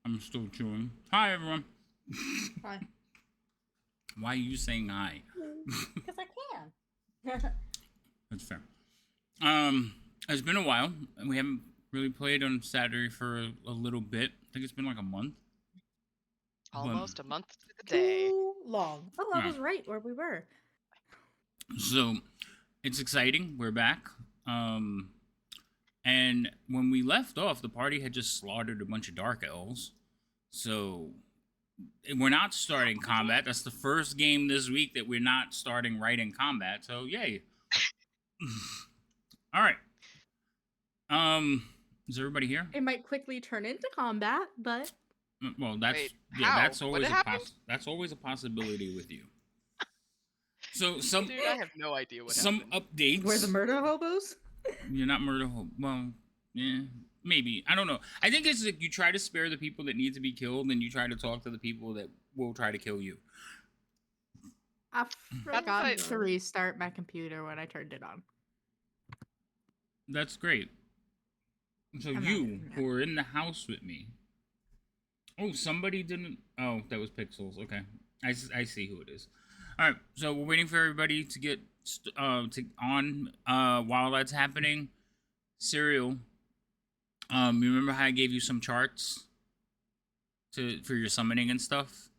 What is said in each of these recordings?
I'm still chewing. Hi, everyone. Hi. Why are you saying hi? Because I can. That's fair. It's been a while, and we haven't really played on Saturday for a little bit. I think it's been like a month. Almost a month to the day. Too long. Oh, I Yeah. was right where we were. So it's exciting. We're back. And when we left off, the party had just slaughtered a bunch of dark elves. So we're not starting combat. That's the first game this week that we're not starting right in combat. So yay. All right. Is everybody here? It might quickly turn into combat, but Well, that's Wait, yeah, how? that's always What a happened? that's always a possibility with you. So some Dude, I have no idea what some happened. updates. we're the murder hobos. You're not well, yeah, maybe. I don't know. I think it's like you try to spare the people that need to be killed, and you try to talk to the people that will try to kill you. I forgot like- to restart my computer when I turned it on. That's great. So I'm not you doing that. who are in the house with me. Oh, somebody didn't. Oh, that was Pixels. Okay, I see who it is. All right, so we're waiting for everybody to get on. While that's happening, Serial. You remember how I gave you some charts for your summoning and stuff?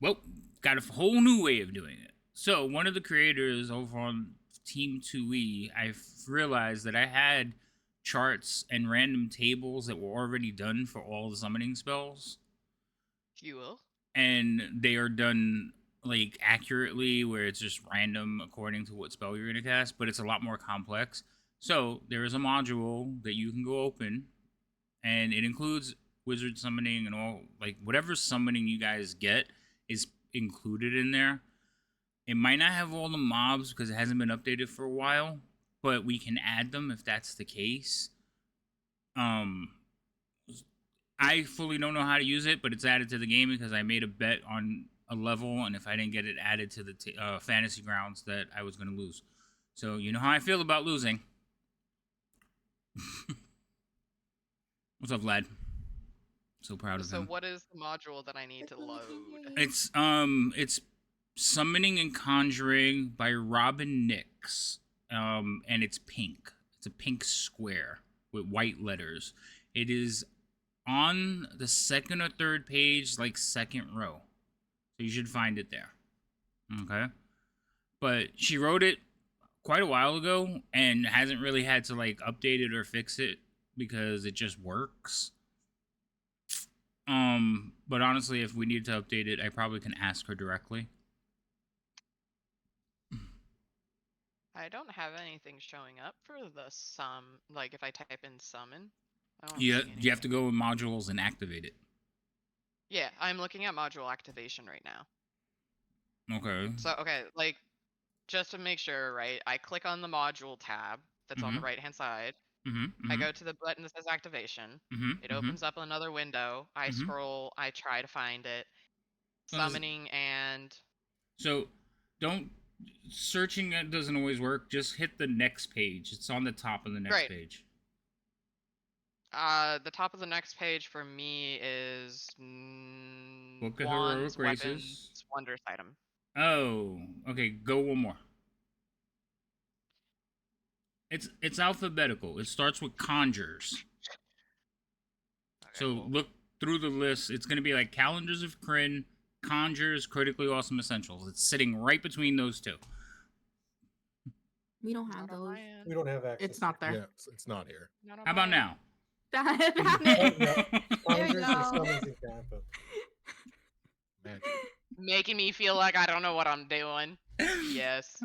Well, got a whole new way of doing it. So one of the creators over on Team 2E, I realized that I had charts and random tables that were already done for all the summoning spells, Fuel. and they are done like accurately, where it's just random according to what spell you're gonna cast, but it's a lot more complex. So there is a module that you can go open, and it includes wizard summoning and all, like whatever summoning you guys get is included in there. It might not have all the mobs because it hasn't been updated for a while, but we can add them if that's the case. I fully don't know how to use it, but it's added to the game because I made a bet on a level, and if I didn't get it added to the fantasy grounds, that I was going to lose. So you know how I feel about losing. What's up, Vlad? So proud of So him. what is the module that I need to load? It's Summoning and Conjuring by Robin Nix. And it's pink. It's a pink square with white letters. It is on the second or third page, like second row. So you should find it there. Okay. But she wrote it quite a while ago and hasn't really had to like update it or fix it because it just works. But honestly, if we need to update it, I probably can ask her directly. I don't have anything showing up for the like if I type in summon. I don't Yeah, see you have to anything. go in modules and activate it. Yeah, I'm looking at module activation right now. Okay. So okay, like just to make sure, right? I click on the module tab that's on the right hand side. Mm-hmm. I go to the button that says activation. Mm-hmm. It opens up another window. I scroll. I try to find it. Summoning and So, don't searching it doesn't always work. Just hit the next page. It's on the top of the next Right. page. the top of the next page for me is Book of wands, Heroic weapons, Races. wonders item. Oh, okay. Go one more. It's alphabetical. It starts with conjures. Okay, So cool. look through the list. It's going to be like Calendars of Kryn, Conjures, Critically Awesome Essentials. It's sitting right between those two. We don't have Not on those. my end. We don't have access. It's not there. Yeah, it's not here. Not on How about my now? Found Oh, it. no. There we Conjures and go. summons in Tampa. Man, Making me feel like I don't know what I'm doing. Yes.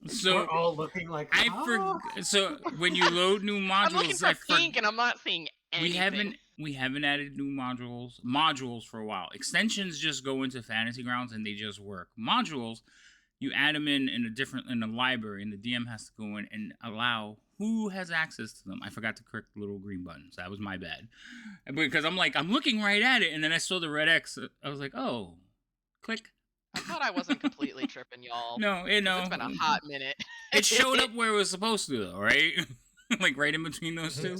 So We're all looking like So when you load new I'm looking modules, for pink and I'm not seeing anything. we haven't added new modules for a while. Extensions just go into Fantasy Grounds and they just work. Modules, you add them in a library, and the DM has to go in and allow who has access to them. I forgot to click the little green buttons. That was my bad. Because I'm looking right at it, and then I saw the red X. I was like, oh, click. I thought I wasn't completely tripping, y'all. No, 'Cause it's been a hot minute. It showed up where it was supposed to, though, right? Like right in between those two.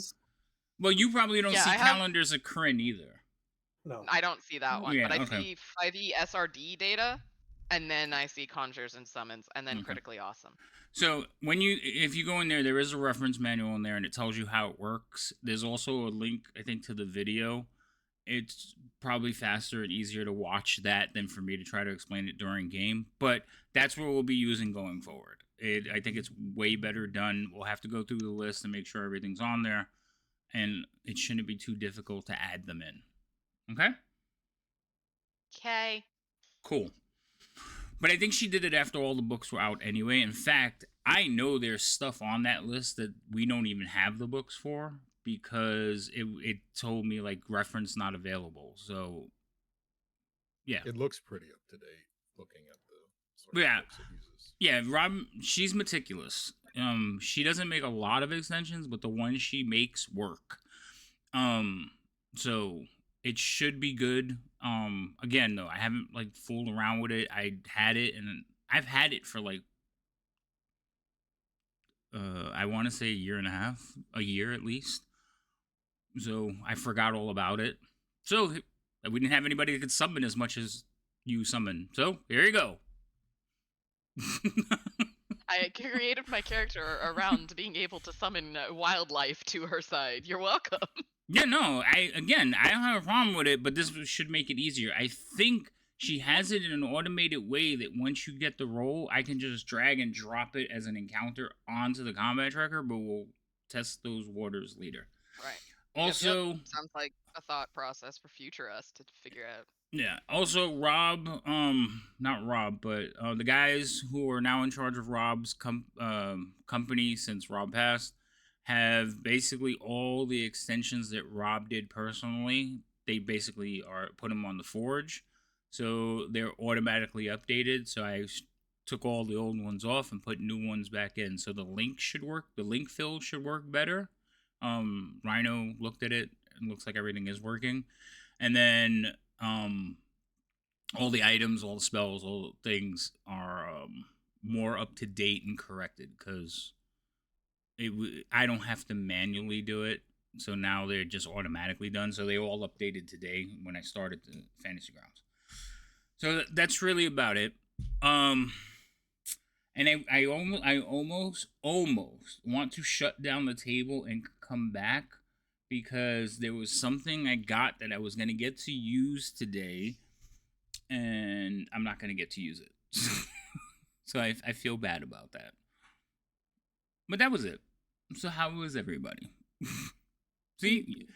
Well, you probably don't Yeah, see I have- calendars of Kryn either. No. I don't see that one, Yeah, but I okay. see 5e SRD data, and then I see conjures and summons, and then Okay. critically awesome. So if you go in there is a reference manual in there, and it tells you how it works. There's also a link, I think, to the video. It's probably faster and easier to watch that than for me to try to explain it during game. But that's what we'll be using going forward. I think it's way better done. We'll have to go through the list and make sure everything's on there, and it shouldn't be too difficult to add them in. Okay? Okay. Cool. But I think she did it after all the books were out anyway. In fact, I know there's stuff on that list that we don't even have the books for because it told me like reference not available. So yeah. It looks pretty up to date looking at the sort Yeah. of books it uses. Yeah, Rob, she's meticulous. She doesn't make a lot of extensions, but the ones she makes work. So it should be good. Again though, I haven't like fooled around with it. I had it and I've had it for like I want to say a year and a half, a year at least. So I forgot all about it. So we didn't have anybody that could summon as much as you summon. So here you go. I created my character around being able to summon wildlife to her side. You're welcome. Yeah, no, I don't have a problem with it, but this should make it easier. I think she has it in an automated way that once you get the roll, I can just drag and drop it as an encounter onto the combat tracker, but we'll test those waters later. Right. Also, Yep. Sounds like a thought process for future us to figure out. yeah. Also, Rob, not Rob, but the guys who are now in charge of Rob's company since Rob passed have basically all the extensions that Rob did personally. They basically put them on the Forge, so they're automatically updated. So I took all the old ones off and put new ones back in. So the link should work. The link fill should work better. Rhino looked at it and looks like everything is working. And then all the items, all the spells, all the things are more up to date and corrected because I don't have to manually do it. So now they're just automatically done. So they all updated today when I started the Fantasy Grounds. So that's really about it. And I almost want to shut down the table and come back because there was something I got that I was going to get to use today, and I'm not going to get to use it. So I feel bad about that. But that was it. So how was everybody? See,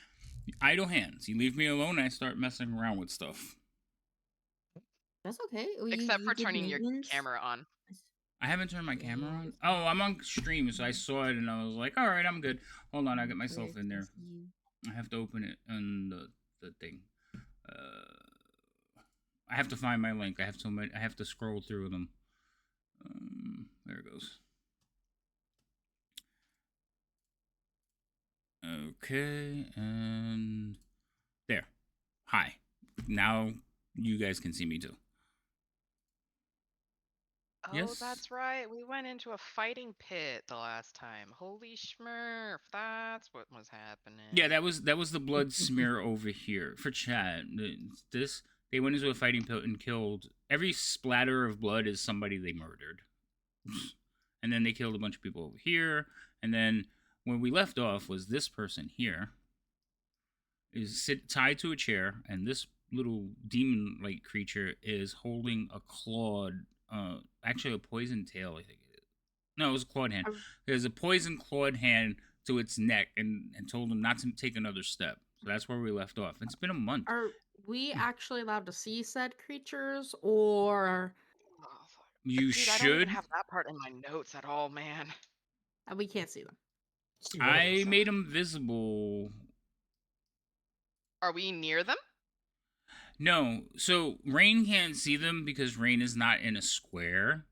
idle hands. You leave me alone, I start messing around with stuff. That's okay. Except for turning your camera on. I haven't turned my camera on. Oh, I'm on stream, so I saw it and I was like, all right, I'm good. Hold on, I get myself in there. I have to open it on the thing. I have to find my link. I have to scroll through them. There it goes. Okay, and there. Hi. Now you guys can see me too. Oh, Yes. that's right. We went into a fighting pit the last time. Holy schmurf, that's what was happening. Yeah, that was the blood smear over here for chat. They went into a fighting pit and killed. Every splatter of blood is somebody they murdered, and then they killed a bunch of people over here. And then when we left off was this person here is tied to a chair, and this little demon-like creature is holding a clawed, actually a poison tail, I think it is. No, it was a clawed hand. There's a poison clawed hand to its neck, and told him not to take another step. So that's where we left off. It's been a month. Are we actually allowed to see said creatures, or You Dude, I don't should. even have that part in my notes at all, man. we can't see them? See one of I us. made them visible. Are we near them? No, so Rain can't see them because Rain is not in a square.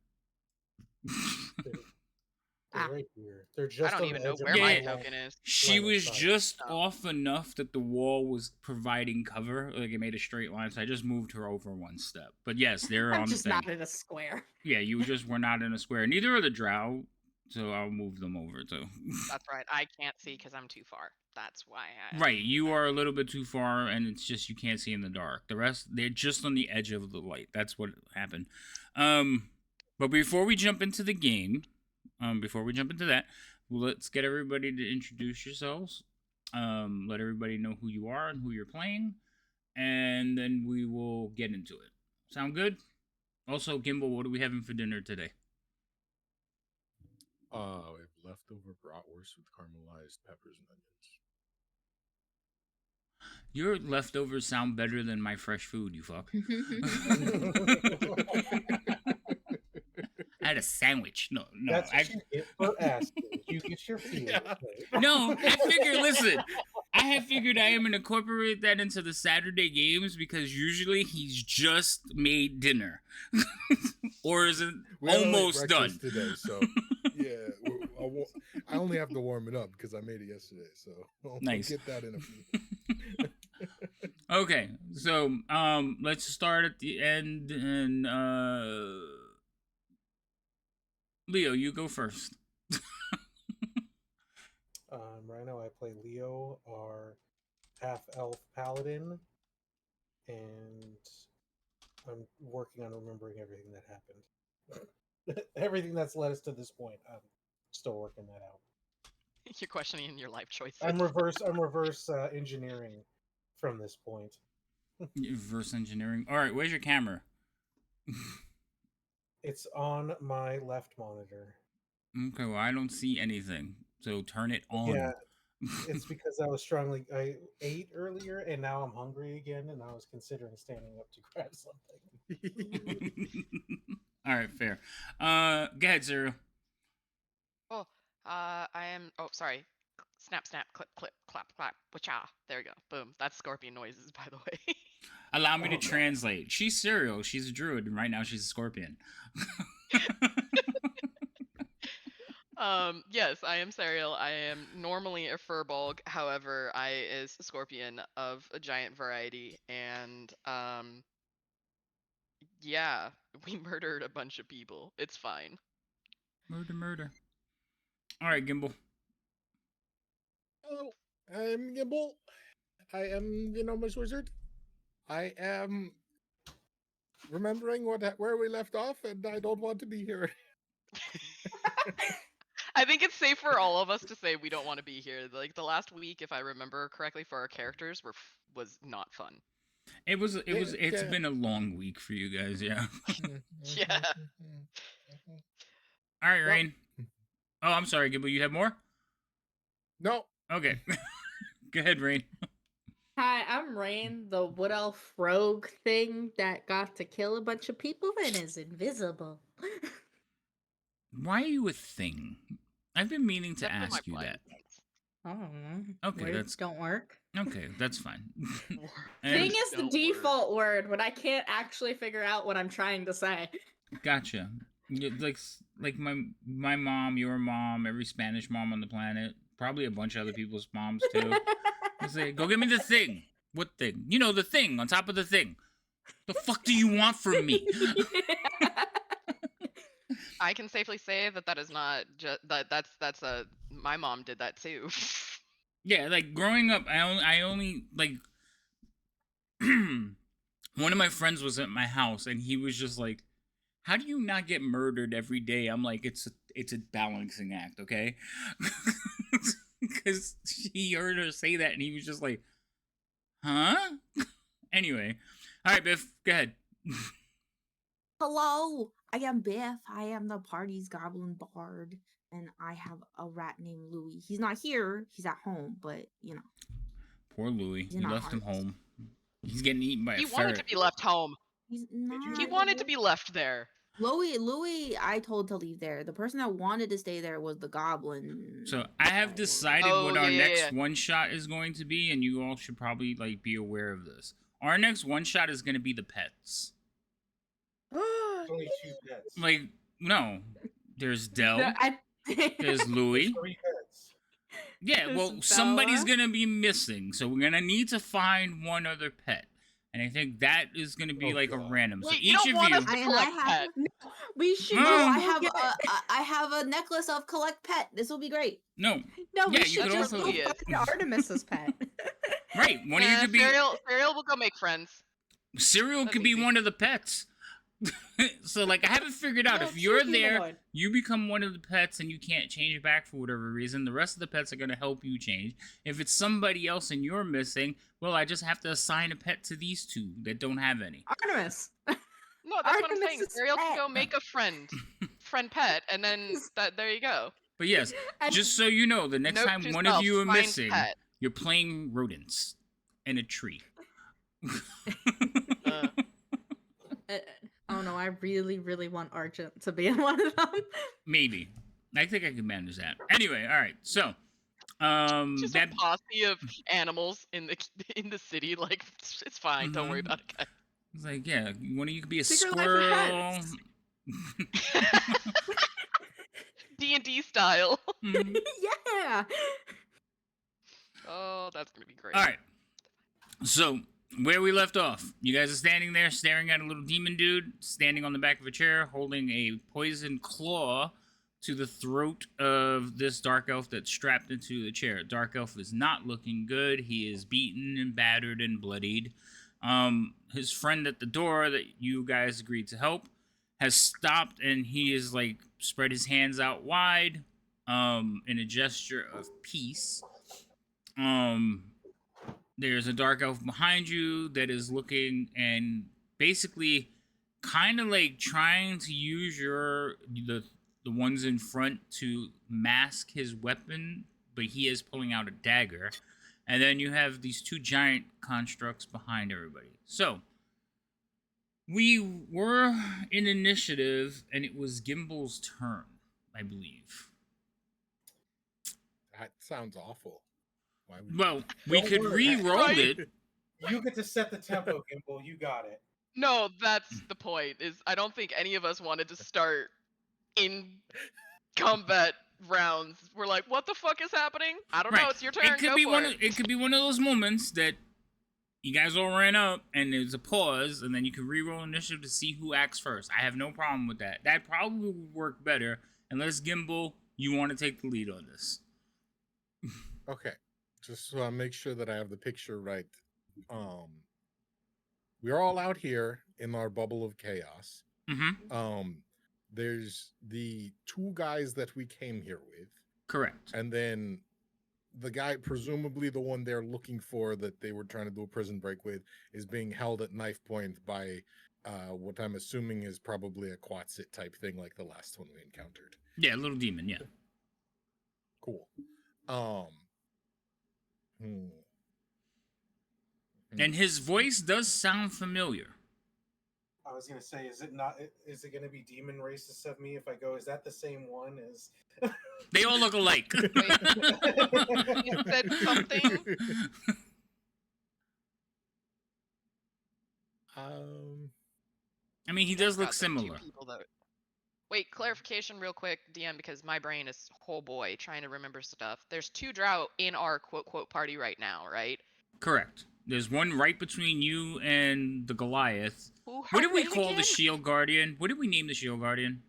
They're right here. They're just I don't on even the know edge of where the my Yeah. wall. token is. She Line of was sight. just Oh. off enough that the wall was providing cover, like it made a straight line. So I just moved her over one step. But yes, they're I'm on just the thing. not in a square. Yeah, you just were not in a square. Neither are the drow. so I'll move them over too. That's right. I can't see because I'm too far. That's why I. Right, you are a little bit too far, and it's just you can't see in the dark. The rest, they're just on the edge of the light. That's what happened. But before we jump into the game, before we jump into that, let's get everybody to introduce yourselves. Let everybody know who you are and who you're playing, and then we will get into it. Sound good? Also, Gimbal, what are we having for dinner today? We have leftover bratwurst with caramelized peppers and onions. Your leftovers sound better than my fresh food, you fuck. I had a sandwich. No. That's what you get for asking. You get your feelings. Yeah. No, I figured, listen, I have figured I am going to incorporate that into the Saturday games because usually he's just made dinner. Or is it almost done? Today, so yeah, I only have to warm it up because I made it yesterday. So Nice. I'll get that in a few. Okay, so let's start at the end, and Leo, you go first. Right now I play Leo, our half-elf paladin, and I'm working on remembering everything that happened. Everything that's led us to this point. I'm still working that out. You're questioning your life choices. I'm reverse engineering from this point. Reverse engineering. All right, where's your camera? It's on my left monitor. Okay, well, I don't see anything, so turn it on. Yeah, it's because I ate earlier and now I'm hungry again, and I was considering standing up to grab something. All right, fair. Go ahead, Zero. Oh, I am. Oh, sorry. Snap, snap, clip, clip, clap, clap, wacha. There we go. Boom. That's scorpion noises, by the way. Allow me to translate. She's Serial. She's a druid, and right now she's a scorpion. Yes, I am Serial. I am normally a furbolg. However, I is a scorpion of a giant variety, and yeah, we murdered a bunch of people. It's fine. Murder. All right, Gimbal. Hello, I'm Gimbal. I am the enormous wizard. I am remembering where we left off, and I don't want to be here. I think it's safe for all of us to say we don't want to be here. Like the last week, if I remember correctly, for our characters was not fun. It's been a long week for you guys, yeah. Yeah. All right, Rain. Oh, I'm sorry, Gimbal. You have more? No. Okay. Go ahead, Rain. Hi, I'm Rain, the wood elf rogue thing that got to kill a bunch of people and is invisible. Why are you a thing? I've been meaning to Except for my ask you blind that. sense. I don't know. Okay, Words that's don't work. okay. That's fine. Thing And- is the default word when I can't actually figure out what I'm trying to say. Gotcha. Like my mom, your mom, every Spanish mom on the planet, probably a bunch of other people's moms too. They say, "Go get me the thing." What thing? You know, the thing on top of the thing. The fuck do you want from me? I can safely say that is not just that's a my mom did that too. Yeah, like growing up, I only like one of my friends was at my house and he was just like, "How do you not get murdered every day?" I'm like, "It's a balancing act, okay?" Because he heard her say that and he was just like, "Huh?" Anyway, all right, Biff, go ahead. Hello, I am Biff. I am the party's goblin bard, and I have a rat named Louie. He's not here, he's at home, but you know. Poor Louie. He's You in our left him hearts. home. He's getting eaten by He a wanted ferret. to be left home. He's not. He wanted to be left there. Louie, I told to leave there. The person that wanted to stay there was the goblin. So I have decided Oh, what our yeah, next yeah. one shot is going to be, and you all should probably like be aware of this. Our next one shot is going to be the pets. Only 2 pets. Like, no, there's Dell, No, there's Louie. 3 pets. Yeah, There's well, somebody's Bella. gonna be missing, so we're gonna need to find one other pet. And I think that is going to be Oh, like a God. random. So Wait, you each don't of want you. us to I collect have pets. We should. No, No, just I go have get- I have a necklace of collect pet. This will be great. No. No, Yeah, we you should could just also- go Louis is. find Artemis's pet. Right. One of you could be. Cereal will go make friends. Cereal That's could be easy. one of the pets. So like I haven't figured out No, if you're true there, humanoid. you become one of the pets and you can't change it back for whatever reason. The rest of the pets are gonna help you change. If it's somebody else and you're missing, well, I just have to assign a pet to these two that don't have any. Artemis. No, that's what I'm saying. Artemis's Cereal can pet. go make a friend pet, and then there you go. But yes, And- just so you know, the next Note time to one of self, you are find missing, pet. you're playing rodents in a tree. Uh, Oh no, I really, really want Argent to be in one of them. Maybe. I think I can manage that. Anyway, all right. So, just that a posse of animals in the city. Like it's fine. Don't worry Mhm. about it, it's like, yeah, one of you could be a Secret Life of squirrel. Pets. guys. D&D style. Mhm. Yeah. Oh, that's gonna be great. All right. So, where we left off, you guys are standing there staring at a little demon dude standing on the back of a chair holding a poisoned claw to the throat of this dark elf that's strapped into the chair. Dark elf is not looking good. He is beaten and battered and bloodied. His friend at the door that you guys agreed to help has stopped and he is like spread his hands out wide in a gesture of peace. There's a dark elf behind you that is looking and basically kind of like trying to use the ones in front to mask his weapon, but he is pulling out a dagger. And then you have these two giant constructs behind everybody. So we were in initiative and it was Gimble's turn, I believe. That sounds awful. Why would Well, we Don't could worry. re-roll Right. it. You get to set the tempo, Gimble. You got it. No, that's the point. Is I don't think any of us wanted to start in combat rounds. We're like, what the fuck is happening? I don't know. Right. It's your turn. It could Go be for one. it. It could be one of those moments that you guys all ran up and there's a pause, and then you can re-roll initiative to see who acts first. I have no problem with that. That probably would work better, unless Gimbal, you want to take the lead on this. Okay, just so I make sure that I have the picture right. We're all out here in our bubble of chaos. Mm-hmm. There's the two guys that we came here with, Correct. and then the guy, presumably the one they're looking for that they were trying to do a prison break with, is being held at knife point by what I'm assuming is probably a Quatsit type thing, like the last one we encountered. Yeah, little demon. Yeah. Cool. And his voice does sound familiar. I was gonna say, is it not? Is it gonna be demon racist of me if I go? Is that the same one as? They all look alike. You said something. I mean, he does look Got the two similar. people that- Wait, clarification real quick, DM, because my brain is, oh boy, trying to remember stuff. There's two drow in our quote party right now, right? Correct. There's one right between you and the Goliath. Who What did are we they call the again? Shield Guardian? What did we name the Shield Guardian?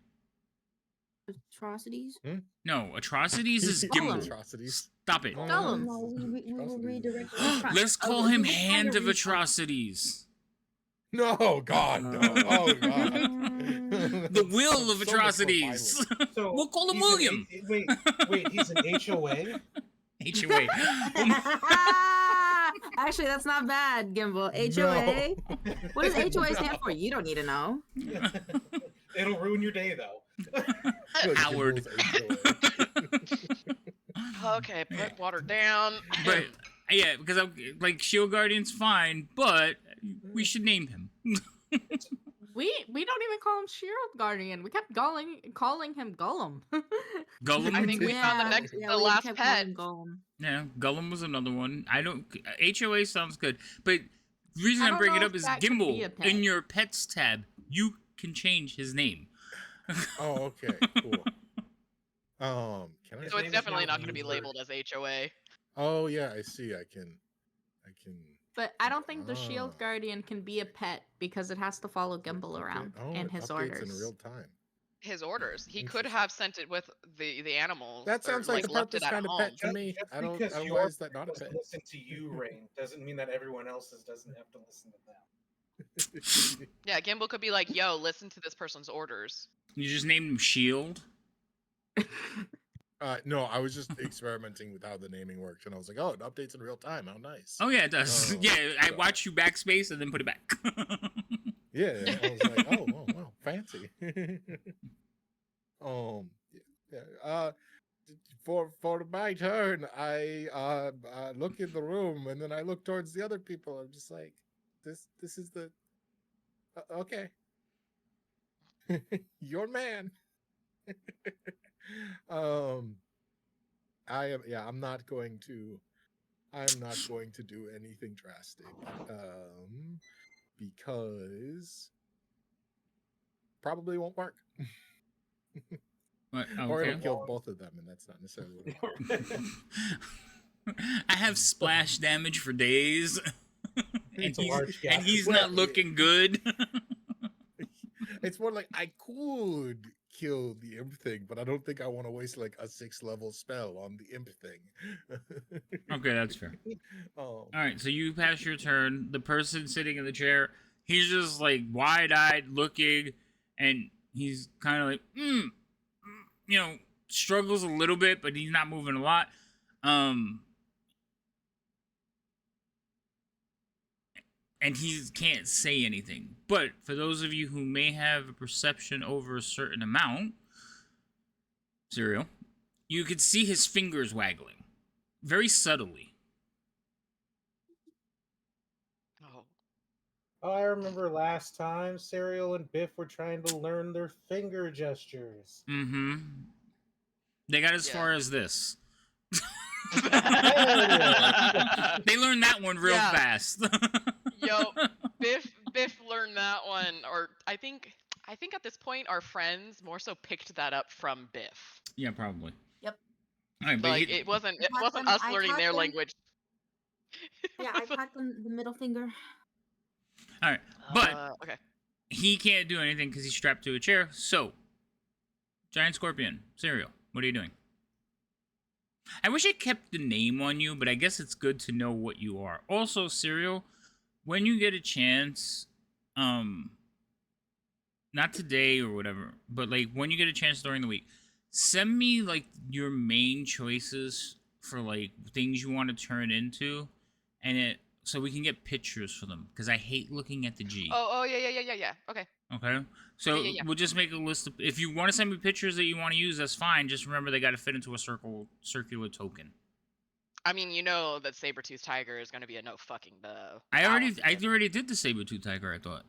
Atrocities. No, Atrocities is Gollum. Gimbal. Atrocities. Stop it. No, Gollum. No, we will redirect. Let's call him Hand of Atrocities. No, God, no. Oh, God. The Will of So much more Atrocities. So We'll call him he's an William. wait, he's an HOA. HOA. Actually, that's not bad, Gimbal. HOA. What does HOA stand for? You don't need to know. It'll ruin your day though. Howard. Okay, put water down. But yeah, because I'm like Shield Guardian's fine, but we should name him. We don't even call him Shield Guardian. We kept calling him Gollum. Gollum. I think we found the last kept pet. calling Gollum. Yeah, Gollum was another one. I don't. HOA sounds good, but the reason I I don't bring it know up if is that could be a Gimbal. pet. In your pets tab, you can change his name. Oh, okay, cool. Can I? So it's name is definitely now not going to be User. labeled as HOA. Oh, yeah, I see. I can But I don't think the shield Ah. guardian can be a pet because it has to follow Gimbal around in it his updates orders. in real time. His orders. He could Interesting. have sent it with the animals. That sounds or, like the part left it that's at kind of home. pet to me. Just I don't. because Why your is that not a doesn't pet? listen to you, Rain, doesn't mean that everyone else's doesn't have to listen to them. Yeah, Gimbal could be like, "Yo, listen to this person's orders." You just named him Shield. No, I was just experimenting with how the naming works, and I was like, oh, it updates in real time. How nice. Oh yeah, it does. Oh, yeah, I so- watched you backspace and then put it back. Yeah, I was like, oh, wow, fancy. Yeah. For my turn, I look in the room and then I look towards the other people. I'm just like, this is the okay. Your man. I'm not going to do anything drastic. Because probably won't work. What? Or Okay. it'll kill both of them, and that's not necessarily what I want. I have splash damage for days, and It's a large gap. he's Well, not looking good. It's more like I could kill the imp thing, but I don't think I want to waste like a 6-level spell on the imp thing. Okay, that's fair. Oh, All right, so you pass your turn. The person sitting in the chair, he's just like wide-eyed looking, and he's kind of like, struggles a little bit, but he's not moving a lot. And he can't say anything. But for those of you who may have a perception over a certain amount, Serial, you could see his fingers waggling, very subtly. Oh. I remember last time Serial and Biff were trying to learn their finger gestures. Mm-hmm. They got as Yeah. far as this. yeah. They learned that one real Yeah. fast. Yo, Biff learned that one, or I think at this point our friends more so picked that up from Biff. Yeah, probably. Yep. All right, but Like it wasn't us I learning taught their them- language. Yeah, I taught them the middle finger. all right, but Okay. he can't do anything because he's strapped to a chair. So, giant scorpion, Serial, what are you doing? I wish I kept the name on you, but I guess it's good to know what you are. Also, Serial, when you get a chance, not today or whatever, but like when you get a chance during the week, send me like your main choices for like things you want to turn into, and so we can get pictures for them because I hate looking at the G. Oh yeah. Okay. Okay, so Yeah. we'll just make a list of. If you want to send me pictures that you want to use, that's fine. Just remember they got to fit into a circular token. I mean, you know that Saber-Tooth Tiger is going to be a no fucking the. I already did the saber-tooth tiger. I thought.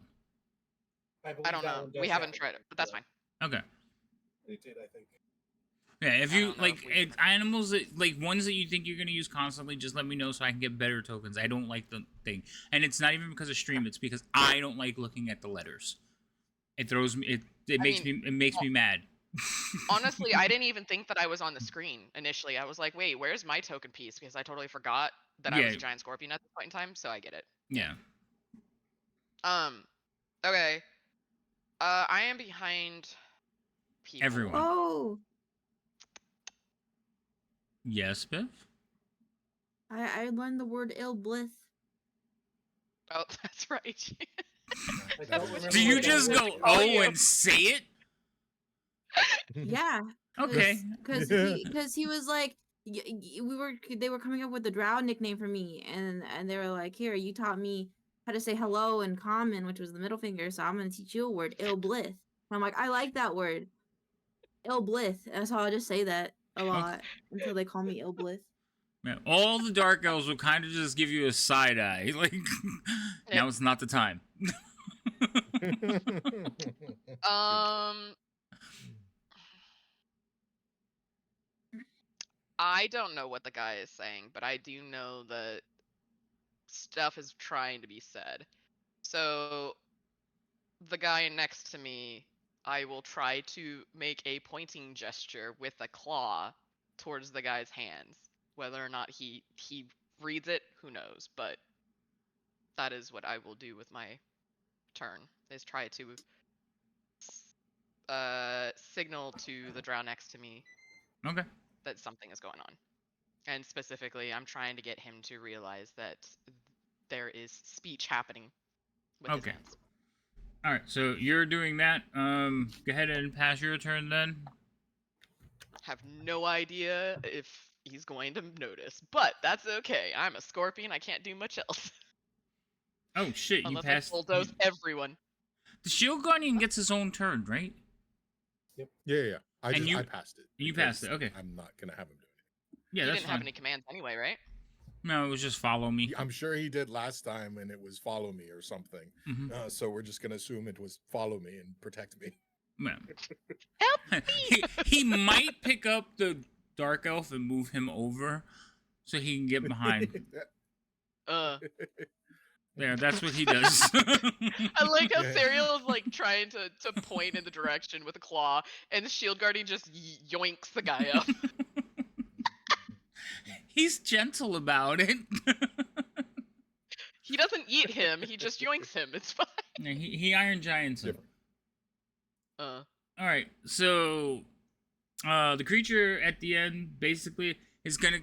I don't know. We haven't tried it, but that's fine. Okay. They did, I think. Yeah, if I you don't know like if we- animals that like ones that you think you're gonna use constantly, just let me know so I can get better tokens. I don't like the thing, and it's not even because of stream. It's because I don't like looking at the letters. It throws me. It makes me mad. Honestly, I didn't even think that I was on the screen initially. I was like, wait, where's my token piece? Because I totally forgot that I was Yeah. a giant scorpion at this point in time, so I get it. Yeah. Okay. I am behind people. Everyone. Oh, Yes, Biff. I learned the word illblith. Oh, that's right. I That's- don't remember Do you what that just was. go Oh, oh you. and say it? Yeah. Okay. Because he was like, they were coming up with the drow nickname for me, and they were like, here, you taught me how to say hello in common, which was the middle finger, so I'm gonna teach you a word, illblith. And I'm like, I like that word, illblith. And so I'll just say that a lot until they call me illblith. Man, all the dark elves will kind of just give you a side eye, like now it's not the time. I don't know what the guy is saying, but I do know that stuff is trying to be said. So the guy next to me, I will try to make a pointing gesture with a claw towards the guy's hands. Whether or not he reads it, who knows? But that is what I will do with my turn. Is try to signal to the drow next to me Okay. that something is going on. And specifically, I'm trying to get him to realize that there is speech happening with his Okay. hands. All right. So you're doing that. Go ahead and pass your turn then. Have no idea if he's going to notice, but that's okay. I'm a scorpion. I can't do much else. Oh shit! You Unless passed. I bulldoze everyone. The shield guardian gets his own turn, right? Yeah. I And you- passed it. you passed it, because okay. I'm not gonna have him do it. Yeah, He that's didn't fine. have any commands anyway, right? No, it was just follow me. I'm sure he did last time, and it was follow me or something. Mhm. So we're just gonna assume it was follow me and protect me. Yeah. Help he might pick up the dark elf and move him over so he can get behind. There, that's what he does. I like how Yeah. Serial is like trying to point in the direction with a claw, and the shield guardian just yoinks the guy up. He's gentle about it. He doesn't eat him; he just yoinks him. It's fine. Yeah, he Iron Giants him. Different. All right, so the creature at the end basically is gonna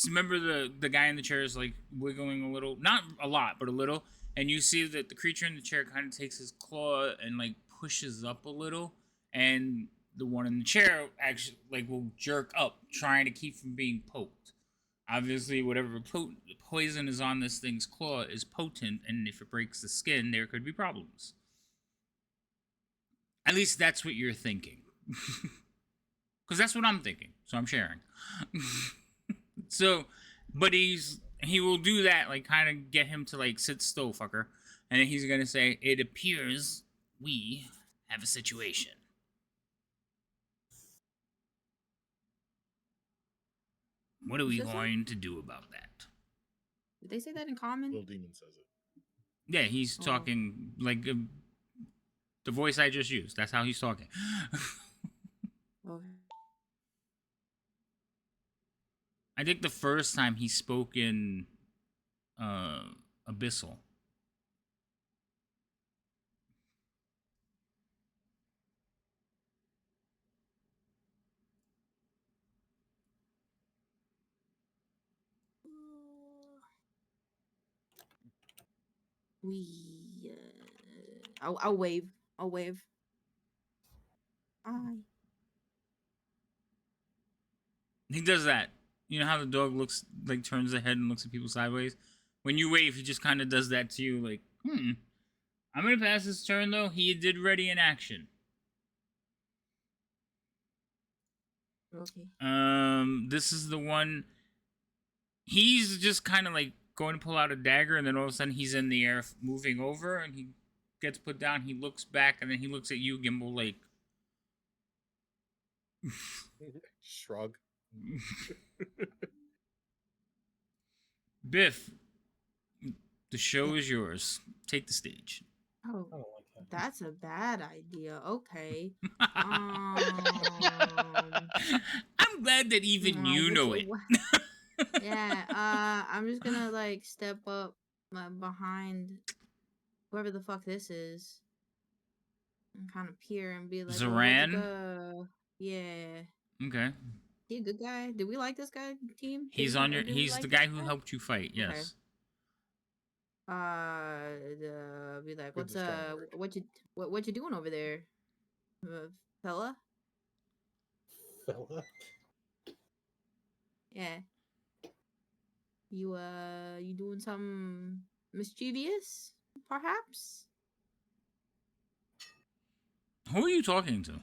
remember the guy in the chair is like wiggling a little, not a lot, but a little, and you see that the creature in the chair kind of takes his claw and like pushes up a little, and the one in the chair actually like will jerk up, trying to keep from being poked. Obviously, whatever poison is on this thing's claw is potent, and if it breaks the skin, there could be problems. At least that's what you're thinking. Because that's what I'm thinking, so I'm sharing. So, but he will do that, like, kind of get him to, like, sit still, fucker. And then he's going to say, it appears we have a situation. What are we Is this going to do about that? Did they say that in common? Little demon says it. Yeah, he's Oh. talking, like, the voice I just used. That's how he's talking. Okay. I think the first time he spoke in Abyssal. We. I'll wave. I'll wave. Bye. He does that. You know how the dog looks, like, turns the head and looks at people sideways? When you wave, he just kind of does that to you, like, I'm going to pass his turn, though. He did ready in action. Okay. This is the one. He's just kind of, like, going to pull out a dagger, and then all of a sudden he's in the air moving over, and he gets put down. He looks back, and then he looks at you, Gimbal, like... Shrug. Biff, the show is yours. Take the stage. Oh, I don't like that. that's a bad idea. Okay. I'm glad that even you know it. Yeah. I'm just gonna like step up behind whoever the fuck this is, and kind of peer and be like, "Oh, where'd you Zoran? go?" Yeah. Okay. He a good guy. Did we like this guy, team? He's Did on we- your. did we He's like the this guy who helped you fight. Okay. Yes. Be like, Good what's to strong word. what you doing over there, fella? Fella. Yeah. You doing something mischievous, perhaps? Who are you talking to?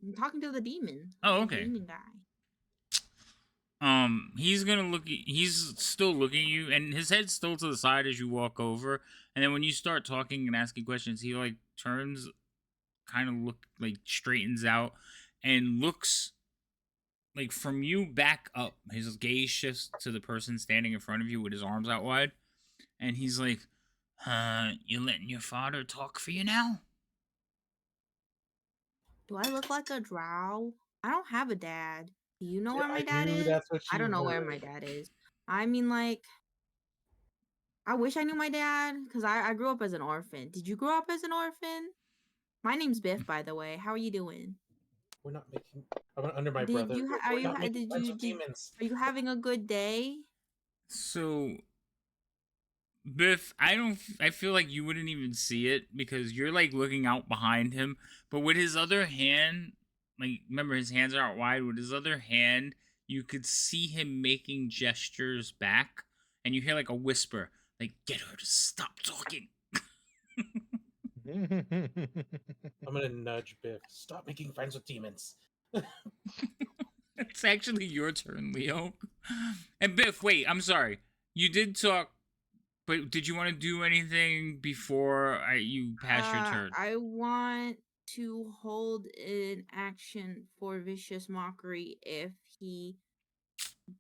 I'm talking to the demon. Oh, the okay. Demon guy. He's gonna look. He's still looking at you, and his head's still to the side as you walk over. And then when you start talking and asking questions, he like turns, kind of look like straightens out, and looks like from you back up. His gaze shifts to the person standing in front of you with his arms out wide, and he's like, you letting your father talk for you now?" Do I look like a drow? I don't have a dad. Do you know Yeah, where my I dad knew is? that's what I you don't know where my heard. dad is. I mean, like, I wish I knew my dad because I grew up as an orphan. Did you grow up as an orphan? My name's Biff, by the way. How are you doing? We're not making. I'm under my Did brother. you We're, are we're you not making did friends you with did demons. are you having a good day? So, Biff, I feel like you wouldn't even see it because you're like looking out behind him, but with his other hand, like remember his hands are out wide. With his other hand, you could see him making gestures back, and you hear like a whisper, like "Get her to stop talking." I'm gonna nudge Biff. Stop making friends with demons. It's actually your turn, Leo. And Biff, wait, I'm sorry. You did talk, but did you want to do anything before you pass your turn? I want to hold an action for vicious mockery if he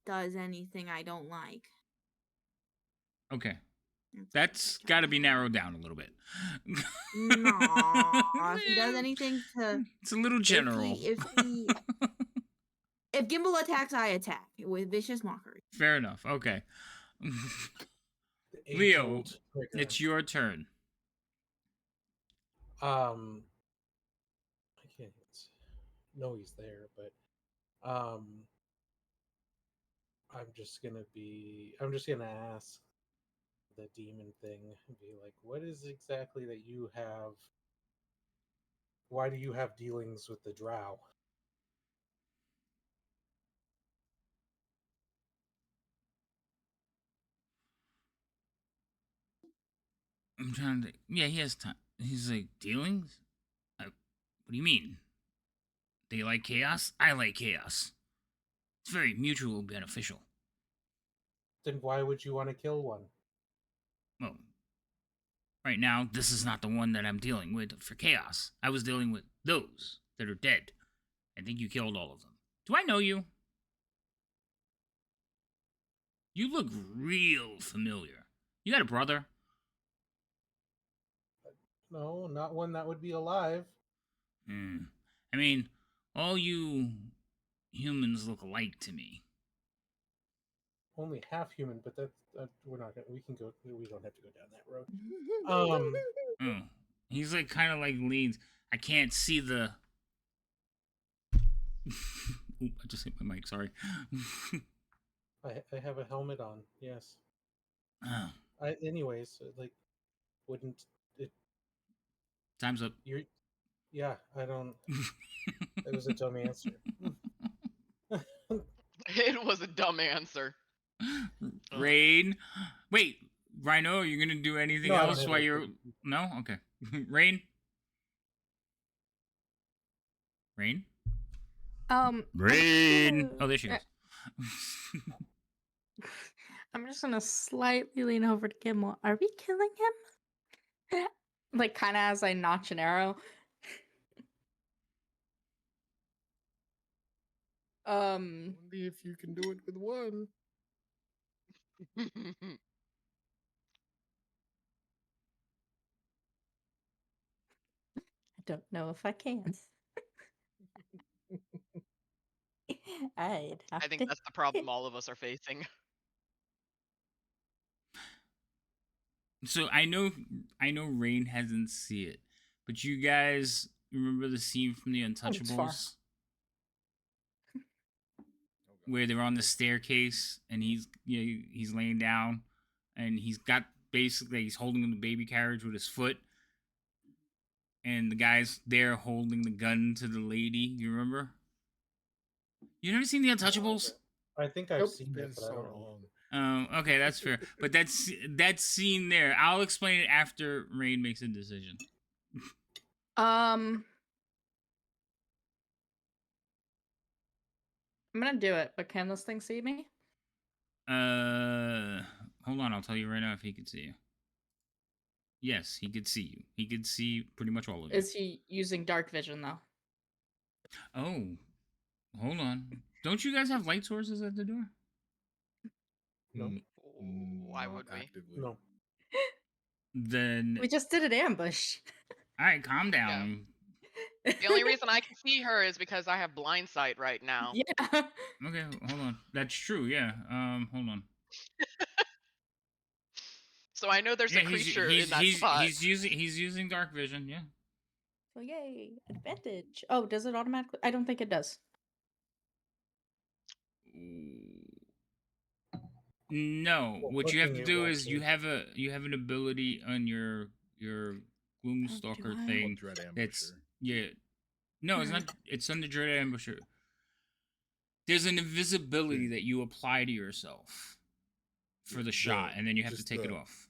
does anything I don't like. Okay. That's That's pretty got much to all be I narrowed down a little bit. No, if he does anything to, It's a little general. if Gimbal attacks, I attack with vicious mockery. Fair enough. Okay. The Leo, age-old trigger. it's your turn. I can't. No, he's there, but I'm just gonna ask the demon thing and be like, what is exactly that you have? Why do you have dealings with the drow? I'm trying to. Yeah, he has time. He's like, dealings? What do you mean? They like chaos? I like chaos. It's very mutual beneficial. Then why would you want to kill one? Well, right now, this is not the one that I'm dealing with for chaos. I was dealing with those that are dead. I think you killed all of them. Do I know you? You look real familiar. You got a brother? No, not one that would be alive. I mean, all you humans look alike to me. Only half human, but that's we're not gonna. We can go. We don't have to go down that road. Oh. He's like kind of like leans. I can't see the. Oop, I just hit my mic, sorry. I have a helmet on. Yes. Oh, Anyways, like, wouldn't it? time's up. You're. Yeah, I don't. That was a dumb answer. It was a dumb answer. Rain. Wait, Rhino, are you gonna do anything No, I don't else have while anything. you're. No? Okay. Rain? Rain? Rain! Oh, there she goes. I'm just gonna slightly lean over to Gimbal. Are we killing him? Like, kind of as I notch an arrow. Only if you can do it with one. I don't know if I can. I'd have I think to. that's the problem all of us are facing. So I know Rain hasn't seen it, but you guys remember the scene from the it's far. Untouchables? Where they're on the staircase and he's laying down and he's got basically he's holding the baby carriage with his foot and the guy's there holding the gun to the lady. You remember? You never seen the Untouchables? I think I've Nope. seen it, but I don't know. Okay, that's fair. But that's that scene there. I'll explain it after Rain makes a decision. I'm gonna do it, but can this thing see me? Hold on. I'll tell you right now if he could see you. Yes, he could see you. He could see pretty much all of you. Is he using dark vision though? Oh, hold on. Don't you guys have light sources at the door? No. Why Not would we? actively. No. Then We just did an ambush. all right, calm down. The only reason I can see her is because I have blind sight right now. Yeah. Okay, hold on. That's true. Yeah. Hold on. So I know there's a creature in that spot. he's using dark vision. Yeah. So yay, advantage. Oh, does it automatically? I don't think it does. No, Well, what you have to clicking it do won't is you change. have an ability on your Gloomstalker I? thing. Dread That's Ambusher. yeah. No, it's not. It's on the Dread Ambusher. There's an invisibility that you apply to yourself for the shot, and then you have to just take it the- off.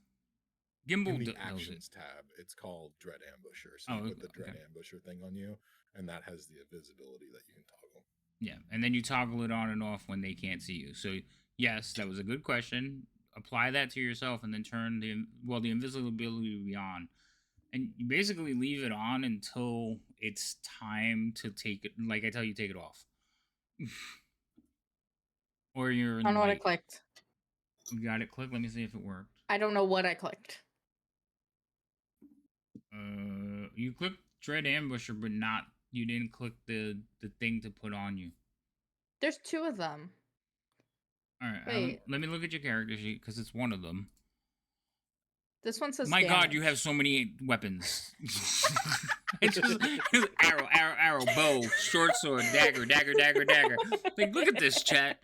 Gimbal In the does it. actions tab, it's called Dread Ambusher. So Oh, you put the okay. Dread Ambusher thing on you, and that has the invisibility that you can toggle. Yeah, and then you toggle it on and off when they can't see you. So yes, that was a good question. Apply that to yourself, and then turn the invisibility will be on, and you basically leave it on until it's time to take it. Like I tell you, take it off, or you're I in don't know what I light. clicked. You got it. Click. Let me see if it worked. I don't know what I clicked. You clicked Dread Ambusher, but not. You didn't click the thing to put on you. There's two of them. All right. Wait. Let me look at your character sheet because it's one of them. This one says My God, damage. you have so many weapons. It's just arrow, arrow, arrow, bow, short sword, dagger, dagger, dagger, dagger. Like, look at this, chat.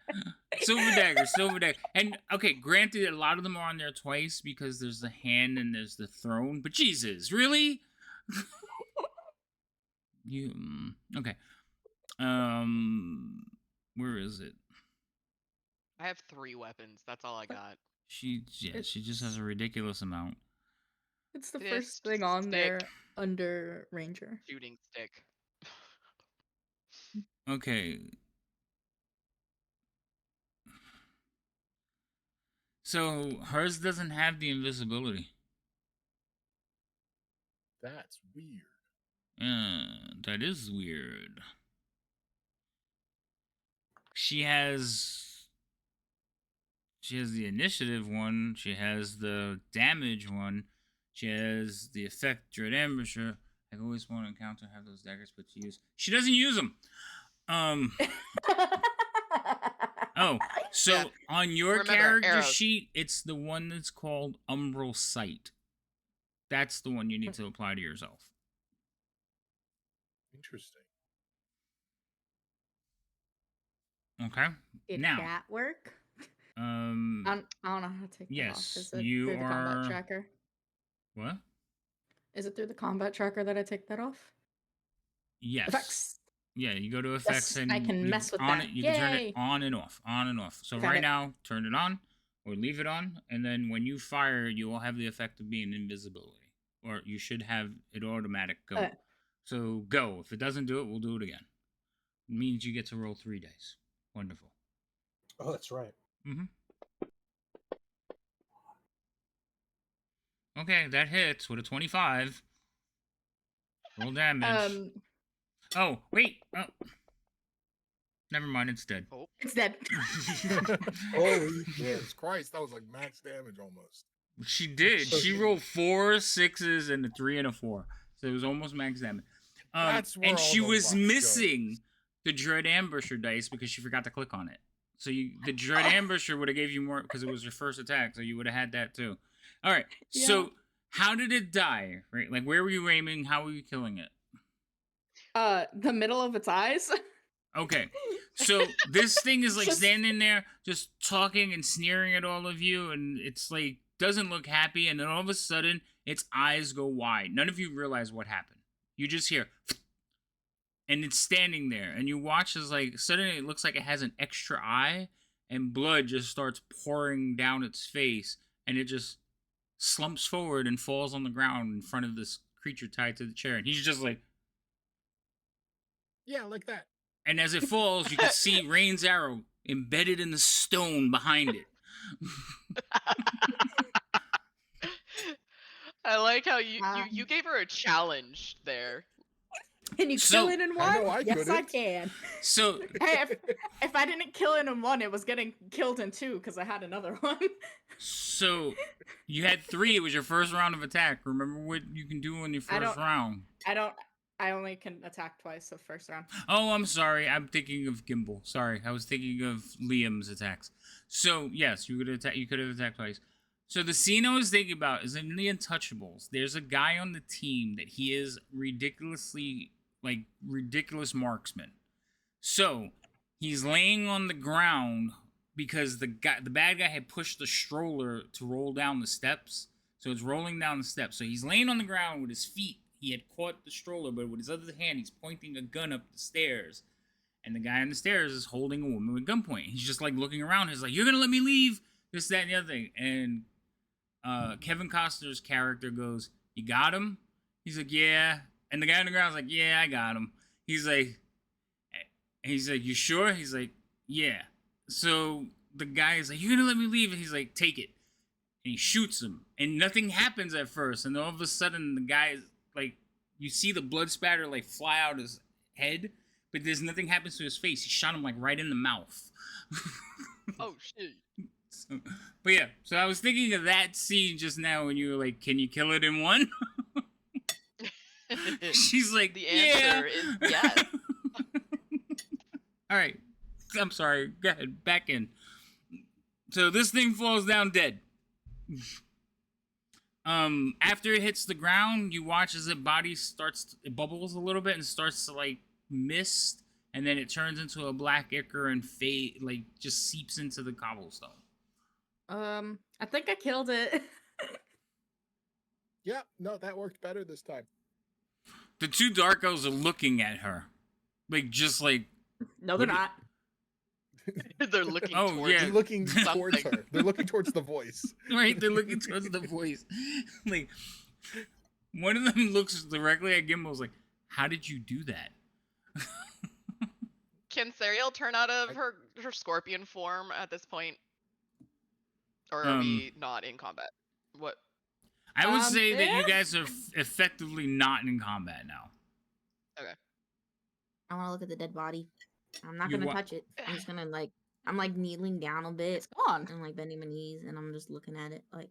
Silver dagger, silver dagger. And, okay, granted, a lot of them are on there twice because there's the hand and there's the throne. But Jesus, really? Okay. Where is it? I have 3 weapons. That's all I got. She just has a ridiculous amount. It's the Fist, first thing on stick. there under Ranger. Shooting stick. Okay. So hers doesn't have the invisibility. That's weird. That is weird. She has the initiative one. She has the damage one. She has the effect Dread Ambusher. I've always wanted to encounter have those daggers put to use. She doesn't use them. Oh, so Yeah. on your Remember, character arrows. sheet, it's the one that's called Umbral Sight. That's the one you need to apply to yourself. Interesting. Okay. Did Now, that work? I don't know how to take that yes, off. Is it you through the combat are- tracker? what? Is it through the combat tracker that I take that off? Yes. Effects. Yeah, you go to effects Yes, and I can you mess with on that. it. You can turn it Yay! on and off, on and off. So Got right it. now, turn it on or leave it on, and then when you fire, you will have the effect of being invisibility, or you should have it automatic go. Okay. So go. If it doesn't do it, we'll do it again. It means you get to roll 3 dice. Wonderful. Oh, that's right. Okay, that hits with a 25. Roll damage. Oh, wait. Oh. Never mind, it's dead. Oh. It's dead. Holy shit. Jesus Christ, that was like max damage almost. She did. So She she- rolled 4 6s and a 3 and a 4. So it was almost max damage. That's where and all she the was luck missing the Dread Ambusher dice because she forgot to click on it. So the Dread Ambusher would have gave you more because it was your first attack. So you would have had that too. All right. Yeah. So how did it die? Right? Like where were you aiming? How were you killing it? The middle of its eyes. Okay. So this thing is like Just- standing there just talking and sneering at all of you, and it's like doesn't look happy, and then all of a sudden its eyes go wide. None of you realize what happened. You just hear and it's standing there, and you watch as like suddenly it looks like it has an extra eye, and blood just starts pouring down its face, and it just slumps forward and falls on the ground in front of this creature tied to the chair, and he's just like, Yeah, like that. and as it falls, you can see Rain's arrow embedded in the stone behind it. I like how you Um, gave her a challenge there. Can you So- kill it in I one? know I Yes, I couldn't. can. So Hey, if I didn't kill it in one, it was getting killed in two because I had another one. So you had 3. It was your first round of attack. Remember what you can do in your I first don't- round. I only can attack twice the first round. Oh, I'm sorry. I'm thinking of Gimbal. Sorry, I was thinking of Liam's attacks. So yes, you could attack. You could have attacked twice. So the scene I was thinking about is in The Untouchables. There's a guy on the team that he is ridiculous marksman. So he's laying on the ground because the bad guy had pushed the stroller to roll down the steps. So it's rolling down the steps. So he's laying on the ground with his feet. He had caught the stroller, but with his other hand, he's pointing a gun up the stairs. And the guy on the stairs is holding a woman with gunpoint. He's just like looking around. He's like, "You're gonna let me leave?" This, that, and the other thing. And Kevin Costner's character goes, "You got him?" He's like, "Yeah." And the guy on the ground's like, "Yeah, I got him." He's like, "You sure?" He's like, "Yeah." So the guy is like, "You're gonna let me leave?" And he's like, "Take it." And he shoots him. And nothing happens at first. And all of a sudden, the guy, like, you see the blood spatter, like, fly out his head. But there's nothing happens to his face. He shot him, like, right in the mouth. Oh shit. So, but yeah, so I was thinking of that scene just now when you were like, "Can you kill it in one?" She's like, The answer "Yeah." is yes. All right. I'm sorry. Go ahead. Back in. So this thing falls down dead. After it hits the ground, you watch as it it bubbles a little bit and starts to like mist, and then it turns into a black ichor and just seeps into the cobblestone. I think I killed it. Yeah, no, that worked better this time. The two dark elves are looking at her, just like No, they're What not. They're looking Oh, towards yeah. They're looking something. towards her. They're looking towards the voice. right. They're looking towards the voice. Like one of them looks directly at Gimbal. Like, "How did you do that?" Can Sariel turn out of her scorpion form at this point? Or are we not in combat? What? I would say that you yeah. guys are effectively not in combat now. I want to look at the dead body. I'm not You gonna wa- touch it. I'm just gonna I'm like kneeling down a bit It's gone. and like bending my knees, and I'm just looking at it like.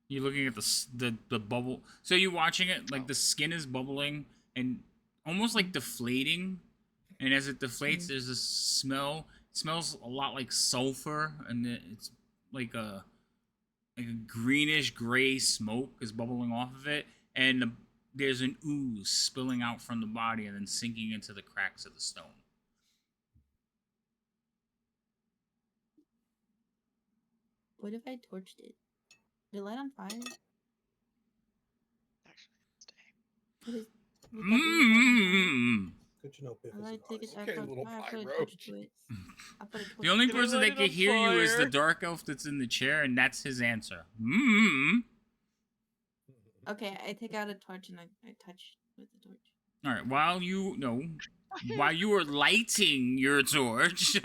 You're looking at the bubble. So you're watching it, like the skin is bubbling and almost like deflating. And as it deflates, there's this smell. It smells a lot like sulfur, and it's like a greenish gray smoke is bubbling off of it, and there's an ooze spilling out from the body and then sinking into the cracks of the stone. What if I torched it? Did it light on fire? Actually, stay. What is? would that be light on fire? Good to know Biff I is like take it. nice. Okay, little I put a pyro. torch to it. I put a torch The only Can I person light that it can on hear you is the fire? dark elf that's in the chair, and that's his answer. Okay, I take out a torch and I touch with the torch. All right. While you were lighting your torch,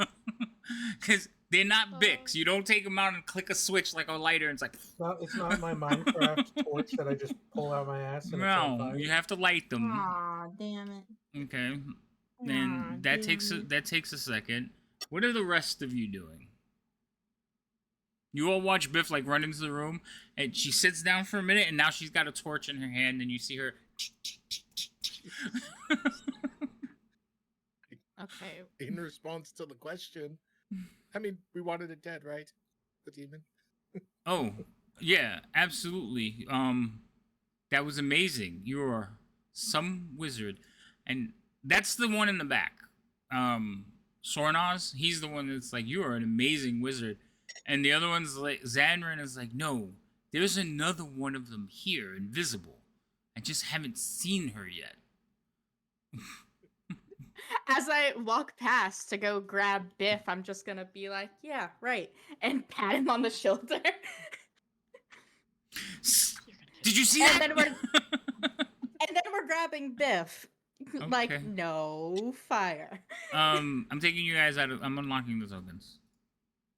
because they're not Bics. You don't take them out and click a switch like a lighter, and it's like. It's not my Minecraft torch that I just pull out my ass and it's on No, fire. you have to light them. Aw, damn it. Okay. Aw, Then that takes damn it. that takes a second. What are the rest of you doing? You all watch Biff like run into the room, and she sits down for a minute, and now she's got a torch in her hand, and you see her. Okay. In response to the question, I mean, we wanted it dead, right? The demon. Oh, yeah, absolutely. That was amazing. You're some wizard, and that's the one in the back. Sornaz, he's the one that's like, "You are an amazing wizard," and the other one's like, Zanrin is like, "No, there's another one of them here, invisible. I just haven't seen her yet." As I walk past to go grab Biff, I'm just gonna be like, "Yeah, right," and pat him on the shoulder. Did you see And that? then we're grabbing Biff. Like, Okay. no fire. I'm taking you guys out of. I'm unlocking the tokens.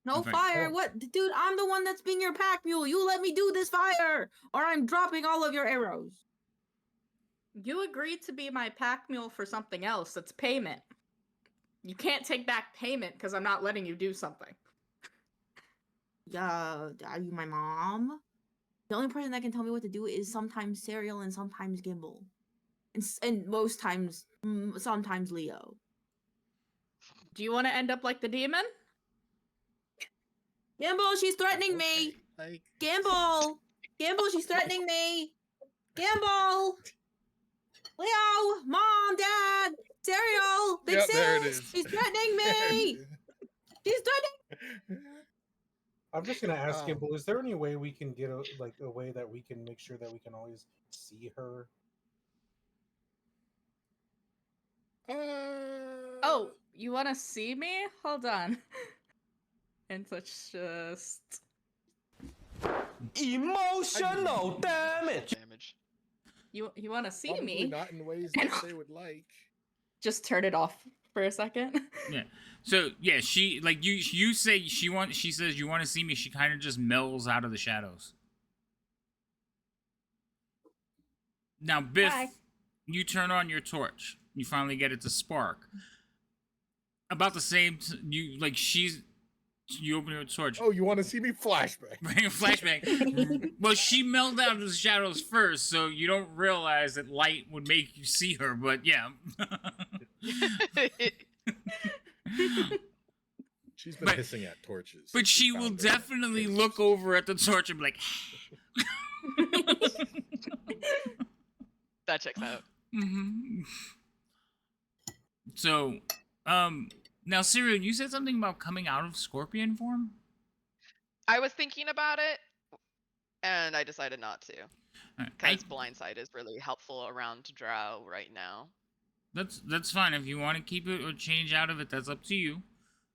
No Okay. fire. Oh. What, dude? I'm the one that's being your pack mule. You let me do this fire, or I'm dropping all of your arrows. You agreed to be my pack mule for something else. It's payment. You can't take back payment because I'm not letting you do something. Yeah, are you my mom? The only person that can tell me what to do is sometimes Serial and sometimes Gimbal, and most times, sometimes Leo. Do you want to end up like the demon? Gimbal, she's threatening me. Like Gamble! Gamble, she's threatening me! Gamble! Leo! Mom! Dad! Cereal! Big Yep, there it sis! is. She's threatening There it me! is. She's threatening. I'm just gonna ask Um, Gimbal, is there any way we can get a way that we can make sure that we can always see her? Oh, you want to see me? Hold on. And let's just. Emotional damage. You want to see probably me? not in ways that they would like. Just turn it off for a second. Yeah. So yeah, she like you say she says you want to see me. She kind of just melds out of the shadows. Now Biff, Hi. you turn on your torch. You finally get it to spark. About the same, you open your torch. Oh, you want to see me flashback? Bring a flashback. Well, she melded out of the shadows first, so you don't realize that light would make you see her. But yeah. She's been But- hissing at torches. But since she we will found her definitely pictures. look over at the torch and be like. That checks out. Mm-hmm. So, now Cyril, you said something about coming out of scorpion form. I was thinking about it, and I decided not to. Alright, Because blindside is really helpful around Drow right now. that's fine. If you want to keep it or change out of it, that's up to you.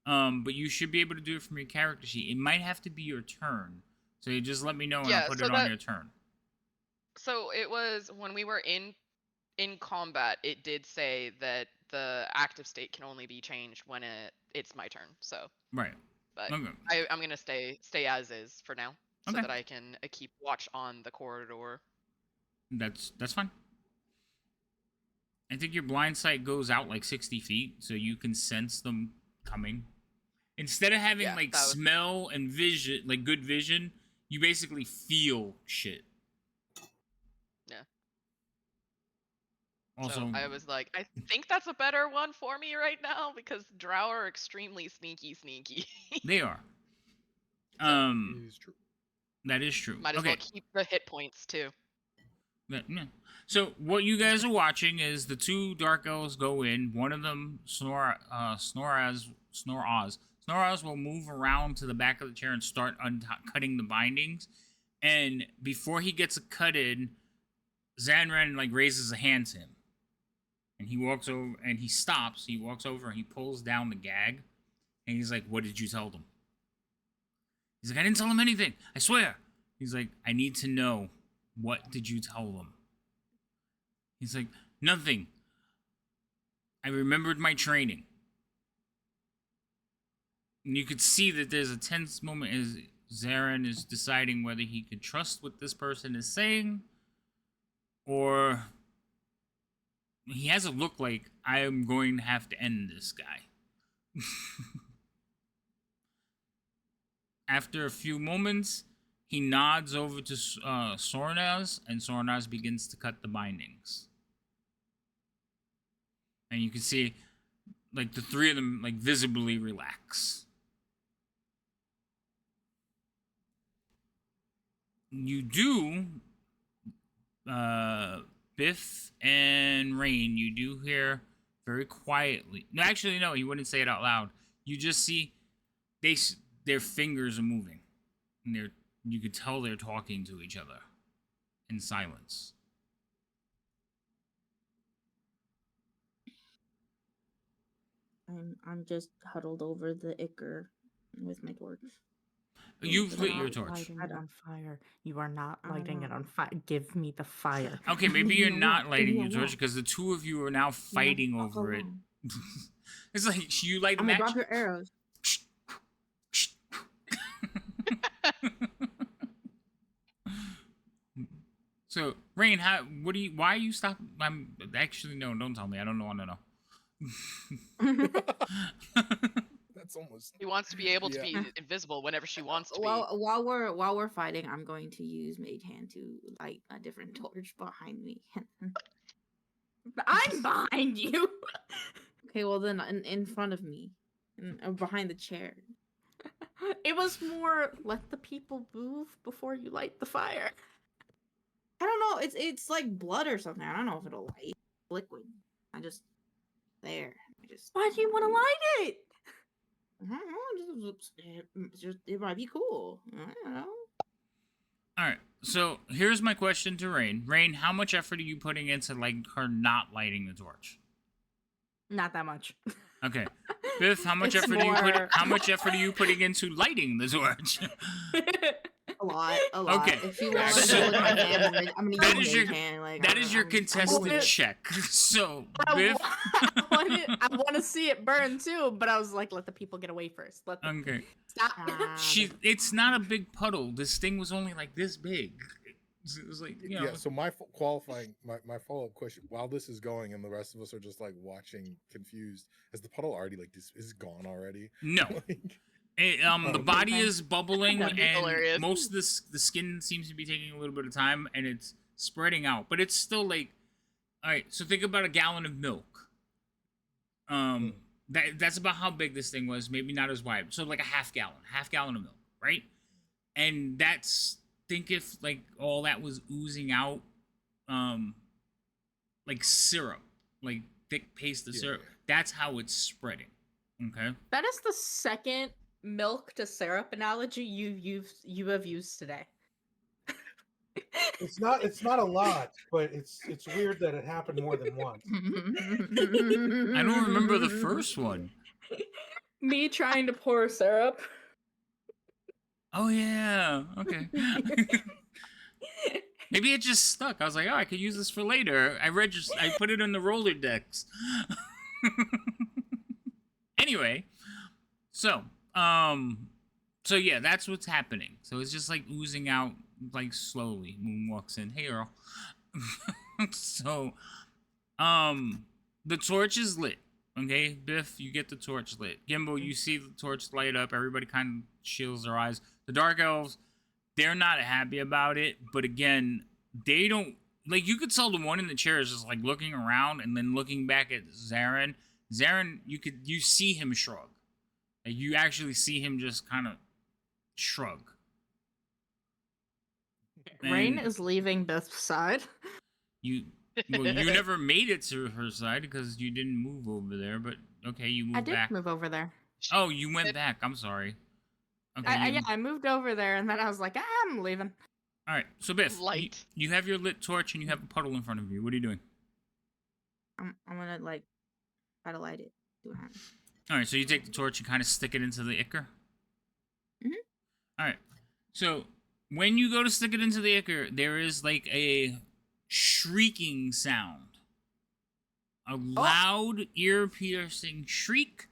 But you should be able to do it from your character sheet. It might have to be your turn, so you just let me know and Yeah, I'll put so it on your turn. So it was when we were in combat, it did say that the active state can only be changed when it's my turn. So, Right. but Okay. I'm gonna stay as is for now, so Okay. that I can keep watch on the corridor. That's fine. I think your blind sight goes out like 60 feet, so you can sense them coming. Instead of having Yeah, like that was- smell and vision, like good vision, you basically feel shit. Yeah. Also, So I was like, I think that's a better one for me right now because Drow are extremely sneaky. they are. It is true. That is true. Might as Okay. well keep the hit points too. Yeah. So what you guys are watching is the two dark elves go in. One of them, Snoraz will move around to the back of the chair and start cutting the bindings. And before he gets cut in, Zanran like raises a hand to him, and he walks over and he stops. He walks over and he pulls down the gag, and he's like, "What did you tell them?" He's like, "I didn't tell them anything. I swear." He's like, "I need to know. What did you tell them?" He's like, "Nothing. I remembered my training." And you could see that there's a tense moment as Zarin is deciding whether he could trust what this person is saying, or he has a look like, I am going to have to end this guy. After a few moments, he nods over to Sornaz, and Sornaz begins to cut the bindings. And you can see, like, the three of them, like, visibly relax. You do, Biff and Rain, you do hear very quietly. No, actually, no, he wouldn't say it out loud. You just see their fingers are moving, and you could tell they're talking to each other in silence. I'm just huddled over the ichor with my torch. You've lit your Not torch. lighting it on fire. You are not I'm lighting it not. on fire. Give me the fire. Okay, maybe you're No, not no, lighting no, your no. torch because the two of you are now fighting Fuck over it. alone. It's like you light a I'm gonna match. drop your arrows. So, Rain, why you stop? I'm actually no, don't tell me. I don't want to know. That's almost. He wants to be able to Yeah. be invisible whenever she wants to be. While we're fighting, I'm going to use Mage Hand to light a different torch behind me. I'm behind you. Okay, well then in front of me, or behind the chair. It was more let the people move before you light the fire. I don't know. It's like blood or something. I don't know if it'll light liquid. I just there. I just Why do you want to light it? I don't know. Just it might be cool. I don't know. All right. So here's my question to Rain. Rain, how much effort are you putting into like her not lighting the torch? Not that much. Okay. Biff, how much It's effort more- how much effort are you putting into lighting the torch? A lot. Okay. If you want So- to look at my hand, I'm gonna That use is a your- mage hand. Like, That is your I'm contested holding it. check. So, I Biff. want to see it burn too, but I was like, let the people get away first. Let them Okay. stop. It's not a big puddle. This thing was only like this big. It was like, you know. Yeah, so my my follow-up question, while this is going and the rest of us are just like watching confused, has the puddle already like this is gone already? No. Like, The body is bubbling, That'd be and hilarious. most of the skin seems to be taking a little bit of time, and it's spreading out. But it's still like, all right. So think about a gallon of milk. That's about how big this thing was. Maybe not as wide. So like a half gallon of milk, right? And that's think if like all that was oozing out, like syrup, like thick paste of syrup. Yeah. That's how it's spreading. Okay. That is the second milk to syrup analogy you have used today. It's not a lot, but it's weird that it happened more than once. I don't remember the first one. Me trying to pour syrup. Oh yeah. Okay. Maybe it just stuck. I was like, oh, I could use this for later. I put it in the roller decks. Anyway, so yeah, that's what's happening. So it's just like oozing out like slowly. Moon walks in. Hey, Earl. So, the torch is lit. Okay, Biff, you get the torch lit. Gimbal, you see the torch light up. Everybody kind of shields their eyes. The Dark Elves, they're not happy about it, but again, they don't like. You could tell the one in the chair is just like looking around and then looking back at Zarin. Zarin, you see him shrug. Like, you actually see him just kind of shrug. Rain And is leaving Biff's side. you never made it to her side because you didn't move over there. But okay, you moved I did back. move over there. Oh, you went back. I'm sorry. Okay. Yeah, I moved over there, and then I was like, I'm leaving. All right. So Biff, Light. you have your lit torch and you have a puddle in front of you. What are you doing? I'm gonna like try to light it. See what happens. All right. So you take the torch and kind of stick it into the ichor. Mhm. All right. So when you go to stick it into the ichor, there is like a shrieking sound, a loud, ear-piercing shriek,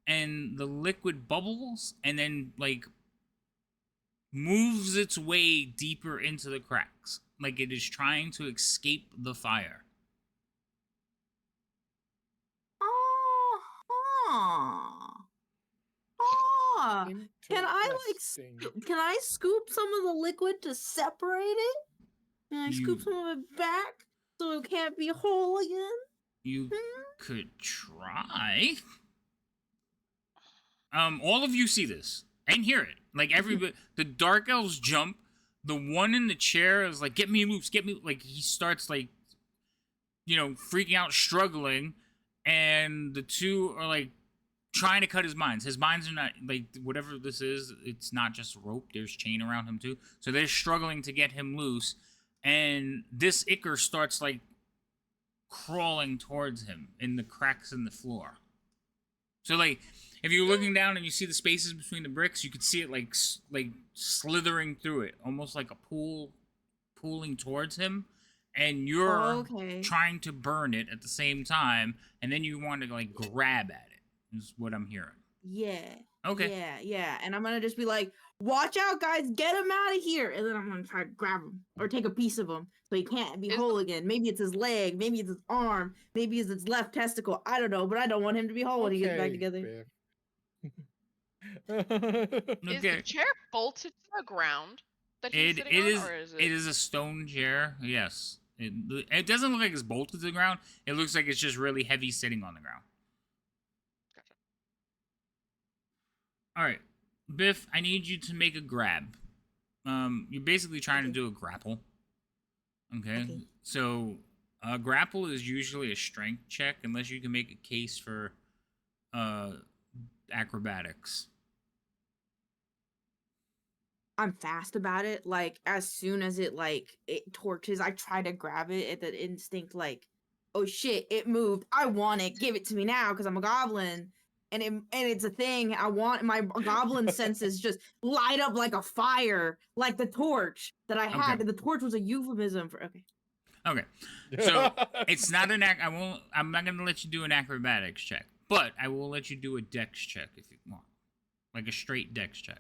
and the liquid bubbles, and then like moves its way deeper into the cracks, like it is trying to escape the fire. Can I like interesting. can I scoop some of the liquid to separate it? Can I scoop You- some of it back so it can't be whole again? You could try. All of you see this and hear it. Like everybody, the Dark Elves jump. The one in the chair is like, "Get me loose, get me!" Like he starts like, freaking out, struggling, and the two are like trying to cut his minds. His minds are not like whatever this is. It's not just rope. There's chain around him too. So they're struggling to get him loose, and this ichor starts like crawling towards him in the cracks in the floor. So like, if you're looking down and you see the spaces between the bricks, you could see it like slithering through it, almost like a pooling towards him, and you're Okay. trying to burn it at the same time, and then you want to like grab at it. Is what I'm hearing. Yeah. Okay. Yeah. And I'm gonna just be like, "Watch out, guys! Get him out of here!" And then I'm gonna try to grab him or take a piece of him so he can't be Is- whole again. Maybe it's his leg, maybe it's his arm, maybe it's his left testicle. I don't know, but I don't want him to be whole when he gets back together. Is the Okay. chair bolted to the ground that he's It sitting on, is or is it is a stone chair. Yes. It doesn't look like it's bolted to the ground. It looks like it's just really heavy sitting on the ground. Gotcha. All right. Biff, I need you to make a grab. You're basically trying to Okay. do a grapple. Okay. Okay. So a grapple is usually a strength check unless you can make a case for acrobatics. I'm fast about it. Like as soon as it torches, I try to grab it at the instinct like, oh shit, it moved. I want it. Give it to me now because I'm a goblin. And it's a thing. I want my goblin senses just light up like a fire, like the torch that I had. Okay. The torch was a euphemism for okay. Okay. So it's not an I'm not gonna let you do an acrobatics check, but I will let you do a dex check if you want. Like a straight dex check.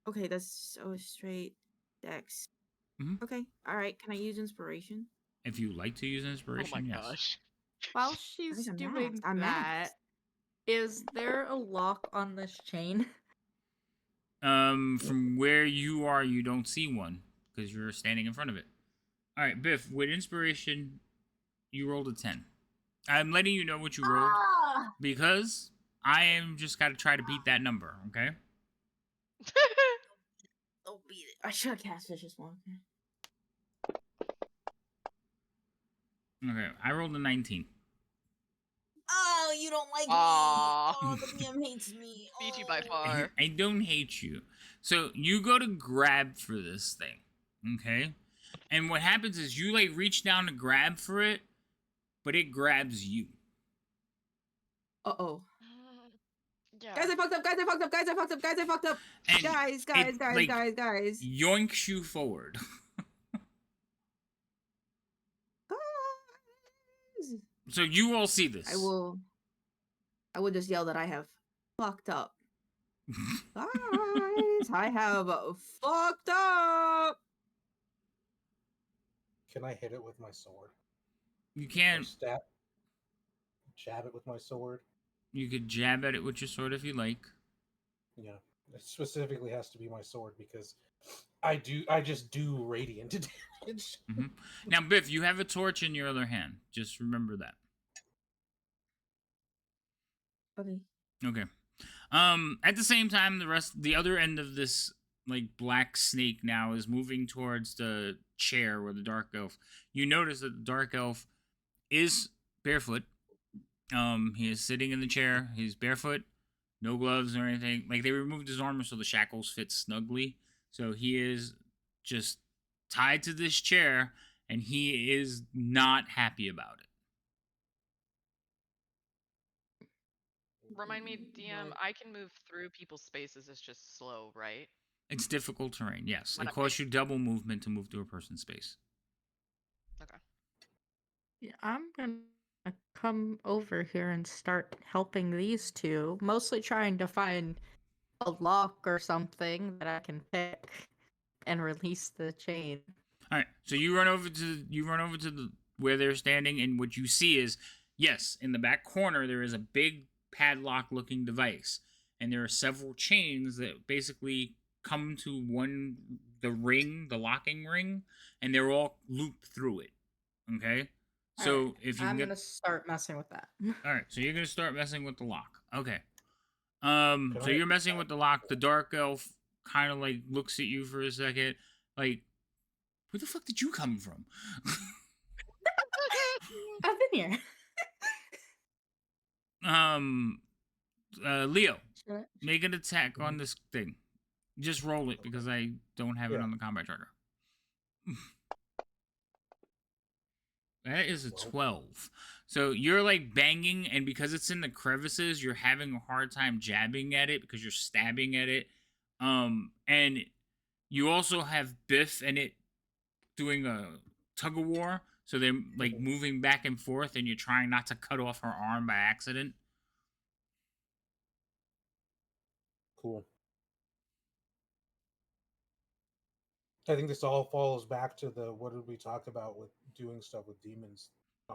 Okay, that's so straight dex. Mhm. Okay, all right. Can I use inspiration? If you like to use Oh inspiration, my yes. gosh. While Guys, she's I'm doing maxed. I'm that, is there a lock on this chain? From where you are, you don't see one because you're standing in front of it. All right, Biff. With inspiration, you rolled a 10. I'm letting you know what you rolled Ah! because I am just got to try to beat that number. Okay. Don't beat it. I should have cast Vicious One. Okay. I rolled a 19. Oh, you don't like Aw. me. Oh, the DM hates me. Beat you by Oh. far. I don't hate you. So you go to grab for this thing, okay? And what happens is you like reach down to grab for it, but it grabs you. Uh-oh. Yeah. Guys, I fucked up. Guys, I fucked up. Guys, I fucked up. Guys, I fucked up. And Guys, it, like, guys. yoinks you forward. Guys. So you all see this. I will just yell that I have fucked up. Guys, I have fucked up. Can I hit it with my sword? You Or can't. jab it with my sword? You could jab at it with your sword if you like. Yeah. It specifically has to be my sword because I just do radiant damage. Mm-hmm. Now, Biff, you have a torch in your other hand. Just remember that. Okay. Okay. At the same time, the other end of this like black snake now is moving towards the chair where the dark elf. You notice that the dark elf is barefoot. He is sitting in the chair. He's barefoot, no gloves or anything. Like they removed his armor so the shackles fit snugly. So he is just tied to this chair, and he is not happy about it. Remind me, DM, I can move through people's spaces. It's just slow, right? It's difficult terrain. Yes, When it I'm costs you double movement to move through a person's space. Okay. Yeah, I'm gonna come over here and start helping these two, mostly trying to find a lock or something that I can pick and release the chain. All right, so you run over to the where they're standing, and what you see is, yes, in the back corner there is a big padlock-looking device, and there are several chains that basically come to the locking ring, and they're all looped through it. Okay, so Alright, if you I'm can gonna start messing with that. all right, so you're gonna start messing with the lock. Okay. Can So I- you're messing with the lock. The dark elf kind of like looks at you for a second, like, where the fuck did you come from? I've been here. Leo, Should I- make an attack on this thing. Just roll it because I don't have it Yeah. on the combat tracker. That is a 12. So you're like banging, and because it's in the crevices, you're having a hard time jabbing at it because you're stabbing at it. And you also have Biff and it doing a tug of war. So they're like moving back and forth, and you're trying not to cut off her arm by accident. Cool. I think this all falls back to the what did we talk about with doing stuff with demons.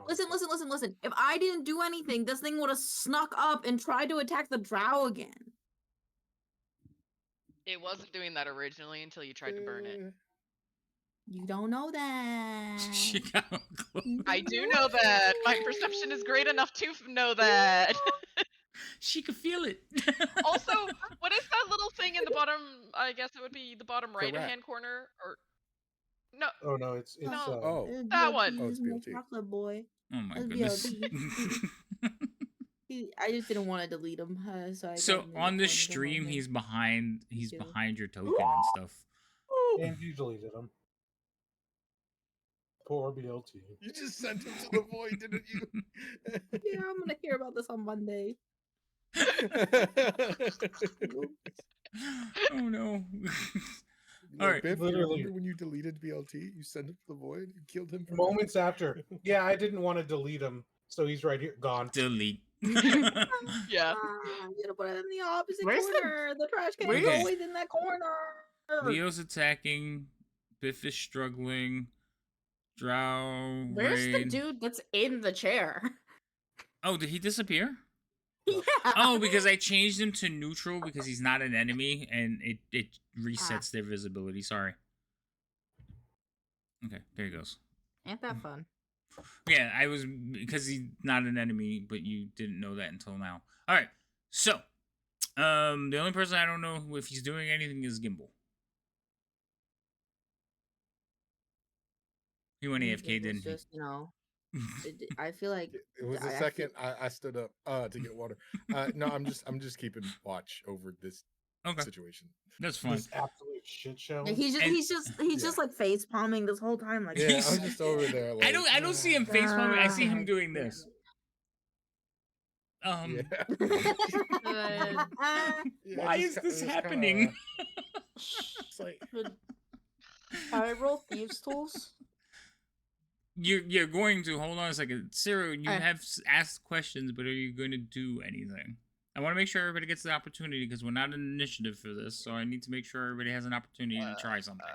Listen. If I didn't do anything, this thing would have snuck up and tried to attack the drow again. It wasn't doing that originally until you tried to burn it. You don't know that. She got close. I do know that. My perception is great enough to know that. She could feel it. Also, what is that little thing in the bottom? I guess it would be the bottom rat. right-hand corner, or no? Oh no, it's No. Oh, It's That BLT, one. Oh, it's he's my BLT. chocolate boy. Oh my That's goodness. BLT. I just didn't want to delete him, so I So got him on the one stream, more he's thing. behind you. your token and stuff. and you deleted him. Poor BLT. You just sent him to the void, didn't you? Yeah, I'm gonna hear about this on Monday. Oh no. All All right, right. Biff, you Literally. remember when you deleted BLT? You sent him to the void? You killed him for Moments after. Yeah, I didn't want to delete him, so he's right here, gone. Delete. Yeah. I'm gonna put it in the opposite Where's the- corner. The trash can is Okay. always in that corner. Leo's attacking. Biff is struggling. Drow. Where's the Rain. dude that's in the chair? Oh, did he disappear? Yeah. Oh, because I changed him to neutral because he's not an enemy and it resets their visibility. Sorry. Okay, there he goes. Ain't that fun? Yeah, I was because he's not an enemy, but you didn't know that until now. All right, so the only person I don't know if he's doing anything is Gimbal. He went AFK, It was didn't he? just, I feel like It was the I second I stood up to get water. No, I'm just keeping watch over this Okay, situation. that's fine. This absolute shit show. Yeah, he's just like face palming this whole time. Like, Yeah, I was just over there. Like, I don't see him face palming. I see him God doing damn this. Yeah. Uh, Yeah, Why just is this it's happening? It's like I roll thieves tools. You're going to hold on a second, Cyril. You Alright. have asked questions, but are you going to do anything? I want to make sure everybody gets the opportunity because we're not an initiative for this, so I need to make sure everybody has an opportunity to try something.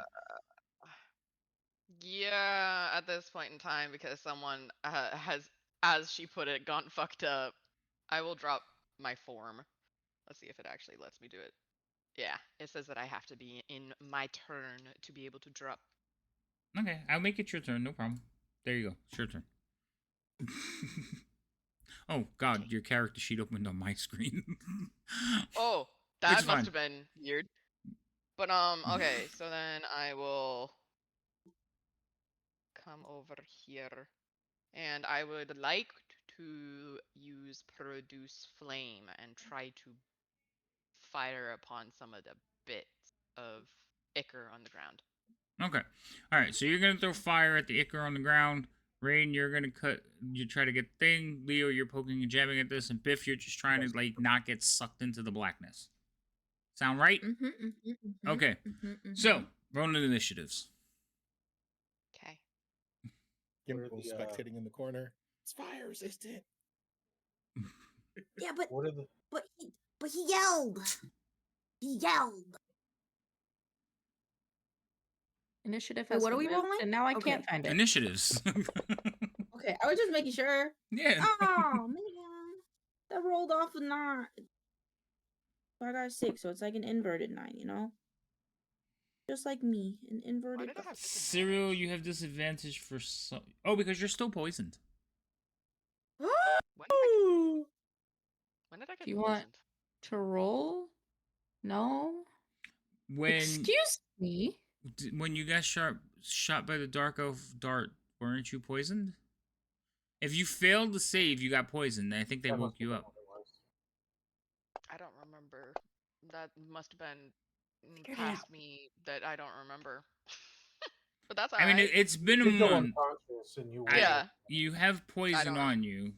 Yeah, at this point in time, because someone has, as she put it, gone fucked up, I will drop my form. Let's see if it actually lets me do it. Yeah, it says that I have to be in my turn to be able to drop. Okay, I'll make it your turn. No problem. There you go. It's your turn. Oh God, your character sheet opened on my screen. Oh, It's that fine. must have been weird. But okay, so then I will come over here, and I would like to use produce flame and try to fire upon some of the bits of ichor on the ground. Okay. All right. So you're gonna throw fire at the ichor on the ground. Rain, you're gonna cut. You try to get thing. Leo, you're poking and jabbing at this, and Biff, you're just trying to like not get sucked into the blackness. Sound right? Okay. So rolling initiatives. Okay. Gimbal the, spectating in the corner. It's fire resistant. yeah, but What are the he yelled. He yelled. Initiative Wait, has what been are we moved, rolling? and now I Okay. can't find it. Initiatives. Okay, I was just making sure. Yeah. Oh man, that rolled off a 9. So I got a 6, so it's like an inverted 9, just like me, an Why inverted. did I have Cyril, you have disadvantage for some. Oh, because you're still poisoned. When did I get Do you want poisoned? to roll? No. When Excuse me. when you got shot by the dark elf dart, weren't you poisoned? If you failed to save, you got poisoned. I think they that woke must you have up. been what it was. I don't remember. That must have been Figured it past me that I don't remember. But that's I mean, alright. it's been a You did go month. unconscious and you Yeah. You have poison know. on you,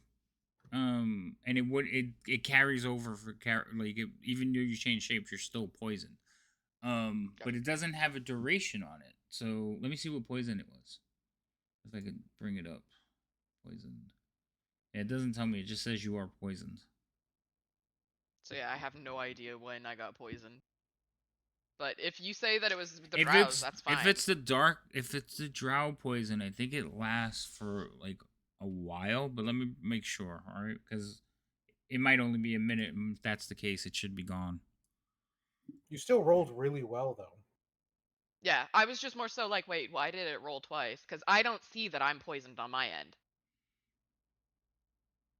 and it carries over for even though you change shapes, you're still poisoned. But it doesn't have a duration on it. So let me see what poison it was. If I could bring it up, poisoned. Yeah, it doesn't tell me. It just says you are poisoned. So yeah, I have no idea when I got poisoned. But if you say that it was the If drows, it's that's fine. if it's the drow poison, I think it lasts for like a while. But let me make sure, all right? Because it might only be a minute. And if that's the case, it should be gone. You still rolled really well though. Yeah, I was just more so like, wait, why did it roll twice? Because I don't see that I'm poisoned on my end.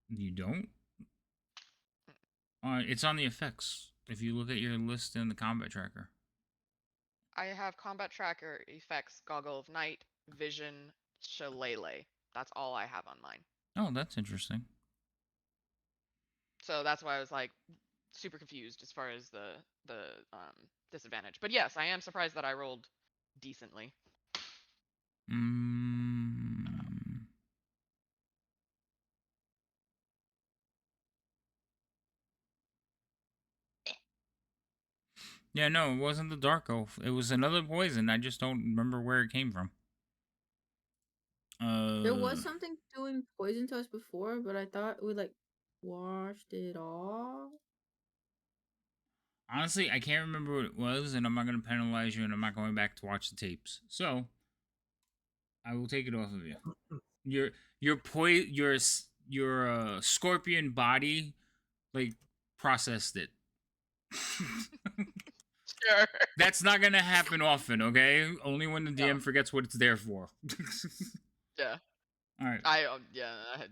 You don't? It's on the effects. If you look at your list in the combat tracker. I have combat tracker, effects, goggle of night, vision, shillelagh. That's all I have on mine. Oh, that's interesting. So that's why I was like super confused as far as the disadvantage. But yes, I am surprised that I rolled decently. Mm. Yeah, no, it wasn't the dark elf. It was another poison. I just don't remember where it came from. There was something doing poison to us before, but I thought we like washed it off. Honestly, I can't remember what it was, and I'm not going to penalize you, and I'm not going back to watch the tapes. So, I will take it off of you. Your scorpion body, like, processed it. Sure. That's not gonna happen often, okay? Only when the DM No. forgets what it's there for. Yeah. All right. I had,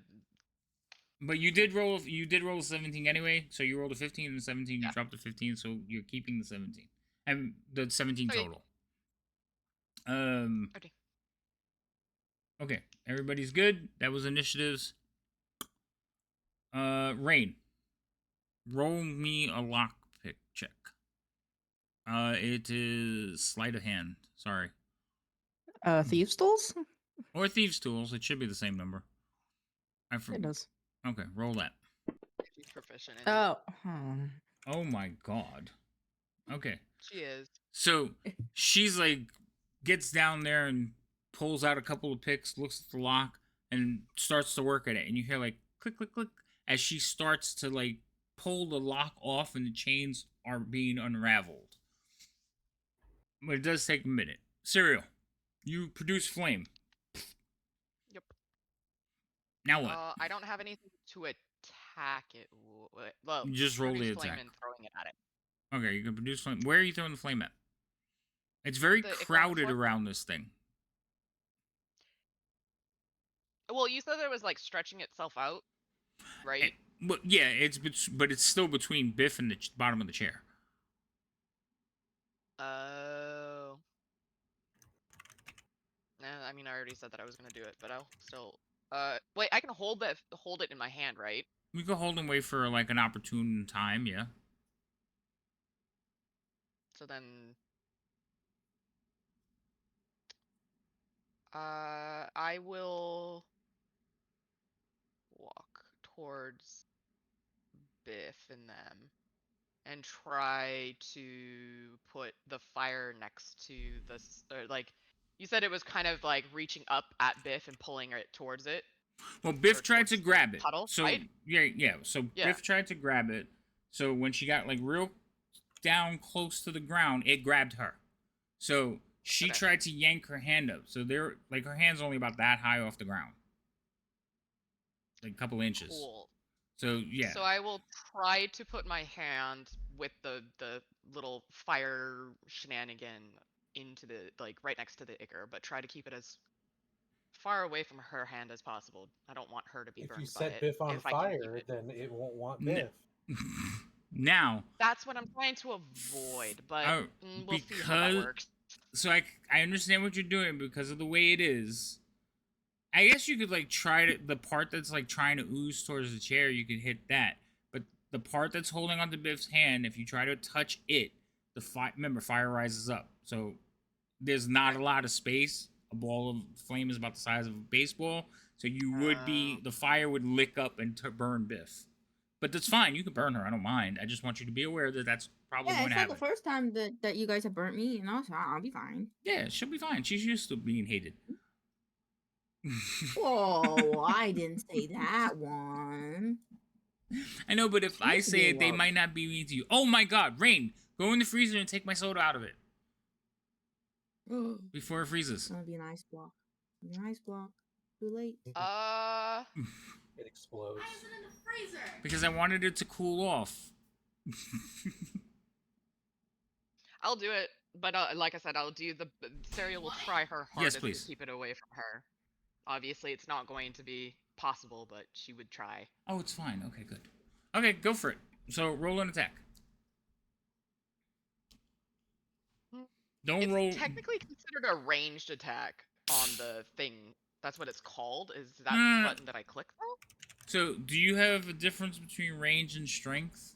But you did roll a 17 anyway, so you rolled a 15 and a 17, you Yeah. dropped a 15, so you're keeping the 17. And the 17 Okay. total. Okay. Okay, everybody's good. That was initiatives. Rain. Roll me a lockpick check. It is sleight of hand. Sorry. Thieves' tools? Or thieves' tools. It should be the same number. It does. Okay, roll that. She's proficient in it. Oh. Oh my god. Okay. She is. So she's like gets down there and pulls out a couple of picks, looks at the lock, and starts to work at it. And you hear like click, click, click as she starts to like pull the lock off and the chains are being unraveled. But it does take a minute. Serial, you produce flame. Yep. Now what? I don't have anything to attack it. Well, You just roll the produce flame attack. and throwing it at it. Okay, you can produce flame. Where are you throwing the flame at? It's very The ichor on the crowded floor? around this thing. Well, you said it was like stretching itself out, right? But yeah, but it's still between Biff and the bottom of the chair. Oh. Nah, I mean, I already said that I was gonna do it, but I'll still. Wait, I can hold it in my hand, right? We could hold and wait for like an opportune time. Yeah. So then, I will walk towards Biff and them and try to put the fire next to this, or like, you said it was kind of like reaching up at Biff and pulling it towards it. Well, Biff Or tried to towards the grab it. puddle, So right? yeah. So Yeah. Biff tried to grab it. So when she got like real down close to the ground, it grabbed her. So she Okay. tried to yank her hand up. So they're like her hand's only about that high off the ground, like a couple inches. Cool. So yeah. So I will try to put my hand with the little fire shenanigan into the like right next to the ichor, but try to keep it as far away from her hand as possible. I don't want her to be If burned you by set it. Biff on if I can keep fire, it. then it won't want No. Biff. Now, That's what I'm trying to avoid, but Oh, we'll see how that because- works. so I understand what you're doing because of the way it is. I guess you could like try to the part that's like trying to ooze towards the chair. You could hit that, but the part that's holding onto Biff's hand, if you try to touch it, remember fire rises up. So there's not a lot of space. A ball of flame is about the size of a baseball, so you would be the fire would lick up and burn Biff. But that's fine. You can burn her. I don't mind. I just want you to be aware that that's probably Yeah, going it's to not happen. the first time that you guys have burnt me, and also I'll be fine. Yeah, she'll be fine. She's used to being hated. Whoa, I didn't say that one. I know, but if She I used to say be it, they loved. might not be mean to you. Oh my god, Rain, go in the freezer and take my soda out of it before it freezes. It's gonna be an ice block. Be an ice block. Too late. It explodes. Because I wanted it to cool off. I'll do it, but like I said, I'll do the Cereal will try her Yes, hardest please. to keep it away from her. Obviously, it's not going to be possible, but she would try. Oh, it's fine. Okay, good. Okay, go for it. So roll an attack. Hmm. Don't It's roll. technically considered a ranged attack on the thing. That's what it's called. Is that No, no, the no. button that I click though? So, do you have a difference between range and strength?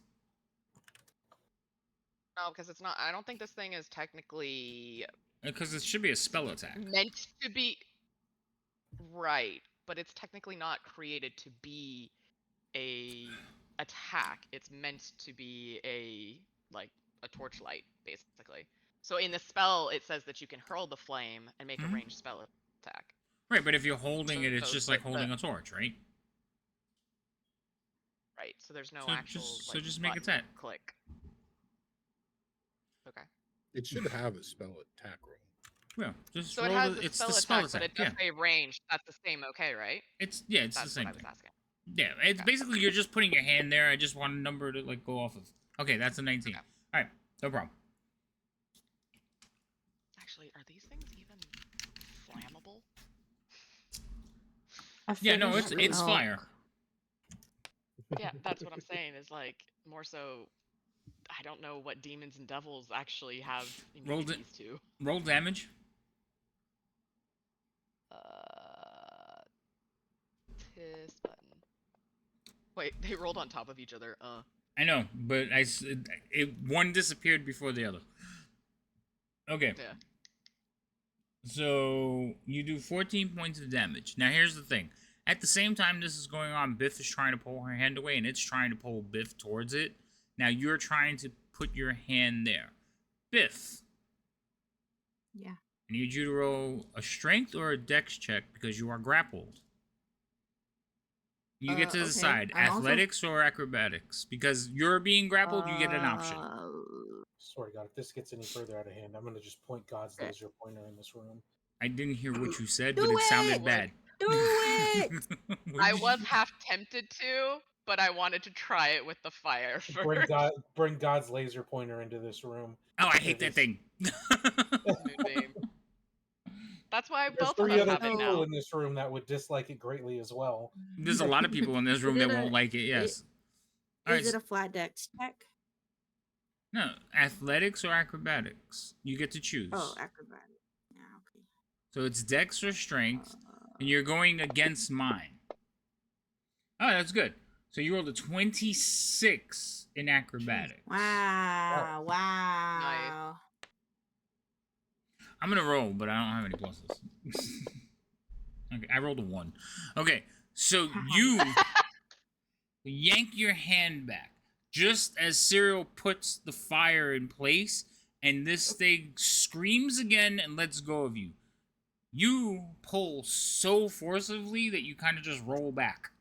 No, because it's not. I don't think this thing is technically Because it should be a spell attack. meant to be. Right, but it's technically not created to be a attack. It's meant to be a torchlight, basically. So in the spell, it says that you can hurl the flame and make a Mhm. ranged spell attack. Right, but if you're holding it, it's So just the- like holding the- a torch, right? Right. So there's no So actual just make button attack. click. Okay. It should have a spell attack roll. Yeah, just So it roll has the, the it's spell the attack, spell but attack. it does Yeah, say range. That's the same, okay, right? it's the That's same what I was thing. asking. Yeah, it's Okay. basically you're just putting your hand there. I just want a number to like go off of. Okay, that's a 19. Okay. All right, no problem. Actually, are these things even flammable? I Yeah, no, finished it's milk. fire. Yeah, that's what I'm saying. Is like more so. I don't know what demons and devils actually have Roll it. immunities to. Roll damage. Tis button. Wait, they rolled on top of each other. I know, but one disappeared before the other. Okay. Yeah. So you do 14 points of damage. Now here's the thing. At the same time this is going on, Biff is trying to pull her hand away, and it's trying to pull Biff towards it. Now you're trying to put your hand there. Biff, Yeah. I need you to roll a strength or a dex check because you are grappled. You get to Okay. decide I'm also- athletics or acrobatics. Because you're being grappled, you get an option. Swear to God, if this gets any further out of hand, I'm gonna just point God's laser pointer in this room. I didn't hear what you said, Do but it sounded it! bad. Do it! What I did was you- half tempted to, but I wanted to try it with the fire first. Bring God's laser pointer into this room. Oh, I hate that It thing. Moonbeam. That's why There's both of 3 us other have it people now. in this room that would dislike it greatly as well. There's a lot of people in this room that Is it won't a- like it. Yes. All right. Is it a flat dex check? No, athletics or acrobatics. You get to choose. Oh, acrobatic. Yeah, okay. So it's dex or strength, and you're going against mine. Oh, that's good. So you rolled a 26 in acrobatics. Wow. Wow. I'm gonna roll, but I don't have any pluses. Okay, I rolled a 1. Okay, so you yank your hand back just as Cyril puts the fire in place, and this thing screams again and lets go of you. You pull so forcibly that you kind of just roll back.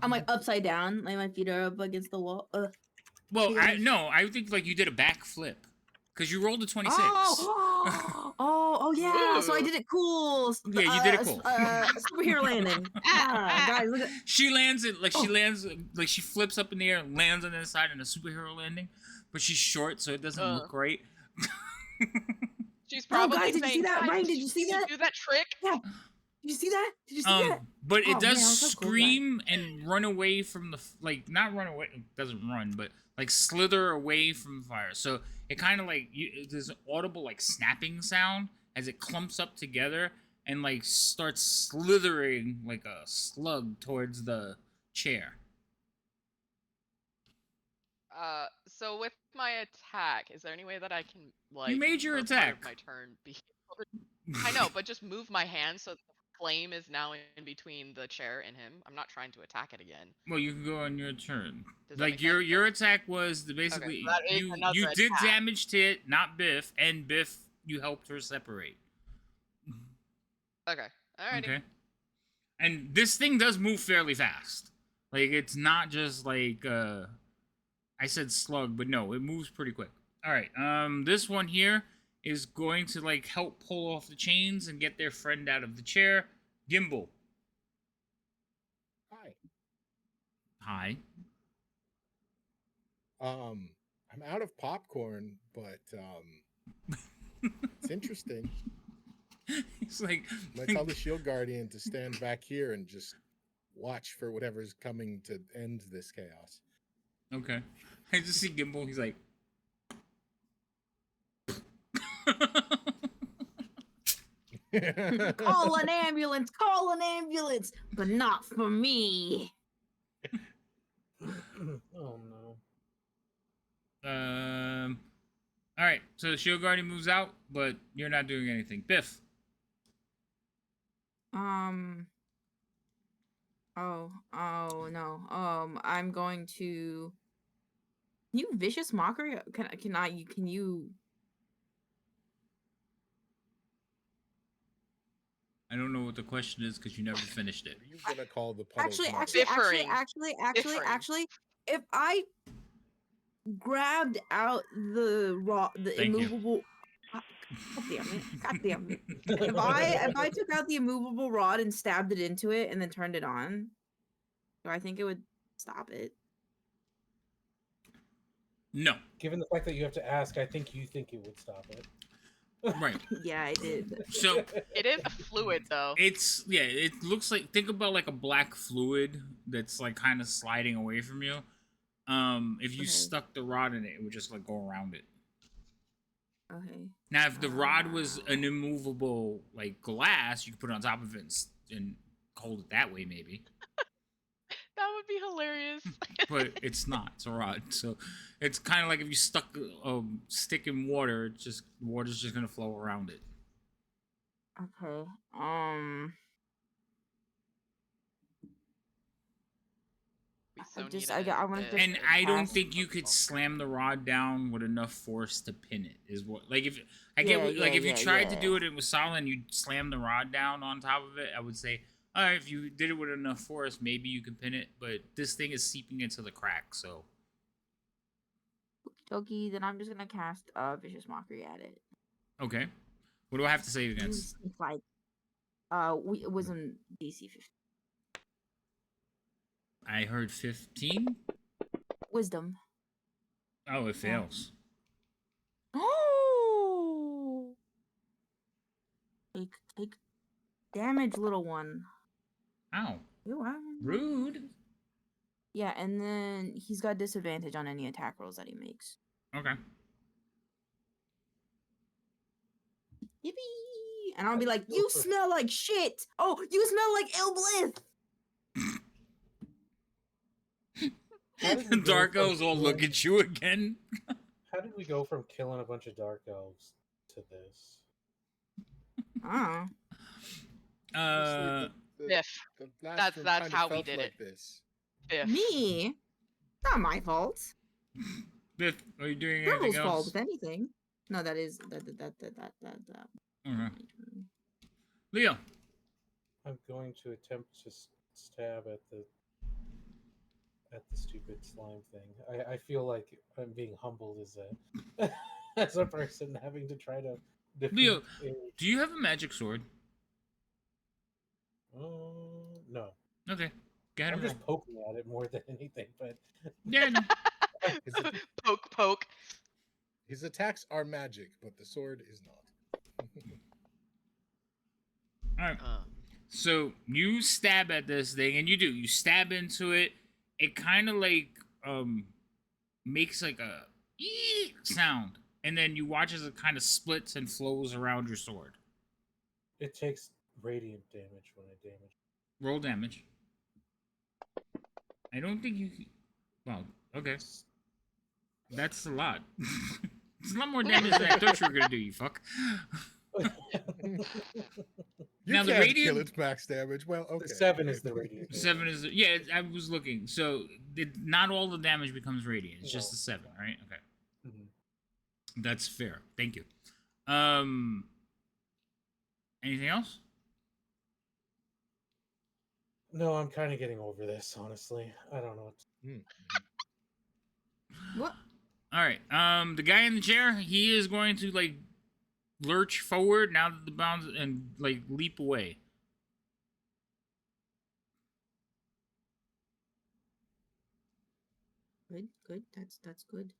I'm like upside down, like my feet are up against the wall. Well, You guys- I think like you did a backflip because you rolled a 26. Oh, yeah. So I Ooh. did it cool. Yeah, you did it cool. Superhero landing. Guys, look at. She lands it like she flips up in the air, lands on the side in a superhero landing, but she's short, so it doesn't look right. She's Oh, probably guys, did you saying, see that? "Guys, Ryan, did you see that? do that trick?" Yeah. Did you see that? Did you see that? But it Oh, does man, I'm so cool, guys. scream and run away from the not run away. It doesn't run, but like slither away from the fire. So it kind of like there's an audible like snapping sound as it clumps up together and like starts slithering like a slug towards the chair. So with my attack, is there any way that I can like made your for part of attack. my turn be able to... I know, but just move my hand so the flame is now in between the chair and him. I'm not trying to attack it again. Well, you can go on your turn. Does that Like make your sense? your attack was basically so that is you another did attack. damage to it, not Biff, and Biff you helped her separate. Okay. Alrighty. Okay. And this thing does move fairly fast. Like it's not just like I said slug, but no, it moves pretty quick. All right. This one here is going to like help pull off the chains and get their friend out of the chair. Gimbal. Hi. Hi. I'm out of popcorn, but it's interesting. It's like I'm gonna tell the shield guardian to stand back here and just watch for whatever's coming to end this chaos. Okay. I just see Gimbal. He's like. Call an ambulance, but not for me. Oh no. All right. So the shield guardian moves out, but you're not doing anything. Biff. Oh no. I'm going to. Can you vicious mockery? Can you? I don't know what the question is because you never finished it. What are you gonna call the puddle's mother? Differing. Actually, if I grabbed out the Thank you. immovable. God damn it! If I took out the immovable rod and stabbed it into it and then turned it on, do I think it would stop it? No. Given the fact that you have to ask, I think you think it would stop it. Right. Yeah, I did. So It is a fluid though. it's it looks like, think about like a black fluid that's like kind of sliding away from you. If you Okay. stuck the rod in it, it would just like go around it. Okay. Now, if the rod was an immovable like glass, you could put it on top of it and hold it that way, maybe. That would be hilarious. But it's not. It's a rod, so it's kind of like if you stuck a stick in water, it's just water's just gonna flow around it. Okay. We so just- need I wanna a- just- And I don't Ask- think you could slam the rod down with enough force to pin it. Is what, like, if I get Yeah, like yeah, if you yeah, tried to yeah. do it, it was solid, and you slam the rod down on top of it, I would say, all right, if you did it with enough force, maybe you could pin it. But this thing is seeping into the crack, so Okay, then I'm just gonna cast vicious mockery at it. okay. What do I have to save against? It's like, it was in DC 15. I heard 15. Wisdom. Oh, it fails. Oh! Take damage, little one. Ow, You are. rude. Yeah, and then he's got disadvantage on any attack rolls that he makes. Okay. Yippee! And I'll be like, you smell like shit! Oh, you smell like ill bliss! How did we go Dark from elves all look killing- at you again. How did we go from killing a bunch of dark elves to this? Oh. Biff. The last That's- one that's kinda how we felt did like it. This. Biff. Me? Not my fault. Biff, are you doing Rebel's anything fault, else? if anything. No, that is that. Okay. Leo. I'm going to attempt to stab at the stupid slime thing. I feel like I'm being humbled as a as a person having to try to defeat Leo, a... do you have a magic sword? No. Okay. Go ahead I'm and roll. just poking at it more than anything, but Yeah, no. Poke, poke. His attacks are magic, but the sword is not. All right. Uh, So you stab at this thing, and you stab into it. It kind of like makes like a ee sound, and then you watch as it kind of splits and flows around your sword. it takes radiant damage when I damage. Roll damage. I don't think you. Well, okay. That's a lot. It's a lot more damage than I thought you were gonna do. You fuck. You Now, the can't radiant- kill its max damage. Well, okay. 7 is the radiant. 7 is I was looking. So not all the damage becomes radiant. It's just No. the 7, right? Okay. Mhm. That's fair. Thank you. Anything else? No, I'm kind of getting over this, honestly. I don't know. What? All right. The guy in the chair, he is going to like lurch forward now that the bounds and like leap away. Good. That's good.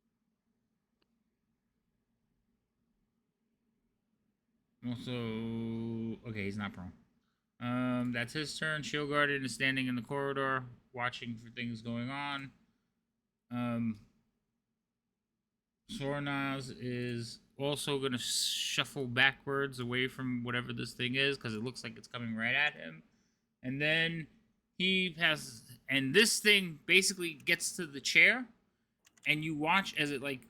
Also, okay, he's not prone. That's his turn. Shield Guardian is standing in the corridor, watching for things going on. Sornaz is also gonna shuffle backwards away from whatever this thing is because it looks like it's coming right at him. And then he passes, and this thing basically gets to the chair, and you watch as it like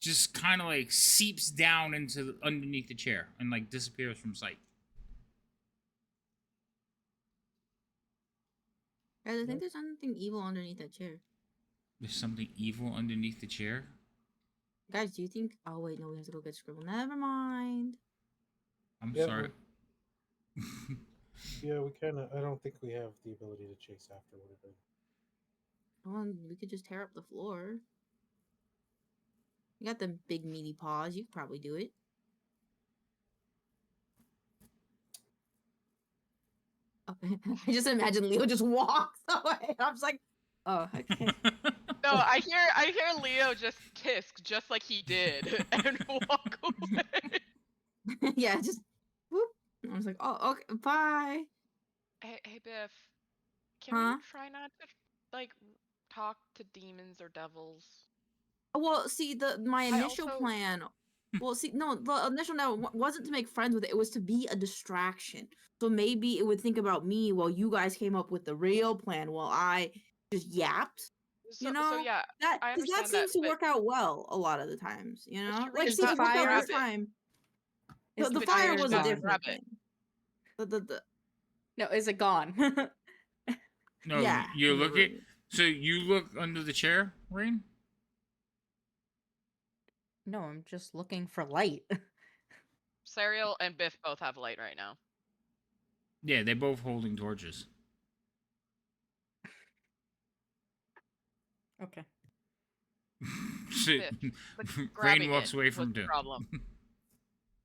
just kind of like seeps down into underneath the chair and like disappears from sight. Guys, I think there's something evil underneath that chair. There's something evil underneath the chair. Guys, do you think? Oh wait, no, we have to go get Scribble. Never mind. I'm Yeah, sorry. Yeah, we kind of. I don't think we have the ability to chase after whatever. Well, we could just tear up the floor. You got the big meaty paws. You could probably do it. Okay. I just imagine Leo just walks away. I'm just like, oh, okay. No, I hear Leo just tisk, just like he did, and walk away. Yeah, just whoop. I was like, oh, okay, bye. Hey, Biff, can Huh? we try not to like talk to demons or devils? Well, see, my I initial also- plan. Well, see, no, the initial no wasn't to make friends with it. It was to be a distraction. So maybe it would think about me while you guys came up with the real plan while I just yapped. So, You know, so yeah, that I because that understand that, seems to but- work out well a lot of the times. You know, Mr. like Reed, see, but it worked out fire- this time. Is The the fire fire was a gone? different Grab it. thing. The No, is it gone? No, yeah, you in the look at. room. So you look under the chair, Rain? No, I'm just looking for light. Serial and Biff both have light right now. Yeah, they're both holding torches. Okay. So, Biff, but Rain grabbing walks it away was from the two. problem.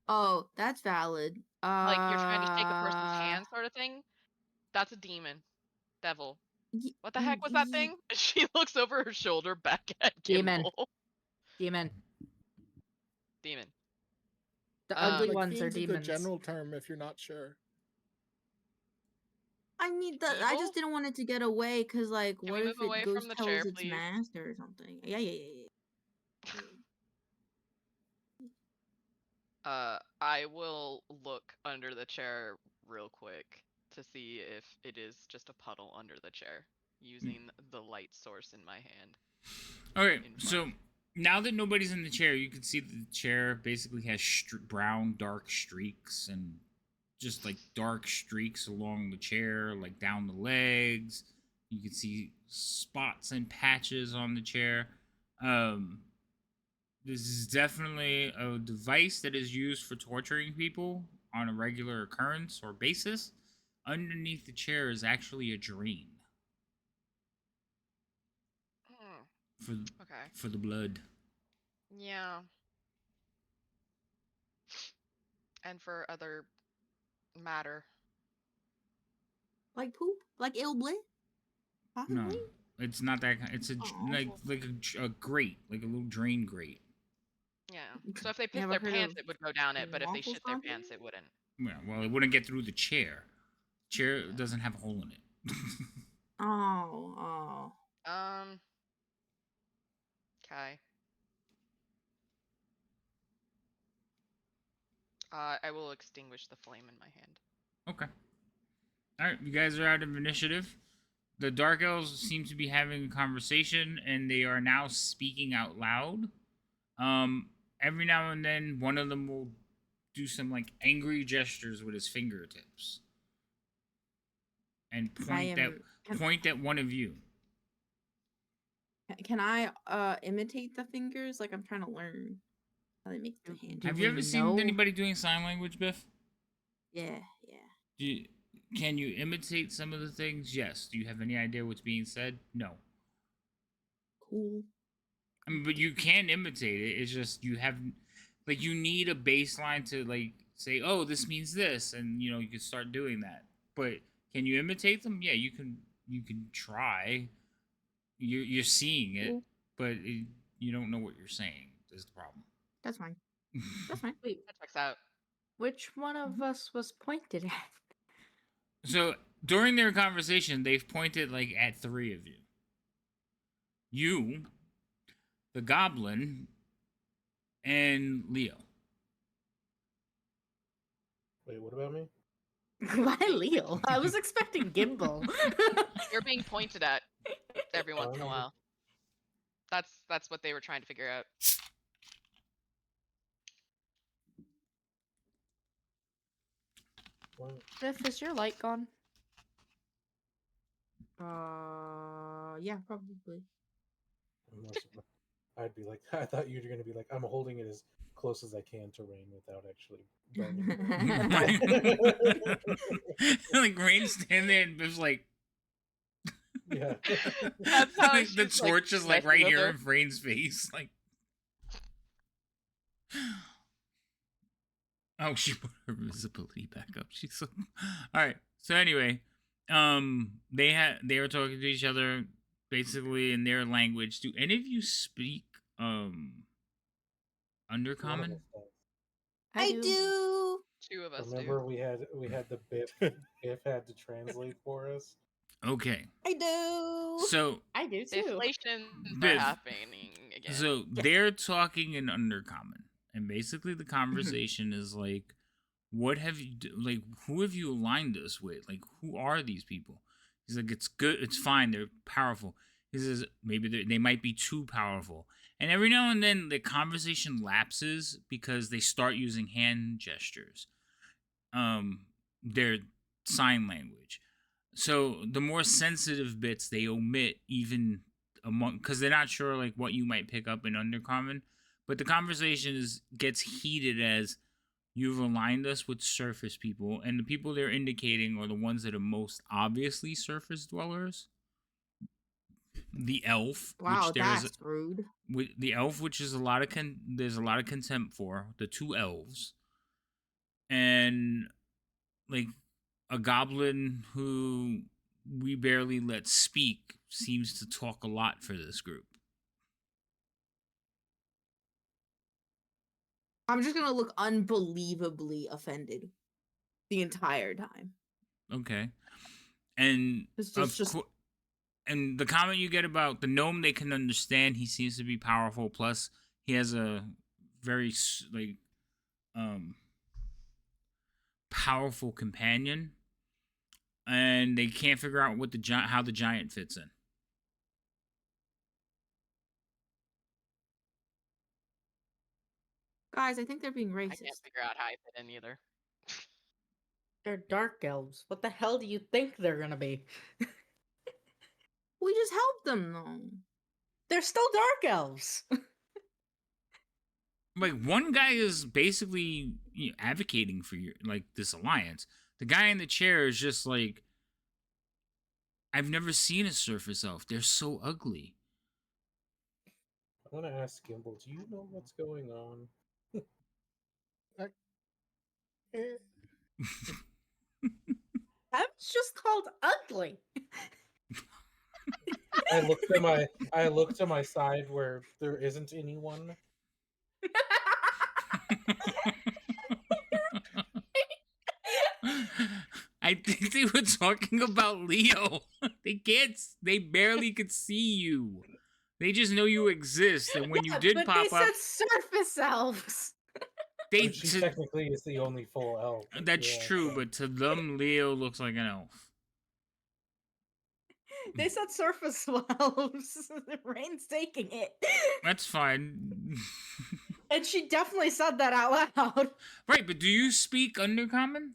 Oh, that's valid. Like you're trying to shake a person's hand, sort of thing. That's a demon, devil. y- What the heck was that thing? She looks over her shoulder back at Demon. Kimball. Demon. Demon. The Um, ugly Like, ones are fiend's a good demons. general term if you're not sure. I mean, I Evil? just didn't want it to get away because, like, Can what we if move away it goes from the tells chair, its please? master or something? Yeah. I will look under the chair real quick to see if it is just a puddle under the chair, using the light source in my hand. Okay, in front so of me. now that nobody's in the chair, you can see that the chair basically has brown, dark streaks and just like dark streaks along the chair, like down the legs. You can see spots and patches on the chair. This is definitely a device that is used for torturing people on a regular occurrence or basis. Underneath the chair is actually a drain for Okay. for the blood. Yeah. And for other matter. Like poop, like ill blit. No, Possibly. it's not that kind. It's a grate, like a little drain grate. Yeah. So if they piss Never their heard pants, of it would go down it, but if they waffle shit their stocking? pants, it wouldn't. Yeah, well, it wouldn't get through the chair. Chair doesn't have a hole in it. Oh. Okay. I will extinguish the flame in my hand. Okay. All right, you guys are out of initiative. The Dark Elves seem to be having a conversation, and they are now speaking out loud. Every now and then, one of them will do some like angry gestures with his fingertips, and point at one of you. Can I imitate the fingers? Like I'm trying to learn how they make the hand. Have Do you we ever seen know- anybody doing sign language, Biff? Yeah. Can you imitate some of the things? Yes. Do you have any idea what's being said? No. Cool. I mean, but you can imitate it. It's just you have, like, you need a baseline to like say, oh, this means this, and you know you can start doing that. But can you imitate them? Yeah, you can. You can try. You're seeing it, Cool. but you don't know what you're saying. Is the problem? That's fine. That's fine. Wait, That checks out. which one of us was pointed at? So during their conversation, they've pointed like at three of you. You, the goblin, and Leo. Wait, what about me? Why Leo? I was expecting Gimbal. You're being pointed at every once in a Um, while. That's what they were trying to figure out. What? Biff, is your light gone? Yeah, probably. Unless I'd be like, I thought you were gonna be like, I'm holding it as close as I can to rain without actually burning. Like Rain stand there and Biff's like, Yeah. That's how like the she's like, torch is like messing right with here her. in Rain's face. Like, oh, she put her visibility back up. She's so... all right. So anyway, they were talking to each other basically in their language. Do any of you speak One of Undercommon? us does. I do. Two of us Remember do. we had the Biff Biff had to translate for us. Okay. I do. So I do too. Deflations are Biff. happening again. So Yes. they're talking in Undercommon, and basically the conversation is like, "What have you like? Who have you aligned us with? Like, who are these people?" He's like, "It's good. It's fine. They're powerful." He says, "Maybe they might be too powerful." And every now and then the conversation lapses because they start using hand gestures, their sign language. So the more sensitive bits they omit, even among, because they're not sure like what you might pick up in Undercommon. But the conversation gets heated as you've aligned us with surface people, and the people they're indicating are the ones that are most obviously surface dwellers. The elf, Wow, which there is that's rude. the elf, which is a lot of there's a lot of contempt for the two elves, and like a goblin who we barely let speak seems to talk a lot for this group. I'm just gonna look unbelievably offended the entire time. Okay, and It's of just course. And the comment you get about the gnome, they can understand. He seems to be powerful. Plus, he has a very like powerful companion, and they can't figure out what how the giant fits in. guys, I think they're being I can't racist. figure out how I fit in either. They're dark elves. What the hell do you think they're gonna be? We just helped them though. They're still dark elves. Like one guy is basically advocating for your like this alliance. The guy in the chair is just like, I've never seen a surface elf. They're so ugly. I want to ask Gimbal, do you know what's going on? Eh, I was just called ugly. I look to my side where there isn't anyone. I think they were talking about Leo. They barely could see you. They just know you exist, and when you Yeah, did but pop they up, said surface elves. they But she technically is the only full elf. that's Yeah, true, so- but to them, Leo looks like an elf. They said surface elves. Rain's taking it. That's fine. And she definitely said that out loud. Right, but do you speak Undercommon?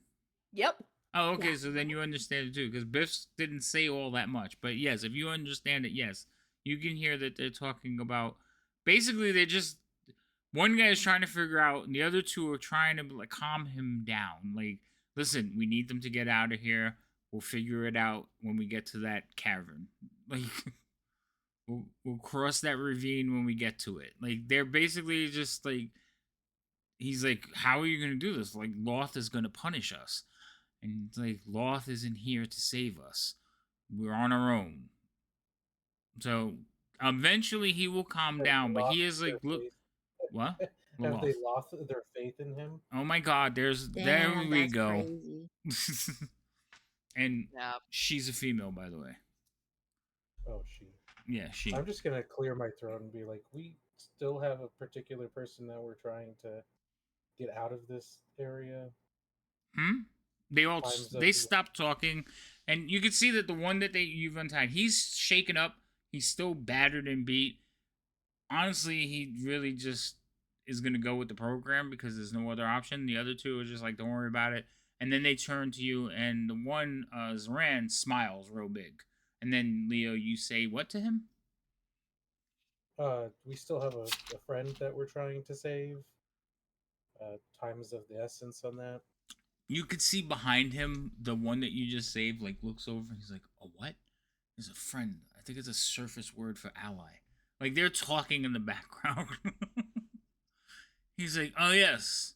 Yep. Oh, okay, Yeah. so then you understand it too, because Biff didn't say all that much. But yes, if you understand it, yes, you can hear that they're talking about. Basically, they're just one guy is trying to figure out, and the other two are trying to like calm him down. Like, listen, we need them to get out of here. We'll figure it out when we get to that cavern. Like, we'll cross that ravine when we get to it. Like, they're basically just like, he's like, how are you gonna do this? Like, Loth is gonna punish us. And it's like, Loth isn't here to save us. We're on our own. So eventually he will calm Have down, they but he lost is like, their look, faith? what? Have they Loth. lost their faith in him? Oh my God! There Damn, we that's go. crazy. And Yeah. she's a female, by the way. Oh, she. Yeah, she. I'm just gonna clear my throat and be like, we still have a particular person that we're trying to get out of this area. They stopped talking, and you can see that the one that you've untied, he's shaken up. He's still battered and beat. Honestly, he really just is gonna go with the program because there's no other option. The other two are just like, don't worry about it. And then they turn to you, and the one, Zoran, smiles real big. And then Leo, you say what to him? We still have a friend that we're trying to save. Time's of the essence on that. You could see behind him the one that you just saved, like looks over and he's like, a what? There's a friend. I think it's a surface word for ally. Like they're talking in the background. He's like, oh yes.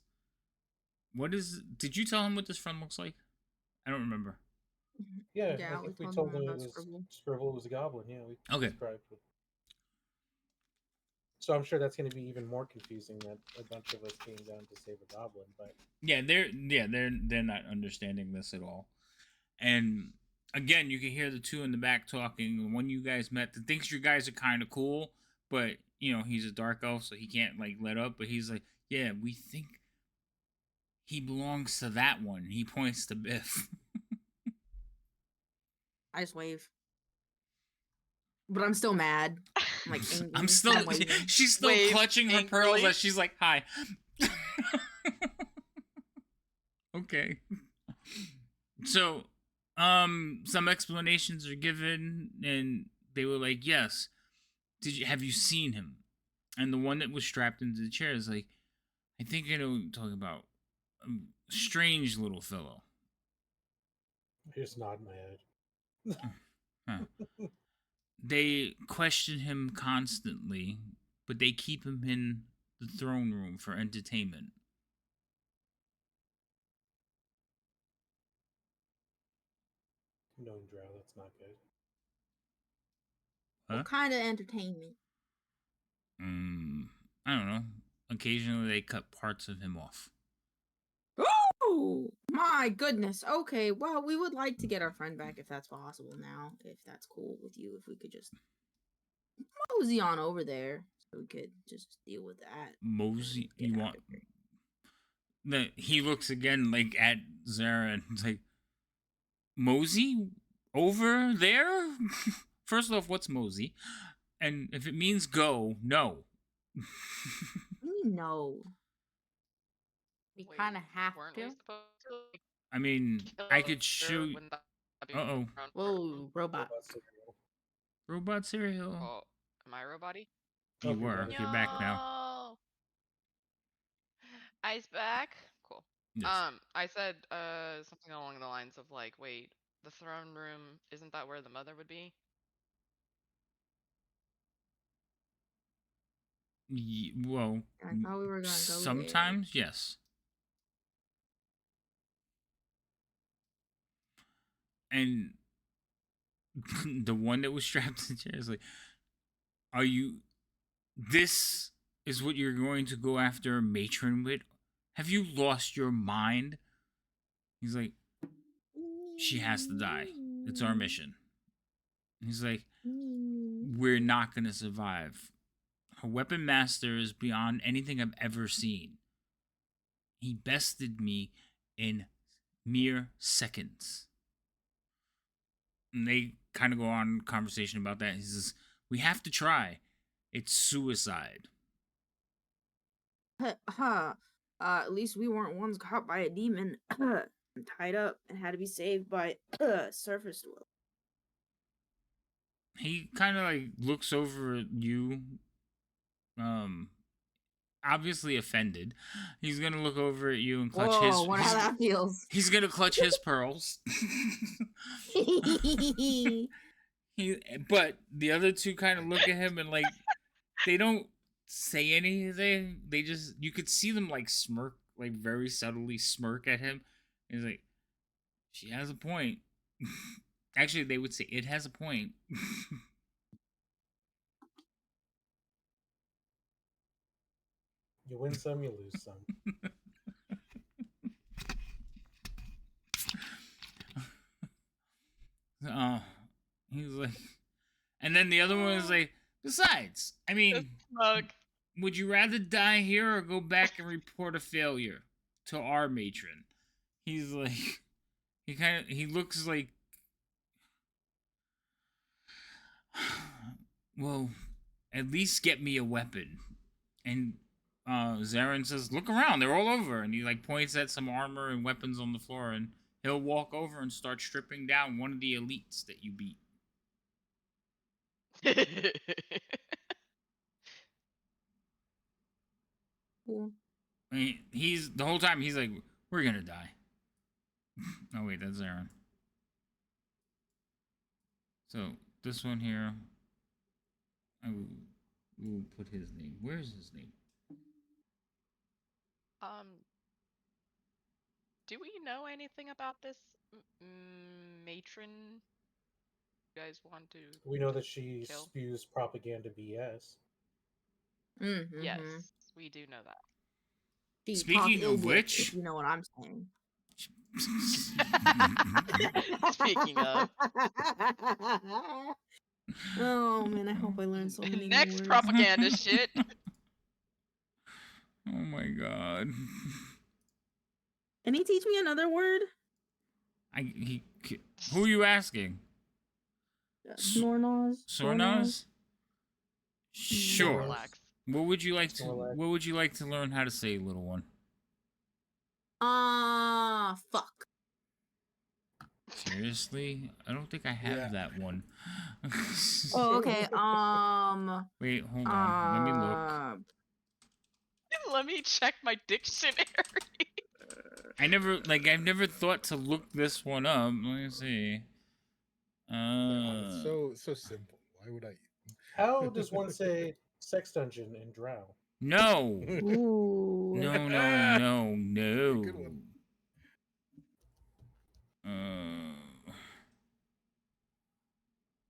Did you tell him what this friend looks like? I don't remember. Yeah, Yeah, I think we we told told him him it about was Scribble. Scribble was a goblin. Yeah, we Okay. described it. So I'm sure that's going to be even more confusing that a bunch of us came down to save a goblin. But they're not understanding this at all. And again, you can hear the two in the back talking. The one you guys met that thinks you guys are kind of cool, but he's a dark elf, so he can't like let up. But he's like, yeah, we think he belongs to that one. He points to Biff. I just wave. But I'm still mad. I'm like angry. I'm still. waving. She's still Wave clutching her pearls angrily. as she's like, "Hi." Okay. So, some explanations are given, and they were like, "Yes." Have you seen him? And the one that was strapped into the chair is like, "I think I know what you're talking about. A strange little fellow." I just nod my head. Huh. They question him constantly, but they keep him in the throne room for entertainment. Knowing Drow, that's not good. Huh? What kind of entertainment? I don't know. Occasionally they cut parts of him off. Oh my goodness. Okay, well, we would like to get our friend back if that's possible now. If that's cool with you, if we could just mosey on over there so we could just deal with that. Mosey, Get you out want? of here. That he looks again like at Zara and it's like, Mosey over there. First off, what's Mosey? And if it means go, no. No. We Wait, kind of have weren't we to. supposed to like, I mean, kill I could her? show. Wouldn't that be Uh-oh. around- Whoa, robot. Robot cereal. Robot cereal. Oh, am I robot-y? You Okay, were. yeah, You're back now. No. Ice back. Cool. Yes. I said something along the lines of like, wait, the throne room, isn't that where the mother would be? Well, I thought we were gonna go sometimes, yes. And the one that was strapped to the chair is like, are you. This is what you're going to go after a matron with? Have you lost your mind? He's like, she has to die. It's our mission. He's like, we're not going to survive. Her weapon master is beyond anything I've ever seen. He bested me in mere seconds. And they kind of go on conversation about that. He says, we have to try. It's suicide. At least we weren't ones caught by a demon and tied up and had to be saved by surface dweller. He kind of like looks over at you, obviously offended. He's gonna look over at you and clutch Whoa, his. wonder how that feels. He's gonna clutch his pearls. But the other two kind of look at him and like they don't say anything. They just you could see them like smirk, like very subtly smirk at him. He's like, she has a point. Actually, they would say it has a point. You win some, you lose some. uh, he's like, and then the other one is like, besides, I mean, Smug. would you rather die here or go back and report a failure to our matron? He's like, he looks like, well, at least get me a weapon. And Zarin says, look around, they're all over. And he like points at some armor and weapons on the floor, and he'll walk over and start stripping down one of the elites that you beat. Cool. I mean, he's the whole time he's like, we're gonna die. Oh wait, that's Zarin. So this one here, I will put his name. Where's his name? Do we know anything about this matron? You guys want to? We know that she kill? spews propaganda BS. Mm-hmm. Yes, we do know that. She Speaking talk ill of with, which- if you know what I'm saying. Speaking of. Oh man, I hope I learned so many new Next words. propaganda shit. Oh my god. Can he teach me another word? Who are you asking? Snornoz. Sornaz? Sure. Snorlax. What would you like to Snorlax. What would you like to learn how to say, little one? Fuck. Seriously? I don't think I have Yeah. that one. Oh, okay. Wait, hold on. Let me look. Let me check my dictionary. I've never thought to look this one up. Let me see. It's so simple. Why would I? How does one say sex dungeon in Drow? No. Ooh. No. Good one.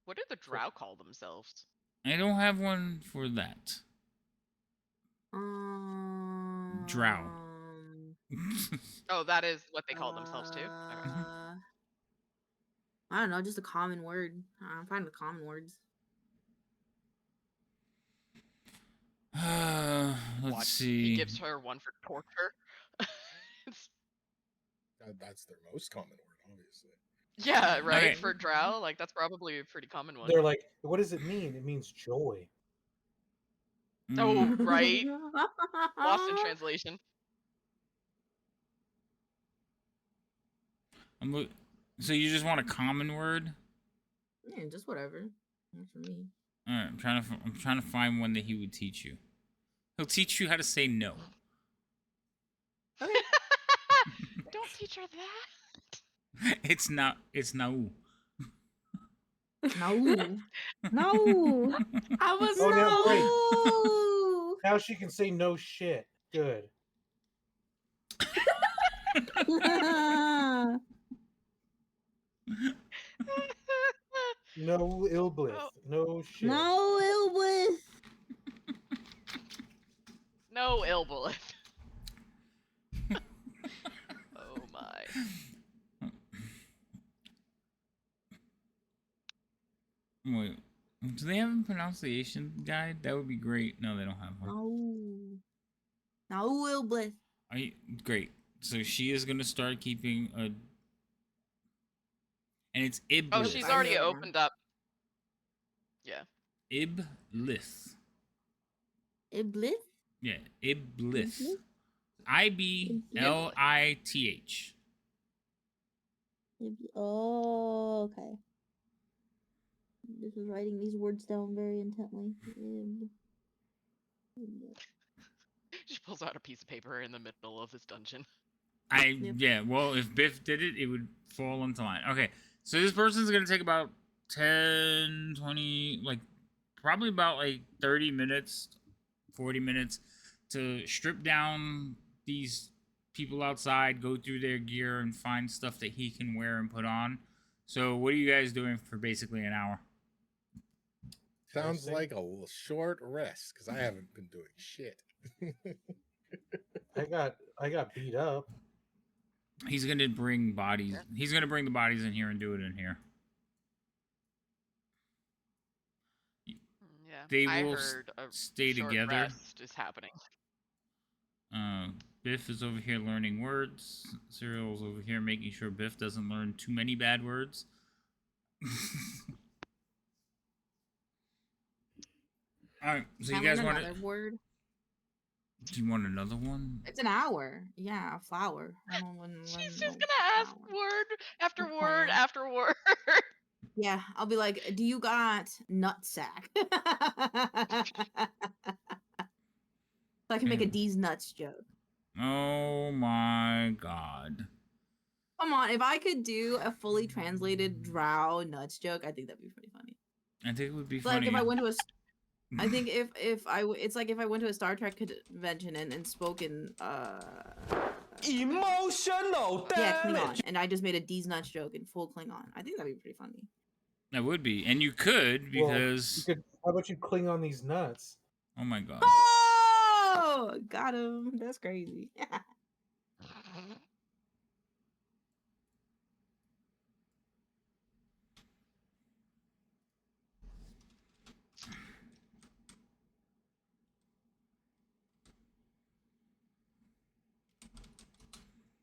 What do the drow call themselves? I don't have one for that. Drow. Oh, that is what they call themselves too? Okay. I don't know, just a common word. I'm fine with common words. Let's Watch, see. He gives her one for torture. It's- That's their most common word, obviously. yeah, right? Okay. For drow, like that's probably a pretty common one. They're like, what does it mean? It means joy. Oh, Mm, right. Lost in translation. so you just want a common word? Yeah, just whatever. Not for me. All right, I'm trying to find one that he would teach you. He'll teach you how to say no. Okay. Don't teach her that. It's not. It's now. No. No. I was Oh, now great. No. Now she can say no shit. Good. No ill bliss. Oh. No shit. No, Ilwith. No Ilbolith. Oh my. Wait, do they have a pronunciation guide? That would be great. No, they don't have one. No. No, Ilwith. Great. So she is gonna start keeping a, and it's Iblis. Oh, she's already Yeah. opened up. Yeah. Iblis. Iblis? Yeah, Iblis. Iblis? IBLITH. Oh, okay. This is writing these words down very intently. She pulls out a piece of paper in the middle of this dungeon. Yep. Yeah, well, if Biff did it, it would fall into line. Okay, so this person's gonna take about 10, 20, like, probably about, like, 30 minutes, 40 minutes to strip down these people outside, go through their gear, and find stuff that he can wear and put on. So what are you guys doing for basically an hour? Sounds Resting. like a short rest because I haven't been doing shit. I got beat up. He's gonna bring bodies. He's gonna bring the bodies in here and do it in here. they I will heard a stay short together. rest is happening. Biff is over here learning words. Cyril's over here making sure Biff doesn't learn too many bad words. All right, so Can you I guys learn want another word? Do you want another one? It's an hour. Yeah, a flower. I don't want to learn She's no just gonna ask flower. word after A word plant. after word. Yeah, I'll be like, "Do you got nutsack?" So I can make a D's nuts joke. Oh my god. Come on, if I could do a fully translated drow nuts joke, I think that'd be pretty funny. I think it would be Like funny. if I went to a, I think it's like if I went to a Star Trek convention and spoken Emotional yeah, damage. Klingon, and I just made a D's nuts joke in full Klingon. I think that'd be pretty funny. That would be, and you could Well, because. you could. How about you cling on these nuts? Oh my god. Oh, got him. That's crazy.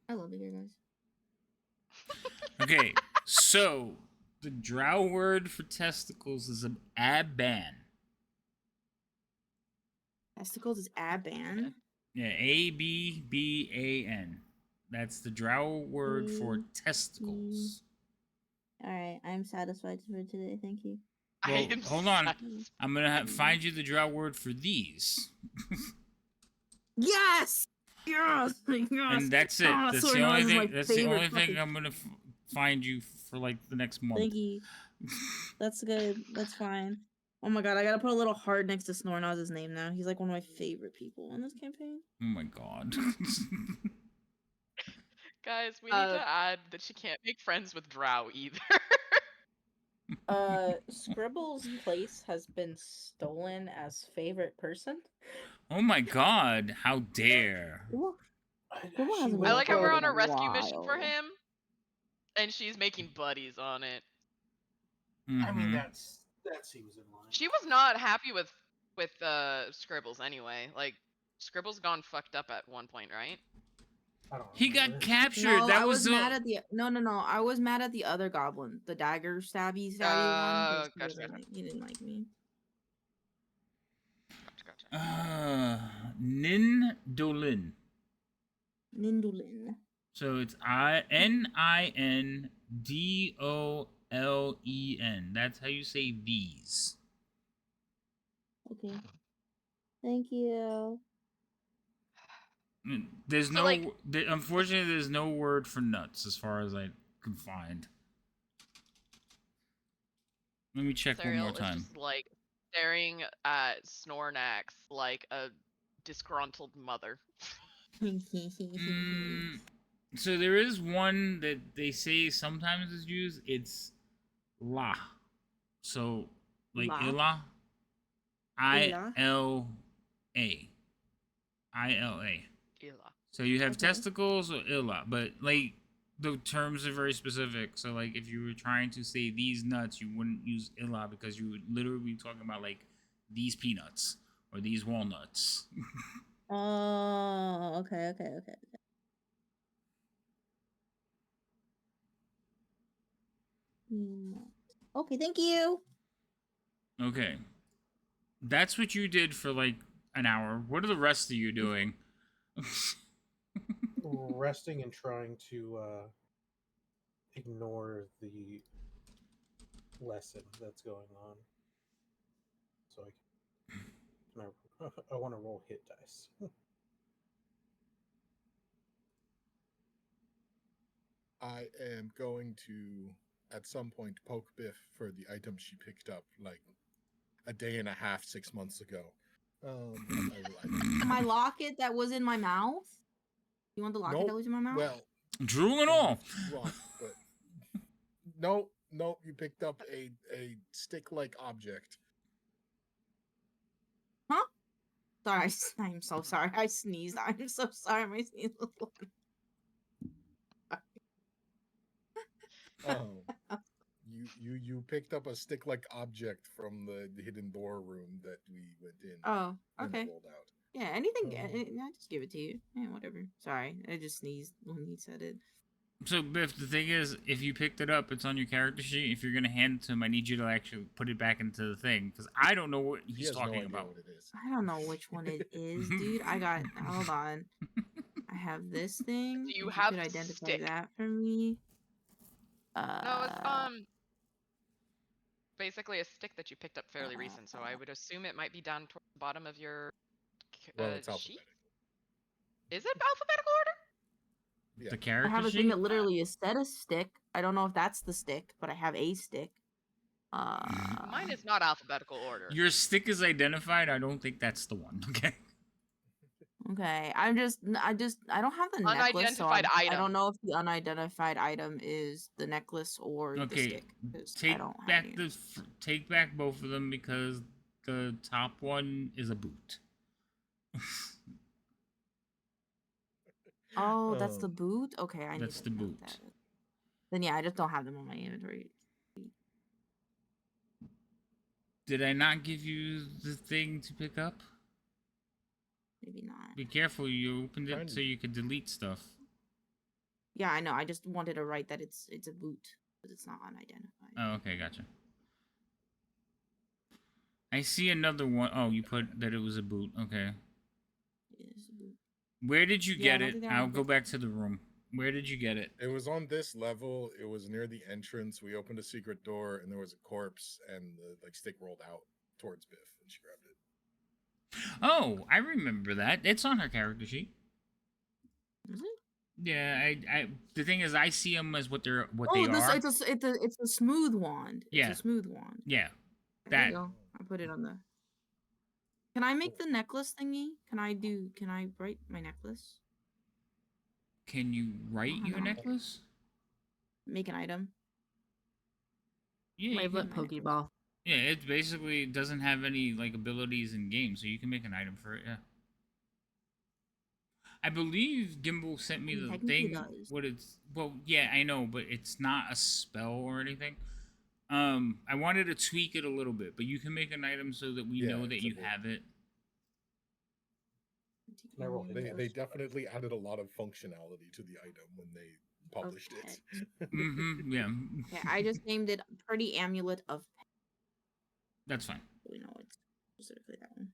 I love it here, guys. Okay, so the drow word for testicles is an aban. Testicles is aban. Yeah, ABBAN. That's the drow word for testicles. All right, I'm satisfied for today. Thank you. Well, I am hold on. satisfied. I'm gonna find you the drow word for these. Yes. Yes. Yes. And that's it. Oh, That's sorry, the no, only this is my thing. That's the favorite only thing fucking- I'm gonna find you for like the next month. Thank you. That's good. That's fine. Oh my god, I gotta put a little heart next to Snornoz's name now. He's like one of my favorite people in this campaign. Oh my god. Guys, we need to add that she can't make friends with drow either. Scribble's place has been stolen as favorite person. Oh my god. How dare. Scribble hasn't I been like how we're uploaded on a in rescue mission for while. him, and she's making buddies on it. I mean, Mhm. that seems in line. She was not happy with Scribbles anyway. Like Scribbles gone fucked up at one point, right? I don't He remember. got captured. No, That I was the... mad at the no. I was mad at the other goblin, the dagger stabby one. 'Cause Gotcha. He didn't like me. Gotcha. Nin Dolin. Nindulin. So it's NINDOLEN. That's how you say these. Okay. Thank you. There's So, no. like- Unfortunately, there's no word for nuts as far as I can find. Let me check one Serial more is time. just like staring at Snorlax like a disgruntled mother. So there is one that they say sometimes is used. It's la. So like La? illa. Illa? ILA. Ela. So you have Okay. testicles or illa, but like the terms are very specific. So like if you were trying to say these nuts, you wouldn't use illa because you would literally be talking about like these peanuts or these walnuts. Oh, okay. Okay, thank you. Okay. That's what you did for like an hour. What are the rest of you doing? Resting and trying to ignore the lesson that's going on. So I want to roll hit dice. I am going to, at some point, poke Biff for the item she picked up like a day and a half, 6 months ago. My locket that was in my mouth. You want the locket that was in my mouth? Well, Drool and all. Right, but no, you picked up a stick-like object. Huh? Sorry, I'm so sorry. I sneezed. I'm so sorry. My sneeze was Oh, you You picked up a stick-like object from the hidden door room that we went in. Oh, and okay. it rolled out. Yeah, anything. Um, I'll just give it to you. Yeah, whatever. Sorry, I just sneezed when he said it. So, Biff, the thing is, if you picked it up, it's on your character sheet. If you're gonna hand it to him, I need you to actually put it back into the thing because I don't know what He he's has no talking idea about. what it is. I don't know which one it is, dude. I got. Hold on. I have this thing. Do you If have could the identify stick? that for me. No, it's basically a stick that you picked up fairly recent, so I would assume it might be down toward the bottom of your Well, it's sheet. alphabetical. Is it alphabetical order? Yeah. The I character have a sheet. thing that literally is set a stick. I don't know if that's the stick, but I have a stick. Mine is not alphabetical order. Your stick is identified. I don't think that's the one. Okay. Okay. I don't have the necklace, so Unidentified I item. don't know if the unidentified item is the necklace or the Okay. stick. 'Cause I Take don't have back any. take back both of them because the top one is a boot. Oh, that's the boot. Okay, I need That's to the note boot. that. Then yeah, I just don't have them on my inventory. Did I not give you the thing to pick up? Maybe not. Be careful. You opened it Trying so to- you could delete stuff. Yeah, I know. I just wanted to write that it's a boot, but it's not unidentified. Oh, okay, gotcha. I see another one. Oh, you put that it was a boot. Okay. It is a boot. Where did you Yeah, I get don't it? think they're I'll on go this- back to the room. Where did you get it? It was on this level. It was near the entrance. We opened a secret door, and there was a corpse, and the stick rolled out towards Biff, and she grabbed it. Oh, I remember that. It's on her character sheet. Is it? Yeah, I. The thing is, I see them as what they are. It's a smooth wand. Yeah. It's a smooth wand. Yeah, There that. you go. I put it on the. Can I make the necklace thingy? Can I write my necklace? Can you write have your an necklace? Make an item. Yeah, you Wavelet can, Pokeball. yeah. It basically doesn't have any like abilities in game, so you can make an item for it. Yeah. I believe Gimbal sent me It the technically thing. does. What it's yeah, I know, but it's not a spell or anything. I wanted to tweak it a little bit, but you can make an item so that we Yeah, know that it's a you bit- have it. Can I roll hit They dice? definitely added a lot of functionality to the item when they published Okay. it. Yeah, Okay, I just named it Pretty Amulet of Pet. that's fine. We know it's specifically that one.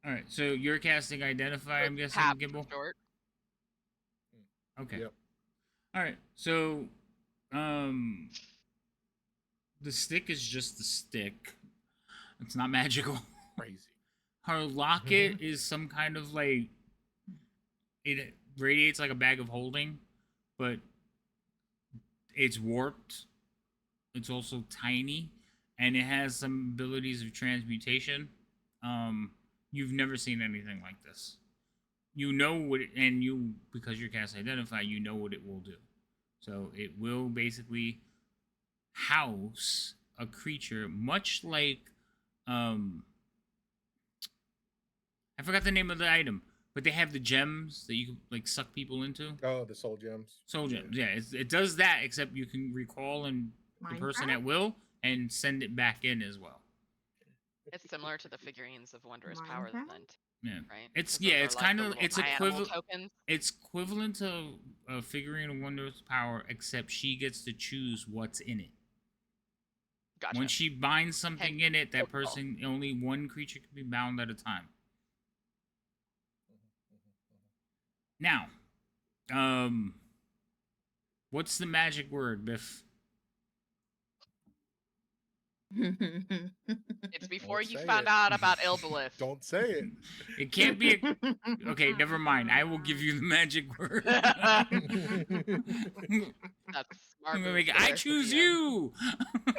All right, so you're casting Identify. I'm guessing Tap Gimbal. short. Okay. Yep. All right. So, the stick is just the stick. It's not magical. Crazy. Her locket is some kind of like it radiates like a bag of holding, but it's warped. It's also tiny, and it has some abilities of transmutation. You've never seen anything like this. You know what, and you because you're cast Identify, you know what it will do. So it will basically house a creature, much like I forgot the name of the item, but they have the gems that you can like suck people into. Oh, the soul gems. Soul gems, yeah. It does that, except you can recall and the person Minecraft? at will and send it back in as well. It's similar to the figurines of Wondrous Power, Minecraft? then, Yeah, right? it's 'Cause those are it's like kind the of little it's animal equivalent. tokens. It's equivalent to a figurine of Wondrous Power, except she gets to choose what's in it. Gotcha. When she binds something in it, that Oh, cool. person only one creature can be bound at a time. Now, what's the magic word, Biff? It's before Don't you say found it. out about Ilbolith. Don't say it. It can't be a. Okay, never mind. I will give you the magic word. That's smart. I'm gonna move make it, there, I choose DM. you.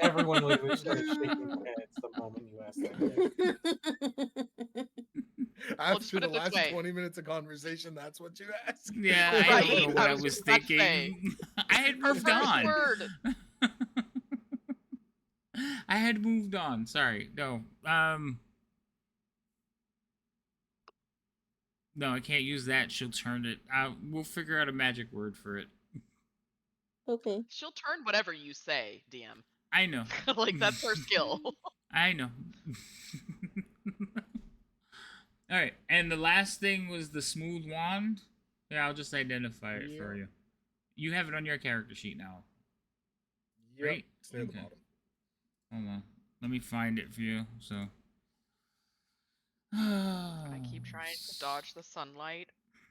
Everyone literally started shaking their heads the moment you asked that. Well, just After put the it this last way. 20 minutes of conversation, that's what you asked. Yeah, I Right, don't know what I I was was just about to say. thinking. I had Her moved first on. word. I had moved on. Sorry. No. No, I can't use that. She'll turn it. We'll figure out a magic word for it. Okay. She'll turn whatever you say, DM. I know. Like that's her skill. I know. All right, and the last thing was the smooth wand. Yeah, I'll just identify it for Yeah. you. You have it on your character sheet now, Yep, right? it's near the Okay. bottom. Hold on. Let me find it for you. So. I keep trying to dodge the sunlight,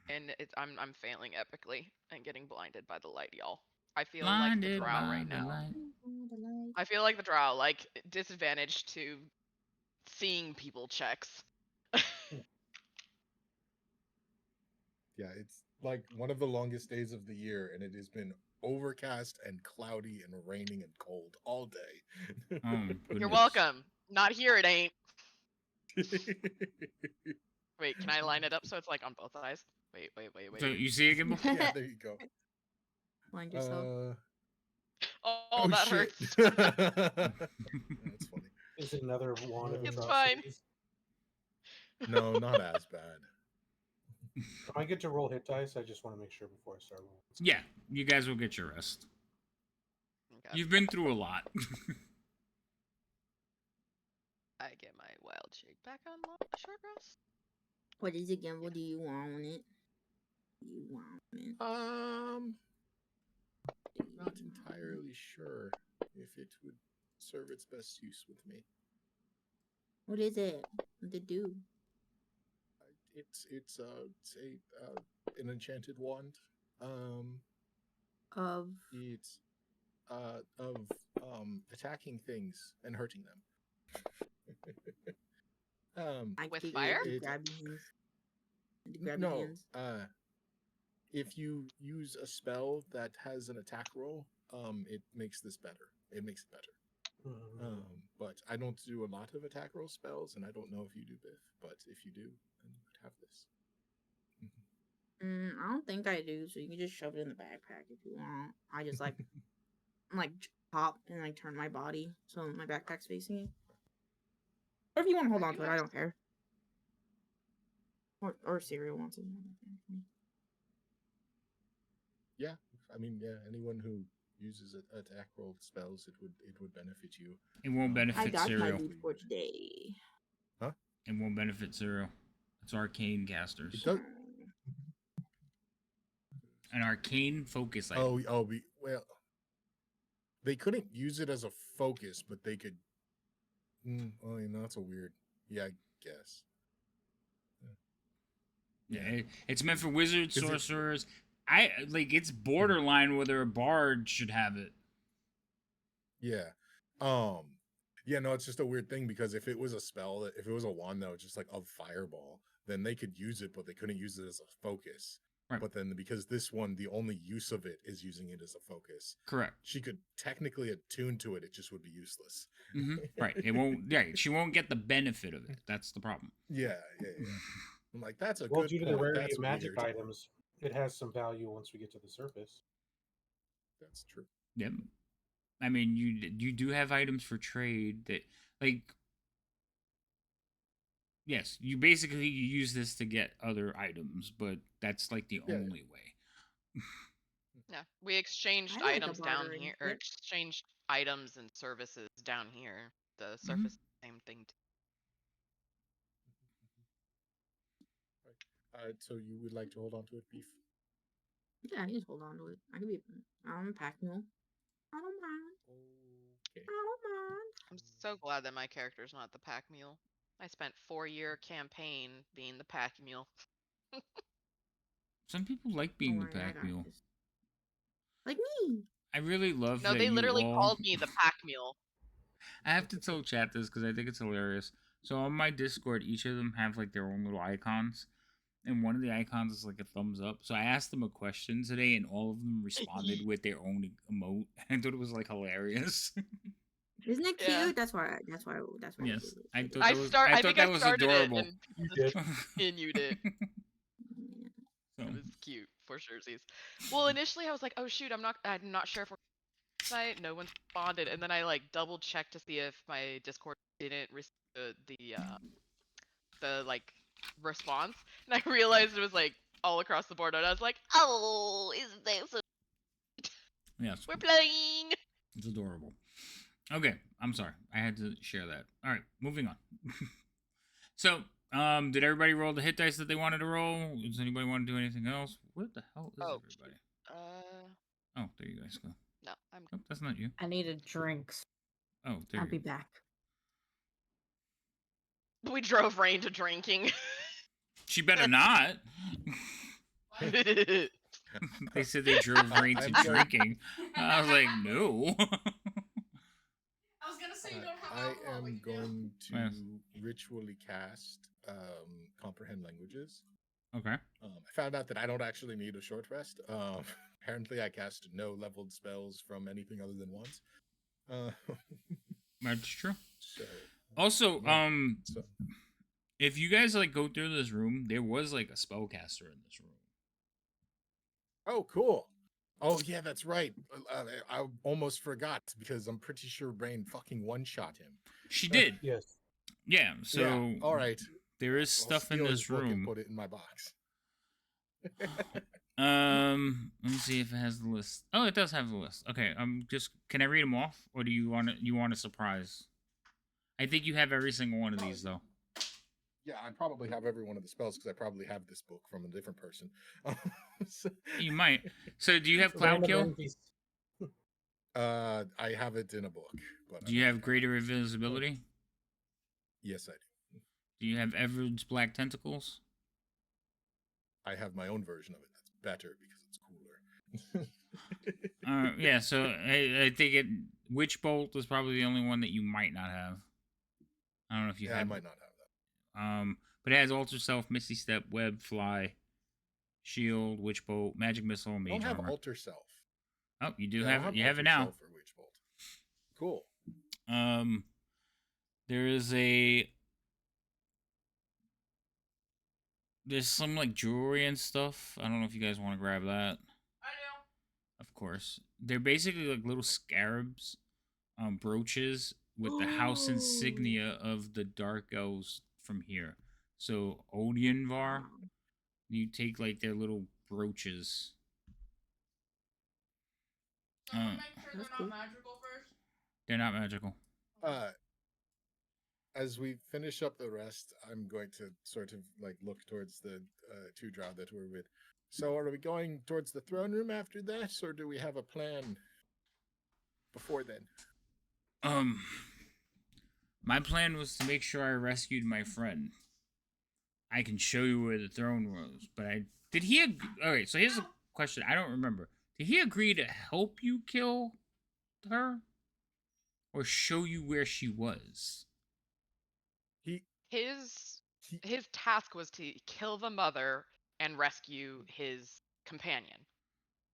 and I'm failing epically and getting blinded by the light, y'all. I feel like the Blinded drow by right the now. light. I feel like the drow, like disadvantaged to seeing people checks. Yeah, it's like one of the longest days of the year, and it has been overcast and cloudy and raining and cold all day. Oh, You're goodness. welcome. Not here, it ain't. Wait, can I line it up so it's like on both eyes? Wait. So you see it again before? Yeah, there you go. Blind yourself. Oh, that shit. hurts. That's funny. Is it another wand of It's atrocities? No, not as bad. Do I get to roll hit dice? I just want to make sure before I start rolling. Yeah, you guys will get your rest. Okay. You've been through a lot. I get my wild shake back on short rest. What is it again? What do you want on it? You want it? Not entirely sure if it would serve its best use with me. What is it? What did it do? It's an enchanted wand. Of It's of attacking things and hurting them. I With figured fire? the It- grabby hands. The grabby No, hands. if you use a spell that has an attack roll, it makes this better. It makes it better. But I don't do a lot of attack roll spells, and I don't know if you do, Biff. But if you do, then you would have this. I don't think I do, so you can just shove it in the backpack if you want. I just like pop and like turn my body so my backpack's facing it. Or if you want to hold on to it, I don't care. Or Cereal wants it. Yeah, I mean, yeah, anyone who uses attack roll spells, it would benefit you. It won't benefit I got Cereal. my loot for today. Huh? It won't benefit Cereal. It's arcane casters. It does. An arcane focus item. Well, they couldn't use it as a focus, but they could. Well, you know, that's a weird. Yeah, I guess. Yeah, it's meant for wizards, Is it- sorcerers. It's borderline whether a bard should have it. Yeah. Yeah, no, it's just a weird thing because if it was a spell, if it was a wand that was just like a fireball, then they could use it, but they couldn't use it as a focus. Right. But then because this one, the only use of it is using it as a focus. Correct. She could technically attune to it, it just would be useless. Right. It won't. Yeah, she won't get the benefit of it. That's the problem. Yeah. I'm like, that's a Well, good due to the point. rarity That's of magic weird. items, it has some value once we get to the surface. That's true. Yep. I mean, you do have items for trade that yes, you basically use this to get other items, but that's like the only way. Yeah, we exchanged I like the items down bartering here, or shit. exchanged items and services down here. The surface, same thing. So you would like to hold on to it, Beef? Yeah, you just hold on to it. I can be. I'm a pack mule. I don't mind. Okay. I don't mind. I'm so glad that my character's not the pack mule. I spent 4-year campaign being the pack mule. Some people like Don't being the worry, I pack got mule. this. Like me. I really love No, that they you literally all... called me the pack mule. I have to tell chat this because I think it's hilarious. So on my Discord, each of them have like their own little icons, and one of the icons is like a thumbs up. So I asked them a question today, and all of them responded with their own emote. I thought it was like hilarious. Isn't it cute? Yeah. That's why. Yes, I I did thought I that was. start. I I thought think that I was started adorable. it, and people You just did. continued it. So, It was cute for sure. Well, initially I was like, oh shoot, I'm not sure if we're site. No one responded, and then I like double checked to see if my Discord didn't receive the like response, and I realized it was like all across the board, and I was like, oh, isn't that so? yes, We're playing. it's adorable. Okay, I'm sorry. I had to share that. All right, moving on. So, did everybody roll the hit dice that they wanted to roll? Does anybody want to do anything else? What the hell is Oh, everybody? uh, Oh, there you guys go. no, I'm Oh, that's not you. I needed drinks. Oh, there I'll you be go. back. We drove Rain to drinking. She better not. They said they drove Rain to I'm going- drinking. I was like, no. I was gonna say I am going to Yes. ritually cast comprehend languages. Okay. I found out that I don't actually need a short rest. Apparently, I cast no leveled spells from anything other than once. That's true. So Also, yeah, so if you guys like go through this room, there was like a spellcaster in this room. oh, cool. Oh yeah, that's right. I almost forgot because I'm pretty sure Rain fucking one-shot him. She did. Yes. Yeah. So Yeah, all right. there is I'll stuff in steal his this book and room. put it in my box. Let me see if it has the list. Oh, it does have the list. Okay. Just can I read them off, or do you want a surprise? I think you have every single one of these though. Yeah, I probably have every one of the spells because I probably have this book from a different person. So- You might. So do you have Cloud Random Kill? NPC. I have it in a book. But Do you have Greater Invisibility? Yes, I do. Do you have Everard's Black Tentacles? I have my own version of it that's better because it's cooler. Yeah, so I think Witch Bolt is probably the only one that you might not have. I don't know if you yeah, I have. might not have that. But it has Alter Self, Misty Step, Web, Fly, Shield, Witch Bolt, Magic Missile, I Mage don't have Armor. Alter Self. Oh, you do Yeah, I don't have it. You have Alter it now. Self or Witch Bolt. Cool. There is there's some like jewelry and stuff. I don't know if you guys want to grab that. I do. Of course, they're basically like little scarabs, brooches with the house insignia of the Dark Elves from here. So Odianvar, you take like their little brooches. Someone make sure That's they're cool. not magical first. They're not magical. As we finish up the rest, I'm going to sort of like look towards the two drow that we're with. So, are we going towards the throne room after that, or do we have a plan before then? My plan was to make sure I rescued my friend. I can show you where the throne was, but did he? Okay, so here's a question. I don't remember. Did he agree to help you kill her, or show you where she was? His task was to kill the mother and rescue his companion.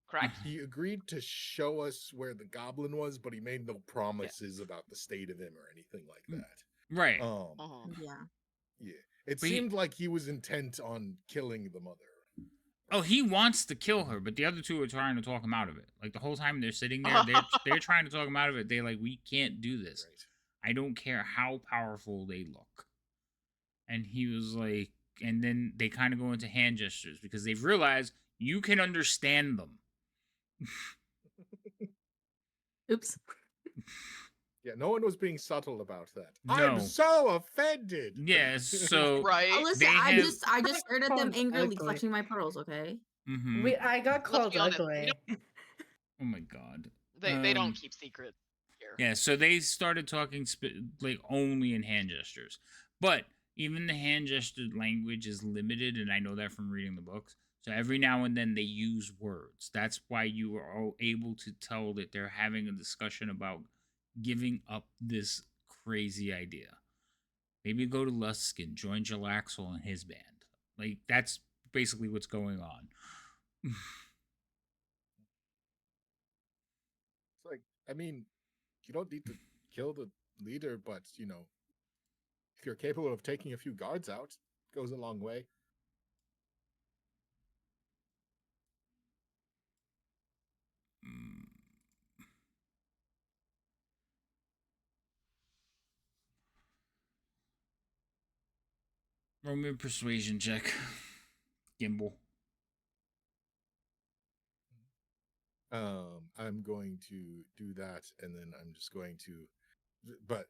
Correct? He agreed to show us where the goblin was, but he made no promises about the state of him or anything like that. Right. Uh-huh. Yeah. Yeah. It But seemed like he was intent on killing the mother. Oh, he wants to kill her, but the other two are trying to talk him out of it. Like the whole time they're sitting there, they're trying to talk him out of it. They're like, we can't do this. Right. I don't care how powerful they look. And he was like, and then they kind of go into hand gestures because they've realized you can understand them. Oops. Yeah, no one was being subtle about that. No. I'm so offended. Yeah, so Right? Oh, listen, they I have- just stared at them Called angrily, ugly. clutching my pearls. Okay. Mhm. I got Let's called be honest, we ugly. Oh my god. They don't keep secrets here. Yeah, so they started talking like only in hand gestures. But even the hand gestured language is limited, and I know that from reading the books. So every now and then they use words. That's why you are all able to tell that they're having a discussion about giving up this crazy idea. Maybe go to Luskin, join Jalaxel and his band. Like, that's basically what's going on. It's like, I mean, you don't need to kill the leader, but, you know, if you're capable of taking a few guards out, it goes a long way. Mm. Roll me a persuasion check. Gimbal. I'm going to do that, and then I'm just going to but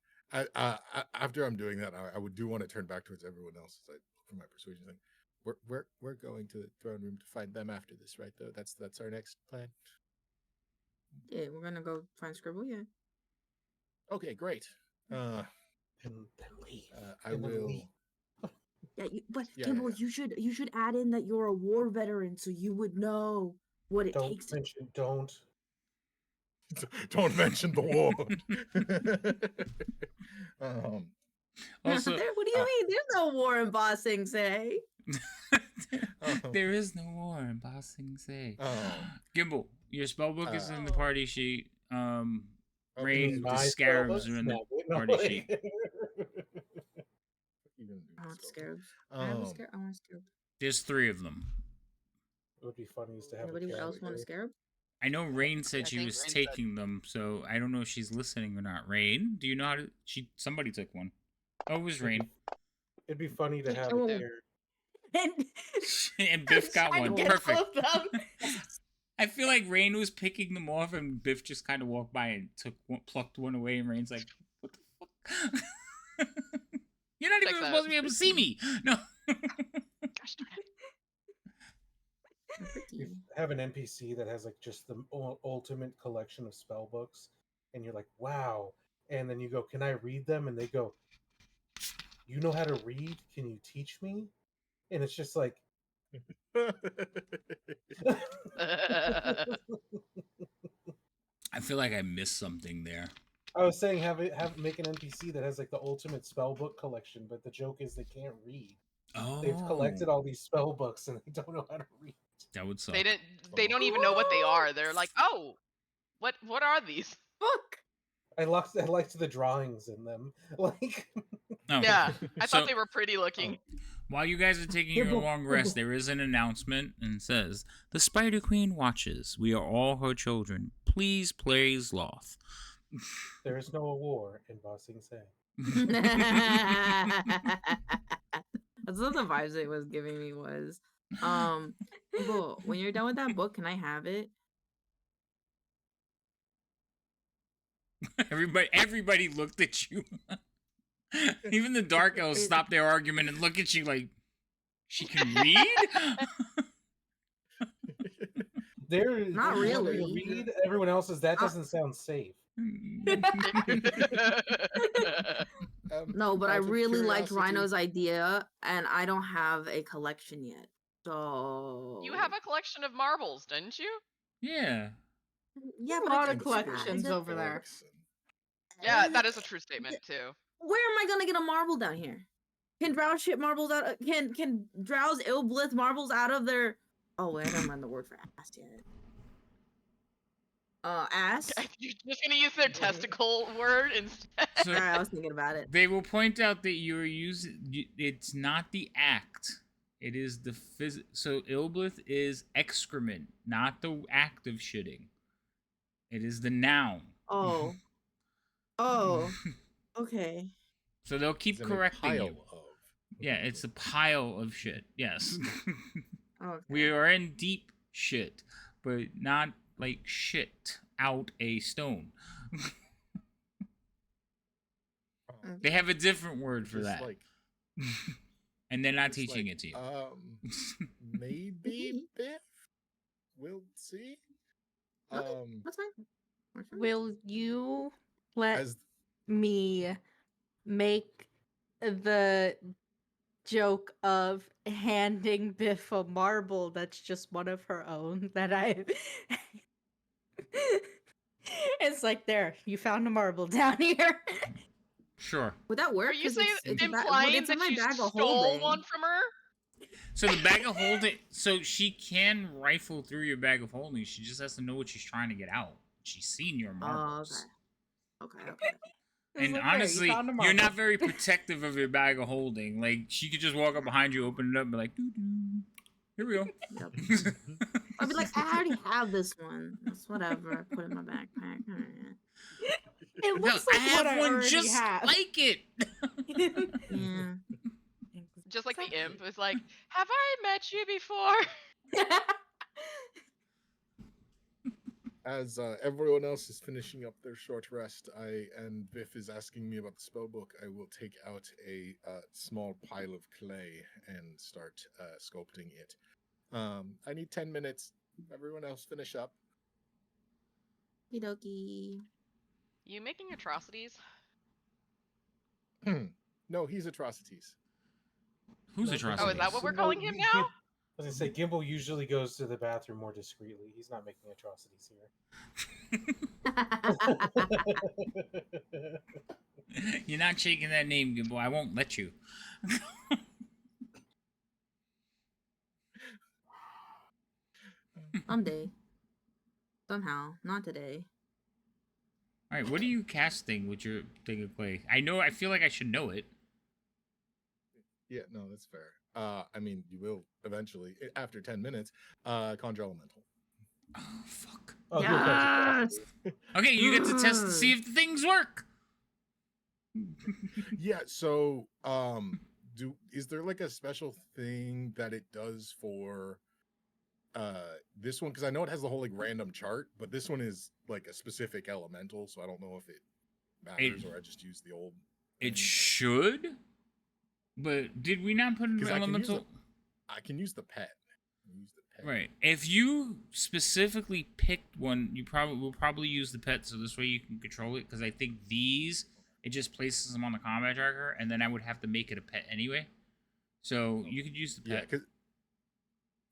after I'm doing that, I would do want to turn back towards everyone else for my persuasion thing. We're going to the throne room to find them after this, right? Though that's our next plan. Yeah, we're gonna go find Scribble. Yeah. Okay, great. And then leave. I And then will. leave. Yeah, but Yeah, Kimball, yeah. you should add in that you're a war veteran, so you would know what it Don't takes to. mention. Don't. Don't mention the war. um, Also, What do you mean? There's no war in Ba Sing Se. there is no war in Ba Sing Se. Oh. Gimbal, your spellbook is in the Oh. party sheet. Okay, Rain, so the My scarabs spellbooks? are in the No, no, party like- sheet. you gonna do I want this, scarabs. Bill? I have a scarab. I want a scarab. There's 3 of them. It would be funny is to have Anybody a else want a scarab? I know Rain said I she think was Rain said- taking them, so I don't know if she's listening or not. Rain, do you know how to? Somebody took one. Oh, it was Rain. It'd be funny to have Oh. it there. And, And Biff got trying to one. get Perfect. all of them. I feel like Rain was picking them off, and Biff just kind of walked by and plucked one away, and Rain's like, "What the fuck? You're not even Check that. supposed to be able to see me." No. Gosh darn it. You have an NPC that has like just the ultimate collection of spell books, and you're like, wow. And then you go, can I read them? And they go, you know how to read? Can you teach me? And it's just like, I feel like I missed something there. I was saying make an NPC that has like the ultimate spell book collection, but the joke is they can't read. Oh, They've collected all these spell books and they don't know how to read. that would suck. They don't even know what they are. They're like, oh, what are these? Fuck. I liked the drawings in them. Like, Oh. Yeah, I So- thought they were pretty looking. While you guys are taking your long rest, there is an announcement and says, "The Spider Queen watches. We are all her children. Please praise Loth." there is no war in Ba Sing Se. That's what the vibes it was giving me was. Kimball, when you're done with that book, can I have it? Everybody looked at you. Even the Dark Elves stopped their argument and look at you like, she can read? They're Not they want me to really. read everyone else's. That doesn't sound safe. No, but I Out of really liked curiosity- Rhino's idea, and I don't have a collection yet. So You have a collection of marbles, didn't you? Yeah. yeah, A but lot I of can't- collections I don't- over there. Yeah, that is a true statement too. Where am I gonna get a marble down here? Can Drow ship marbles out? Can Drow's Ilblith marbles out of their? Oh wait, I don't mind the word for ass yet. Ass. You're just gonna use their testicle word instead. So Alright, I was thinking about it. they will point out that you're using, it's not the act. It is the so Ilblith is excrement, not the act of shitting. It is the noun. Oh. Oh. Okay. So they'll keep It's in a correcting pile you. of. Yeah, it's a pile of shit. Yes. Okay. We are in deep shit, but not like shit out a stone. They have a different word for Just that. like And they're not just teaching like, it to you. Maybe Biff. We'll see. Okay. That's fine. That's fine. Will you let As me make the joke of handing Biff a marble that's just one of her own that I it's like, there, you found a marble down here. Sure. Would that work? Are you 'Cause saying it's implying it's in that my you bag of stole holding. one from her? So the bag of holding, so she can rifle through your bag of holding. She just has to know what she's trying to get out. She's seen your Oh, marbles. okay. It's And like, there, you honestly, found a you're marble. not very protective of your bag of holding. Like, she could just walk up behind you, open it up, and be like, doo-doo. Here we go. Yep. I'd be like, I already have this one. That's whatever. I put it in my backpack. Alright. It No, looks I like have what I one already just have. like it. Yeah. Just like the imp was like, have I met you before? as everyone else is finishing up their short rest, and Biff is asking me about the spell book, I will take out a small pile of clay and start sculpting it. I need 10 minutes. Everyone else finish up. Okie You making atrocities? No, he's atrocities. Who's No, atrocities? Oh, is that what we're Gimbo- calling him Gi- now? Gi- I was gonna say Gimbal usually goes to the bathroom more discreetly. He's not making atrocities here. You're not shaking that name, good boy. I won't let you. Someday. Somehow. Not today. All right, what are you casting with your thing of clay? I feel like I should know it. Yeah, no, that's fair. I mean, you will eventually, after 10 minutes, conjure elemental. Oh, fuck. Oh, he'll catch Yes! it. Okay, you get to test to see if things work. Yeah, so is there like a special thing that it does for this one? Because I know it has the whole like random chart, but this one is like a specific elemental, so I don't know if it matters or I just use the old It thing. should, but did we not put an 'Cause elemental? I can use the pet. Right. If you specifically picked one, you will probably use the pet, so this way you can control it. Because I think these, it just places them on the combat tracker, and then I would have to make it a pet anyway. So you could use the Yeah, pet.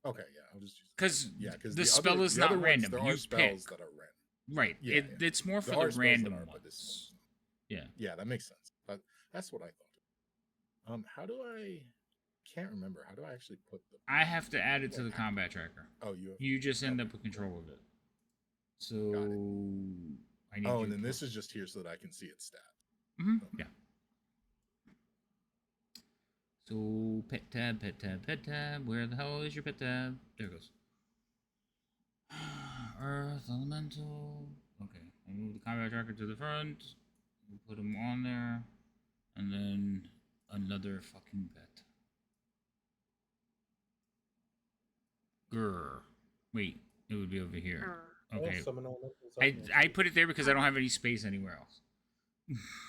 okay, yeah, I'll just use Because the spell is not random. There You are spells pick. that are random. Right. Yeah, yeah. It's more for There are the spells random that are, but ones. this Yeah. Yeah, that makes sense. That's what I thought. How do I? Can't remember. How do I actually put the? I have to add it to the combat tracker. Oh, you. You just end okay. up with control of it. So I need. Oh, and then this is just here so that I can see its stat. Mm-hmm. Yeah. So pet tab, pet tab, pet tab. Where the hell is your pet tab? There it goes. Earth elemental. Okay, I'll move the combat tracker to the front. We'll put him on there, and then another fucking pet. Grr. Wait, it would be over here. Okay. Yeah, summon elementals up next I week. put it there because I don't have any space anywhere else.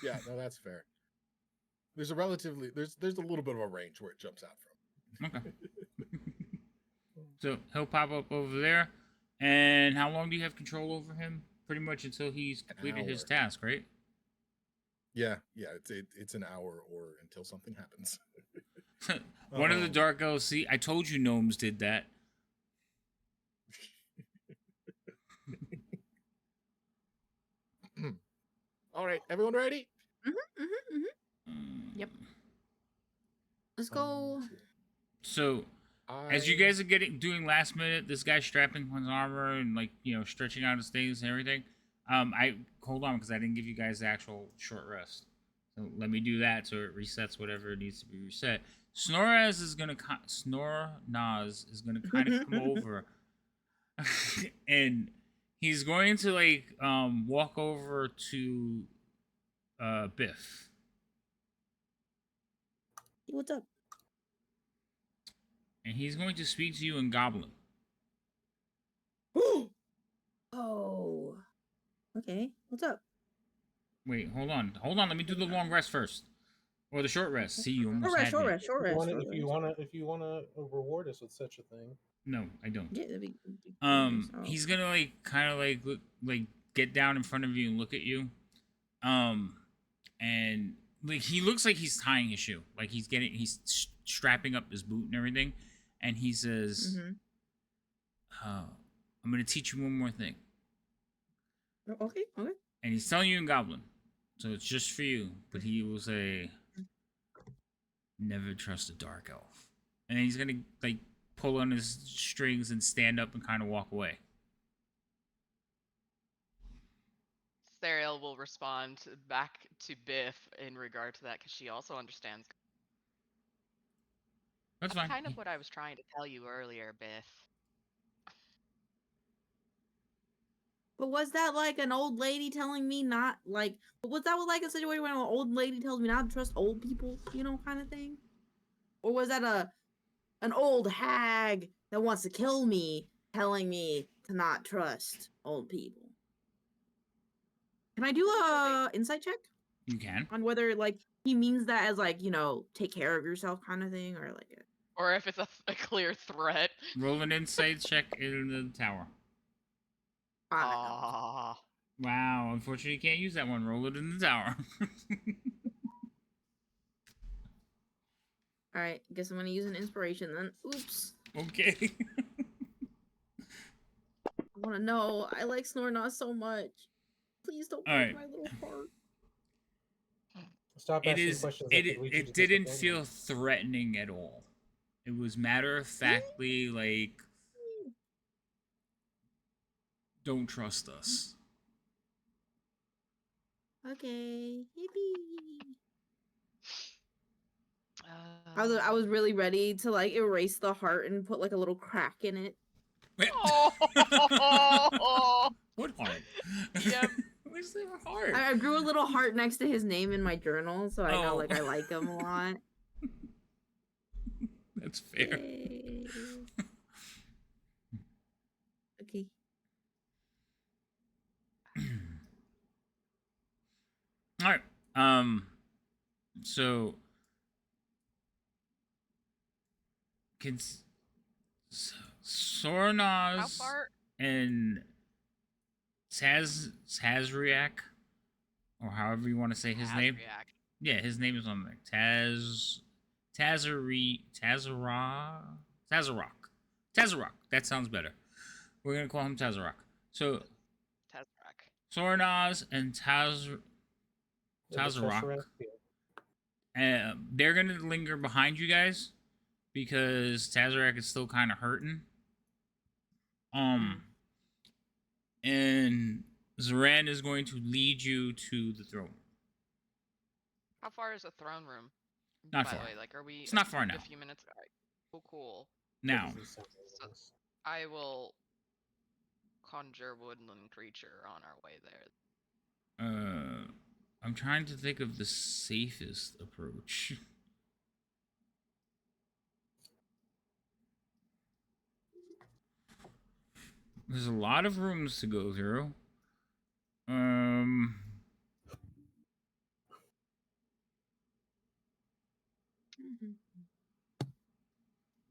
Yeah, no, that's fair. There's a relatively there's a little bit of a range where it jumps out from. Okay. So he'll pop up over there. And how long do you have control over him? Pretty much until he's completed his hour. task, right? Yeah, it's an hour or until something happens. One of the dark elves. See, I told you gnomes did that. All right, everyone ready? Yep. Let's go. So, as you guys are doing last minute, this guy's strapping his armor and stretching out his things and everything. I hold on because I didn't give you guys the actual short rest. So let me do that so it resets whatever needs to be reset. Snornaz is gonna kind of come over, and he's going to walk over to Biff. Hey, what's up? And he's going to speak to you in Goblin. Oh. Okay. What's up? Wait, hold on. Let me do the long rest first, or the short rest. See, you almost had Short me. rest. If you wanna reward us with such a thing. No, I don't. Yeah, that'd be He's gonna get down in front of you and look at you. And he looks like he's tying his shoe, like he's strapping up his boot and everything, and he says, "I'm gonna teach you one more thing." Okay. And he's telling you in Goblin, so it's just for you. But he will say, "Never trust a dark elf." And then he's gonna pull on his strings and stand up and kind of walk away. Sariel will respond back to Biff in regard to that because she also understands. That's fine. Kind of what I was trying to tell you earlier, Biff. But was that like an old lady telling me not like? Was that like a situation where an old lady tells me not to trust old people, kind of thing? Or was that an old hag that wants to kill me telling me to not trust old people. Can I do a insight check You can. on whether like he means that as like, you know, take care of yourself kind of thing, or like Or if it's a clear threat. Roll an insight check in the tower. Ah. Wow, unfortunately you can't use that one. Roll it in the tower. All right, guess I'm gonna use an inspiration then. Oops. Okay. I want to know. I like Snornos so much. Please don't All break right. my little heart. Stop It asking is. questions that could lead you to It didn't disappointment. feel threatening at all. It was matter of factly like, don't trust us. Okay. Yippee. Uh, I was really ready to like erase the heart and put like a little crack in it. Oh! What heart? Yep. Where's the heart? I grew a little heart next to his name in my journal, so I know Oh. like I like him a lot. That's fair. Yay. Okay. All right. So can How Sornaz far? and Tazriak, or however you want to say his name. React. Yeah, his name is on there. Tazarok. That sounds better. We're gonna call him Tazarok. So Tazrak. Sornaz and Yeah, the Tazarok, Tesseract, yeah. they're gonna linger behind you guys because Tazarok is still kind of hurting. And Zoran is going to lead you to the throne. How far is the throne room? Not By far. the way, like, are we? It's not far now. A few minutes. All right. Cool. Now, That doesn't sound very nice. I will conjure woodland creature on our way there. I'm trying to think of the safest approach. There's a lot of rooms to go through.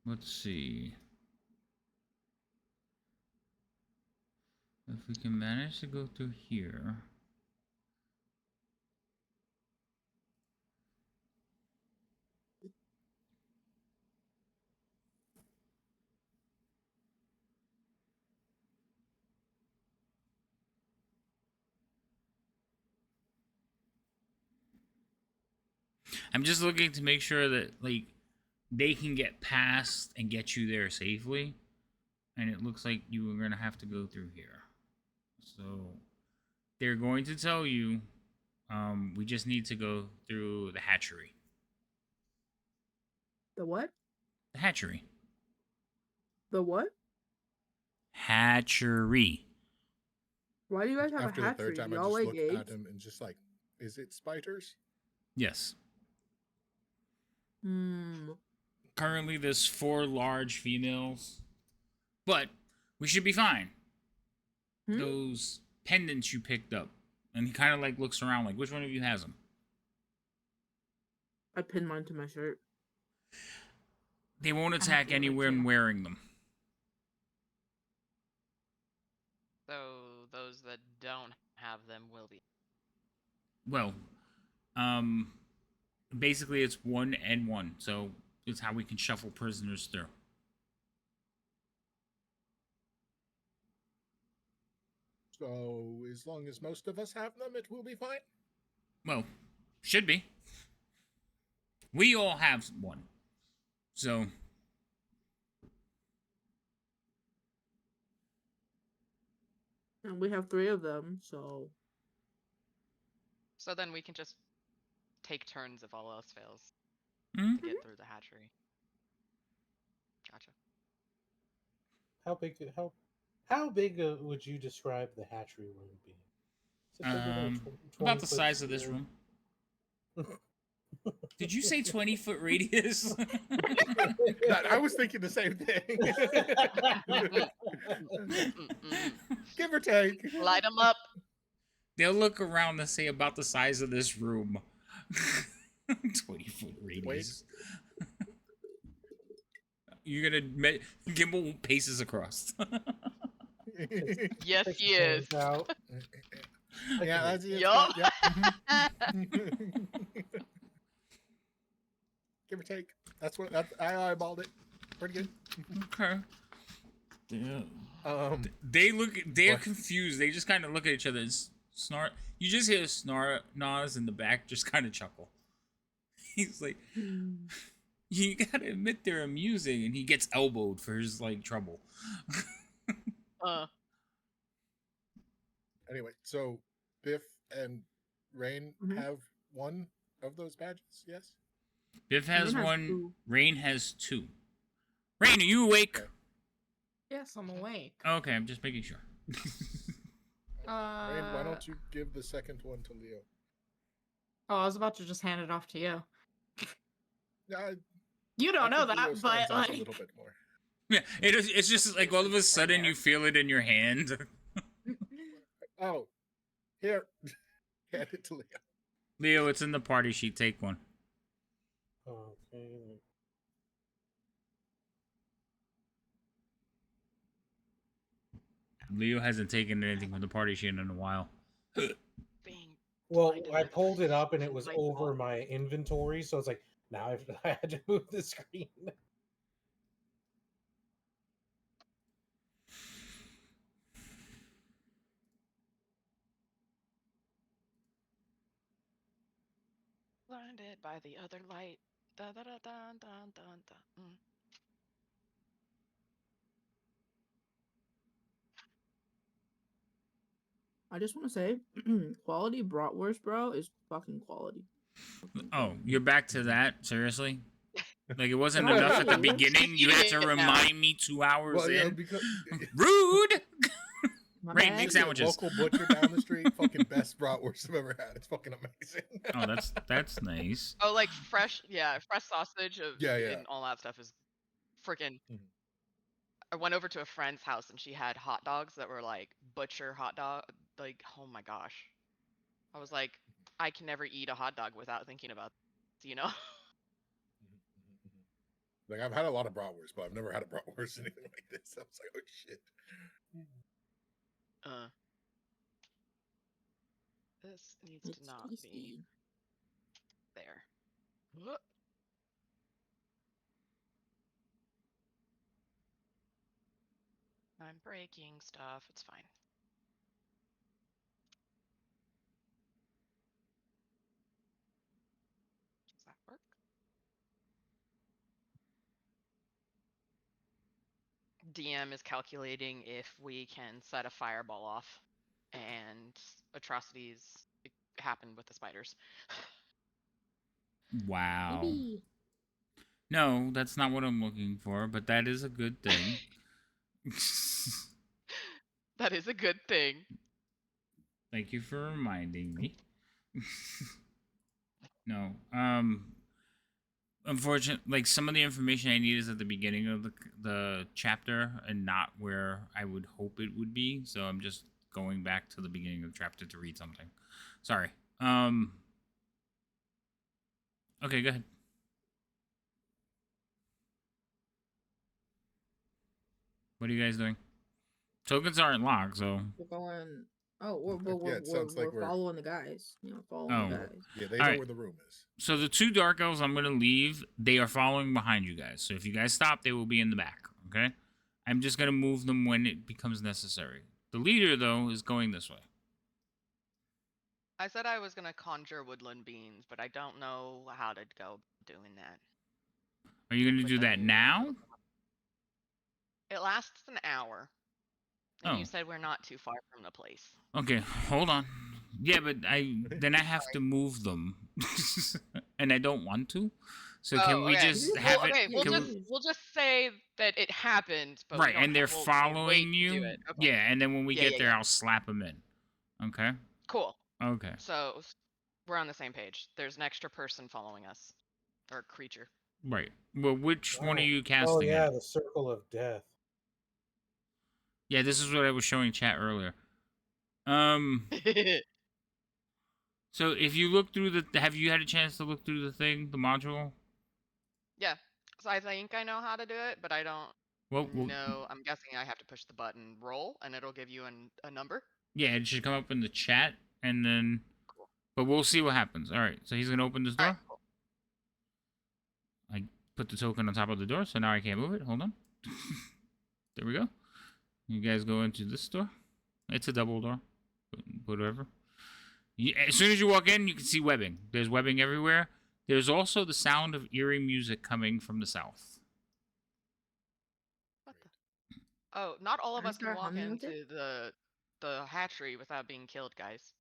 Let's see. If we can manage to go through here. I'm just looking to make sure that like they can get past and get you there safely. And it looks like you are gonna have to go through here. So they're going to tell you we just need to go through the hatchery. The what? The hatchery. The what? Hatchery. Why do you guys have After a the hatchery? third time, Do I y'all just lay looked eggs? at him and just like, is it spiders? Yes. Currently, There's 4 large females, but we should be fine. Those pendants you picked up, and he kind of like looks around, like, which one of you has them? I pinned mine to my shirt. They won't have attack the other anywhere two. wearing them. So those that don't have them will be. Well, basically it's 1 and 1, so it's how we can shuffle prisoners through. So as long as most of us have them, it will be fine. Well, should be. We all have one. So And we have 3 of them, so So then we can just take turns if all else fails Mhm. to get through the hatchery. Gotcha. How big would you describe the hatchery room being? Is it big enough? 20 about the foot size of this square? room. Did you say 20-foot radius? I was thinking the same thing. Give or take. Light them up. They'll look around and say about the size of this room. 20-foot radius. You're gonna Gimbal paces across. Yes, Takes he his is. hands out. Yeah, that's it. Yup. Yeah. Give or take. That's what I eyeballed it. Pretty good. Okay. Yeah. They're What? confused. They just kind of look at each other and snort. You just hear Nas in the back just kind of chuckle. He's like, you gotta admit they're amusing, and he gets elbowed for his like trouble. Anyway, so Biff and Rain Mhm. have one of those badges, yes? Biff has Rain has one. 2. Rain has 2. Rain, are you awake? Okay. Yes, I'm awake. Okay, I'm just making sure. Rain, why don't you give the second one to Leo? Oh, I was about to just hand it off to you. I You don't know think that, Leo but stands out like, a little bit more. Yeah, it's just like all of a sudden you feel it in your hand. Oh, here, hand it to Leo. Leo, it's in the party sheet. Take one. Okay. Leo hasn't taken anything from the party sheet in a while. Being Well, blinded I with pulled it up and it was light over bulb. my inventory, so it's like now I had to move the screen. Blinded by the other light. Da da da da da da da. I just want to say, quality bratwurst, bro, is fucking quality. Fucking Oh, quality. you're back to that? Seriously? Like it wasn't No, enough at the no. beginning? You had to Eating it now. remind me 2 hours Well, yeah, in? because Rude! My Rain, bad. make it's a sandwiches. local butcher down the street, fucking best bratwurst I've ever had. It's fucking amazing. Oh, that's nice. Oh, like fresh sausage of Yeah, yeah. and all that stuff is freaking. Mhm. I went over to a friend's house and she had hot dogs that were like butcher hot dog. Like, oh my gosh, I was like, I can never eat a hot dog without thinking about, you know. Like I've had a lot of bratwurst, but I've never had a bratwurst anything like this. I was like, oh shit. This needs It's to not be tasty. there. Whoop. I'm breaking stuff. It's fine. Does that work? DM is calculating if we can set a fireball off and atrocities happen with the spiders. Wow. Maybe. No, that's not what I'm looking for, but that is a good thing. That is a good thing. Thank you for reminding me. No. Unfortunately, like some of the information I need is at the beginning of the chapter and not where I would hope it would be. So I'm just going back to the beginning of the chapter to read something. Sorry. Okay, go ahead. What are you guys doing? Tokens aren't locked, so. We're going. Oh, we're Yeah, it sounds like we're- following the guys. You know, following Oh. the guys. Yeah, they All know right. where the room is. So the 2 dark elves I'm going to leave, they are following behind you guys. So if you guys stop, they will be in the back, okay? I'm just going to move them when it becomes necessary. The leader, though, is going this way. I said I was gonna conjure woodland beans, but I don't know how to go doing that. Are you going to with do the that new now? little- It lasts an hour. And Oh. you said we're not too far from the place. Okay, hold on. Yeah, but then I have to move them. And I don't want to. So can we okay. just Well, have it? Okay, we'll can just we- we'll just say that it happened, but we right, don't and they're we'll wait following to you. do it. Okay. Yeah, and then when we Yeah, get yeah, there, yeah. I'll slap them in. Okay. Cool. Okay. So We're on the same page. There's an extra person following us, or creature. Right. Well, which one are Oh. you Oh casting yeah, at? the Circle of Death. Yeah, this is what I was showing chat earlier. So if you look through have you had a chance to look through the thing, the module? Yeah. So I think I know how to do it, but I don't Well, know. I'm guessing I have to push the button roll, and it'll give you a number. yeah, it should come up in the chat, and then. Cool. But we'll see what happens. All right, so he's gonna open this All door. right, cool. I put the token on top of the door, so now I can't move it. Hold on. There we go. You guys go into this door. It's a double door, but whatever. As soon as you walk in, you can see webbing. There's webbing everywhere. There's also the sound of eerie music coming from the south. What the? Oh, not all of Can I us can start walk humming with into the hatchery without being killed, guys.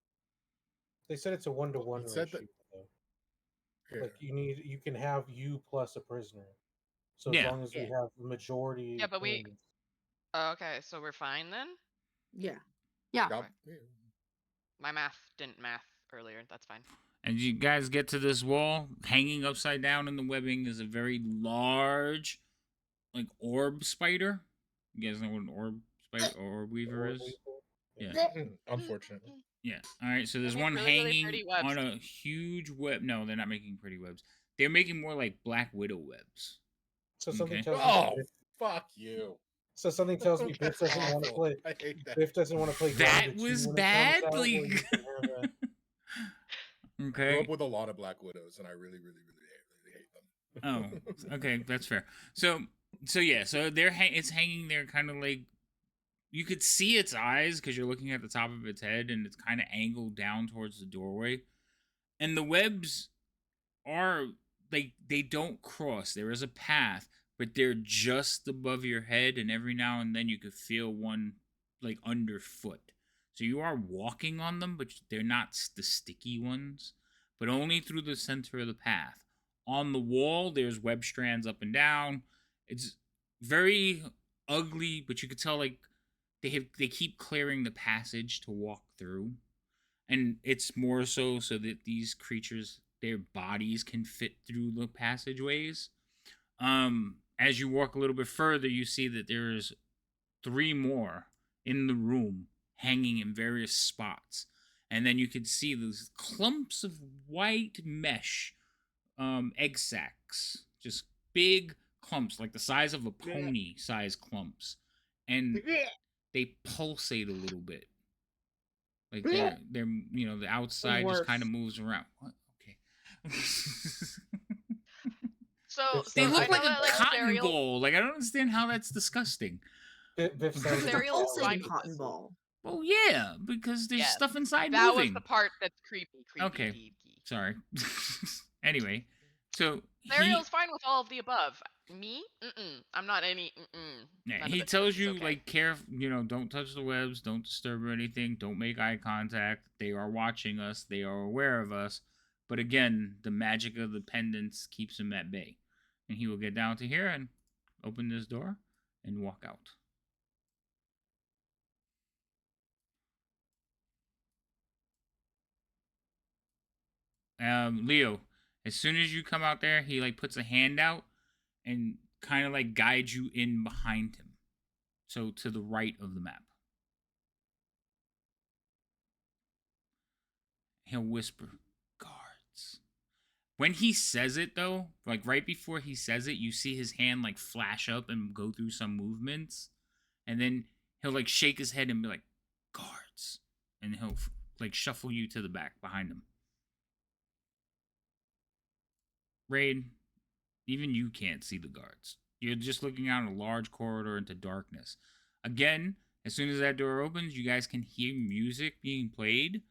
They said it's a 1-to-1 It said ratio. that- Though. Yeah. Like you can have you plus a prisoner. So as Yeah. long as we have the majority. Yeah, but we. wins. Okay, so we're fine then. Yeah. Yeah. Yup. Okay. My math didn't math earlier. That's fine. And you guys get to this wall. Hanging upside down in the webbing is a very large, like, orb spider. You guys know what an orb spider or orb weaver is? Yeah. Unfortunately. Yeah. All right. So there's make one really, really hanging pretty webs. on a huge web. No, they're not making pretty webs. They're making more like Black Widow webs. So something Okay. tells me. Oh, fuck you. So something tells me Biff That's doesn't want to awful. play. I hate that. Biff doesn't want to play. That Grounded 2 was when it comes out, where badly. you can have that. I grew Okay. up with a lot of Black Widows, and I really, really, really hate them. Oh, okay, that's fair. So yeah, so it's hanging there, kind of like you could see its eyes because you're looking at the top of its head, and it's kind of angled down towards the doorway. And the webs are like they don't cross. There is a path, but they're just above your head, and every now and then you could feel one like underfoot. So you are walking on them, but they're not the sticky ones, but only through the center of the path. On the wall, there's web strands up and down. It's very ugly, but you could tell like they keep clearing the passage to walk through, and it's more so that these creatures, their bodies can fit through the passageways. As you walk a little bit further, you see that there's 3 more in the room hanging in various spots, and then you can see those clumps of white mesh egg sacs, just big clumps like the size of a pony size clumps, and they pulsate a little bit, like they're the outside just kind of moves around. What? Okay. So They I look know like a that, cotton Burial- ball. Like, I don't understand how that's disgusting. Biff sounds like Burial a is fine Pulsating with cotton this. ball. Well, yeah, because there's Yes, stuff inside That moving. was the part that's creepy. Okay. Geeky. Sorry. Anyway, so Burial's fine with all of the above. Me? I'm not any. None of he it. tells It's you okay. like don't touch the webs, don't disturb or anything, don't make eye contact. They are watching us, they are aware of us. But again, the magic of the pendants keeps him at bay. And he will get down to here and open this door and walk out. Leo, as soon as you come out there, he like puts a hand out and kind of like guides you in behind him. So to the right of the map. He'll whisper, guards. When he says it though, like right before he says it, you see his hand like flash up and go through some movements. And then he'll like shake his head and be like, guards. And he'll like shuffle you to the back behind him. Raid, even you can't see the guards. You're just looking out a large corridor into darkness. Again, as soon as that door opens, you guys can hear music being played.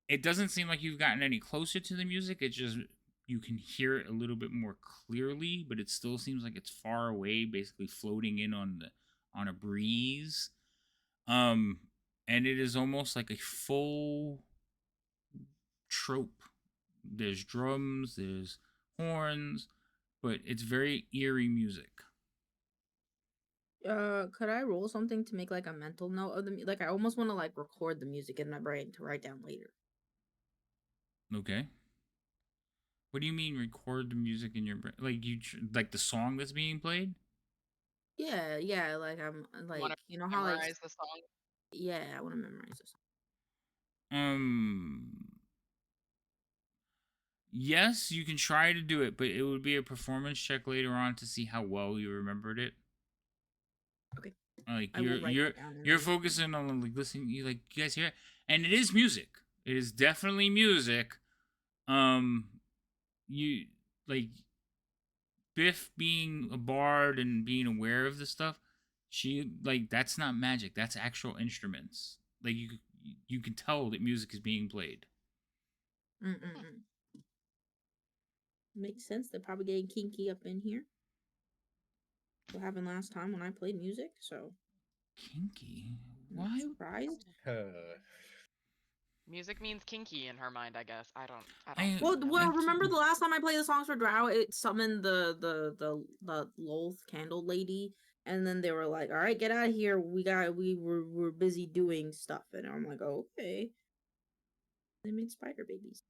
It doesn't seem like you've gotten any closer to the music. It's just you can hear it a little bit more clearly, but it still seems like it's far away, basically floating in on a breeze. And it is almost like a full trope. There's drums, there's horns, but it's very eerie music. Could I roll something to make like a mental note of the like? I almost want to like record the music in my brain to write down later. Okay. What do you mean record the music in your brain? Like like the song that's being played? Yeah, like I'm You want like to you know how like memorize the song? yeah, I want to memorize this. Um. Yes, you can try to do it, but it would be a performance check later on to see how well you remembered it. Okay. Like I will write that down. And you're then... focusing on like listening. You guys hear it, and it is music. It is definitely music. You like Biff being a bard and being aware of this stuff. She like that's not magic. That's actual instruments. Like you can tell that music is being played. Mm-mm-mm. Makes sense. They're probably getting kinky up in here. What happened last time when I played music? So Kinky? I'm not Why? surprised. Music means kinky in her mind, I guess. I don't I Well, know. remember the last time I played the songs for Drow? It summoned the Lolth candle lady, and then they were like, "All right, get out of here. We're busy doing stuff," and I'm like, "Okay." They made spider babies.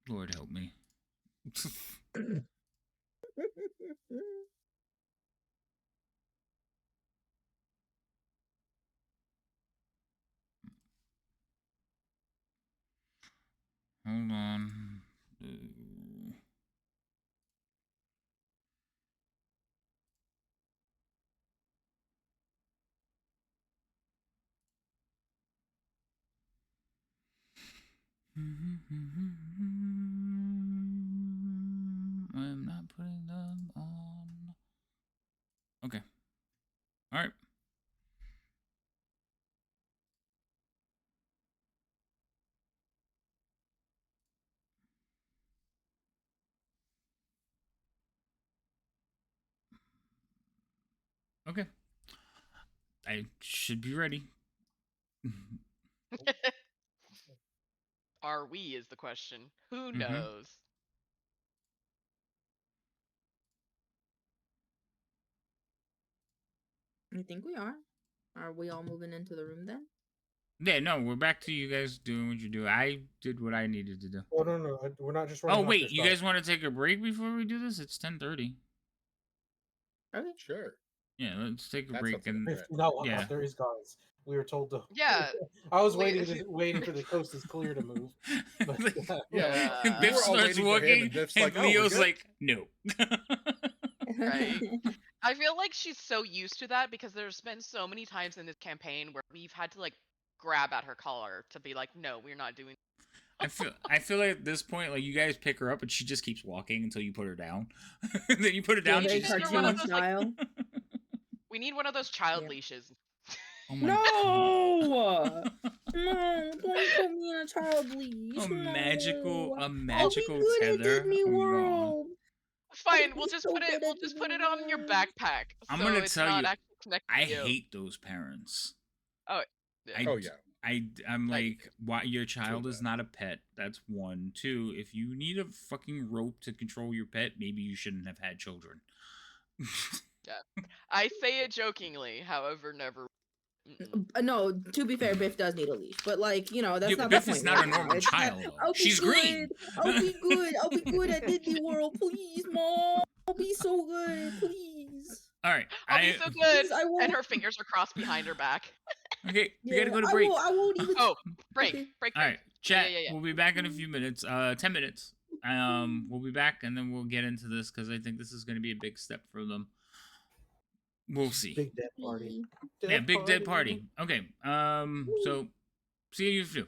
Lord help me. Hold on. I'm not putting them on. Okay. All right. Okay. I should be ready. Are we is the question. Who Mm-hmm. knows? I think we are. Are we all moving into the room then? Yeah, no, we're back to you guys doing what you do. I did what I needed to do. Oh no, we're not just Oh running off wait, your you stuff. guys want to take a break before we do this? It's 10:30. Okay. Sure. Yeah, let's take a That break sounds like a and plan. No, yeah. there is guards. We were told to. Yeah. I was Wait. waiting for the coast is clear to move. But Like, Yeah, Uh, Biff we were all starts waiting for him, walking, and Biff's and like, "Oh, we Leo's good?" like, "No." Right. I feel like she's so used to that because there's been so many times in this campaign where we've had to like grab at her collar to be like, no, we're not doing. I feel like at this point, like you guys pick her up and she just keeps walking until you put her down. Then you put her Yeah, down, and very she just keeps one of going. those, like- style. We need one of those child Yeah. leashes. Oh my No! No, don't put me in a child leash. A magical I'll be good at tether. Disney Oh, God. World. Fine, I'll we'll be just so put it. good We'll at just Disney put it on your World. backpack, I'm so gonna it's tell not you, actually connected I to you. hate those parents. Oh, yeah. I, Oh yeah. I'm I do like, why your child is bad. not a pet? That's one. Two, if you need a fucking rope to control your pet, maybe you shouldn't have had children. I say it jokingly, however, never. No, to be fair, Biff does need a leash, but like that's Yeah, not Biff the is point not right a now. normal It's that child, though. I'll be She's good. green. I'll be good. I'll be good at Disney World, please, mom. I'll be so good, please. All right, I'll be so good. Please, I won't. And her fingers are crossed behind her back. Okay, we Yeah, gotta go to break. I won't even. Oh, break, Okay. break, All break. right, chat. Yeah. We'll be back in a few minutes. 10 minutes. We'll be back and then we'll get into this because I think this is going to be a big step for them. We'll see. Big dead party. Yeah, big dead party. Okay. So see you soon.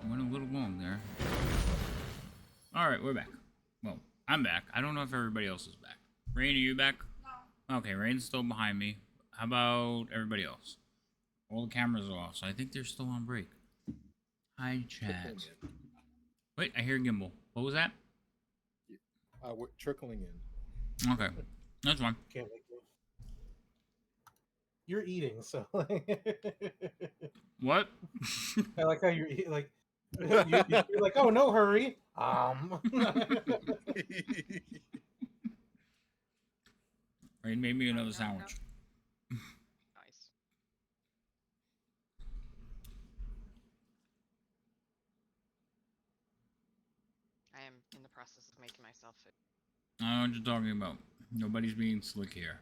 Went a little long there. All right, we're back. Well, I'm back. I don't know if everybody else is back. Rain, are you back? No. Okay, Rain's still behind me. How about everybody else? All the cameras are off, so I think they're still on break. Hi, chat. Wait, I hear Gimbal. What was that? We're trickling in. Okay, that's fine. Can't make me. You're eating, so What? I like how you're like you're like, oh no, hurry. Rain made me another sandwich. Nice. I am in the process of making myself food. I don't know what you're talking about. Nobody's being slick here.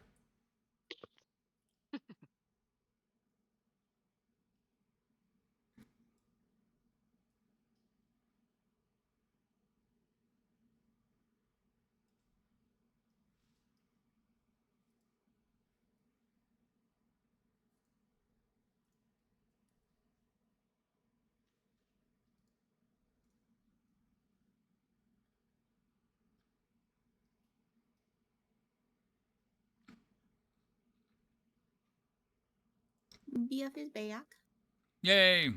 BF is back. Yay!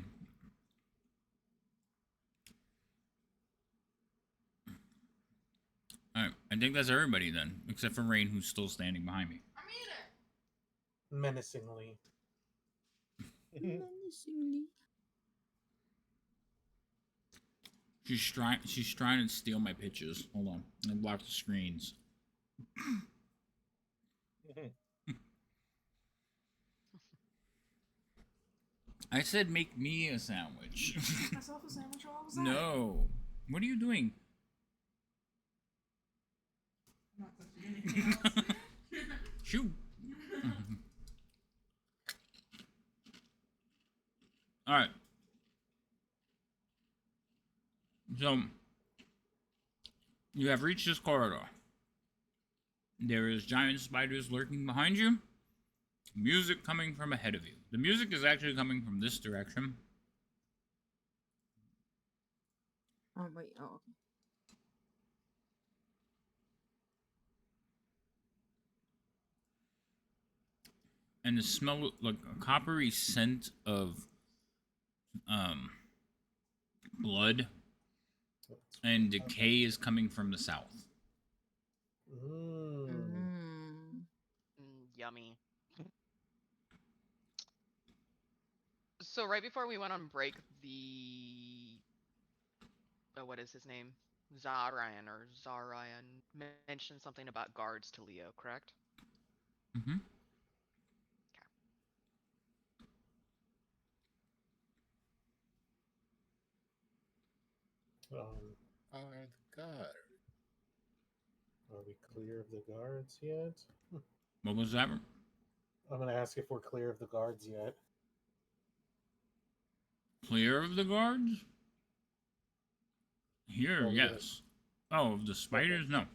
Alright, I think that's everybody then, except for Rain, who's still standing behind me. Menacingly. Menacingly. She's trying to steal my pictures. Hold on, I'm gonna block the screens. I said make me a sandwich. Myself a sandwich all of a sudden. No. What are you doing? I'm not touching anything else. Shoot. Alright. So, you have reached this corridor. There is giant spiders lurking behind you. Music coming from ahead of you. The music is actually coming from this direction. Oh wait. Oh. Okay. And the smell, like a coppery scent of blood and decay is coming from the south. Yummy. So right before we went on break, what is his name? Zarian mentioned something about guards to Leo, correct? Mm-hmm. Are the guard. Are we clear of the guards yet? What was that? I'm gonna ask if we're clear of the guards yet. Clear of the guards? Here, Well, yes. Oh, of the spiders? No.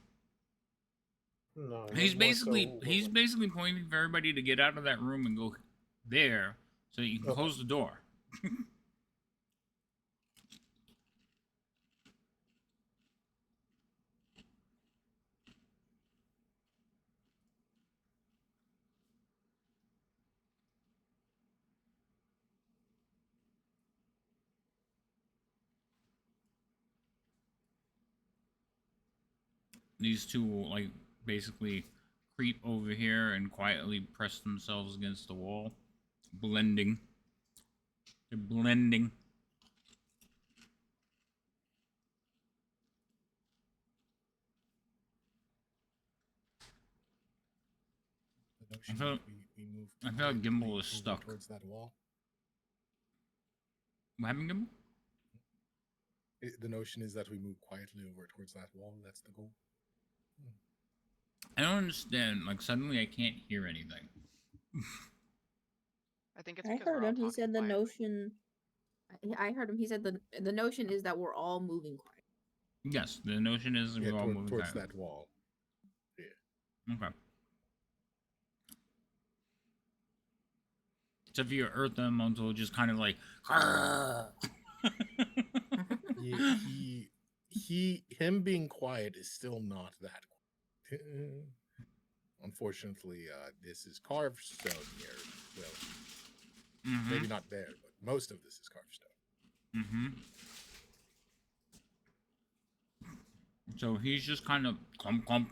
No. He's more so basically pointing for everybody to get out of that room and go there so you can close the door. These two will, like, basically creep over here and quietly press themselves against the wall. Blending. They're blending. I feel like Gimbal is stuck. Towards that wall. What happened, Gimbal? The notion is that we move quietly over towards that wall. That's the goal. I don't understand. Like, suddenly I can't hear anything. I think it's I because we're heard all him. He talking said the quiet. notion. I heard him. He said the notion is that we're all moving quiet. Yes, the notion is we're all moving towards quietly. that wall. Yeah. Okay. Except for your earth elemental, just kind of like. Him being quiet is still not that quiet. Unfortunately, this is carved stone here. Well, maybe not there, but most of this is carved stone. So he's just kind of clumping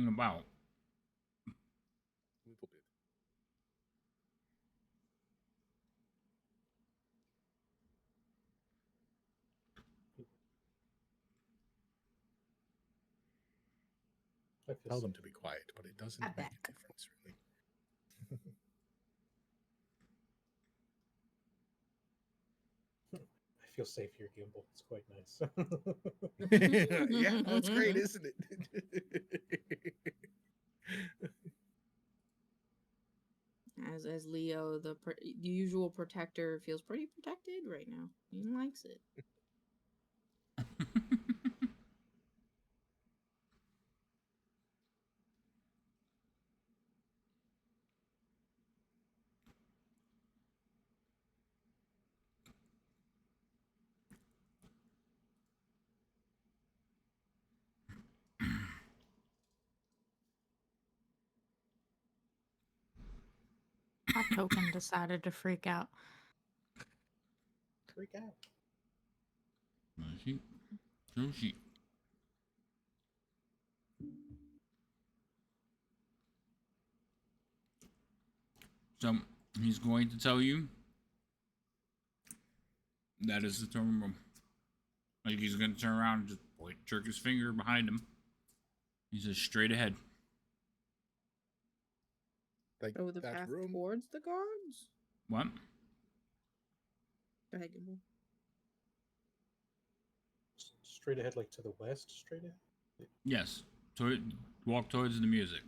about. A little bit. I feel Tell safe. them to be quiet, but it doesn't I'm make back. a difference, really. I feel safe here, Gimbal. It's quite nice. Yeah, well, it's great, isn't it? As Leo, the usual protector, feels pretty protected right now. He likes it. My token decided to freak out. Freak out. Sushi. So he's going to tell you that is the throne room. Like he's going to turn around and just jerk his finger behind him. He says straight ahead. Like Oh, the that path room. towards the guards? What? Go ahead, Gimbal. Straight ahead, like to the west. Straight ahead. Yes. Walk towards the music.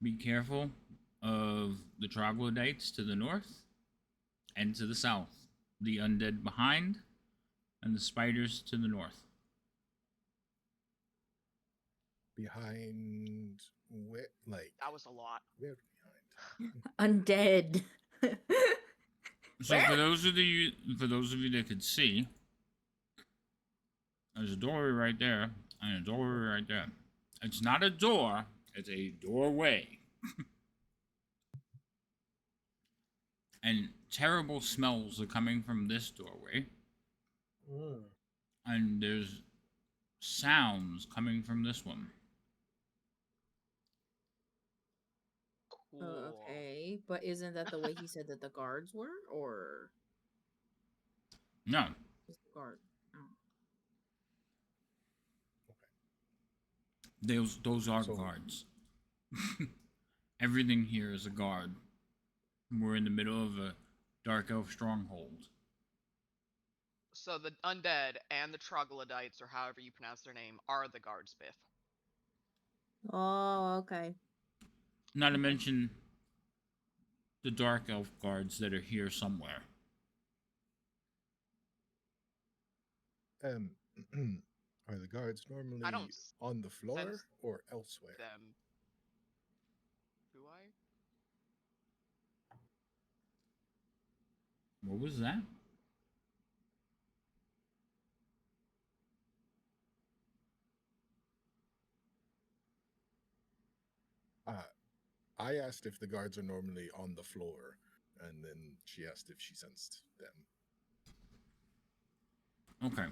Be careful of the troglodytes to the north and to the south. The undead behind and the spiders to the north. Behind where? Like That was a lot. where behind? Undead. So for those of you that could see, there's a doorway right there and a doorway right there. It's not a door, it's a doorway. And terrible smells are coming from this doorway. And there's sounds coming from this one. Cool. Okay, but isn't that the way he said that the guards were, or No. just the guard? Oh. Those are So- guards. Everything here is a guard. We're in the middle of a dark elf stronghold. So the undead and the troglodytes, or however you pronounce their name, are the guards, Biff. Oh, okay. Not to mention the dark elf guards that are here somewhere. Are the guards normally I don't on the floor sense or elsewhere? them. Do I? What was that? I asked if the guards are normally on the floor, and then she asked if she sensed them. Okay.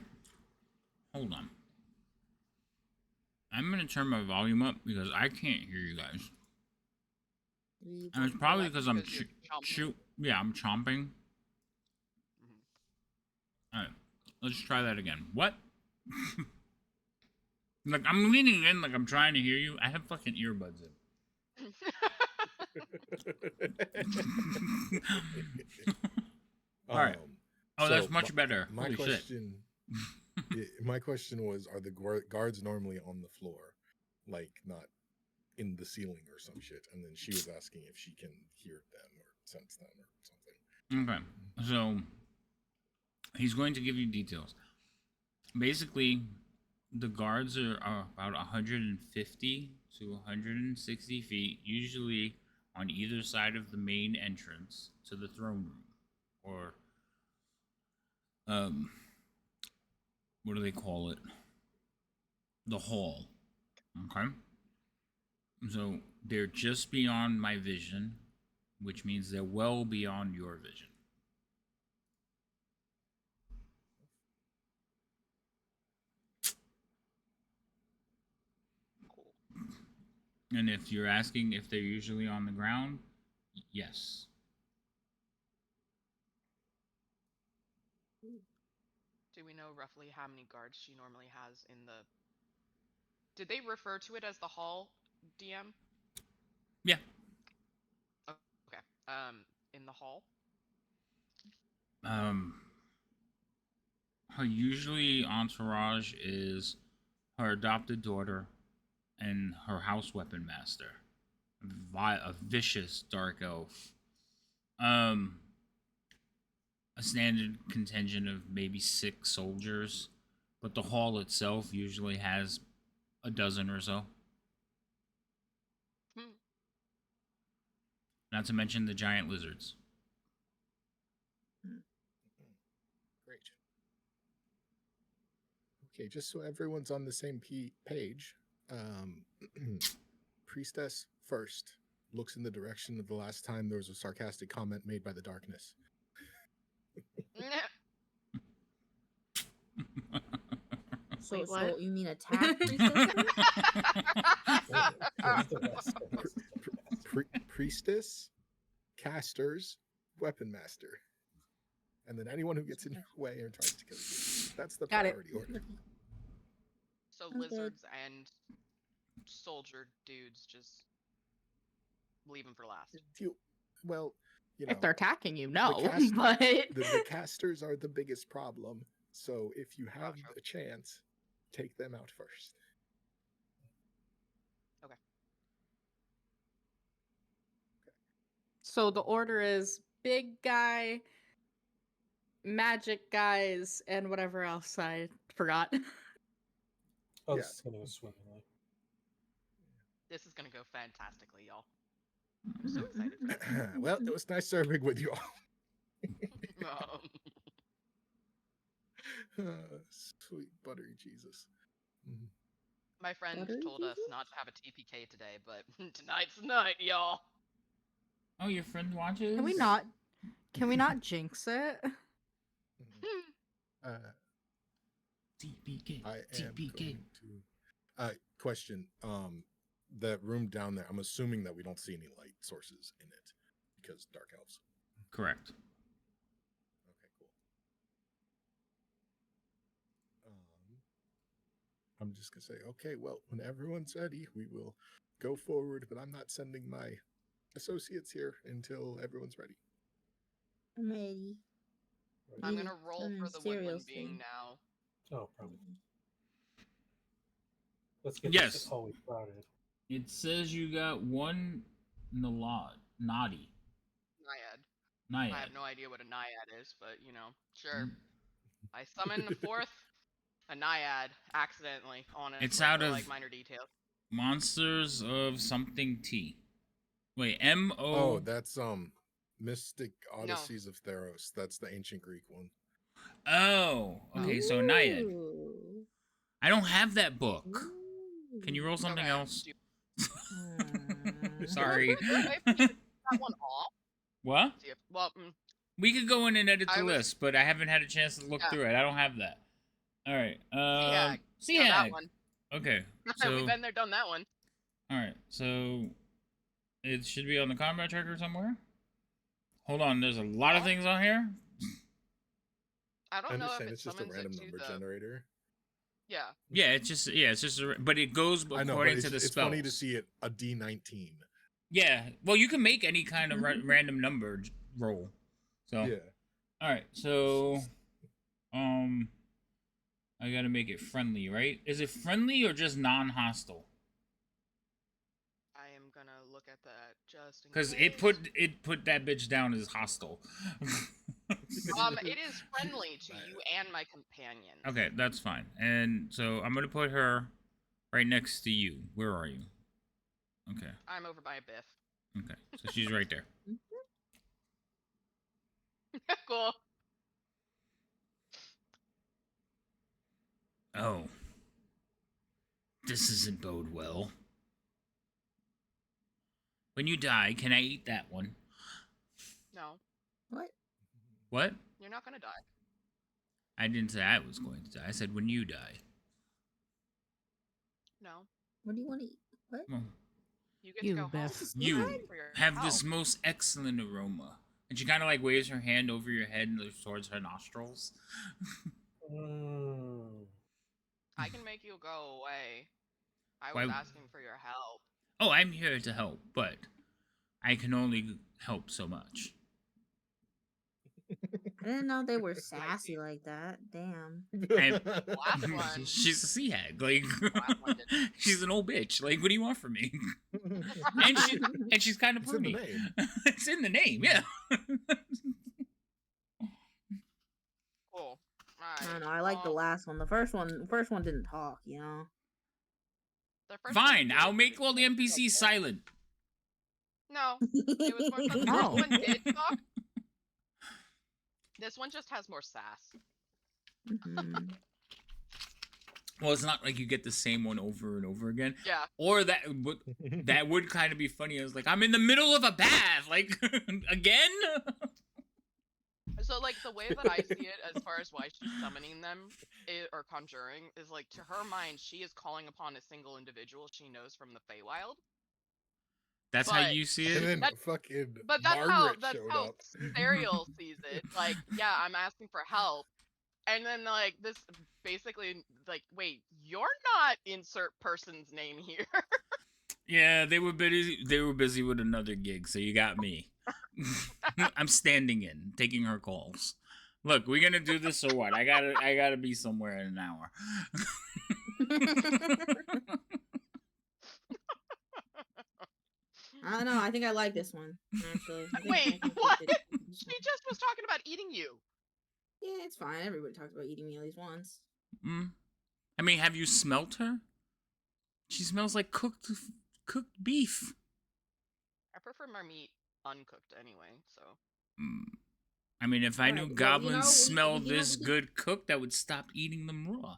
Hold on. I'm gonna turn my volume up because I can't hear you guys. And it's probably that's because I'm because you're chomping. I'm chomping. Mhm. Alright. Let's try that again. What? Like I'm leaning in like I'm trying to hear you. I have fucking earbuds in. Alright. Oh, that's much better. My Holy shit. question, my question was: are the guards normally on the floor, like not in the ceiling or some shit? And then she was asking if she can hear them or sense them or something. Okay. So he's going to give you details. Basically, the guards are about 150 to 160 feet, usually on either side of the main entrance to the throne room, or what do they call it? The hall. Okay. So they're just beyond my vision, which means they're well beyond your vision. Cool. And if you're asking if they're usually on the ground, yes. Do we know roughly how many guards she normally has in the... Did they refer to it as the hall, DM? Yeah. Okay. In the hall? Her usually entourage is her adopted daughter and her house weapon master, a vicious dark elf. A standard contingent of maybe 6 soldiers, but the hall itself usually has a dozen or so. Not to mention the giant lizards. Great. Okay, just so everyone's on the same page, Priestess first looks in the direction of the last time there was a sarcastic comment made by the darkness. So, Wait, so what? you mean attack priestess? Priestess, casters, weapon master, and then anyone who gets in your way and tries to kill you. That's the Got it. priority order. So Okay. lizards and soldier dudes, just leave them for last. Well, you know, If they're attacking you, no. cast- But the casters are the biggest problem. So if you have Gotcha. a chance, take them out first. so the order is big guy, magic guys, and whatever else I forgot. Oh, Yeah. this is gonna go swimmingly. This is gonna go fantastically, y'all. I'm so excited for this. Well, it was nice serving with you all. Sweet buttery Jesus. Mhm. My friend Buttery told us Jesus? not to have a TPK today, but tonight's the night, y'all. Oh, your friend watches? Can we not? Can we not jinx it? TPK. I am TPK. going to. Question. That room down there. I'm assuming that we don't see any light sources in it because dark elves. Correct. Okay, cool. I'm just gonna say, okay, well, when everyone's ready, we will go forward. But I'm not sending my associates here until everyone's ready. I'm ready. I'm Need gonna roll some for the cereal woodland being thing. now. Oh, probably. Let's get Yes. this always crowded. It says you got one naughty. Naiad. Naiad. I have no idea what a naiad is, but you know, sure. I summoned a 4th, a naiad, accidentally, honestly. It's out for, of- like minor details. Monsters of something T. Wait, M-O... Oh, that's Mystic Odysseys of Theros. That's the ancient Greek one. Oh, okay, so Naiad. Ooh. I don't have that book. Can you roll Ooh. something Okay, else? Hmm. Sorry. that one off. What? See if, well, We could go in and edit the I was- list, but I haven't had a chance to look Yeah. through it. I don't have that. All right. Seahag. Seahag. No, that one. Okay. So, We've been there, done that one. all right. So it should be on the combat tracker somewhere. Hold on. There's a lot of things on here. I I don't know if understand it it's just a summons random it to number the... generator. Yeah. Yeah, it's just but it goes I know, but according to the it's spells. funny to see it a D19. Yeah. Well, you can make any kind of random number roll. So. Yeah. All right. So, I gotta make it friendly, right? Is it friendly or just non-hostile? I am gonna look at that just in Because case. it put that bitch down as hostile. It is friendly to you and my companion. Okay, that's fine. And so I'm gonna put her right next to you. Where are you? Okay. I'm over by Biff. Okay. So she's right there. Cool. Oh. This doesn't bode well. When you die, can I eat that one? No, What? What? you're not gonna die. I didn't say I was going to die. I said when you die. No, What do you want to eat? What? Well, you get to You, go home. Biff. you For your have health. this most excellent aroma. And she kind of like waves her hand over your head and looks towards her nostrils. Mm. I can make you go away. I Why- was asking for your help. Oh, I'm here to help, but I can only help so much. I didn't know they were sassy like that. Damn. Last one. She's a sea hag. Like, Last one didn't. she's an old bitch. Like, what do you want from me? and she's kind of It's in the pruny. name. It's in the name, yeah. Cool. I don't Alright, know. I like the well, last one. The first one didn't talk. You know. the first one Fine, did, I'll but make it all the didn't talk NPCs back. silent. No, it was more fun. The No. first one did talk. This one just has more sass. Mhm. Well, it's not like you get the same one over and over again. Yeah. Or that would kind of be funny. I was like, I'm in the middle of a bath, like again. So, like, the way that I see it, as far as why she's summoning them or conjuring, is like to her mind, she is calling upon a single individual she knows from the Feywild. That's how But- you see And it. then That- fucking But that's Margaret how showed up. Serial sees it. Like, yeah, I'm asking for help, and then like this, basically, like, wait, you're not insert person's name here. Yeah, they were busy. They were busy with another gig, so you got me. I'm standing in, taking her calls. Look, we gonna do this or what? I gotta be somewhere in an hour. I don't know. I think I like this one actually. I think- I Wait, think we what? did this She one. just was talking about eating you. Yeah, it's fine. Everybody talks about eating me at least once. I mean, have you smelt her? She smells like cooked beef. I prefer my meat uncooked anyway, so. I mean, if I Alright, knew well, you goblins know, we- smell you know, this we- good cooked, I would stop eating them raw.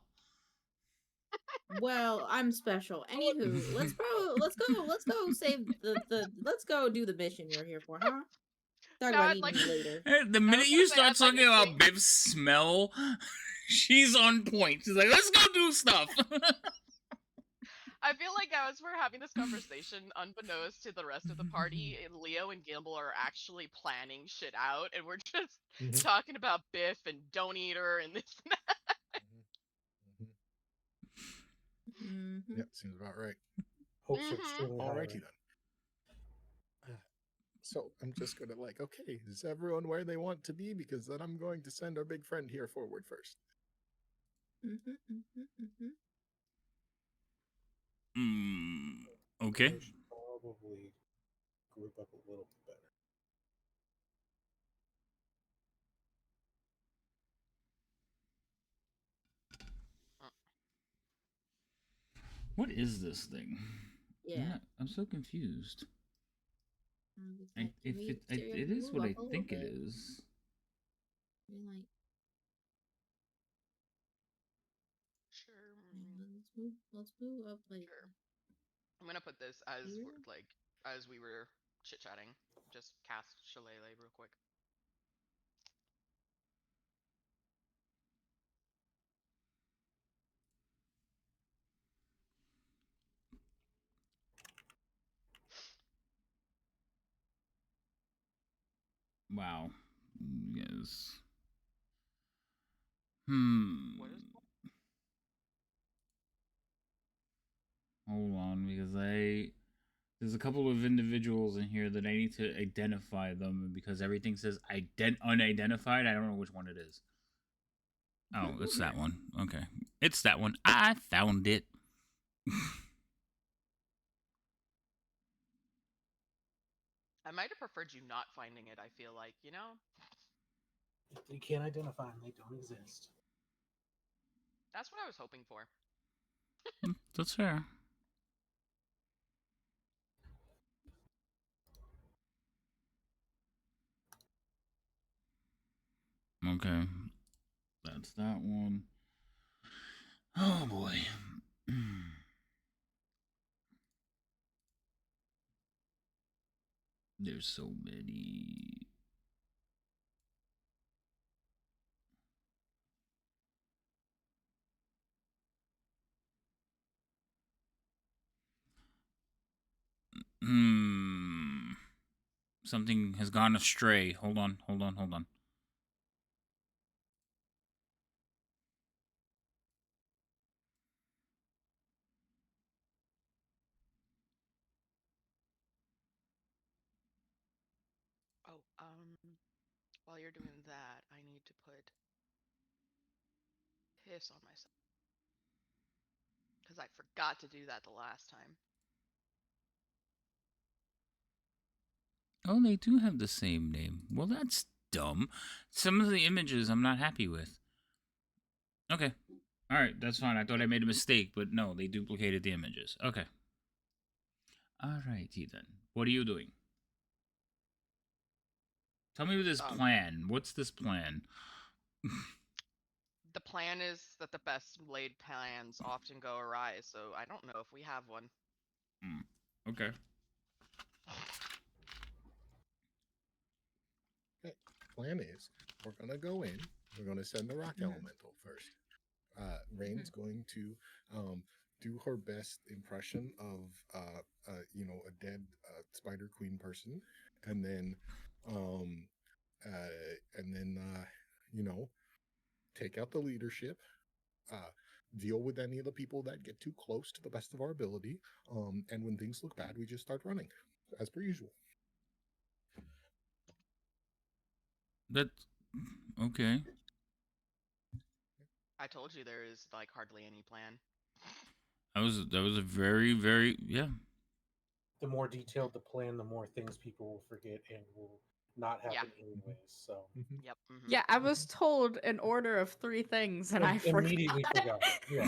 Well, I'm special. Anywho, let's go save let's go do the mission you're here for, huh? Talk Now about I'd eating like me to- later. The minute was you gonna say, start I'd like talking to about think- Biv's smell, she's on point. She's like, let's go do stuff. I feel like as we're having this conversation, unbeknownst to the rest of the party, Leo and Gamble are actually planning shit out, and we're just Mhm. talking about Biff and Don't Eat Her and this and that. Mhm. Yep, seems about right. Hopes are Mhm. extremely high. Alrighty then. So I'm just gonna like, okay, is everyone where they want to be? Because then I'm going to send our big friend here forward first. Mhm, mhm, mhm. Okay. We should probably group up a little bit better. What is this thing? Yeah. I'm so confused. It's like, If can it, we it is move what I up a little think it bit? is. You're like, Sure. let's move up like Sure. I'm gonna put this as Here? like as we were chit chatting. Just cast Shillelagh real quick. Wow. Yes. What is Hold on, because there's a couple of individuals in here that I need to identify them, and because everything says unidentified, I don't know which one it is. Oh, it's that one. Okay. It's that one. I found it. I might have preferred you not finding it, I feel like, you know? If you can't identify them, they don't exist. That's what I was hoping for. That's fair. Okay. That's that one. Oh boy. There's so many. Hmm. Something has gone astray. Hold on. Oh, while you're doing that, I need to put piss on myself because I forgot to do that the last time. Oh, they do have the same name. Well, that's dumb. Some of the images I'm not happy with. Okay. All right, that's fine. I thought I made a mistake, but no, they duplicated the images. Okay. All righty then. What are you doing? Tell me this plan. What's this plan? The plan is that the best laid plans often go awry, so I don't know if we have one. Okay. Okay. Plan is we're gonna go in. We're gonna send the rock elemental first. Rain's going to do her best impression of a dead spider queen person, and then take out the leadership. Deal with any of the people that get too close to the best of our ability. And when things look bad, we just start running, as per usual. That's okay. I told you there is like hardly any plan. That was a very, very The more detailed the plan, the more things people will forget and will not happen anyways. So Yep. Yeah, I was told an order of 3 things and I immediately forgot. Yeah.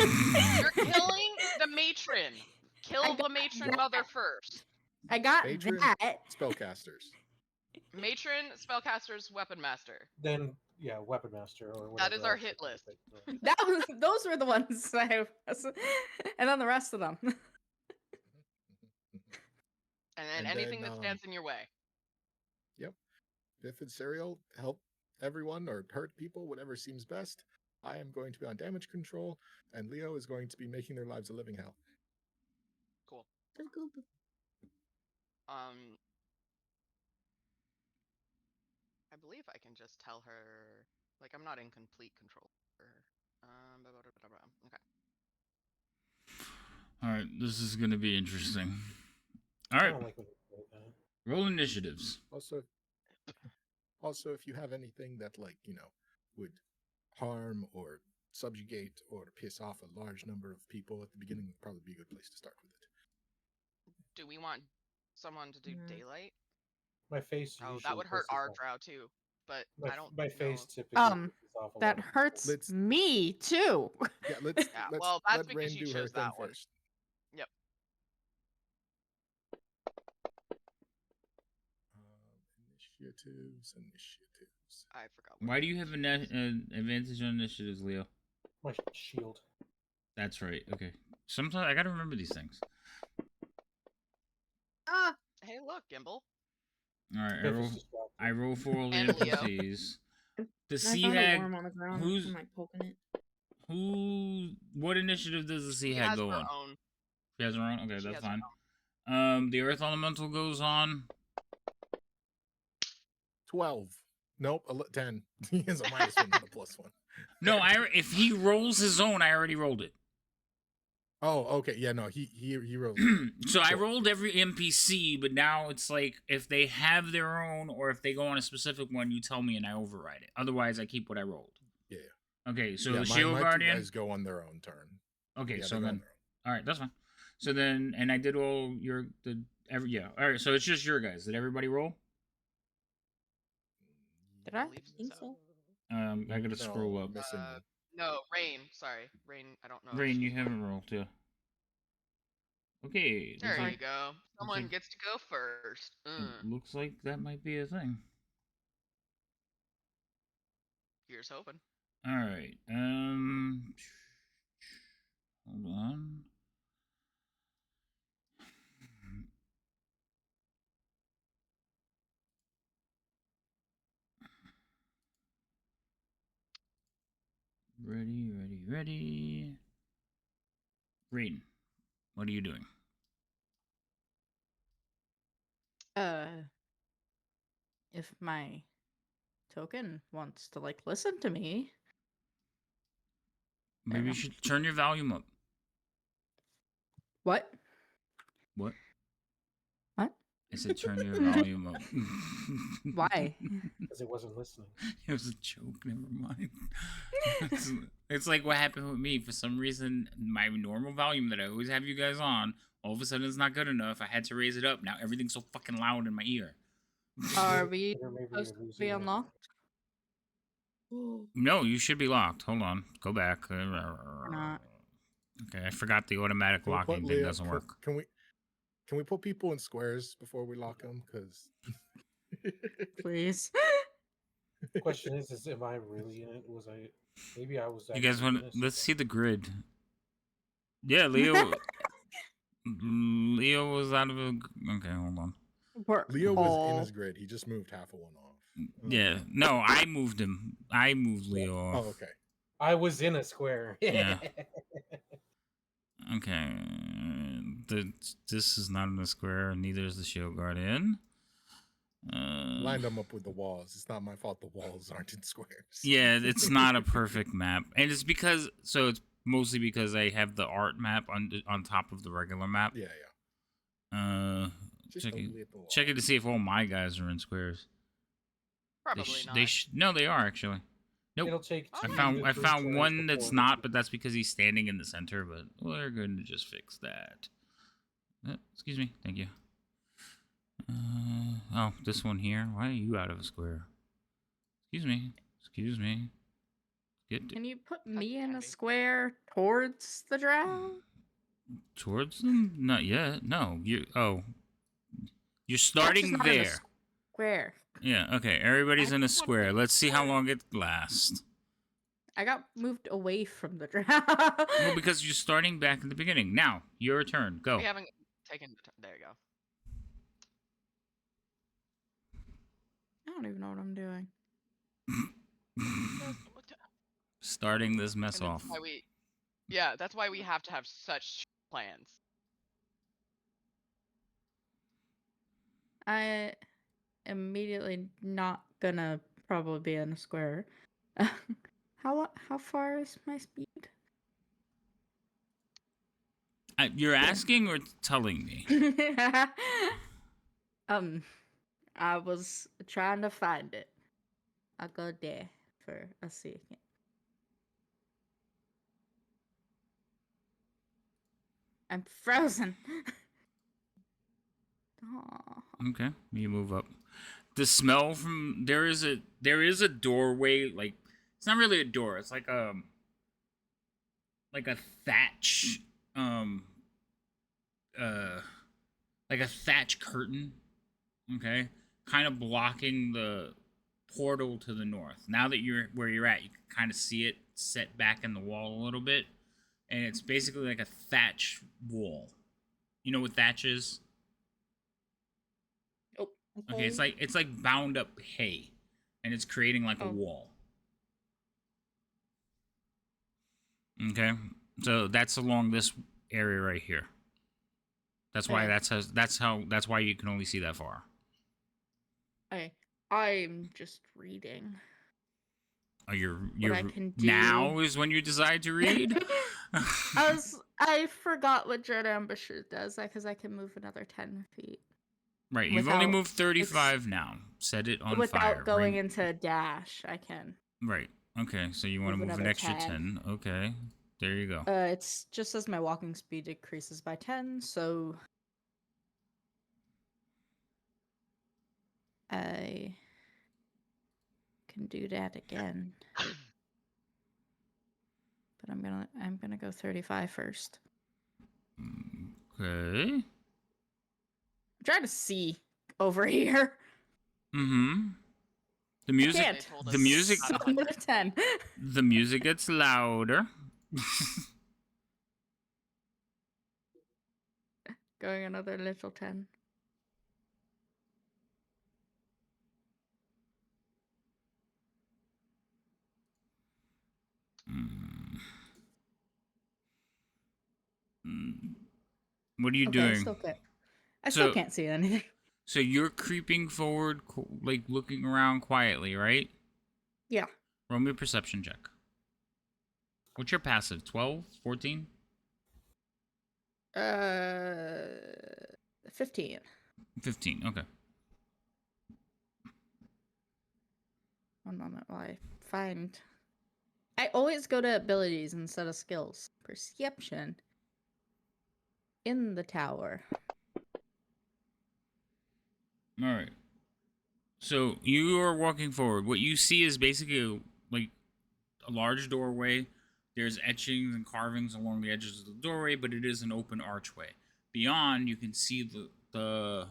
You're killing the matron. Kill the matron mother first. I got Matron, that. spellcasters. Matron, spellcasters, weapon master. Then weapon master or whatever. That is our else hit you list. pick. Those were the ones I was, and then the rest of them. And then anything that stands in your way. Yep. If it's serial, help everyone or hurt people, whatever seems best. I am going to be on damage control, and Leo is going to be making their lives a living hell. Cool. Cool. I believe I can just tell her, like, I'm not in complete control of her. Okay. All right, this is gonna be interesting. All right, roll initiatives. Also, if you have anything that would harm or subjugate or piss off a large number of people at the beginning, would probably be a good place to start with it. Do we want someone to do daylight? My face. Oh, that would hurt our drow too. But I don't. My face know. typically pisses off a That lot. hurts me too. Yeah, let's well, that's let because Rain you do her chose thing that one. first. Yep. Initiatives. I forgot. Why do you have an advantage on initiatives, Leo? My shield. That's right. Okay. Sometimes I gotta remember these things. Hey, look, Gimbal. All right, I roll for all the And Leo. NPCs. The I sea found a hag. worm on the ground. Who's I'm like poking it. What initiative does the sea She hag has go her on? own. She has her own. Okay, She that's has her fine. The earth elemental goes on 12. Nope, 10. He has a -1, not a +1. No, if he rolls his own, I already rolled it. Oh, okay. Yeah, no, he rolled. So I rolled every NPC, but now it's like if they have their own or if they go on a specific one, you tell me and I override it. Otherwise, I keep what I rolled. Yeah. Okay, so yeah, Shield my Guardian. Two guys go on their own turn. Okay, Yeah, so they go on then, their own. all right, that's fine. So then, and I did all yeah. All right, so it's just your guys. Did everybody roll? Did I? Think so. I gotta scroll up. Missing one. No, Rain. Sorry, Rain. I don't know. if Rain, she- you haven't rolled, yeah. Okay. There looks you go. Someone like- gets to go first. Looks like that might be a thing. Here's hoping. All right. Hold on. Ready. Green, what are you doing? If my token wants to like listen to me, Maybe you should turn your volume up. what? What? What? I said turn your volume up. Why? Because it wasn't listening. It was a joke. Never mind. It's like what happened with me. For some reason, my normal volume that I always have you guys on, all of a sudden it's not good enough. I had to raise it up. Now everything's so fucking loud in my ear. Are we Or maybe supposed you're to be losing unlocked? No, you should be locked. Hold on. Go back. Not. Okay, I forgot the automatic Can we put locking thing Leo- doesn't work. Can we put people in squares before we lock them? Because Please. The question is am I really in it? Was I? Maybe I was. You guys actually want? in it. Let's see the grid. Yeah, Leo. Leo was out of a. Okay, hold on. Leo was in his grid. He just moved half of one off. Yeah, no, I moved him. I moved Leo off. Oh, okay. I was in a square. Yeah. Okay. This is not in the square. Neither is the shield guardian. Lined them up with the walls. It's not my fault the walls aren't in squares. Yeah, it's not a perfect map, and it's because it's mostly because I have the art map on top of the regular map. Yeah, yeah. Just Checking ugly at the wall. to see if all my guys are in squares. Probably not. No, they are actually. Nope. It'll take. I 2 found- to I 3 found turns one before that's it not, gets- but that's because he's standing in the center. But we're going to just fix that. Excuse me. Thank you. Oh, this one here. Why are you out of a square? Excuse me. Can you put me in a candy. square towards the drow? Towards them? Not yet. No. You're Just starting not in a there. square. Yeah. Okay. Everybody's I in a just wanna square. be Let's see how long it lasts. I got moved away from the drow. Well, because you're starting back at the beginning. Now, your turn. Go. We haven't taken the there you go. I don't even know what I'm doing. Starting this mess And off. that's why we have to have such plans. I immediately not gonna probably be in a square. How far is my speed? You're asking or telling me? I was trying to find it. I'll go there for a second. I'm frozen. Aw. Okay, you move up. The smell from there is a doorway. Like it's not really a door. It's like a thatch like a thatch curtain. Okay, kind of blocking the portal to the north. Now that you're where you're at, you can kind of see it set back in the wall a little bit, and it's basically like a thatch wall. You know what thatch is? Okay, it's like bound up hay, and it's creating like a wall. Okay, so that's along this area right here. That's why that's why you can only see that far. I'm just reading. Oh, you're I can do. now is when you decide to read. I forgot what Dread Ambusher does because I can move another 10 feet. Right, you've only Without moved 35 now. Set it on without fire. going into a dash, I can. Right. Okay, so you want to Move move an another extra 10. 10. Okay. There you go. It's just as my walking speed decreases by 10, so I can do that again. But I'm gonna go 35 first. Okay. I'm trying to see over here. Mm-hmm. The music can't. They told the us music not to So I'm hunt at 10. the music gets louder. Going another little 10. Mm. What are you Okay, doing? I still So- can't see anything. So you're creeping forward, like looking around quietly, right? Yeah. Roll me a perception check. What's your passive? 12? 14? 15. 15. Okay. One moment while I find. I always go to abilities instead of skills. Perception. In the tower. All right. So you are walking forward. What you see is basically like a large doorway. There's etchings and carvings along the edges of the doorway, but it is an open archway. Beyond, you can see the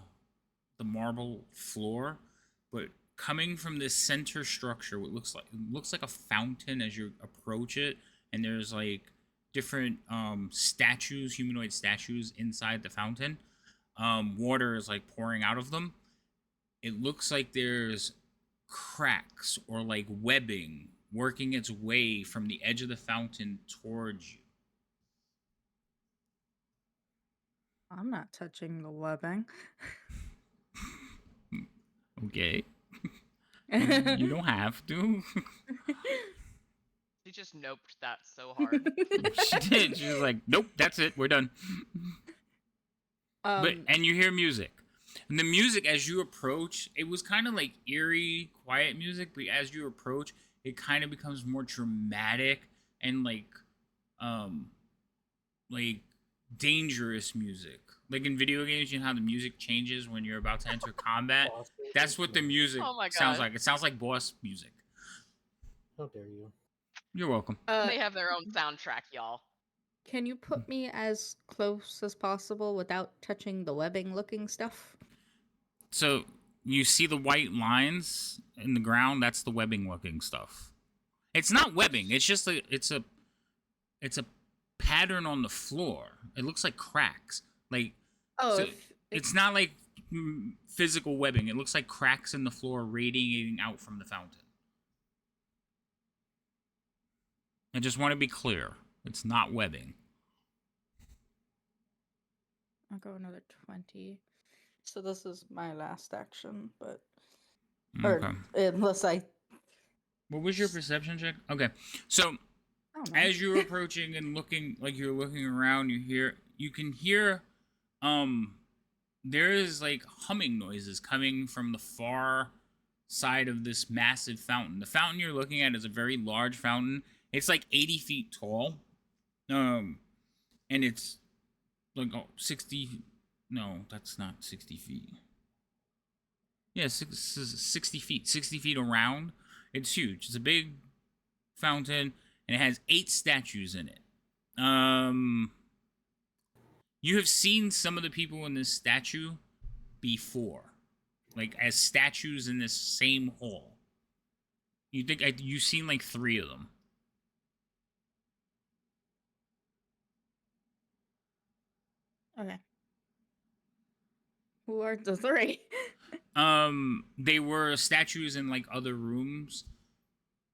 marble floor, but coming from this center structure, what looks like a fountain as you approach it, and there's like different statues, humanoid statues inside the fountain. Water is like pouring out of them. It looks like there's cracks or like webbing working its way from the edge of the fountain towards you. I'm not touching the webbing. Okay. You don't have to. She just noped that so hard. She did. She was like, nope, that's it. We're done. And you hear music. And the music, as you approach, it was kind of like eerie, quiet music, but as you approach, it kind of becomes more dramatic and like dangerous music. Like in video games, you know how the music changes when you're about to enter combat? That's what the music Oh my sounds God. like. It sounds like boss music. How dare you? You're welcome. They have their own soundtrack, y'all. Can you put me as close as possible without touching the webbing looking stuff? So you see the white lines in the ground? That's the webbing looking stuff. It's not webbing. It's just it's a pattern on the floor. It looks like cracks. Like so it's not like physical webbing. It looks like cracks in the floor radiating out from the fountain. I just want to be clear. It's not webbing. I'll go another 20. So this is my last action, but Okay. unless I. What was your perception check? Okay. So as you're approaching and looking, like you're looking around, you can hear there is like humming noises coming from the far side of this massive fountain. The fountain you're looking at is a very large fountain. It's like 80 feet tall. And it's like 60. No, that's not 60 feet. Yeah, 60 feet. 60 feet around. It's huge. It's a big fountain, and it has 8 statues in it. You have seen some of the people in this statue before, like as statues in this same hall. You've seen like 3 of them. Okay. Who are the 3? They were statues in like other rooms.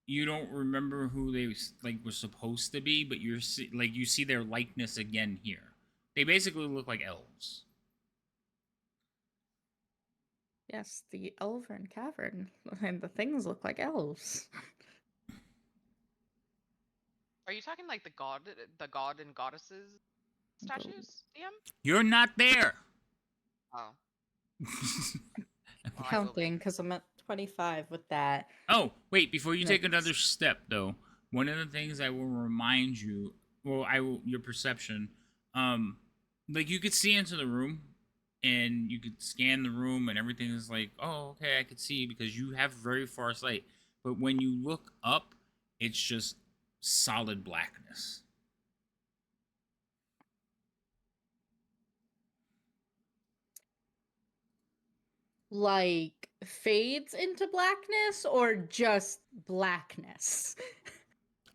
You don't remember who they like were supposed to be, but you see their likeness again here. They basically look like elves. Yes, the Elven Cavern. And the things look like elves. Are you talking like the god and goddesses statues, DM? You're not there. Oh. Well, I will Counting, because I'm at 25 with that. Oh, wait, before you take Next. another step, though, one of the things I will remind you, your perception, like you could see into the room, and you could scan the room, and everything is like, oh, okay, I could see, because you have very far sight. But when you look up, it's just solid blackness. Like, fades into blackness or just blackness?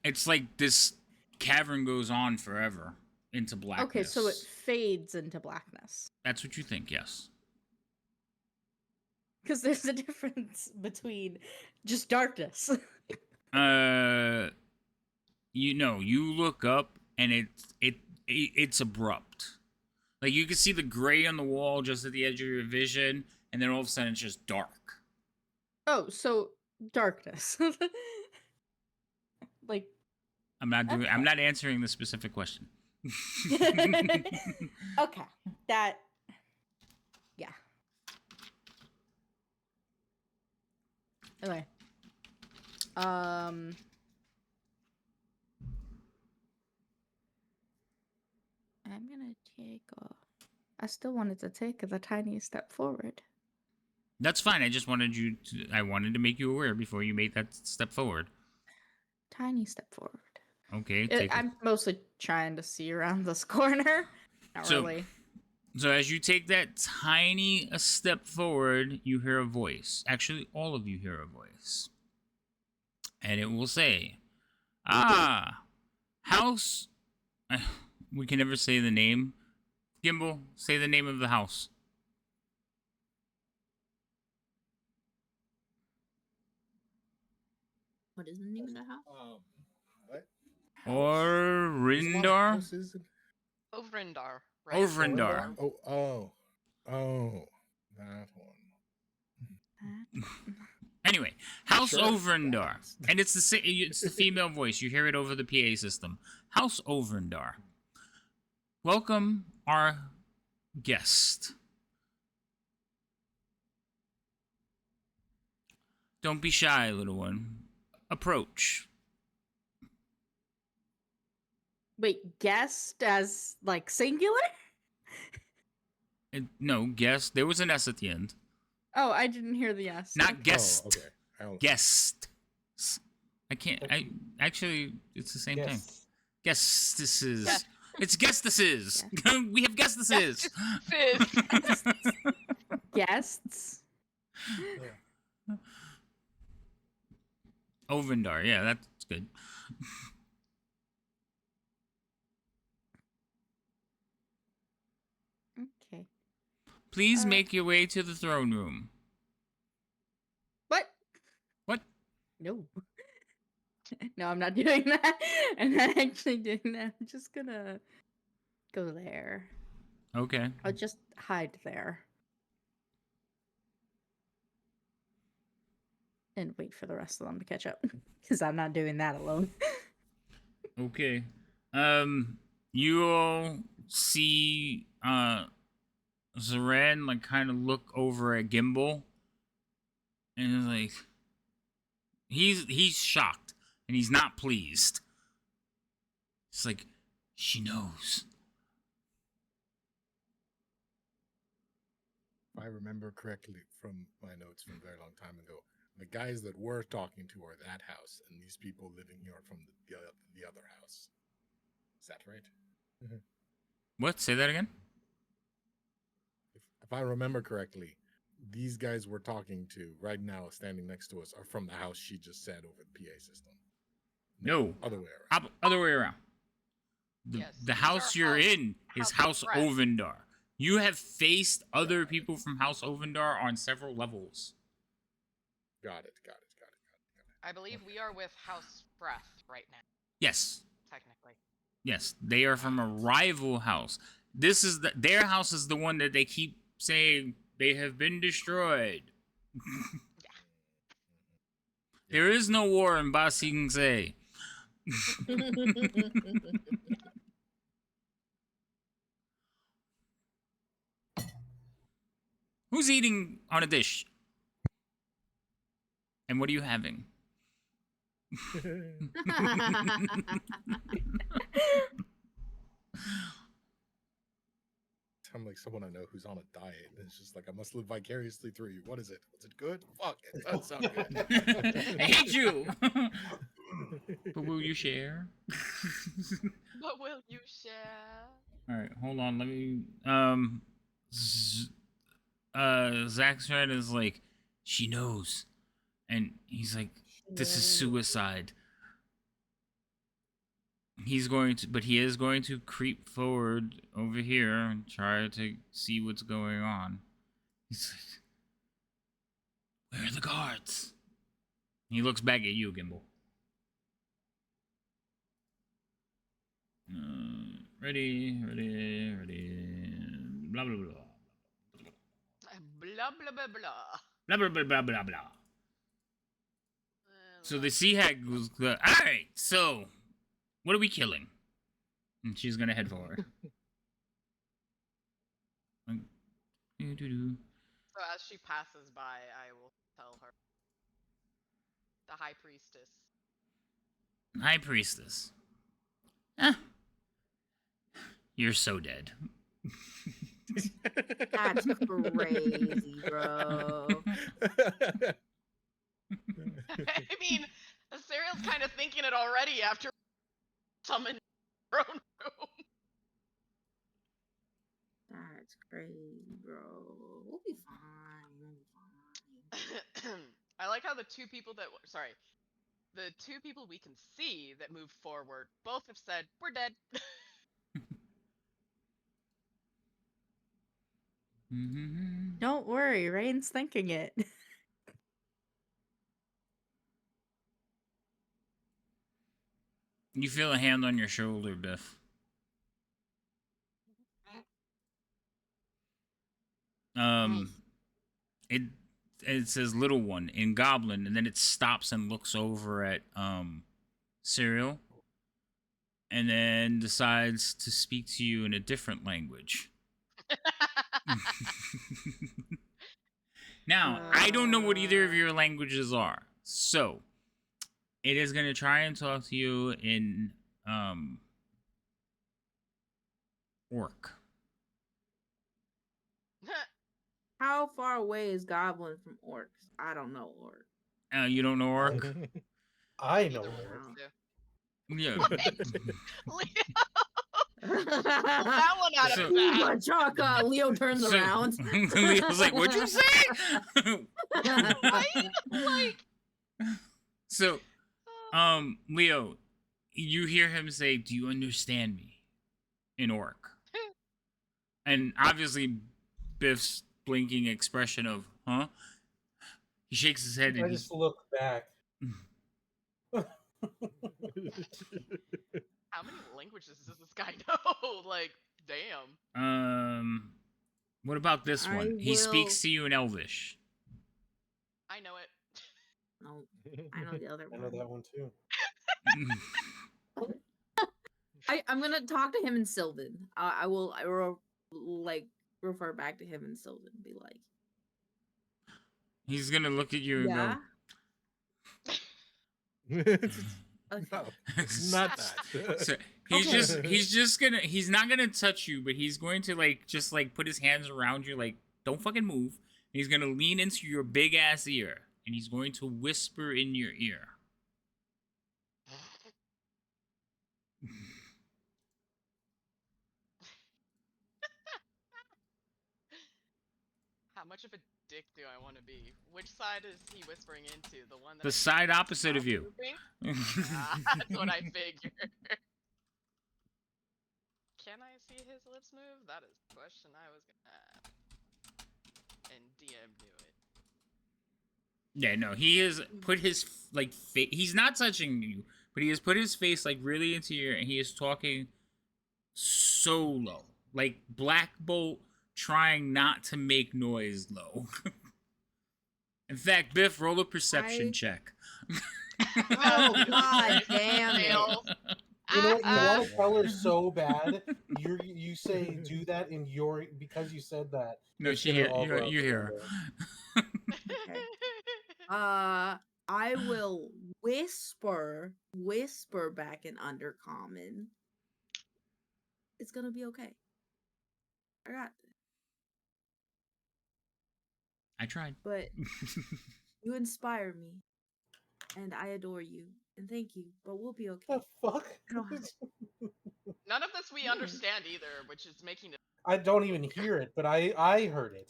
It's like this cavern goes on forever. into blackness. Okay, so it fades into blackness. That's what you think, yes. Because there's a difference between just darkness. You look up and it's abrupt. Like you can see the gray on the wall just at the edge of your vision, and then all of a sudden it's just dark. Oh, so darkness. Like I'm not Okay. answering the specific question. okay, that yeah. Anyway, I'm gonna take a. I still wanted to take the tiniest step forward. That's fine. I wanted to make you aware before you made that step forward. Tiny step forward. Okay, take it. I'm mostly trying to see around this corner. Not really. So as you take that tiny a step forward, you hear a voice. Actually, all of you hear a voice. And it will say, house... We can never say the name. Gimbal, say the name of the house. What is the name of the house? What? Orindar? Houses? Overindar, right? Overindar. Oh, that one. Anyway, House Sure. Overindar. And it's the female voice. You hear it over the PA system. House Overindar. Welcome our guest. Don't be shy, little one. Approach. Wait, guest as like singular? No, guest. There was an S at the end. Oh, I didn't hear the S. Not guest. Oh, okay. Guest. I can't. Actually, it's the same thing. Guestesses. Yes. It's guestesses. We have guestesses. Guests. Ovendar. Yeah, that's good. Okay. Please make your way to the throne room. What? What? No. No, I'm not doing that. I'm not actually doing that. I'm just gonna go there. Okay. I'll just hide there. And wait for the rest of them to catch up. Because I'm not doing that alone. Okay. You all see Zoran like kind of look over at Gimbal, and he's like, he's shocked and he's not pleased. It's like she knows. If I remember correctly from my notes from a very long time ago, the guys that we're talking to are that house, and these people living here are from the other house. Is that right? What? Say that again? If I remember correctly, these guys we're talking to right now, standing next to us, are from the house she just said over the PA system. No. Other way around. Other way around. The Yes, the these house are you're house- in is House House of Breath. Ovendar. You have faced other people from House Ovendar on several levels. Got it. I believe we are with House Breath right now, Yes. technically. Yes, they are from a rival house. Their house is the one that they keep saying they have been destroyed. There is no war in Ba Sing Se. Who's eating on a dish? And what are you having? I'm like someone I know who's on a diet, and it's just like I must live vicariously through you. What is it? Was it good? Fuck, it does sound good. I hate you. But will you share? But will you share? All right, hold on. Let me. Zach's friend is like, she knows, and he's like, this is suicide. He's going to, but he is going to creep forward over here and try to see what's going on. He's like, "Where are the guards?" He looks back at you, Gimbal. Ready. Blah blah blah. Blah blah blah blah. Blah blah blah blah blah blah. So the sea hag was all right. So, what are we killing? And she's gonna head forward. So as she passes by, I will tell her. The High Priestess. High Priestess. You're so dead. That's crazy, bro. I mean, Asariel's kind of thinking it already after summoning her own room. That's crazy, bro. We'll be fine. I like how the two people we can see that moved forward both have said, "We're dead." Don't worry, Rain's thinking it. You feel a hand on your shoulder, Biff. It says little one in Goblin, and then it stops and looks over at Cyril, and then decides to speak to you in a different language. Now, I don't know what either of your languages are, so it is going to try and talk to you in Orc. How far away is Goblin from orcs? I don't know orc. You don't know Orc? I know Either her. one of Yeah. that one out So- of that. Chaka, Leo turns So- around. Leo's like, "What'd you say?" Like, So, Leo, you hear him say, "Do you understand me?" in Orc. And obviously, Biff's blinking expression of, "Huh?" He shakes his head I and just look back. how many languages does this guy know? Like, damn. what about this I one? He will- speaks to you in Elvish. I know it. No, I know the other I know one. that one too. I'm gonna talk to him in Sylvan. I will like refer back to him in Sylvan. Be like, He's gonna look at you and yeah. No, Okay. it's not that. So Okay. he's not gonna touch you, but he's going to just put his hands around you, like, don't fucking move. And he's gonna lean into your big ass ear, and he's going to whisper in your ear. How much of a dick do I want to be? Which side is he whispering into? The one that The I'm side opposite of you. moving? That's what I figured. Can I see his lips move? That is the question I was gonna ask. And DM knew it. Yeah, no, he has put his he's not touching you, but he has put his face really into your, and he is talking so low, like Black Bolt trying not to make noise low. In fact, Biff, roll a perception check. Oh god damn it! Fail. You know what? You want to tell her so bad. You say do that in your because you said that. No, it's she gonna hear all go out you the hear her. window. Okay. I will whisper back in Undercommon. It's gonna be okay. I got this. I tried. But you inspire me, and I adore you, and thank you. But we'll be okay. The fuck? I don't have- None of this we understand either, which is making it. I don't even hear it, but I heard it.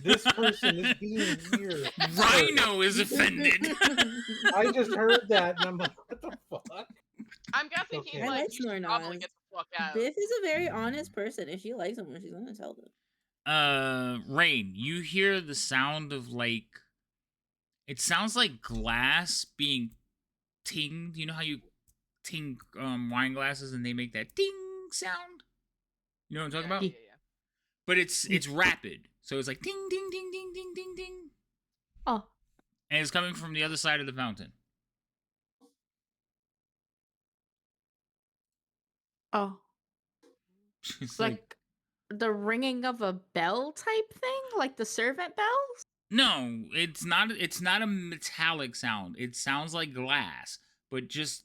This person is being weird. Rhino is offended. I just heard that, and I'm like, what the fuck? I'm guessing Okay. he's I like, like you should probably Snornoz. get the fuck out. Biff is a very honest person. If she likes someone, she's gonna tell them. Rain, you hear the sound of like, it sounds like glass being tinged. You know how you ting wine glasses and they make that ding sound? You know what I'm talking about? Yeah. But it's rapid. So it's like ding ding ding ding ding ding ding. Oh, And it's coming from the other side of the fountain. oh, It's like the ringing of a bell type thing, like the servant bells. no, it's not. It's not a metallic sound. It sounds like glass, but just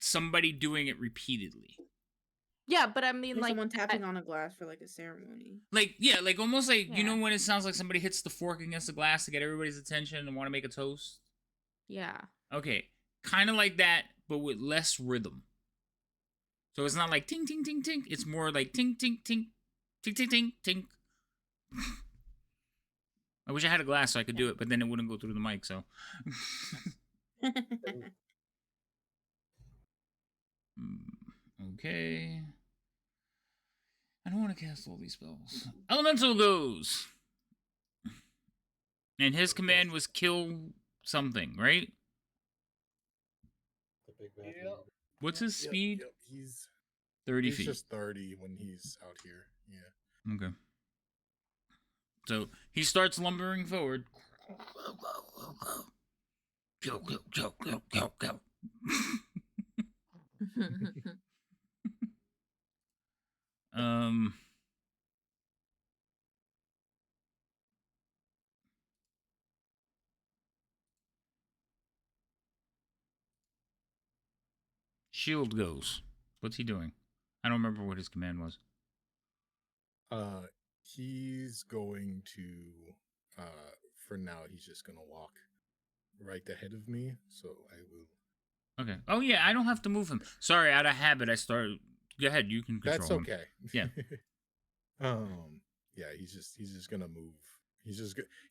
somebody doing it repeatedly. Yeah, but I mean, Like like someone tapping on a glass for like a ceremony. Like yeah, like almost like you know Yeah. when it sounds like somebody hits the fork against the glass to get everybody's attention and want to make a toast. Yeah. Okay, kind of like that, but with less rhythm. So it's not like ting ting ting ting. It's more like ting ting ting, ting ting ting ting. I wish I had a glass so I could do it, but then it wouldn't go through the mic. So. Okay. I don't want to cast all these spells. Elemental goes. And his command was kill something, right? The big bad Yep. leader. What's his Yep, speed? yep, He's 30 he's feet. just 30 when he's out here. Yeah. Okay. So he starts lumbering forward. Go, go, go, go, go, go. um. Shield goes. What's he doing? I don't remember what his command was. He's going to for now he's just gonna walk right ahead of me, so I will. Okay. Oh yeah, I don't have to move him. Sorry, out of habit, I started. Go ahead, you can control That's him. okay. Yeah. Yeah, he's just gonna move.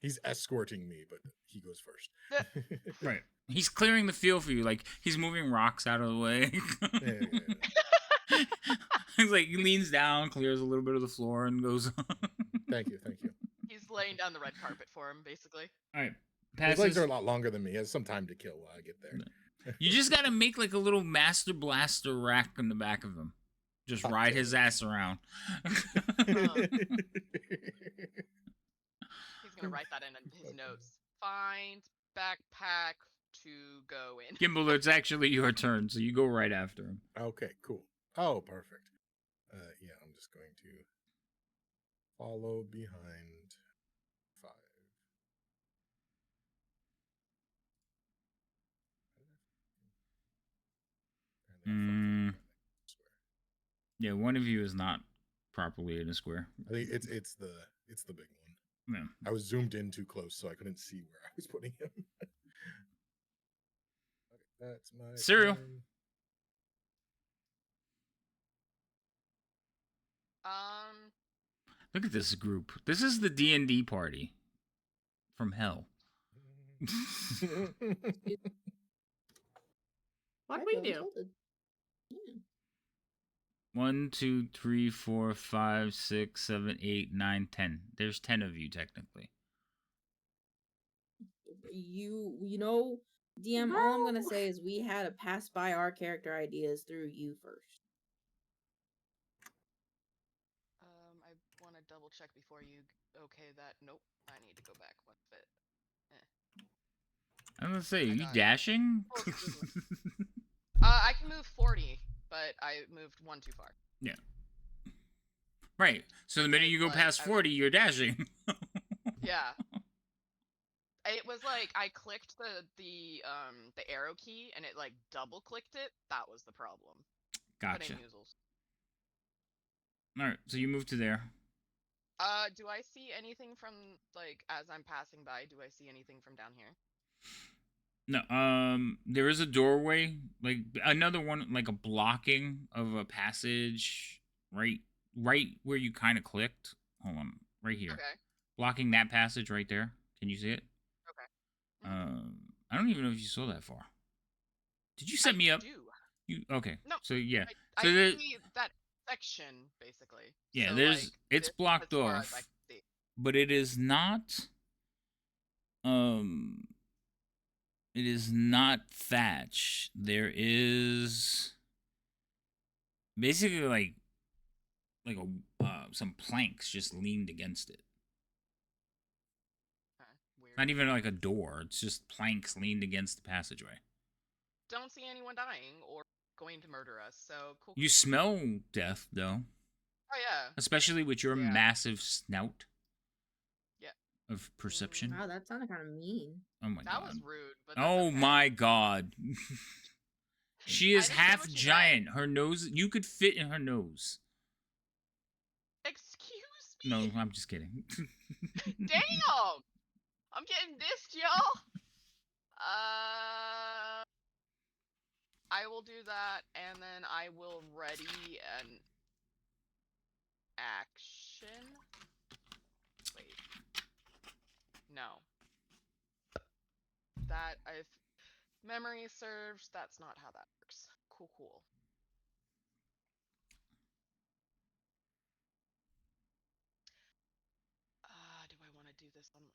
He's escorting me, but he goes first. Right. He's clearing the field for you. Like he's moving rocks out of the way. Yeah. He's like he leans down, clears a little bit of the floor, and goes on. Thank you. He's laying down the red carpet for him, basically. All right. His legs Passes. are a lot longer than me. He has some time to kill while I get there. You just gotta make like a little master blaster rack in the back of him. Just ride his ass around. He's gonna write that in his notes. Find backpack to go in. Gimbal, it's actually your turn, so you go right after him. Okay, cool. Oh, perfect. Yeah, I'm just going to follow behind 5. Yeah, one of you is not properly in a square. I think it's the big one. Yeah. I was zoomed in too close, so I couldn't see where I was putting him. Okay, that's my Cereal. turn. Look at this group. This is the D&D party from hell. What'd we do? 1, 2, 3, 4, 5, 6, 7, 8, 9, 10. There's 10 of you technically. You know, DM, all I'm gonna say is we had to pass by our character ideas through you first. I want to double check before you okay that. Nope, I need to go back one bit. I'm gonna say, I are you got it. dashing? I can move 40, but I moved one too far. Yeah. Right. So the minute you go But past I 40, you're dashing. Yeah. It was like I clicked the arrow key and it like double clicked it. That was the problem. Gotcha. Putting noozles. All right. So you move to there. Do I see anything from like as I'm passing by? Do I see anything from down here? No. There is a doorway, like another one, like a blocking of a passage, right where you kind of clicked. Hold on, right here. Okay. Blocking that passage right there. Can you see it? Okay. I don't even know if you saw that far. Did you set me up? Do. You okay? No, So yeah, I so there, see that section basically. yeah, So there's like it's this is blocked as far as I off, can see. but it is not. Um, it is not thatch. There is basically like a some planks just leaned against it. Okay, weird. Not even like a door. It's just planks leaned against the passageway. Don't see anyone dying or going to murder us. So cool. You smell death though, Oh yeah. especially with your Yeah. massive snout Yeah. of perception. Wow, that sounded kind of mean. Oh my That god. was rude, but that's Oh okay. my god. She I is didn't say half what you giant. Her nose, you could fit in her nose. Excuse No, me. I'm just kidding. Damn. I'm getting dissed, y'all. I will do that, and then I will ready an action. Wait. No. That, if memory serves, that's not how that works. Cool. Do I want to do this on my...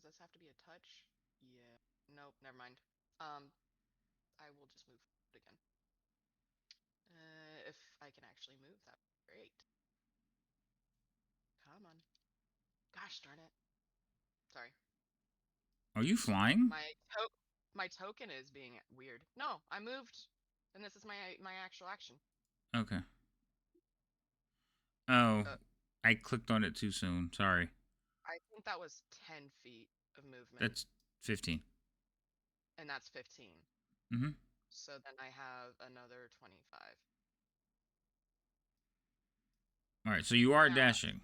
Does this have to be a touch? Yeah. Nope, never mind. I will just move again. If I can actually move, that would be great. Come on. Gosh darn it. Sorry. Are you flying? My token is being weird. No, I moved, and this is my actual action. Okay. Oh, Uh, I clicked on it too soon. Sorry. I think that was 10 feet of movement. That's 15. And that's 15. Mm-hmm. So then I have another 25. All right, so you are Now, dashing.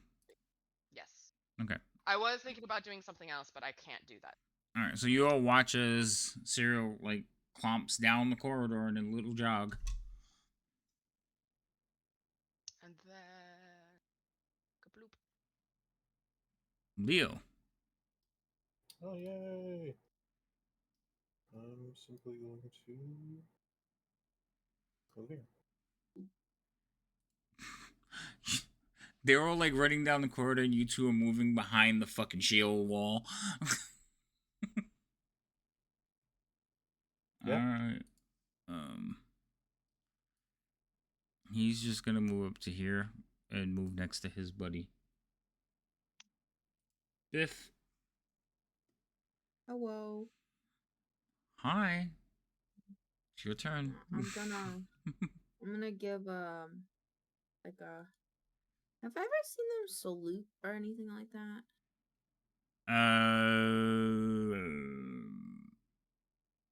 yes. Okay. I was thinking about doing something else, but I can't do that. All right, so you all watch as Cyril like clomps down the corridor in a little jog. And then... Kabloop. Leo. Oh, yay! I'm simply going to go here. They're all like running down the corridor, and you two are moving behind the fucking shield wall. Yeah. All right. He's just gonna move up to here and move next to his buddy. Biff. Hello. Hi. It's your turn. I'm gonna give like a. Have I ever seen them salute or anything like that?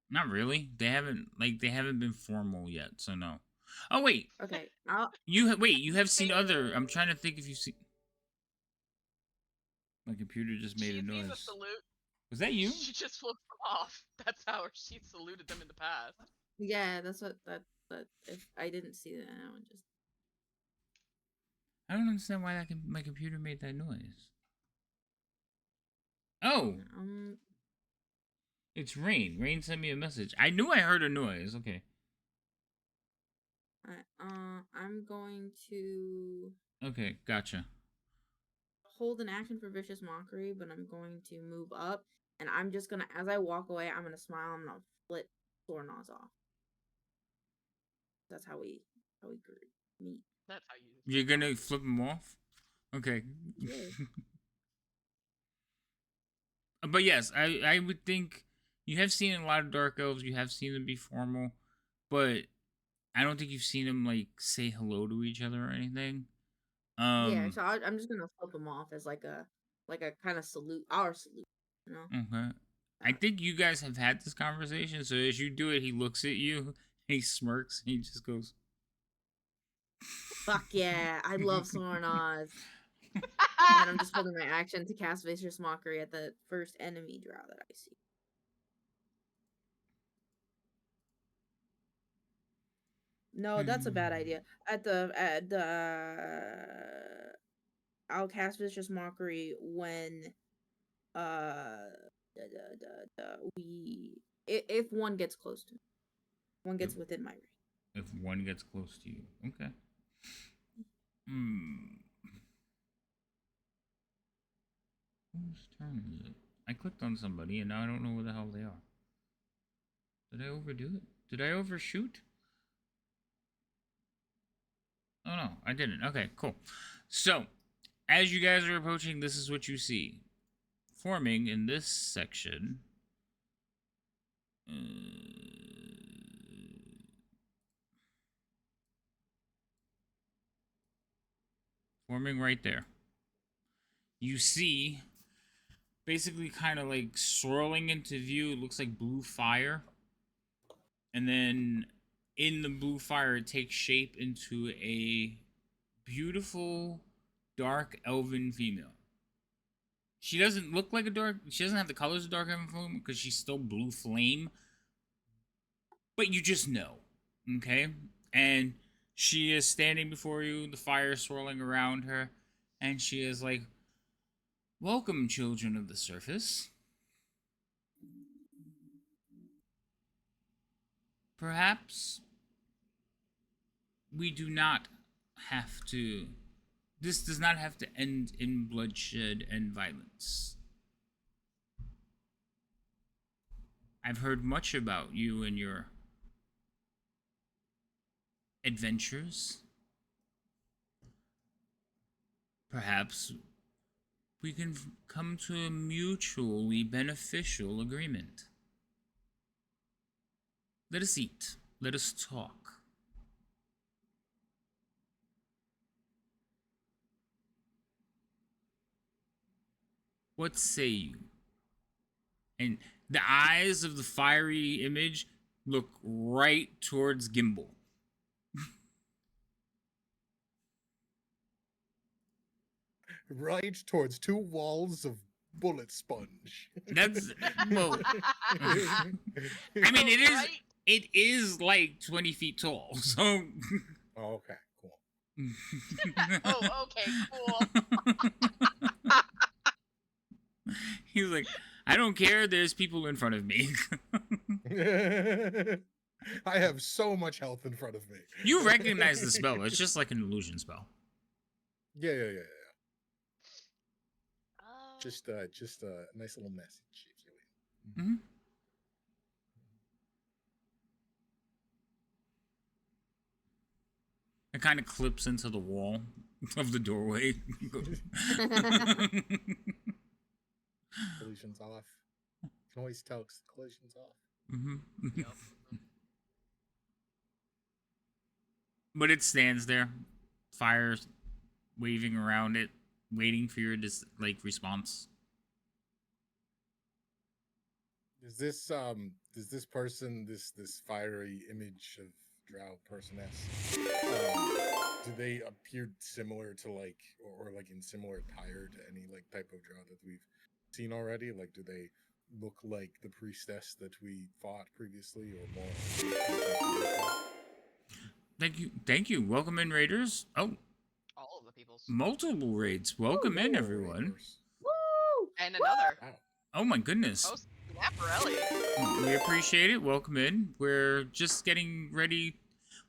Not really. They haven't been formal yet, so no. Oh wait, Okay, you have seen other. I'm trying to think if you've seen. My computer just made a She's seen the noise. salute. Was that you? She just flipped off. That's how she saluted them in the past. yeah, that's what that. If I didn't see that, I would just. I don't understand why my computer made that noise. Oh, it's Rain. Rain sent me a message. I knew I heard a noise. Okay. I'm going to Okay, gotcha. hold an action for vicious mockery, but I'm going to move up, and I'm just gonna, as I walk away, I'm gonna smile. I'm gonna flip Thornaws off. That's how we meet. That's how you... You're gonna flip them off? Okay. Yeah. But yes, I would think you have seen a lot of dark elves. You have seen them be formal, but I don't think you've seen them like say hello to each other or anything. Yeah, so I'm just gonna flip them off as like a kind of salute, our salute, you know. Okay. I think you guys have had this conversation. So as you do it, he looks at you, he smirks, and he just goes, Fuck yeah, I love Thornaws. And I'm just holding my action to cast Vicious Mockery at the first enemy drow that I see. No, that's a bad idea. I'll cast Vicious Mockery when we if one gets close to me. One gets within my range. If one gets close to you. Okay. Hmm. Whose turn is it? I clicked on somebody and now I don't know where the hell they are. Did I overdo it? Did I overshoot? Oh no, I didn't. Okay, cool. So, as you guys are approaching, this is what you see. Forming in this section. Forming right there. You see, basically kind of like swirling into view, it looks like blue fire. And then in the blue fire, it takes shape into a beautiful, dark elven female. She doesn't look like she doesn't have the colors of dark elven flame because she's still blue flame. But you just know, okay? And she is standing before you, the fire swirling around her, and she is like, "Welcome, children of the surface. Perhaps we do not have to... This does not have to end in bloodshed and violence. I've heard much about you and your adventures. Perhaps we can come to a mutually beneficial agreement. Let us eat. Let us talk. What say you?" And the eyes of the fiery image look right towards Gimbal. Right towards two walls of bullet sponge. That's well. I mean, it is like 20 feet tall. So. Oh, okay, cool. Oh, okay, cool. He's like, "I don't care. There's people in front of me." I have so much health in front of me. You recognize the spell. It's just like an illusion spell. Yeah. Just a nice little message, if you will. Mm-hmm. It kind of clips into the wall of the doorway. Collision's off. You can always tell because the collision's off. Mm-hmm. Yep. But it stands there, fires waving around it, waiting for your response. Is this person, this fiery image of drow personess, do they appear similar to or like in similar attire to any like type of drow that we've seen already? Like, do they look like the priestess that we fought previously, or more? Thank you. Welcome in, raiders. Oh, All of the peoples. multiple raids. Welcome in, everyone. Raiders. Woo! And another. Wow. Oh my goodness. Oh, Snapperelli. We appreciate it. Welcome in. We're just getting ready.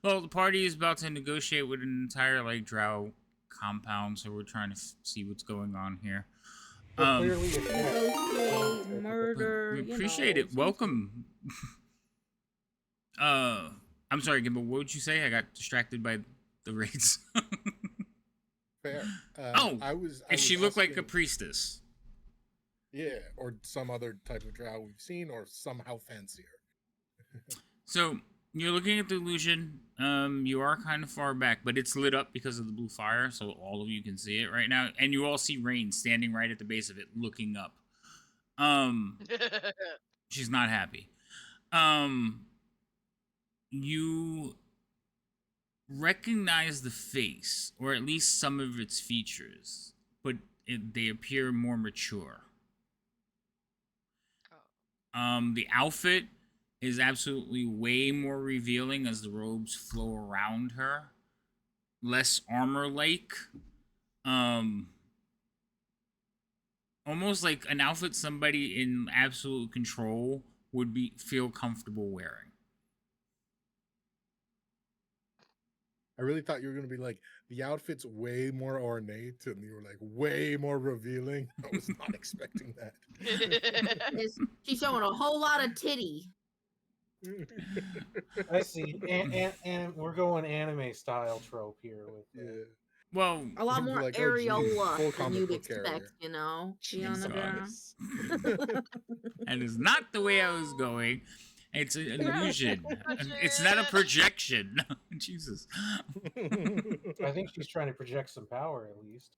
Well, the party is about to negotiate with an entire drow compound, so we're trying to see what's going on here. But clearly it's Negotiate, murder. We appreciate it. Welcome. I'm sorry, Gimbal. What would you say? I got distracted by the raids. Fair. I was she looked like a priestess? Yeah, or some other type of drow we've seen, or somehow fancier. So you're looking at the illusion. You are kind of far back, but it's lit up because of the blue fire, so all of you can see it right now, and you all see Rain standing right at the base of it, looking up. She's not happy. You recognize the face, or at least some of its features, but they appear more mature. The outfit is absolutely way more revealing as the robes flow around her. Less armor-like. Almost like an outfit somebody in absolute control would feel comfortable wearing. I really thought you were going to be like, the outfit's way more ornate, and you were like, way more revealing. I was not expecting that. She's showing a whole lot of titty. I see. And we're going anime style trope here with Yeah. Well, A lot You'd be more like, "Oh, geez, areola full than comic you'd book expect, carrier." you know? Be on the ground. Jesus. That is not the way I was going. It's an illusion. It's not a projection. Jesus. I think she's trying to project some power at least.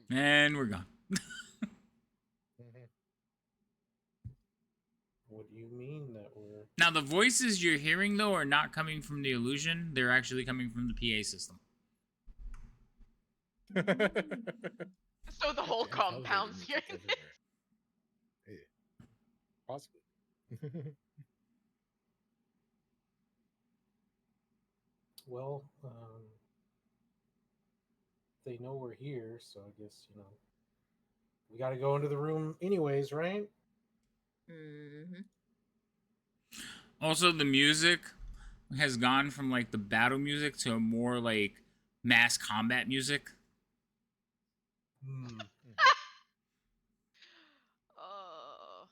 And we're gone. What do you mean that we're Now, the voices you're hearing, though, are not coming from the illusion. They're actually coming from the PA system. So the whole Damn elevator compound's music hearing everywhere. Hey, possibly. well, they know we're here, so I guess, we got to go into the room anyways, right? Mm-hmm. Also, the music has gone from, like, the battle music to more, like, mass combat music. Hmm. Oh.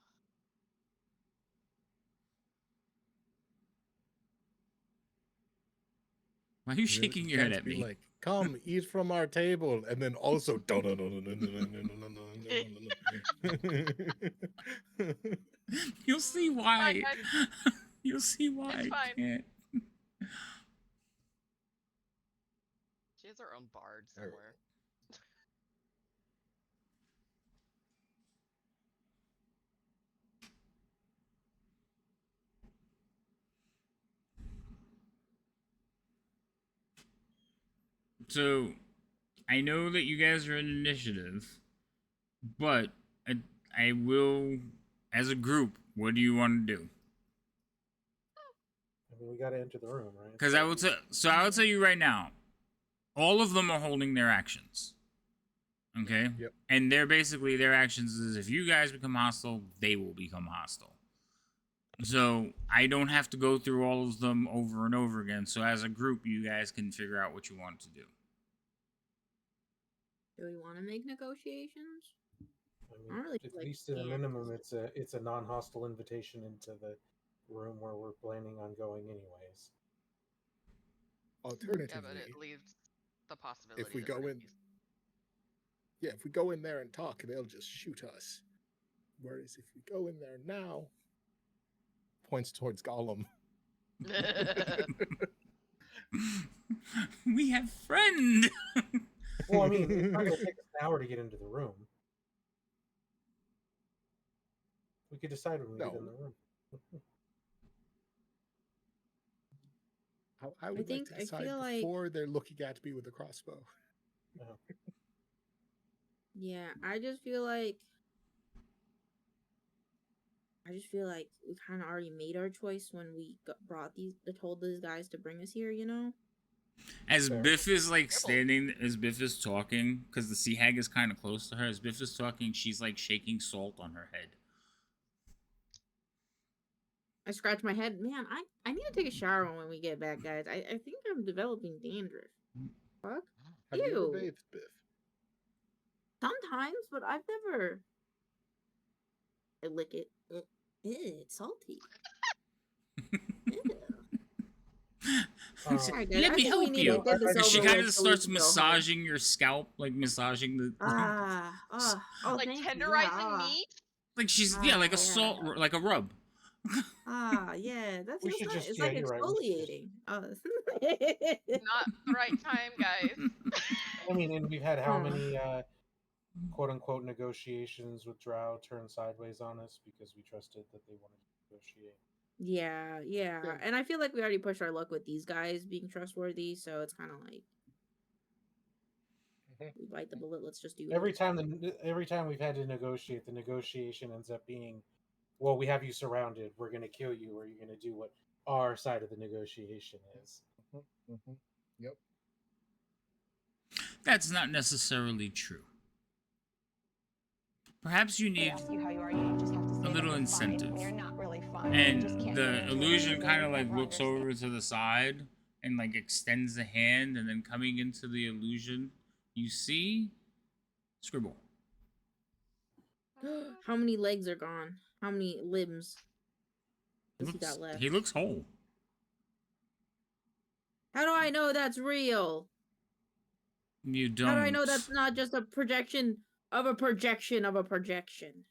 Why are you shaking your head Chance at be me? like, come eat from our table, and then also You'll see why. Fine, You'll see why It's I fine. can't. She has her own bard All right. somewhere. So, I know that you guys are in initiative, but I will, as a group, what do you want to do? I mean, we got to enter the room, right? Because I will tell you right now, all of them are holding their actions. Okay? Yep. And they're basically, their actions is if you guys become hostile, they will become hostile. So I don't have to go through all of them over and over again. So as a group, you guys can figure out what you want to do. Do we want to make negotiations? I I don't really at feel like least at a we can, minimum, 'cause it's a non-hostile invitation into the room where we're planning on going anyways. Yeah, Alternatively, but it leaves the possibility if we that go we're in, if we go in there and talk, they'll just shoot us. Whereas if we go in there now, points towards Gollum. We have friend. Well, I mean, it's not going to take us an hour to get into the room. We could decide when we get in No. the room. I would think- like I to decide feel like- before they're looking at me with a crossbow. yeah, I just feel like we kind of already made our choice when we told these guys to bring us here, you know? As Fair. Biff is like standing, as Biff is talking, because the sea hag is kind of close to her. As Biff is talking, she's like shaking salt on her head. I scratch my head. Man, I need to take a shower when we get back, guys. I think I'm developing dandruff. Fuck. Have you ever Ew. bathed, Biff? Sometimes, but I've never. I lick it. Ew, it's salty. Ew. Alright, guys, Let I me think we help need you. to get this And she over kind of with so we starts can go home. massaging your scalp, like massaging the. Oh, like thank you, tenderizing yeah, meat. Like she's like a yeah. salt, like a rub. Yeah, that We feels should nice. just- It's yeah, like you're right, we should just- exfoliating. Not the right time, guys. I mean, and we've had how many quote unquote negotiations with Drow turn sideways on us because we trusted that they wanted to negotiate. Yeah, Yeah. and I feel like we already pushed our luck with these guys being trustworthy, so it's kind of like we bite the bullet. Let's just do Every it. time we've had to negotiate, the negotiation ends up being, well, we have you surrounded. We're going to kill you, or you're going to do what our side of the negotiation is. Yep. That's not necessarily true. perhaps you need ask you how you are, you just have to say a that little you're fine incentive. when you're not really fine. You just And can't get the into it illusion because kind of you like never looks understand. over to the side and like extends the hand, and then coming into the illusion, you see Scribble. How many legs are gone? How many limbs does he got left? He looks whole. How do I know that's real? You don't. How do I know that's not just a projection of a projection of a projection?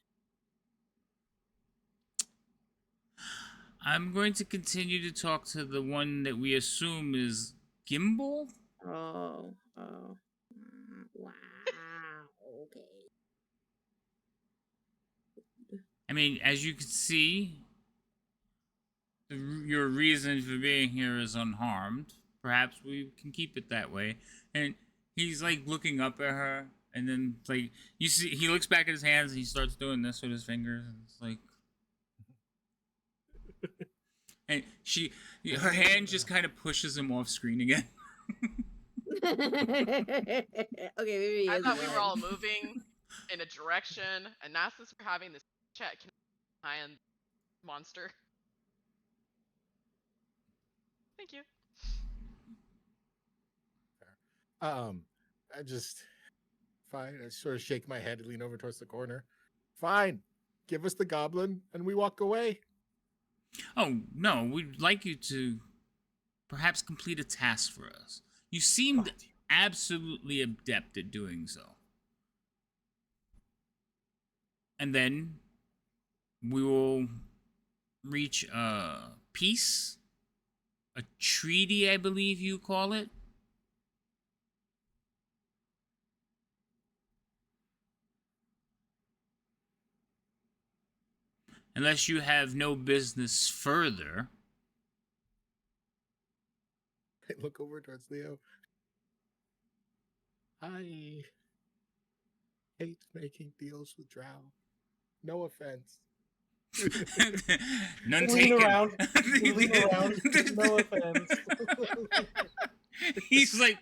I'm going to continue to talk to the one that we assume is Gimbal. Oh. Wow. Okay. I mean, as you can see, your reason for being here is unharmed. Perhaps we can keep it that way. And he's like looking up at her, and then like you see, he looks back at his hands and he starts doing this with his fingers, and it's like, and her hand just kind of pushes him off screen again. Okay, maybe I he thought is we were right. all moving in a direction, and not since we're having this chat. Can I and monster? Thank you. I just fine. I sort of shake my head and lean over towards the corner. Fine, give us the goblin, and we walk away. Oh no, we'd like you to perhaps complete a task for us. You seemed absolutely adept at doing so. And then we will reach a peace, a treaty, I believe you call it. Unless you have no business further. I look over towards Leo. I hate making deals with Drow. No offense. None Lean taken. around. Lean around. No offense. He's like,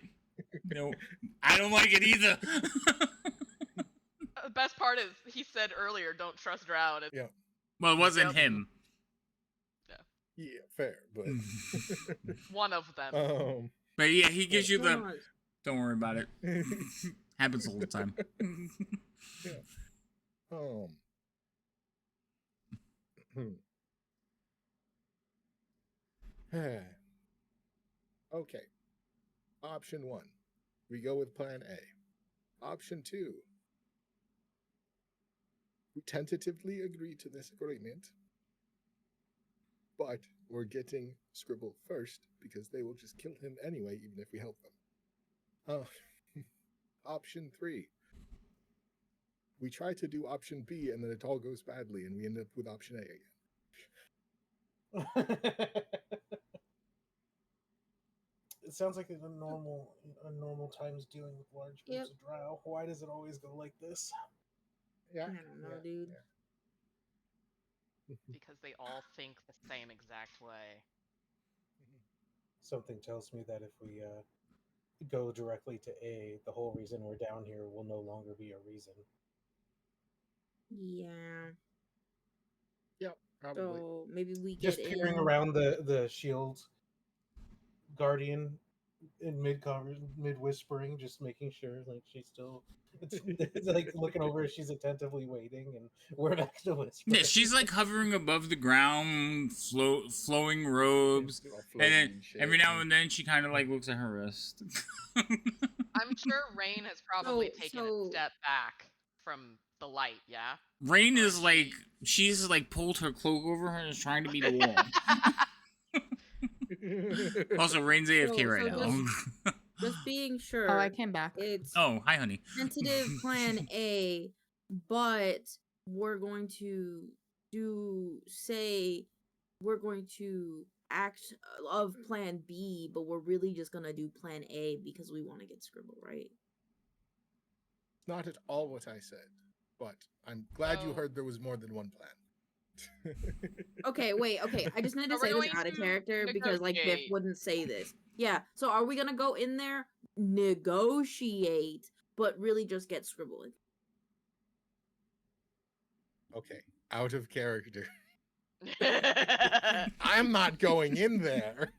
no, I don't like it either. The best part is he said earlier, "Don't trust Drow." And Yeah. Well, it wasn't Yep. him. Yeah, fair, but one of them. But yeah, he gives you the. God. Don't worry about it. Happens all the time. Yeah. Okay. Option 1. We go with plan A. Option 2. We tentatively agree to this agreement, but we're getting Scribble first because they will just kill him anyway, even if we help them. Option 3. We try to do option B and then it all goes badly and we end up with option A again. It sounds like a normal times dealing with large groups of Drow. Why does it always go like this? Yeah. I don't know, dude. Because they all think the same exact way. Something tells me that if we go directly to A, the whole reason we're down here will no longer be a reason. Yeah. Yep, probably. So maybe we Just get peering in. around the shield guardian in mid whispering, just making sure like she's still it's like looking over, she's attentively waiting, and we're back to whispering. Yeah, she's like hovering above the ground, flowing robes, and then every now and then she kind of like looks at her wrist. I'm sure Rain has probably taken a So- step back from the light, yeah? Rain Or is like she's like pulled her cloak over her and is trying to be the wall. Also, Rain's AFK right now. Just being sure. Oh, I came back. It's Oh, hi, honey. tentative plan A, but we're going to we're going to act of plan B, but we're really just gonna do plan A because we want to get Scribble, right? Not at all what I said, but I'm glad you Oh. heard there was more than one plan. Okay, wait, okay. I just need to So we're say this going out of to character because like Biff negotiate. wouldn't say this. Yeah, so are we gonna go in there, negotiate, but really just get Scribble in? Okay, out of character. I'm not going in there.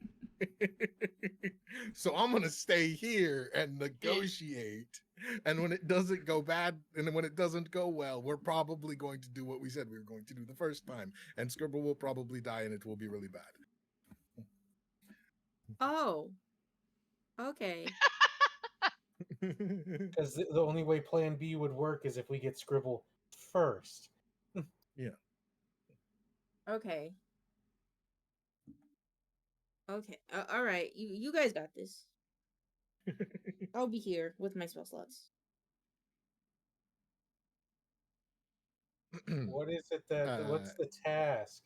So I'm going to stay here and negotiate. And when it doesn't go bad, and when it doesn't go well, we're probably going to do what we said we were going to do the first time. And Scribble will probably die and it will be really bad. Oh. Okay. Because the only way Plan B would work is if we get Scribble first. Yeah. Okay. Okay. All right. You guys got this. I'll be here with my spell slots. What is it that? What's the task?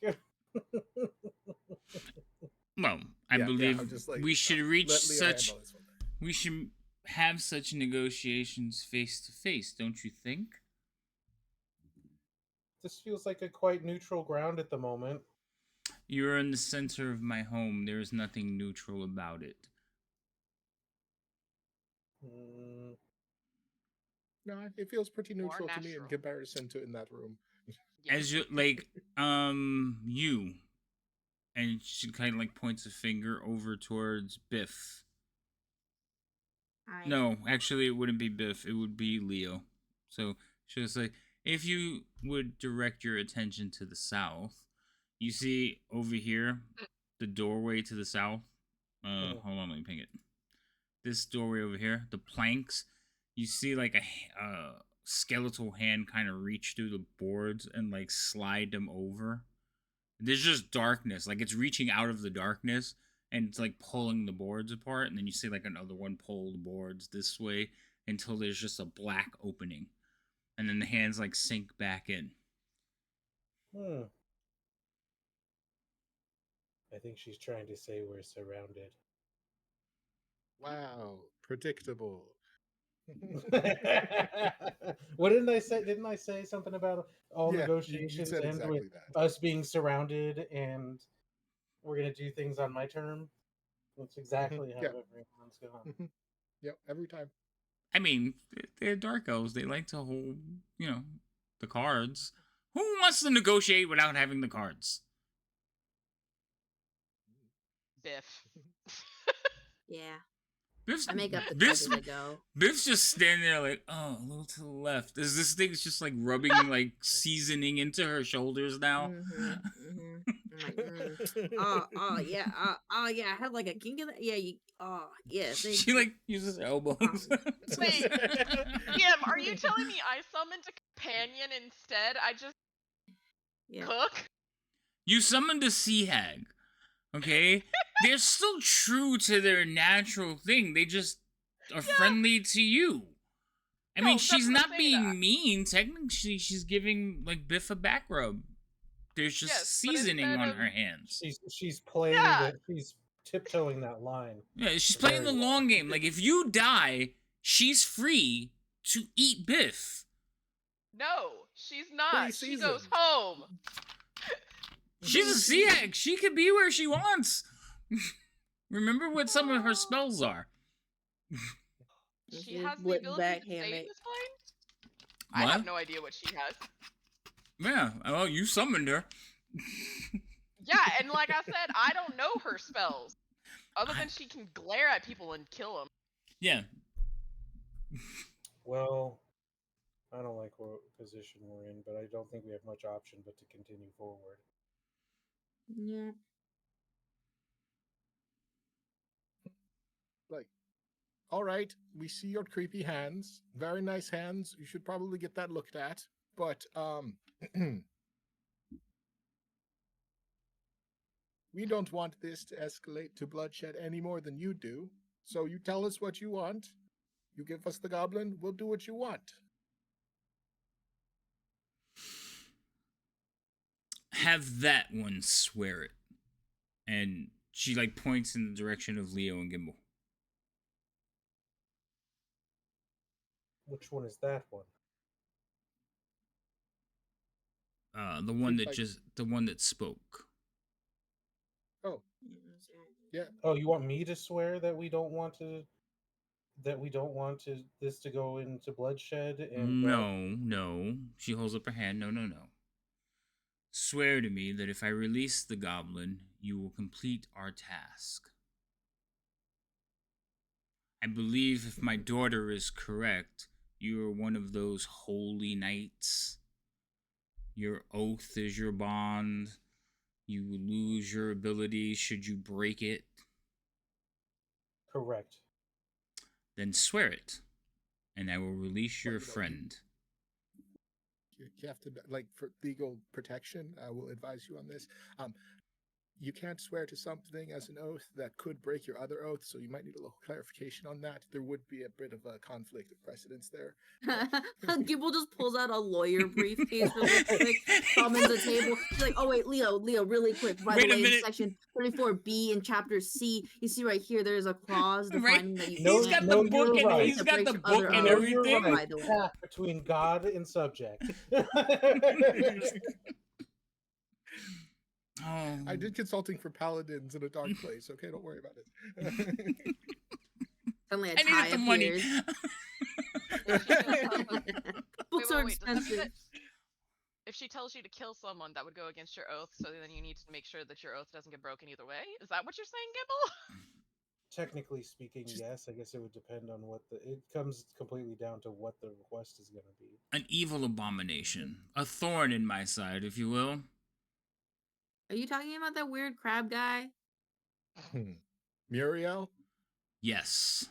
Well, I Yeah, believe I'm just like, we should reach let Leo such. handle this one. We should have such negotiations face to face, don't you think? This feels like a quite neutral ground at the moment. You're in the center of my home. There is nothing neutral about it. Mm, No, it feels pretty More neutral to me in natural. comparison to in that room. Yeah. As you like, you, and she kind of like points a finger over towards Biff. No, actually, it wouldn't be Biff. It would be Leo. So she was like, if you would direct your attention to the south, you see over here, the doorway to the south. Hold on, let me ping it. This doorway over here, the planks. You see like a skeletal hand kind of reach through the boards and like slide them over. There's just darkness, like it's reaching out of the darkness and it's like pulling the boards apart, and then you see like another one pull the boards this way until there's just a black opening, and then the hands like sink back in. I think she's trying to say we're surrounded. Wow, predictable. What didn't I say? Didn't I say something about all Yeah, you negotiations said end exactly with that. us being surrounded and we're gonna do things on my term? That's exactly how Yeah. everyone's going. Yep, every time. I mean, they're dark elves. They like to hold, the cards. Who wants to negotiate without having the cards? Biff. Yeah. Biff's, I make up the Biff's, cards as I go. Biff's just standing there like, oh, a little to the left. Is this thing's just like rubbing like seasoning into her shoulders now? I'm like, oh yeah, yeah. I had like a kink in that. Yeah, yeah. She like uses her elbows. Wait, Kim, are you telling me I summoned a companion instead? I just cook? You summoned a sea hag. Okay? They're still true to their natural thing. They just are friendly to you. I mean, she's not being mean. Technically, she's giving like Biff a back rub. There's just seasoning on her hands. She's playing that. She's tiptoeing that line. Yeah, she's playing the long game. Like if you die, she's free to eat Biff. No, she's not. She goes home. She's a sea hag. She could be where she wants. Remember what some of her spells are. She has the ability to stay this plane? I have no idea what she has. Yeah, well, you summoned her. Yeah, and like I said, I don't know her spells. Other than she can glare at people and kill them. Yeah. Well, I don't like what position we're in, but I don't think we have much option but to continue forward. Yeah. Like, all right, we see your creepy hands. Very nice hands. You should probably get that looked at. But, we don't want this to escalate to bloodshed any more than you do. So you tell us what you want. You give us the goblin, we'll do what you want. Have that one swear it. And she like points in the direction of Leo and Gimbal. Which one is that one? The one that the one that spoke. Oh. Yeah. Oh, you want me to swear that we don't want this to go into bloodshed? And No. She holds up her hand. No. Swear to me that if I release the goblin, you will complete our task. I believe if my daughter is correct, you are one of those holy knights. Your oath is your bond. You lose your ability should you break it. Correct. Then swear it, and I will release Well, your you know, friend. You have to, like, for legal protection, I will advise you on this. You can't swear to something as an oath that could break your other oath, so you might need a little clarification on that. There would be a bit of a conflict of precedence there. Gibble just pulls out a lawyer briefcase really quick, summons a table. He's like, "Oh wait, Leo, really quick. By Wait a the way, in minute. section 34B in chapter C, you see right here, there's a clause Right? defining that you No, He's got can't the no, book you're and right. he's got the break book other and No, oaths, you're everything. right. by the way. Path between God and subject. Oh. I did consulting for paladins in a dark place. Okay, don't worry about it. Suddenly a I tie needed the money. appears. Books are Wait, does that mean expensive. that if she tells you to kill someone, that would go against your oath, so then you need to make sure that your oath doesn't get broken either way? Is that what you're saying, Gibble? Technically speaking, yes. I guess it would depend on what it comes completely down to what the request is going to be. An evil abomination. A thorn in my side, if you will. Are you talking about that weird crab guy? Muriel? Yes.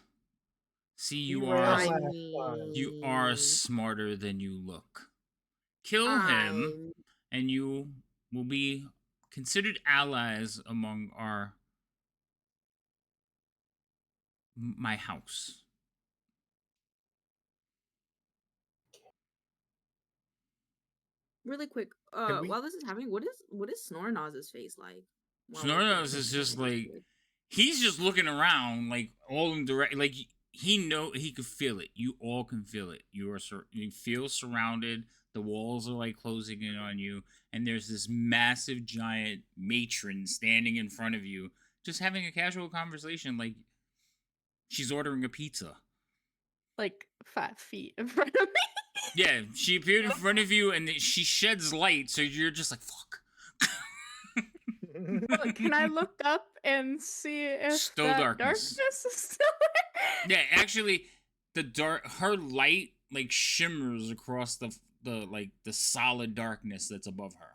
See, He you ran are last I time. you are mean, smarter than you look. Kill him, I and you will be considered allies among my house. really quick. Can we? While this is happening, what is Snorenoz's face like? While we're Snorlax finishing is just this like quick? he's just looking around, like all in direct, like he could feel it. You all can feel it. You feel surrounded. The walls are like closing in on you, and there's this massive giant matron standing in front of you, just having a casual conversation, like she's ordering a pizza. Like 5 feet in front of me. Yeah, she appeared in front of you, and she sheds light, so you're just like fuck. Well, can I look up and see if Still that darkness. darkness is still there? Yeah, actually, her light like shimmers across the solid darkness that's above her.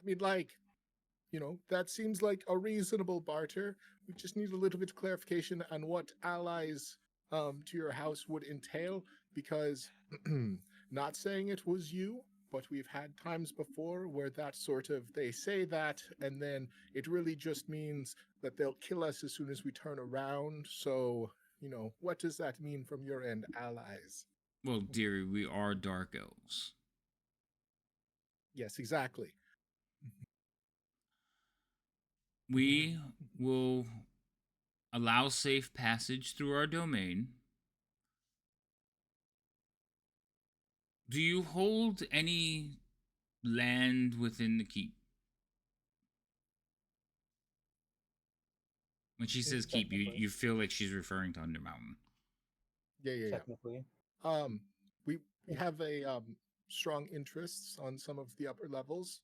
I mean, like, that seems like a reasonable barter. We just need a little bit of clarification on what allies to your house would entail, because not saying it was you, but we've had times before where that sort of, they say that, and then it really just means that they'll kill us as soon as we turn around. So, what does that mean from your end, allies? Well, dearie, we are dark elves. Yes, exactly. We will allow safe passage through our domain. Do you hold any land within the keep? When she says keep, you feel like she's referring to Undermountain. Yeah. Technically. We have a strong interests on some of the upper levels.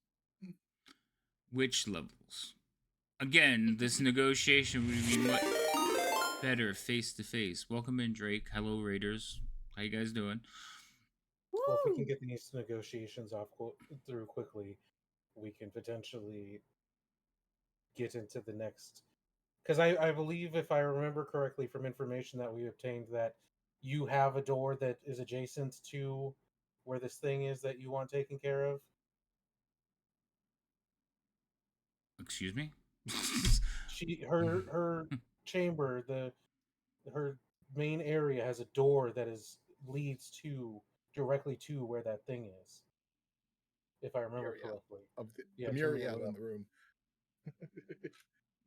Which levels? Again, this negotiation would be much better face to face. Welcome in, Drake. Hello, Raiders. How you guys doing? Well, if we can get these negotiations through quickly, we can potentially get into the next. Because I believe, if I remember correctly from information that we obtained, that you have a door that is adjacent to where this thing is that you want taken care of. Excuse me? Her chamber, her main area has a door that leads directly to where that thing is. If I remember Muriel, correctly. of the Yeah, to Muriel Muriel. in the room.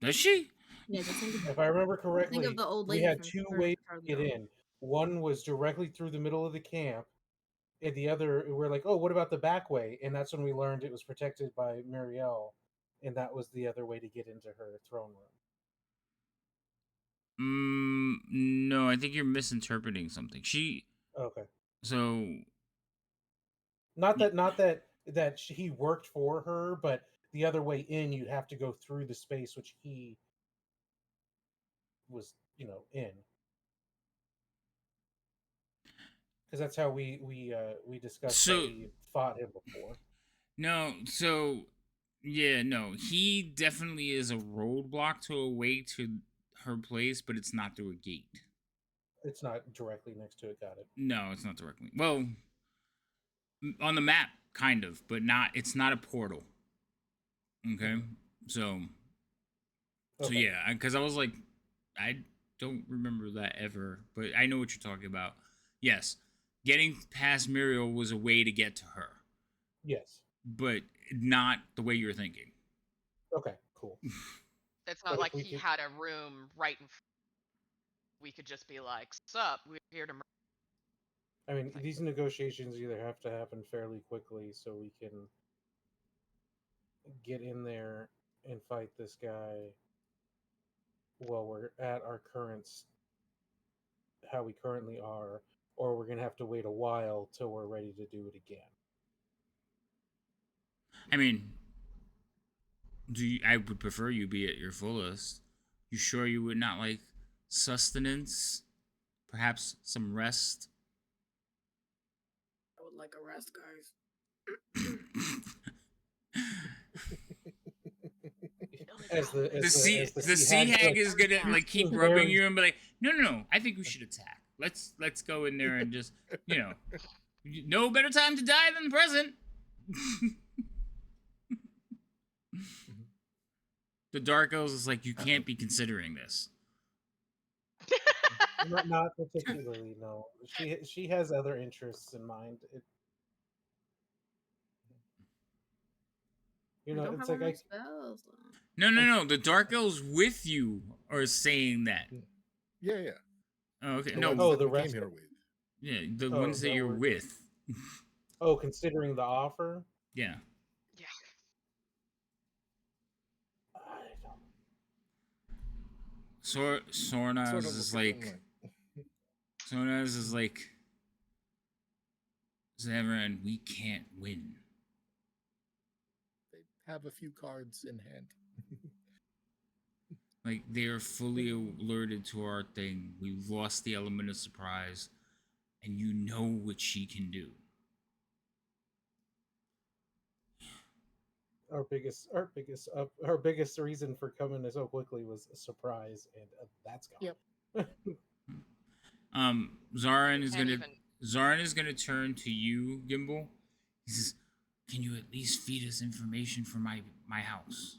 Does she? Yeah, just think If I remember correctly, of the old we lady had from two First ways Charlie to get Brown. in. One was directly through the middle of the camp, and the other, we're like, oh, what about the back way? And that's when we learned it was protected by Muriel, and that was the other way to get into her throne room. No, I think you're misinterpreting something. Okay. So Not that he worked for her, but the other way in, you'd have to go through the space which he was, in. Because that's how we discussed that so we fought him before. no, so yeah, no, he definitely is a roadblock to a way to her place, but it's not through a gate. It's not directly next to it. Got it. No, it's not directly. Well, on the map, kind of, but not. It's not a portal. Okay, so Okay. yeah, because I was like, I don't remember that ever, but I know what you're talking about. Yes, getting past Muriel was a way to get to her, Yes. but not the way you're thinking. Okay. Cool. It's But not if like we he could- had a room right in front. We could just be like, "Sup, we're here to." I mean, Like- these negotiations either have to happen fairly quickly so we can get in there and fight this guy while we're at our how we currently are, or we're gonna have to wait a while till we're ready to do it again. I mean, I would prefer you be at your fullest. You sure you would not like sustenance? Perhaps some rest? I would like a rest, guys. As the the sea hag hag goes, is gonna like keep Very- rubbing you and be like, no. I think we should attack. Let's go in there and just no better time to die than the present. The Dark Elves is like, you can't be considering this. not particularly. No, she has other interests in mind. I don't It's have all like my I spells. No. The Dark Elves with you are saying that. Yeah. Oh, okay. The No. ones Oh, that the we came rest here of- with. Yeah, the Oh, ones that that you're we're- with. considering the offer, Yeah. Yeah. I don't. Sornaz Sort of is look at them like. Sornaz is like. Zamarin, we can't win. they have a few cards in hand. Like, they are fully alerted to our thing. We've lost the element of surprise. And you know what she can do. Our biggest reason for coming so quickly was a surprise, and that's gone. Yep. Zarin is Can't gonna even- Zarin is gonna turn to you, Gimbal. He says, "Can you at least feed us information for my house?"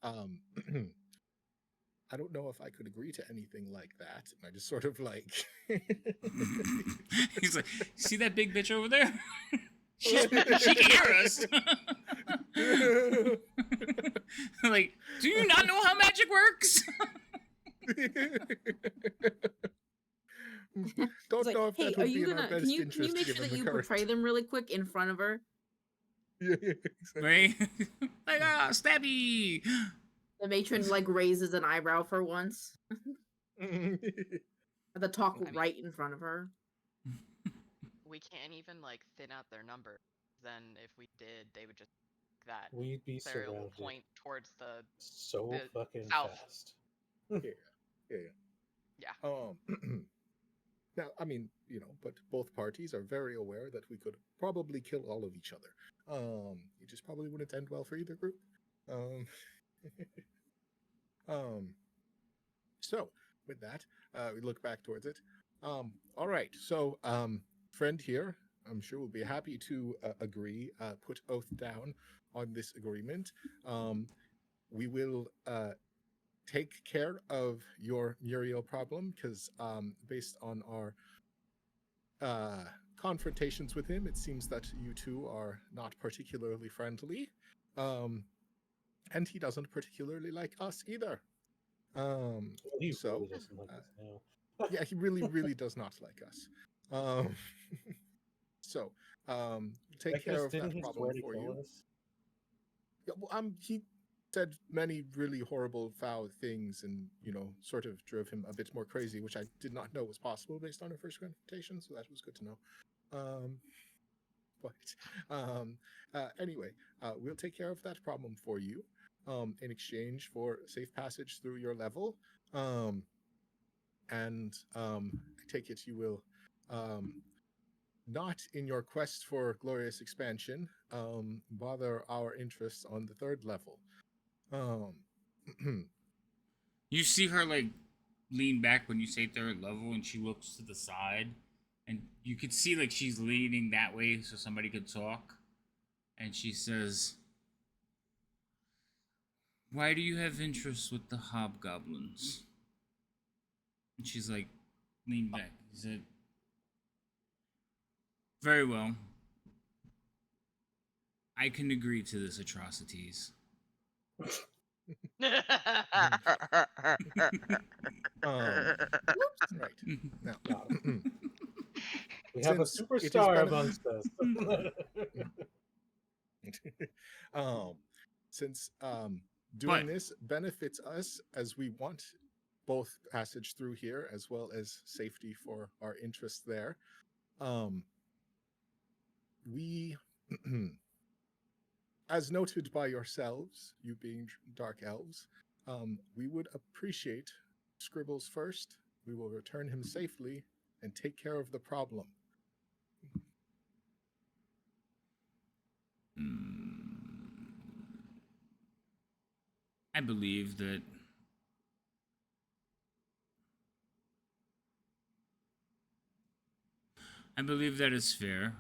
I don't know if I could agree to anything like that. And I just sort of like. He's like, "See that big bitch over there? she can hear us." Like, do you not know how magic works? Don't It's like, know if hey, that are would be you in our gonna? best Can you interest make sure given that the you current. portray them really quick in front of her? Yeah, exactly. Right? Like, stabby. The matron like raises an eyebrow for once. The talk I mean- right in front of her. We can't even like thin out their number. Then if we did, they would just that. We'd be They will surrounded point towards the so the fucking south. fast. Yeah. Now, I mean, but both parties are very aware that we could probably kill all of each other. It just probably wouldn't end well for either group. So with that, we look back towards it. All right. So, friend here, I'm sure will be happy to agree, put oath down on this agreement. We will take care of your Muriel problem because, based on our confrontations with him, it seems that you two are not particularly friendly. And he doesn't particularly like us either. He So, really doesn't like us now. yeah, he really does not like us. So, take care of Didn't that he problem swear to for kill you. us? Yeah, well, said many really horrible, foul things, and sort of drove him a bit more crazy, which I did not know was possible based on our first confrontation. So that was good to know. Anyway, we'll take care of that problem for you in exchange for safe passage through your level. And I take it you will not in your quest for glorious expansion bother our interests on the third level. You see her like lean back when you say third level, and she looks to the side, and you could see like she's leaning that way so somebody could talk. And she says, "Why do you have interest with the hobgoblins?" And she's like, lean back. He said, "Very well. I can agree to this atrocities." Right. Now, we have a since it is superstar amongst us. Since doing this benefits us as we want both passage through here as well as safety for our interests there, we as noted by yourselves, you being dark elves, we would appreciate Scribbles first. We will return him safely and take care of the problem. I believe that is fair,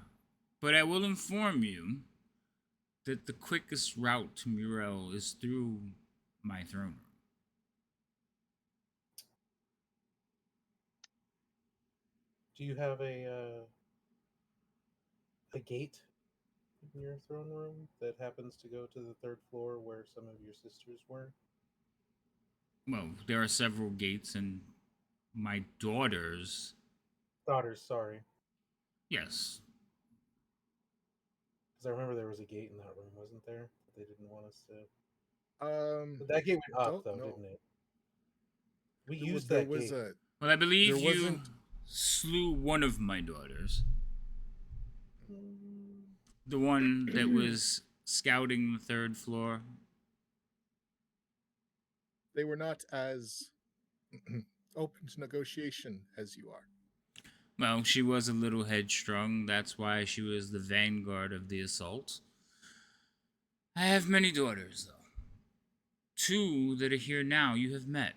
but I will inform you that the quickest route to Murel is through my throne room. Do you have a gate in your throne room that happens to go to the third floor where some of your sisters were? Well, there are several gates, and my daughters. Daughters, sorry. Yes. Because I remember there was a gate in that room, wasn't there? That they didn't want us to. But that gate went up, though, didn't it? We used there that was gate. Well, I believe there you wasn't- slew one of my daughters. The one that was scouting the third floor. They were not as open to negotiation as you are. Well, she was a little headstrong. That's why she was the vanguard of the assault. I have many daughters, though. 2 that are here now you have met.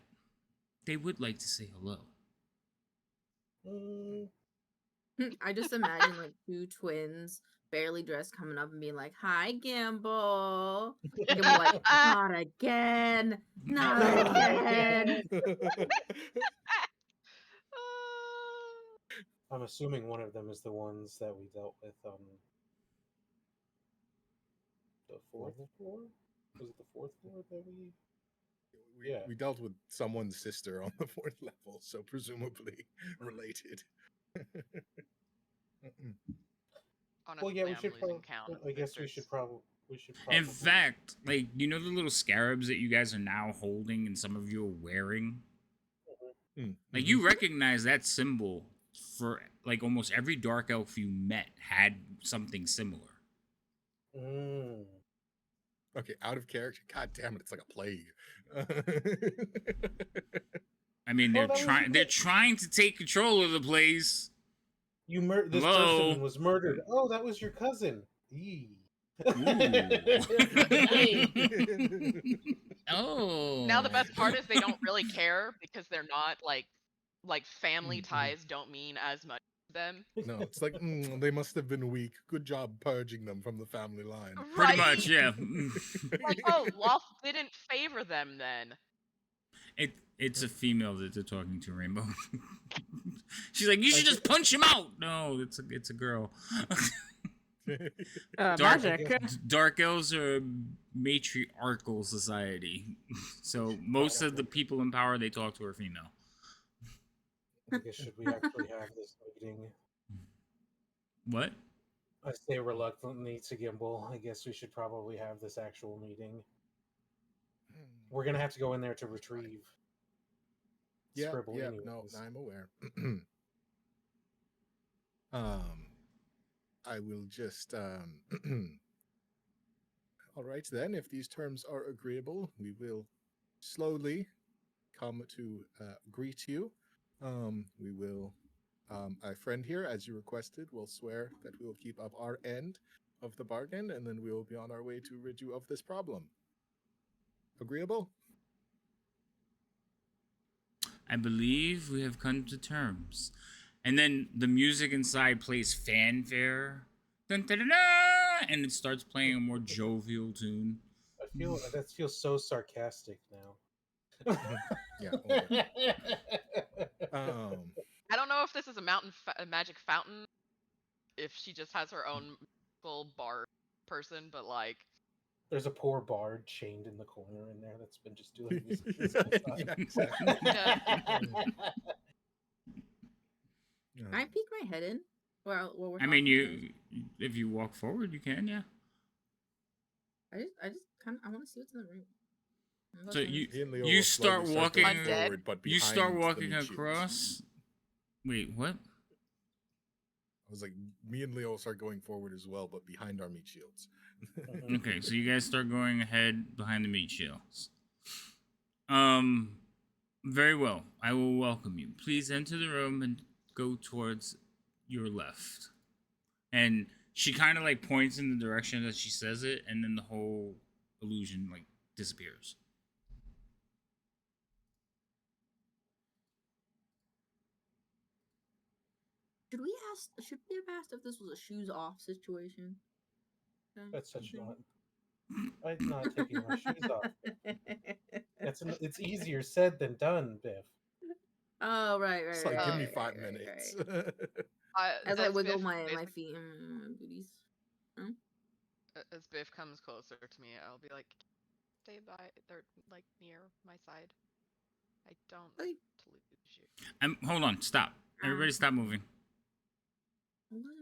They would like to say hello. I just imagine like 2 twins, barely dressed, coming up and being like, "Hi, Gamble." Gamble like, "Not again, not again." I'm assuming one of them is the ones that we dealt with on the 4th floor? Was it the 4th floor that we... We dealt with someone's sister on the 4th level, so presumably related. Honestly, yeah, we I'm should losing count of I guess we sisters. should probably. In fact, like, you know the little scarabs that you guys are now holding and some of you are wearing? Like, you recognize that symbol for, like, almost every dark elf you met had something similar. Okay, out of character. God damn it, it's like a plague. I mean, they're trying to take control of the place. This person was murdered. Oh, that was your cousin. Eee. Oh. Now the best part is they don't really care because they're not like family ties don't mean as much to them. No, it's like they must have been weak. Good job purging them from the family line. Pretty much, yeah. Like, oh, Loth didn't favor them then. It's a female that they're talking to, Rainbow. She's like, you should just punch him out. No, it's a girl. Dark elves are a matriarchal society, so most of the people in power they talk to are female. I guess should we actually have this meeting? What? I say reluctantly to Gimbal. I guess we should probably have this actual meeting. We're gonna have to go in there to retrieve. Yeah, Scribble no, anyways. I'm aware. I will just all right then, if these terms are agreeable, we will slowly come to greet you. We will our friend here, as you requested, will swear that we will keep up our end of the bargain, and then we will be on our way to rid you of this problem. Agreeable? I believe we have come to terms. And then the music inside plays fanfare. Dun, dun, dun, dun, and it starts playing a more jovial tune. I feel that feels so sarcastic now. Yeah. I don't know if this is a magic fountain, if she just has her own full bar person, but like. There's a poor bard chained in the corner in there that's been just doing music this whole time. Yeah, exactly. Can I peek my head in? Well, we're I mean, talking, if you walk forward, you can, yeah. I just kind of I want to see what's in the room. So He and Leo you will start slowly walking going Undead? forward, but you behind start the walking meat shields. across. Wait, what? I was like, me and Leo will start going forward as well, but behind our meat shields. Okay, so you guys start going ahead behind the meat shields. Very well. I will welcome you. Please enter the room and go towards your left. And she kind of like points in the direction that she says it, and then the whole illusion like disappears. Should we have asked if this was a shoes off situation? That's such not. I'm not taking my shoes off. It's easier said than done, Biff. Oh right. It's like, give me right, 5 right, minutes. right. As I As wiggle Biff my basi- feet and my booties. As Biff comes closer to me, I'll be like, stay by, they're like near my side. I don't Hey. want to lose you. Hold on, stop. Everybody stop moving. Hold on.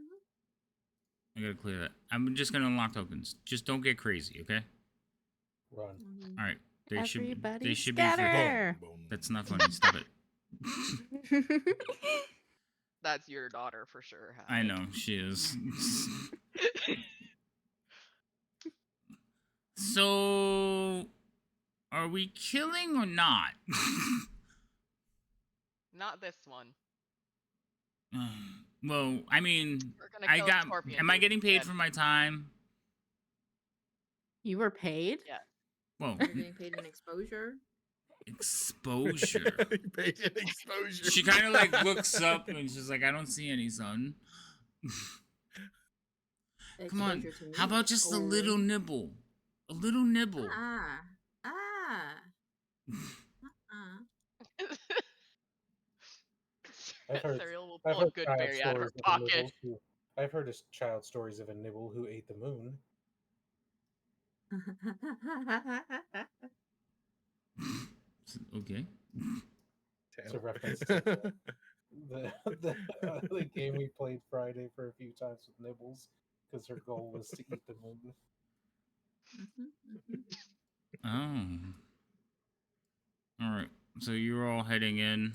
I gotta clear that. I'm just gonna unlock tokens. Just don't get crazy, okay? Run. All right. They Everybody should be free. scatter. That's not funny. Stop it. That's your daughter for sure. I Havoc. know she is. So, are we killing or not? Not this one. Well, I mean, We're gonna kill a scorpion. Am I dude getting paid instead. for my time? You were paid? Yeah. Well, You're getting paid in exposure. exposure. He paid in exposure. She kind of like looks up and she's like, "I don't see any, son." Come on, Exposure to me. how about just a little nibble? A little nibble. I've heard, Cereal will I've pull a heard good child berry out of her stories of a pocket. nibble who, I've heard child stories of a nibble who ate the moon. Okay. It's a reference to the game we played Friday for a few times with Nibbles, because her goal was to eat the moon. Oh. All right. So you're all heading in.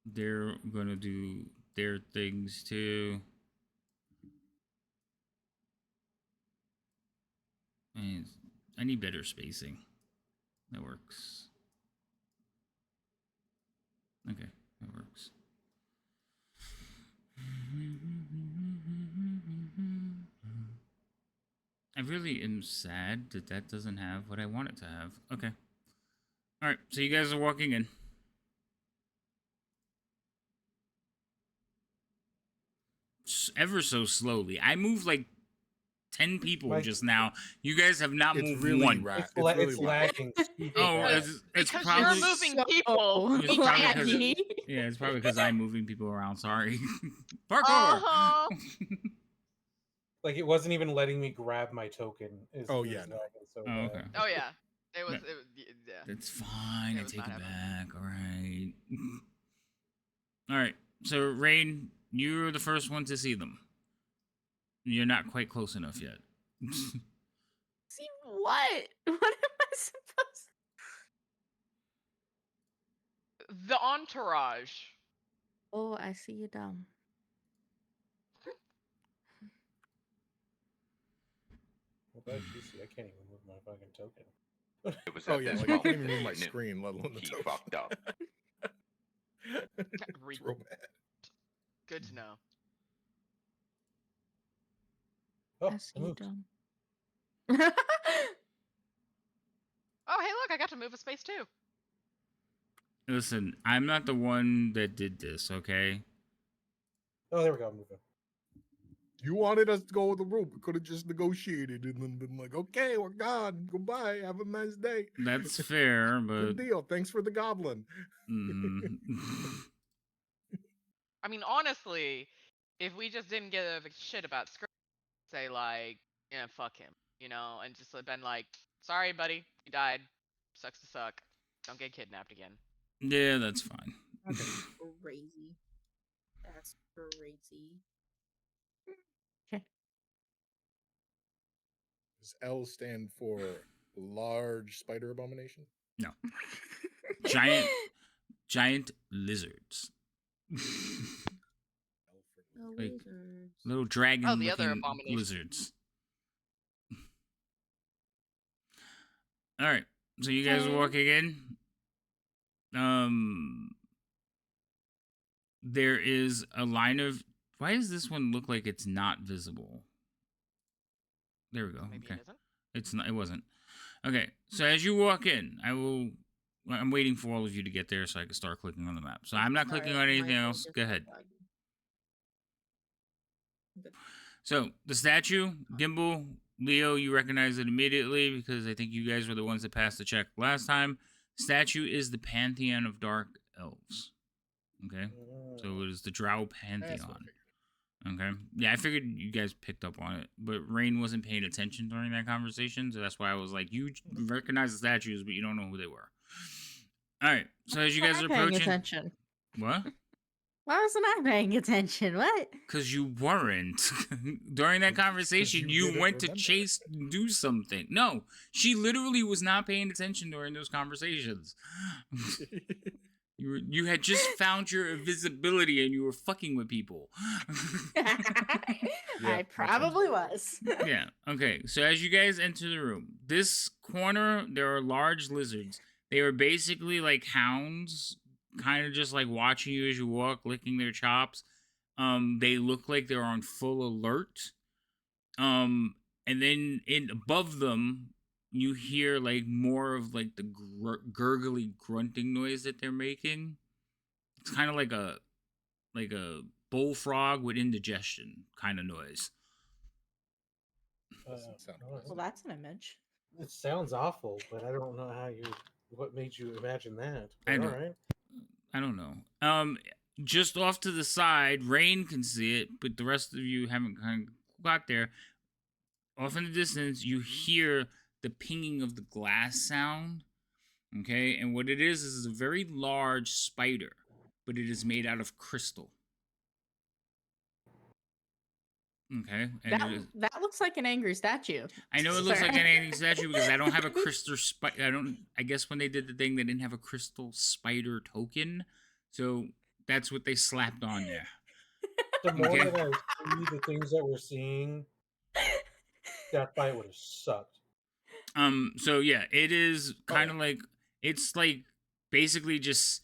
They're gonna do their things too. And I need better spacing. That works. Okay, that works. I really am sad that that doesn't have what I want it to have. Okay. All right, so you guys are walking in. Ever so slowly. I moved like 10 people just now. You guys have not It's moved really one. rad. It's lagging. Oh, it's Because probably you're moving people. It's probably because laggy. yeah, it's probably because I'm moving people around. Sorry. Parkour. Uh-huh. Like it wasn't even letting me grab my token. Oh, yeah, no. So Oh, okay. Oh yeah. It was. Yeah. It was yeah. That's fine. It I was take not it happening. back. All right. All right. So, Rain, you're the first one to see them. You're not quite close enough yet. See what? What am I supposed The entourage. Oh, I see you dumb. Well, glad you see. I can't even move my fucking token. It was Oh at yeah, this like I moment can't even that move my he knew screen, let alone the he token. fucked up. It's real bad. Good to know. Oh, I I see you moved. dumb. Oh, hey, look, I got to move a space too. Listen, I'm not the one that did this, okay? Oh, there we go. I'm moving. You wanted us to go with the room. We could have just negotiated and then been like, okay, we're gone. Goodbye. Have a nice day. That's fair, Good but deal. Thanks for the goblin. mm, I mean, honestly, if we just didn't give a shit about script, say like, yeah, fuck him, you know, and just been like, sorry, buddy, you died. Sucks to suck. Don't get kidnapped again. yeah, that's fine. That's crazy. That's crazy. Does L stand for large spider abomination? No. Giant lizards. The Like, wizards. little Oh, dragon the other looking abomination. lizards. Alright. So you guys are Okay. walking in. There is a line of, why does this one look like it's not visible? There we go. Maybe Okay. it isn't. It's not, it wasn't. Okay. So as you walk in, I'm waiting for all of you to get there so I can start clicking on the map. So I'm not clicking on anything else. Go ahead. So the statue, Gimbal, Leo, you recognize it immediately because I think you guys were the ones that passed the check last time. Statue is the Pantheon of Dark Elves. Okay, so it is the Drow Pantheon. Okay, yeah, I figured you guys picked up on it, but Rain wasn't paying attention during that conversation, so that's why I was like, you recognize the statues, but you don't know who they were. All right, so as you guys are paying approaching, attention. what? Why wasn't I paying attention? What? Because you weren't. During that conversation, you you didn't went to remember. chase, do something. No, she literally was not paying attention during those conversations. You had just found your invisibility and you were fucking with people. I probably was. Yeah, okay. So as you guys enter the room, this corner, there are large lizards. They are basically like hounds, kind of just like watching you as you walk, licking their chops. They look like they're on full alert. And then above them, you hear like more of like the gurgly grunting noise that they're making. It's kind of like a bullfrog with indigestion kind of noise. Well, that's an image. It sounds awful, but I don't know what made you imagine that. I But don't- all right. I don't know. Just off to the side, Rain can see it, but the rest of you haven't kind of got there. Off in the distance, you hear the pinging of the glass sound. Okay, and what it is a very large spider, but it is made out of crystal. Okay, and That looks like an angry statue. I know it looks Sir. like an angry statue because I don't have a crystal spider. I guess when they did the thing, they didn't have a crystal spider token, so that's what they slapped on there. The more Okay. that I see the things that we're seeing, that fight would have sucked. So yeah, it is kind of like, it's like basically just,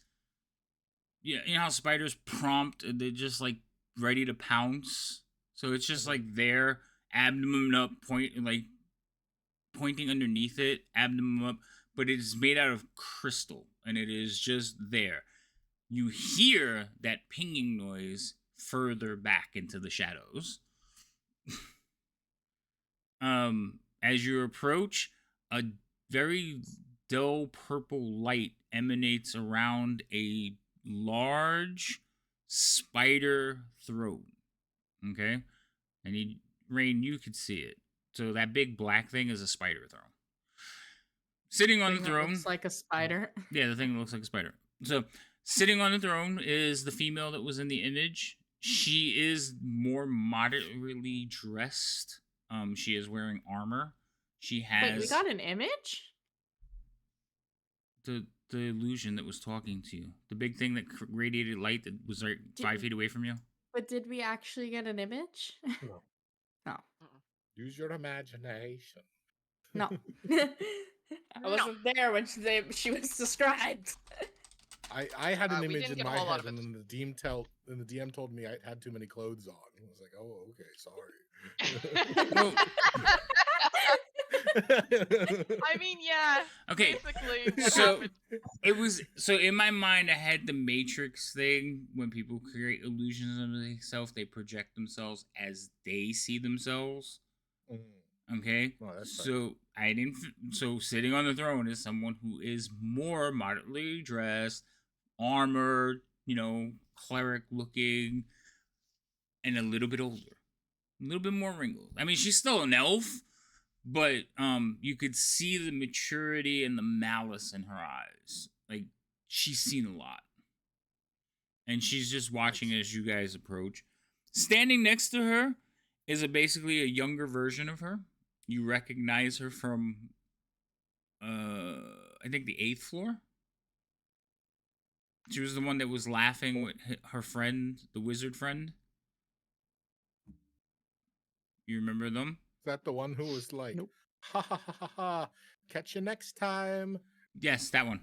yeah, you know how spiders prompt, they're just like ready to pounce. So it's just like their abdomen up, pointing underneath it, abdomen up, but it is made out of crystal and it is just there. You hear that pinging noise further back into the shadows. As you approach, a very dull purple light emanates around a large spider throne. Okay? And Rain, you could see it. So that big black thing is a spider throne. Sitting on the Thing that throne. looks like a spider. Yeah, the thing that looks like a spider. So, sitting on the throne is the female that was in the image. She is more moderately dressed. She is wearing armor. She has Wait, we got an image? the illusion that was talking to you. The big thing that radiated light that was like 5 feet away from you. But did we actually get an image? No. No. Use your imagination. No. I wasn't there when she was described. I had an We image didn't in get a my whole lot head, of and then the DM told me I had too many clothes on. I was like, oh, okay, sorry. I mean, yeah. Okay, Basically, what so happened. it was in my mind I had the Matrix thing. When people create illusions of themselves, they project themselves as they see themselves. Okay, Oh, that's so I didn't. So sitting on the throne is someone who is more moderately dressed, armored, cleric looking, and a little bit older, a little bit more wrinkled. I mean, she's still an elf, but you could see the maturity and the malice in her eyes. Like she's seen a lot, and she's just watching as you guys approach. Standing next to her is basically a younger version of her. You recognize her from, I think the 8th floor. She was the one that was laughing with her friend, the wizard friend. You remember them? Is that the one who was like, Nope. ha ha ha ha ha, catch you next time? Yes, that one.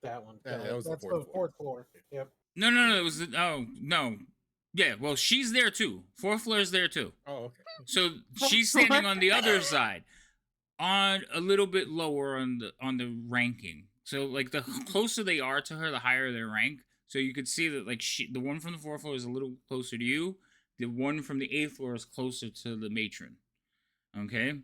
That one. Yeah, that was the That's fourth the fourth floor. Yep. No, it was no. Yeah, well, she's there too. 4th floor is there too. Oh, okay. So she's standing on the other side, on a little bit lower on the ranking. So like the closer they are to her, the higher their rank. So you could see that like the one from the 4th floor is a little closer to you. The one from the 8th floor is closer to the matron. Okay,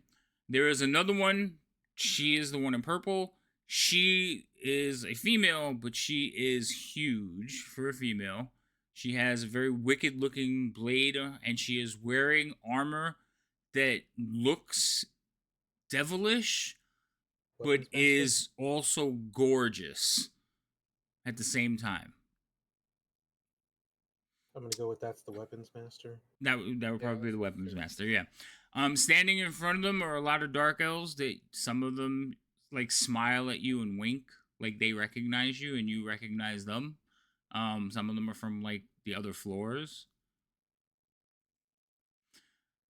there is another one. She is the one in purple. She is a female, but she is huge for a female. She has a very wicked looking blade, and she is wearing armor that looks devilish, but Weapons master? is also gorgeous at the same time. I'm gonna go with that's the weapons master. That would probably be the weapons master, yeah. Standing in front of them are a lot of dark elves that some of them like smile at you and wink, like they recognize you and you recognize them. Some of them are from like the other floors.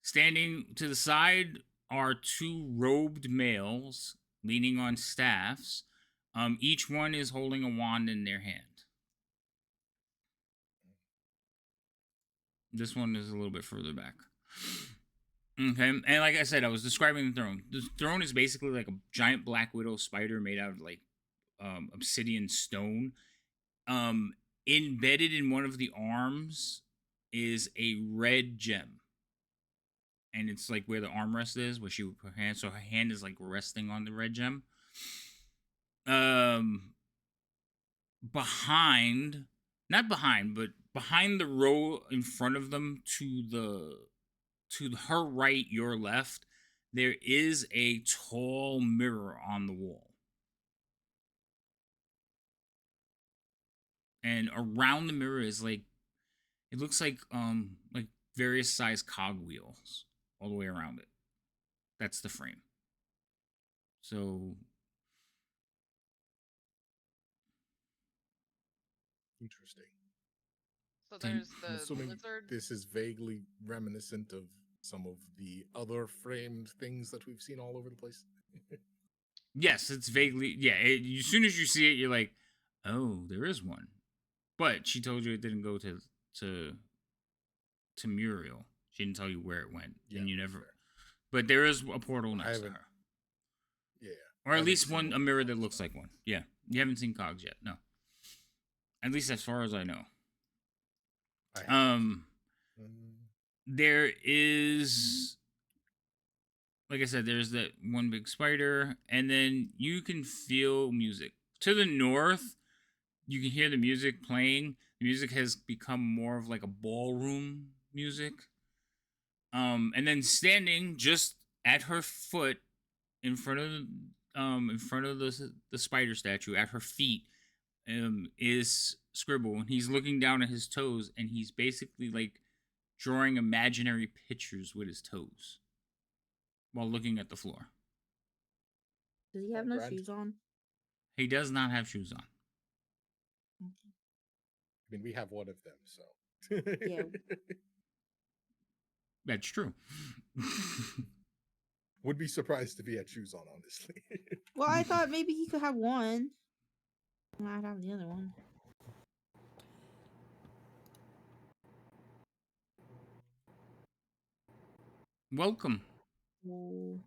Standing to the side are 2 robed males leaning on staffs. Each one is holding a wand in their hand. This one is a little bit further back. Okay, and like I said, I was describing the throne. The throne is basically like a giant black widow spider made out of like obsidian stone. Embedded in one of the arms is a red gem. And it's like where the armrest is, where she would put her hand. So her hand is like resting on the red gem. Behind the row in front of them to her right, your left, there is a tall mirror on the wall. And around the mirror is like, it looks like various size cogwheels all the way around it. That's the frame. So Interesting. So there's I'm the assuming lizard. this is vaguely reminiscent of some of the other framed things that we've seen all over the place. yes, it's vaguely as soon as you see it, you're like, oh, there is one. But she told you it didn't go to Muriel. She didn't tell you where it went, and you never. fair. But there is a portal next to her. Yeah. Or at least a mirror that looks like one. Yeah. You haven't seen Cogs yet, no. At least as far as I know. There is, like I said, there's that one big spider, and then you can feel music. To the north, you can hear the music playing. The music has become more of like a ballroom music. And then standing just at her foot in front of the spider statue at her feet is Scribble, and he's looking down at his toes, and he's basically like drawing imaginary pictures with his toes while looking at the floor. Does he have no Grand. shoes on? He does not have shoes on. I mean, we have one of them, so. Yeah. That's true. Would be surprised if he had shoes on, honestly. Well, I thought maybe he could have one. And I'd have the other one. Welcome. Oh.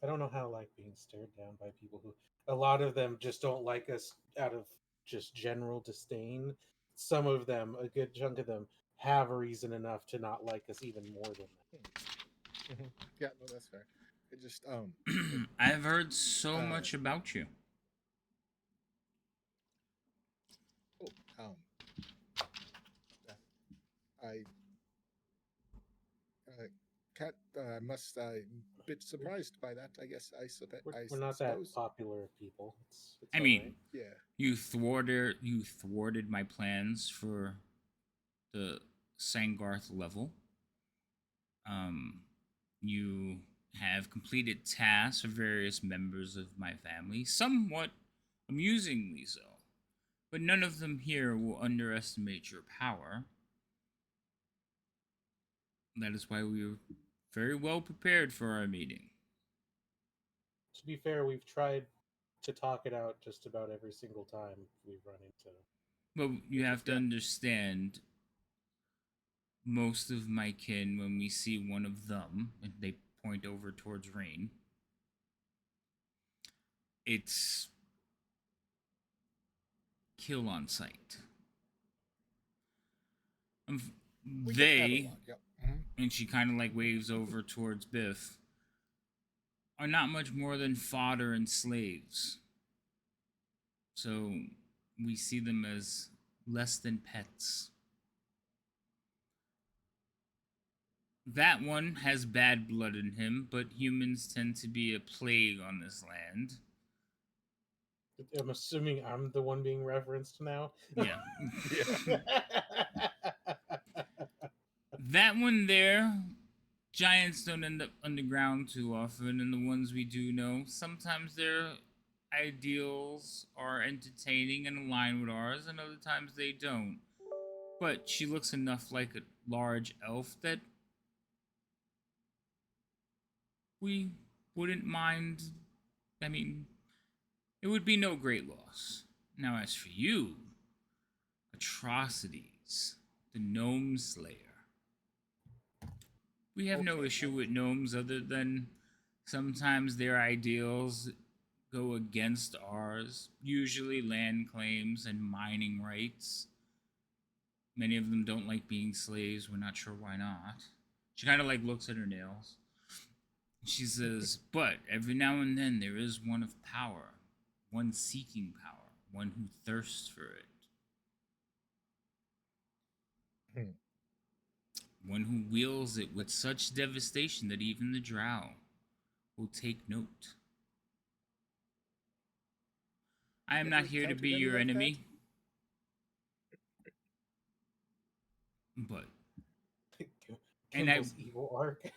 I don't know how I like being stared down by people who, a lot of them just don't like us out of just general disdain. Some of them, a good chunk of them, have a reason enough to not like us even more than that. Yeah, no, that's fair. It just I've heard so much about you. I Cat, I must. I'm a bit surprised by that. I guess We're not that popular of people. It's I all mean, right. Yeah. you thwarted my plans for the Sangarth level. You have completed tasks for various members of my family, somewhat amusingly so. But none of them here will underestimate your power. That is why we were very well prepared for our meeting. To be fair, we've tried to talk it out just about every single time we've run into. But you have to understand, most of my kin, when we see one of them, and they point over towards Rain, it's kill on sight. They, Yep. and she kind of like waves over towards Biff, are not much more than fodder and slaves. So we see them as less than pets. That one has bad blood in him, but humans tend to be a plague on this land. I'm assuming I'm the one being referenced now. Yeah. That one there, giants don't end up underground too often, and the ones we do know, sometimes their ideals are entertaining and align with ours, and other times they don't. But she looks enough like a large elf that we wouldn't mind. I mean, it would be no great loss. Now, as for you, atrocities, the Gnome Slayer. We have no issue with gnomes other than sometimes their ideals go against ours, usually land claims and mining rights. Many of them don't like being slaves. We're not sure why not. She kind of like looks at her nails. She says, but every now and then there is one of power, one seeking power, one who thirsts for it. One who wields it with such devastation that even the drow will take note. I am not here to be your enemy, but Kimball's evil arc.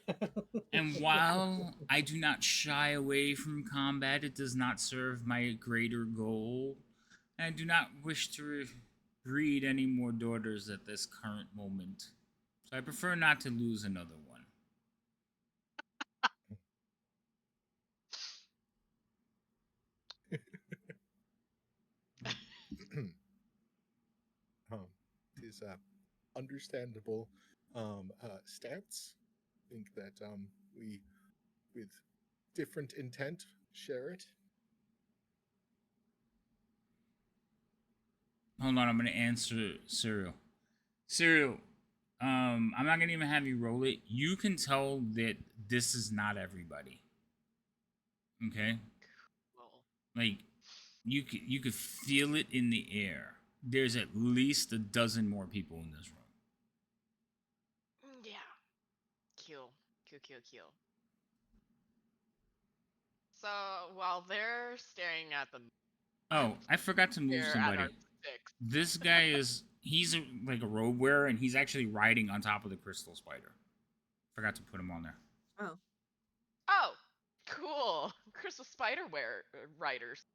And while I do not shy away from combat, it does not serve my greater goal. And I do not wish to breed any more daughters at this current moment. So I prefer not to lose another one. It is understandable stance. I think that we, with different intent, share it. Hold on, I'm gonna answer Cyril. Cyril, I'm not gonna even have you roll it. You can tell that this is not everybody. Okay? Like, you could feel it in the air. There's at least a dozen more people in this room. Yeah. Kill. So while they're staring at them. Oh, I forgot to move somebody. This guy he's like a robe wearer, and he's actually riding on top of the crystal spider. Forgot to put him on there. Oh. Oh. Oh, Christmas spider riders.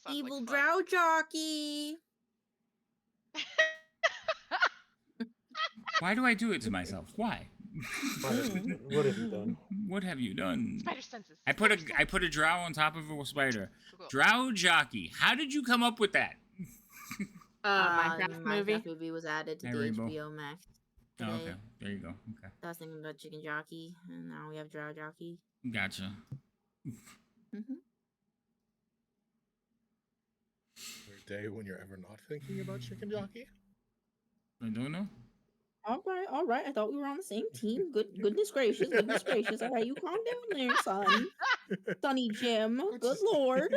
Sounds Evil like fun. drow jockey. Why do I do it to myself? Why? What have you done? What have you done? Spider senses. I put a drow on top of a spider. Cool. Drow jockey. How did you come up with that? Minecraft movie? Minecraft movie was added to Hey, the Rainbow. HBO Max Oh, today. okay, there you go. Okay, I was thinking about chicken jockey, and now we have drow jockey. gotcha. Mm-hmm. A day when you're ever not thinking about chicken jockey. I don't know. All right. I thought we were on the same team. Goodness gracious. All right, you calm down there, son. Sonny Jim. Good lord.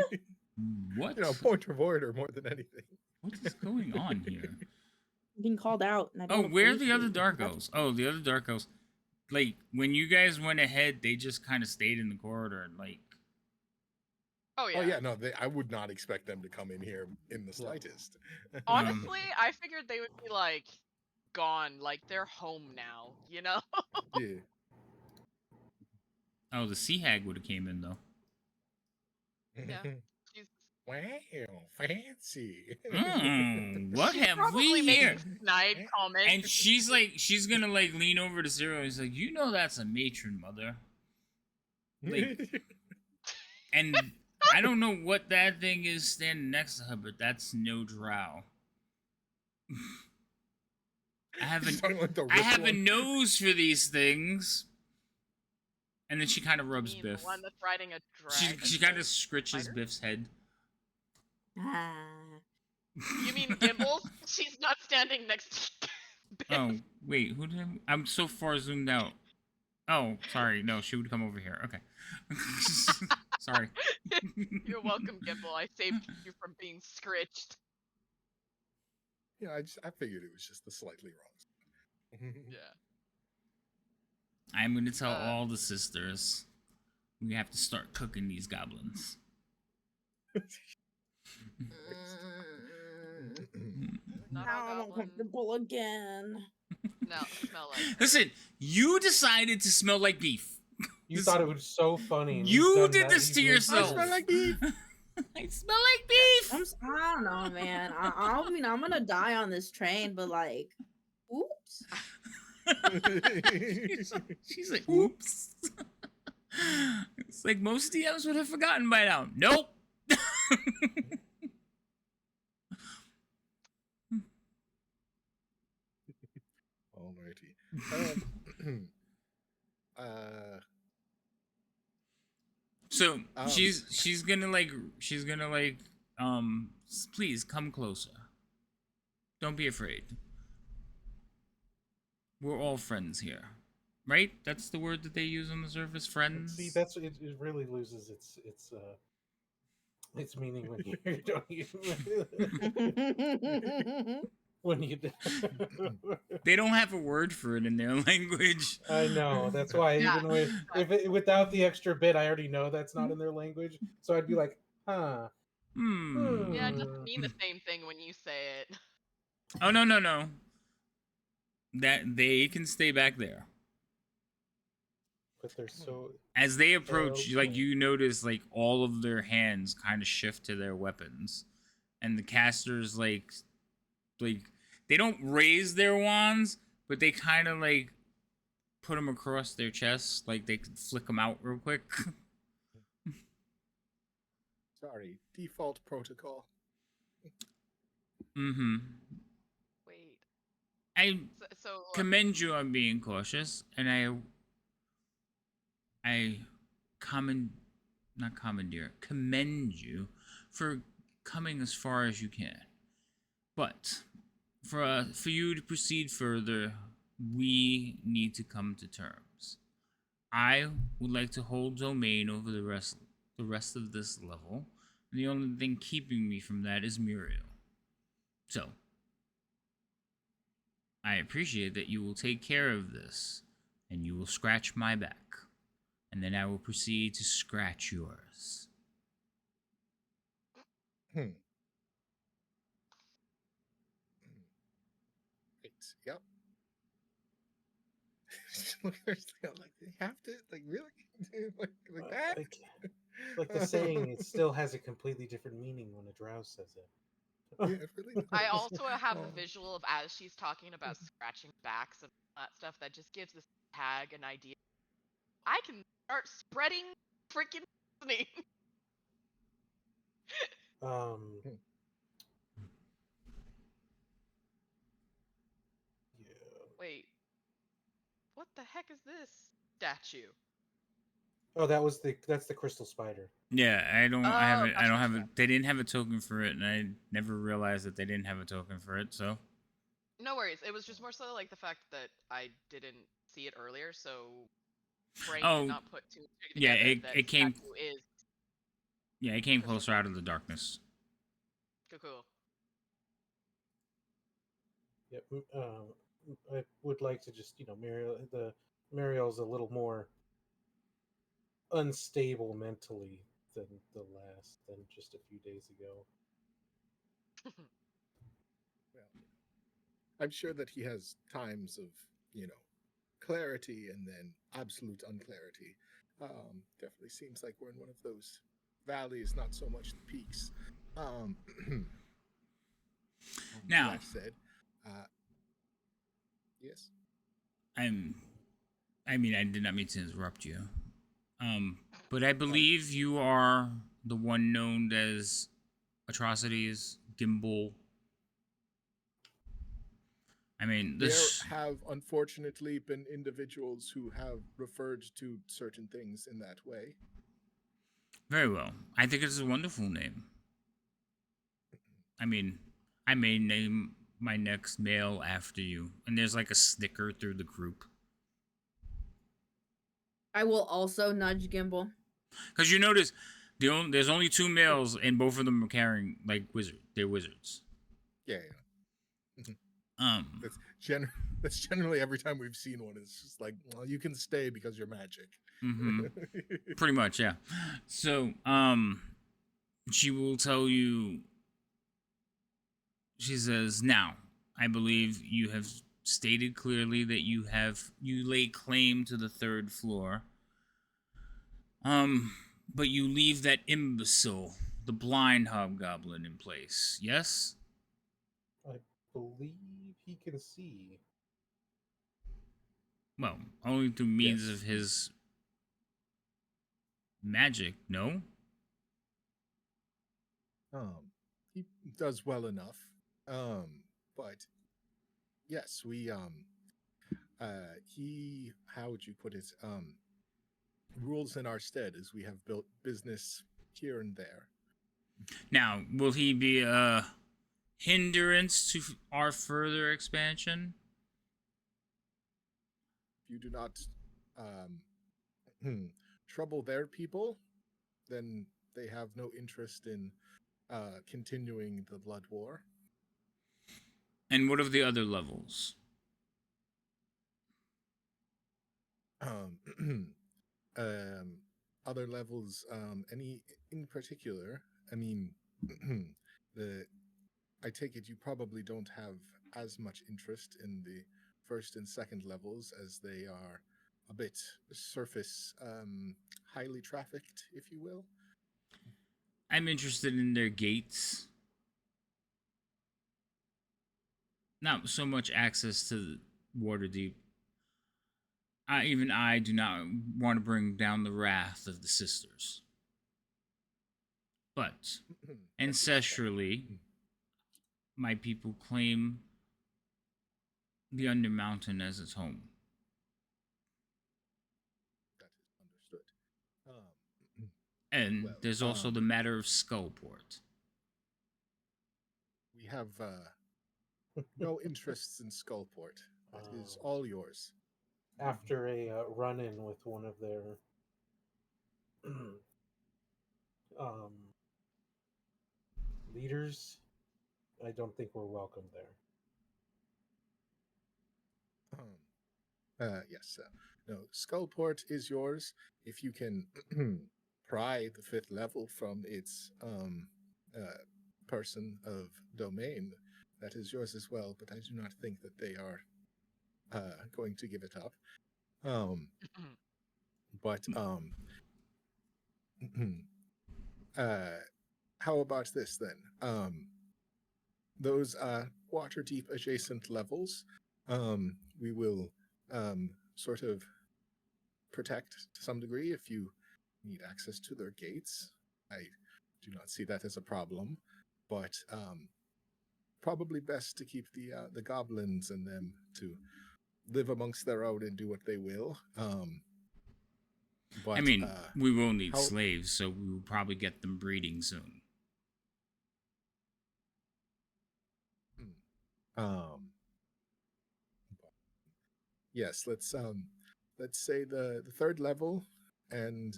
What? You know, point of order more than anything. What is going on here? Being called out. And I Oh, don't where are the other appreciate it. Darkos? Oh, the other Darkos. Like, when you guys went ahead, they just kind of stayed in the corridor. Like, Oh yeah. Oh yeah, no, I would not expect them to come in here in the slightest. Honestly, I figured they would be like gone, like they're home now, you know? Yeah. oh, the Sea Hag would have came in, though. Yeah. She's Wow, fancy. What she have probably we made here? a snide comment. And she's gonna, like, lean over to Zero and he's like, you know that's a matron, mother. Like, and I don't know what that thing is standing next to her, but that's no drow. I have She's talking like the I rich have a one. nose for these things. And then she kind of rubs I mean, Biff. the one that's riding a dragon. She kind of scritches spider? Biff's head. Ah. You mean Gimbals? She's not standing next to Biff. Oh, wait, who did I'm so far zoomed out. Oh, sorry. No, she would come over here. Okay. Sorry. You're welcome, Gimbal. I saved you from being scritched. Yeah, I figured it was just the slightly wrong. Yeah. I'm going to tell all the sisters we have to start cooking these goblins. Not Now all I'm goblins. uncomfortable again. Now smell like. Listen, you decided to smell like beef. You thought it was so funny. and You you've done did that this to even yourself. more. I smell like beef. I smell like beef. I don't know, man. I mean, I'm gonna die on this train, but like, oops. She's like, oops. It's like most DMs would have forgotten by now. Nope. Alrighty. So she's gonna like please come closer. Don't be afraid. We're all friends here, right? That's the word that they use on the surface. Friends. See, that's it. It really loses its meaning when you don't when you. They don't have a word for it in their language. I know. That's why Yeah. even without the extra bit, I already know that's not in their language. So I'd be like, huh. Yeah, it doesn't mean the same thing when you say it. Oh no. That they can stay back there. But they're so. As they approach, like Okay. you notice, like all of their hands kind of shift to their weapons, and the casters like they don't raise their wands, but they kind of like put them across their chests, like they could flick them out real quick. Sorry, default protocol. Mm-hmm. Wait. I So commend you on being cautious, and I commend you for coming as far as you can. But for you to proceed further, we need to come to terms. I would like to hold domain over the rest of this level, and the only thing keeping me from that is Muriel. So, I appreciate that you will take care of this, and you will scratch my back, and then I will proceed to scratch yours. Right. Yep. Look, like they have to, like, really, like that. like the saying, it still has a completely different meaning when a drow says it. Yeah, it really does. I also have a Oh. visual of as she's talking about scratching backs and all that stuff that just gives this tag an idea. I can start spreading freaking name. Um, Hmm. yeah. Wait, what the heck is this statue? Oh, that's the crystal spider. Yeah, I don't Oh, have it. I gotcha, don't have gotcha. it. They didn't have a token for it, and I never realized that they didn't have a token for it. So No worries. It was just more so like the fact that I didn't see it earlier, so brain did oh not put two and two yeah, together it that it came statue is yeah it came crystal closer out spider. of the darkness. Cool. Yep. I would like to just Muriel's a little more unstable mentally than just a few days ago. Well, I'm sure that he has times of, clarity and then absolute unclarity. Definitely seems like we're in one of those valleys, not so much the peaks. Um, Now, that said, yes. I mean, I did not mean to interrupt you. But I believe you are the one known as Atrocities Gimbal. I mean, There this have unfortunately been individuals who have referred to certain things in that way. very well. I think it's a wonderful name. I mean, I may name my next male after you, and there's like a snicker through the group. I will also nudge Gimbal. Because you notice there's only two males, and both of them are carrying like they're wizards. Yeah. That's that's generally every time we've seen one. It's just like, well, you can stay because you're magic. Mm-hmm. Pretty much, yeah. So, she will tell you. She says, "Now, I believe you have stated clearly that you lay claim to the third floor. But you leave that imbecile, the blind hobgoblin, in place. Yes." I believe he can see. Well, only through means Yes. of his magic, no? He does well enough. But yes, he, how would you put it? Rules in our stead as we have built business here and there. Now, will he be a hindrance to our further expansion? If you do not trouble their people, then they have no interest in continuing the blood war. And what of the other levels? Other levels, any in particular? I mean, I take it you probably don't have as much interest in the first and second levels as they are a bit surface, highly trafficked, if you will. I'm interested in their gates. Not so much access to Waterdeep. Even I do not want to bring down the wrath of the sisters. But ancestrally, my people claim the Undermountain as its home. That is understood. And Well, there's also the matter of Skullport. We have no interests in Skullport. That is all yours. After a run-in with one of their leaders, I don't think we're welcome there. Yes. No, Skullport is yours if you can pry the fifth level from its person of domain. That is yours as well, but I do not think that they are going to give it up. But how about this then? Those Waterdeep adjacent levels, we will sort of protect to some degree if you need access to their gates. I do not see that as a problem, but probably best to keep the goblins and them to live amongst their own and do what they will. But I mean, we will need how- slaves, so we will probably get them breeding soon. um, yes, let's say the third level and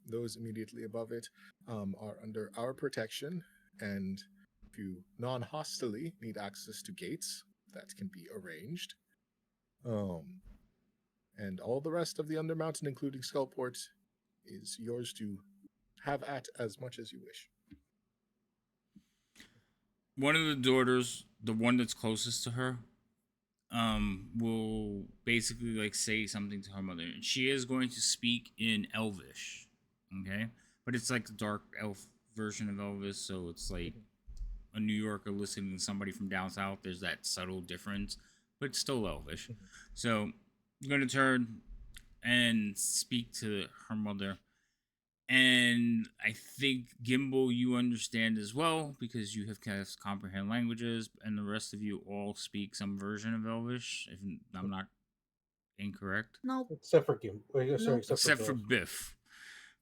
those immediately above it are under our protection, and if you non-hostily need access to gates, that can be arranged. And all the rest of the Undermountain, including Skullport, is yours to have at as much as you wish. One of the daughters, the one that's closest to her, will basically like say something to her mother. And she is going to speak in Elvish. Okay? But it's like the dark elf version of Elvish, so it's like a New Yorker listening to somebody from down south. There's that subtle difference, but it's still Elvish. So I'm gonna turn and speak to her mother. And I think Gimbal, you understand as well because you have cast comprehend languages, and the rest of you all speak some version of Elvish. If I'm not incorrect, Nope. Except for Gim. Sorry, Nope. except for Biff. Biff.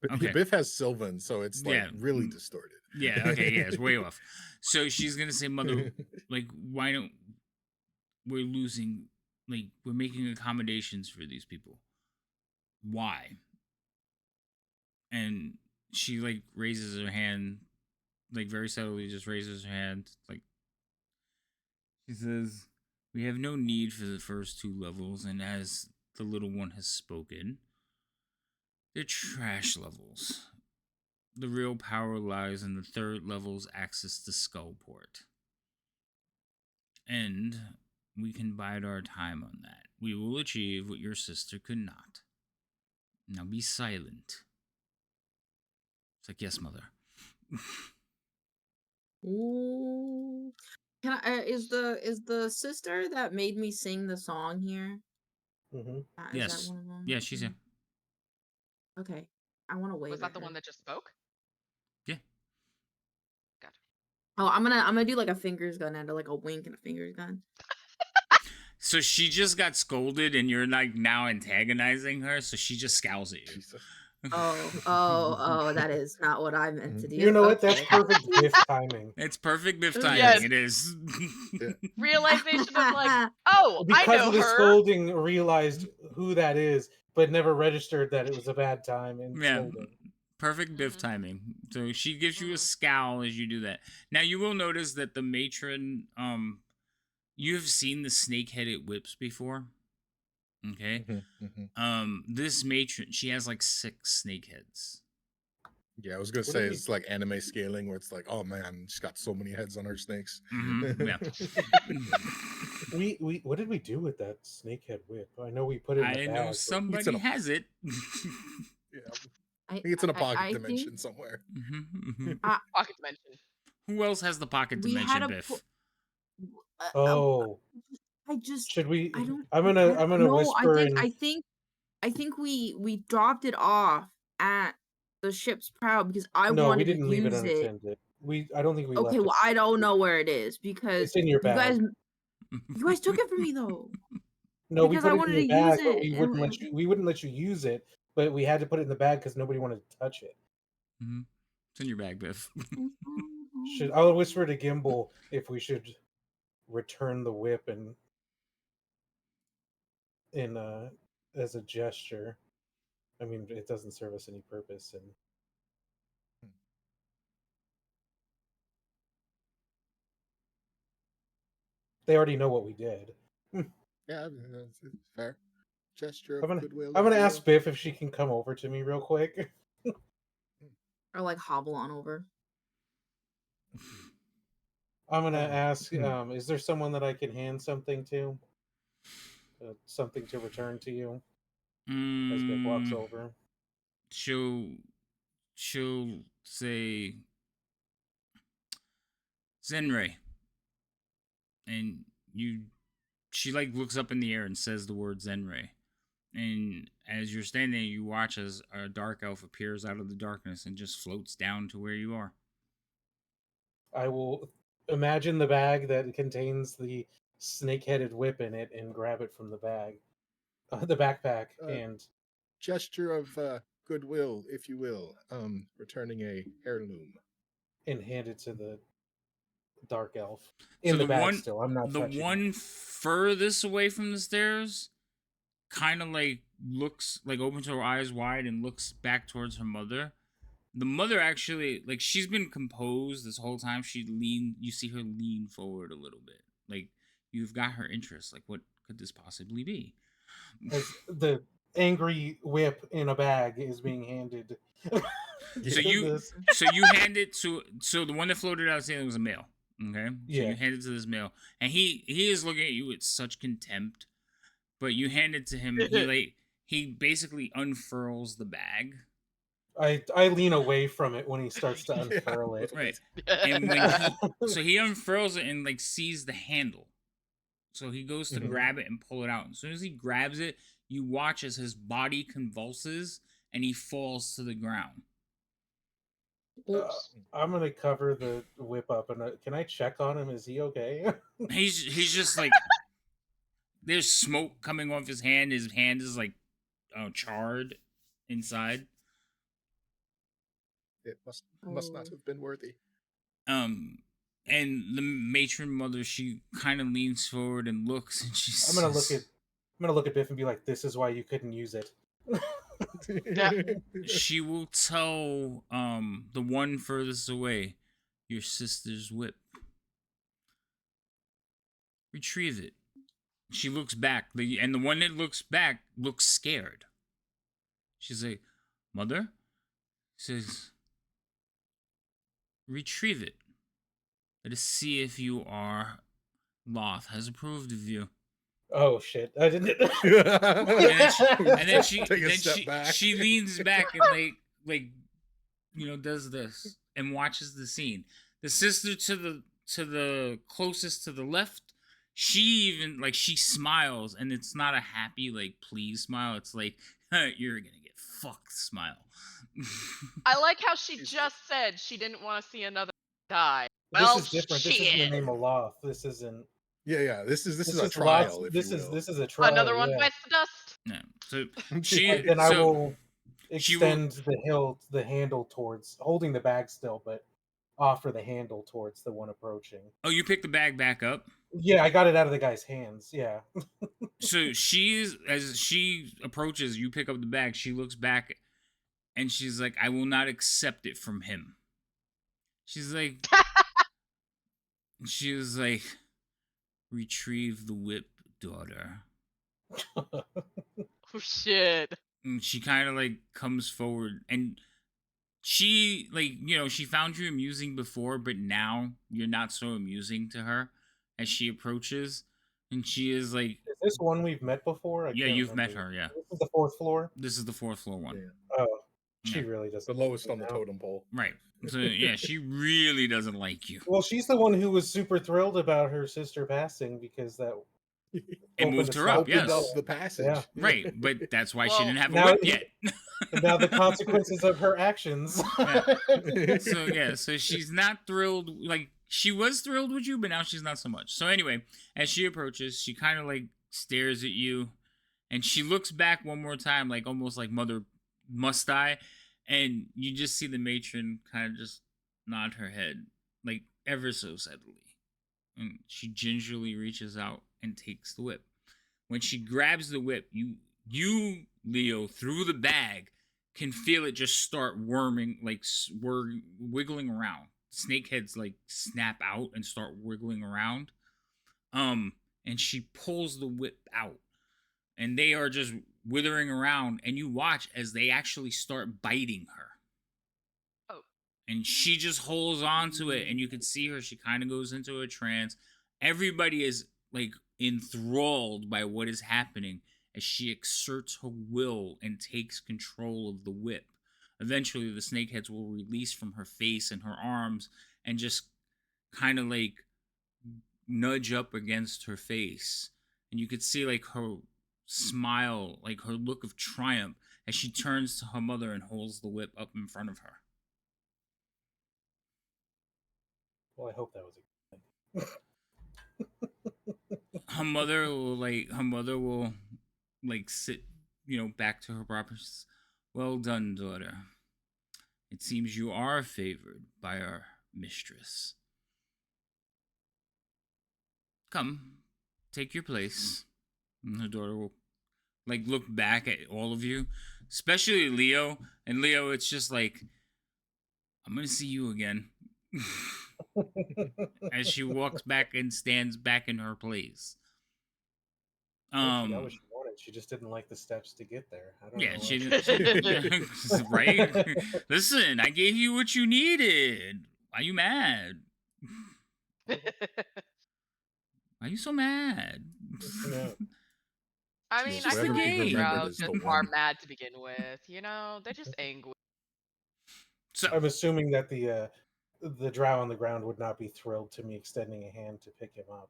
But Okay. Biff has Sylvan, so it's like Yeah. really distorted. Yeah. Okay. Yeah, it's way off. So she's gonna say, "Mother, like, why don't we're losing? Like, we're making accommodations for these people. Why?" And she like raises her hand, like very subtly, just raises her hand, like she says, "We have no need for the first two levels, and as the little one has spoken, they're trash levels. The real power lies in the third level's access to Skullport. And we can bide our time on that. We will achieve what your sister could not. Now be silent." It's like, "Yes, mother." Ooh. Can I? Is the sister that made me sing the song here? Mm-hmm. Is that Yes. one of them? Yeah, she's here. Okay. I want to wave Was at that the her. one that just spoke? Yeah. Gotcha. Oh, I'm gonna do like a fingers gun and like a wink and a fingers gun. So she just got scolded, and you're like now antagonizing her. So she just scowls at you. Jesus. Oh, that is not what I meant to do. You know what? That's Okay. perfect Biff timing. It's perfect Biff timing. Yes. It is. Realization of like, oh, I Because know of the her. scolding, realized who that is, but never registered that it was a bad time and Yeah. scolding. Perfect Biff Mhm. timing. So she gives you a Mhm. scowl as you do that. Now you will notice that the matron, you've seen the snake-headed whips before. Okay. This matron, she has like 6 snake heads. Yeah, I was gonna What say did we- it's like anime scaling where it's like, oh man, she's got so many heads on her snakes. Yeah. We what did we do with that snakehead whip? I know we put it in the I bag. know but- somebody a- has it. Yeah, I I think it's in a pocket I dimension think somewhere. Pocket dimension. Who else has the pocket we had dimension, a Biff? Oh, I just should we? I don't. I'm I gonna don't know. whisper in. I think we dropped it off at the ship's prow because I No, we wanted to didn't leave it use it. unattended. I don't think we Okay, left well I don't know where it is because It's in your you guys bag. took it from me though. No, we because put I it in wanted your to bag, use but it. we wouldn't let you use it. But we had to put it in the bag because nobody wanted to touch it. It's in your bag, Biff. I'll whisper to Gimbal if we should return the whip and in as a gesture. I mean, it doesn't serve us any purpose, and they already know what we did. Yeah, that's fair. Gesture I'm of gonna goodwill. I'm gonna if you ask will. Biff if she can come over to me real quick. or like hobble on over. I'm gonna ask. Hmm. Is there someone that I can hand something to? Something to return to you as Biff walks over. She'll say Zenray, and she like looks up in the air and says the word Zenray. And as you're standing there, you watch as a dark elf appears out of the darkness and just floats down to where you are. I will imagine the bag that contains the snake-headed whip in it and grab it from the bag, the backpack, and Gesture of goodwill, if you will. Returning a heirloom. hand it to the dark elf So in the the bag. one, Still, I'm not the touching one it. furthest away from the stairs, kind of like looks like opens her eyes wide and looks back towards her mother. The mother actually, like, she's been composed this whole time. You see her lean forward a little bit. Like, you've got her interest. Like, what could this possibly be? As the angry whip in a bag is being handed. So you hand it to, so the one that floated out saying it was a male. Okay? So Yeah. you hand it to this male. And he is looking at you with such contempt. But you hand it to him, he basically unfurls the bag. I lean away from it when he starts to unfurl it. Right. And when he unfurls it and like sees the handle. So he goes to grab it and pull it out. As soon as he grabs it, you watch as his body convulses and he falls to the ground. I'm gonna cover the whip up, and can I check on him? Is he okay? He's just like, there's smoke coming off his hand. His hand is like charred inside. It must not have been worthy. And the matron mother, she kind of leans forward and looks, and she says, I'm gonna look at Biff and be like, "This is why you couldn't use it." She will tell the one furthest away, your sister's whip. Retrieve it. She looks back, and the one that looks back looks scared. She's like, "Mother?" Says, "Retrieve it. Let us see if you are Loth has approved of you." Oh shit! I didn't. and then she leans back and like does this and watches the scene. The sister to the closest to the left, she even she smiles, and it's not a happy like please smile. It's like you're gonna get fucked smile. I like how she just said she didn't want to see another die. This Well, is different. shit. This isn't the name of Loth. This isn't. Yeah. This is a trial. This is a trial. Another one bites the dust. Yeah. So she then I will extend the handle towards holding the bag still, but offer the handle towards the one approaching. Oh, you pick the bag back up? Yeah, I got it out of the guy's hands. Yeah. So as she approaches, you pick up the bag. She looks back, and she's like, "I will not accept it from him." She's like, "Retrieve the whip, daughter." Oh shit. And she kind of comes forward, and she she found you amusing before, but now you're not so amusing to her as she approaches, and she is like, "Is this one we've met before?" Yeah, you've met her. Yeah, this is the fourth floor. This is the fourth floor one. Yeah. Oh, she really doesn't. The lowest on the totem pole. Right. So yeah, she really doesn't like you. Well, she's the one who was super thrilled about her sister passing because that it moved her up. Yes, up the passage. Yeah. Right, but that's why she didn't have a whip yet. And now the consequences of her actions. So she's not thrilled. Like she was thrilled with you, but now she's not so much. So anyway, as she approaches, she kind of stares at you, and she looks back one more time, almost like mother must I, and you just see the matron kind of just nod her head, ever so subtly, and she gingerly reaches out and takes the whip. When she grabs the whip, you Leo, through the bag, can feel it just start worming, wiggling around. Snake heads snap out and start wiggling around. And she pulls the whip out, and they are just withering around, and you watch as they actually start biting her. Oh. And she just holds on to it, and you can see her. She kind of goes into a trance. Everybody is enthralled by what is happening as she exerts her will and takes control of the whip. Eventually, the snake heads will release from her face and her arms and just kind of like nudge up against her face. And you could see like her smile, like her look of triumph as she turns to her mother and holds the whip up in front of her. Well, I hope that was a Her mother will like sit, back to her proper. Well done, daughter. It seems you are favored by our mistress. Come, take your place. And her daughter will like look back at all of you, especially Leo. And Leo, it's just like, I'm gonna see you again. As she walks back and stands back in her place. She got what she wanted. She just didn't like the steps to get there. I don't know. She didn't. Right? Listen, I gave you what you needed. Why are you mad? Why are you so mad? No. I mean, It's I just feel a like game. the Remembered drow as just the are one. mad to begin with. You know, they're just angry. So I'm assuming that the drow on the ground would not be thrilled to me extending a hand to pick him up.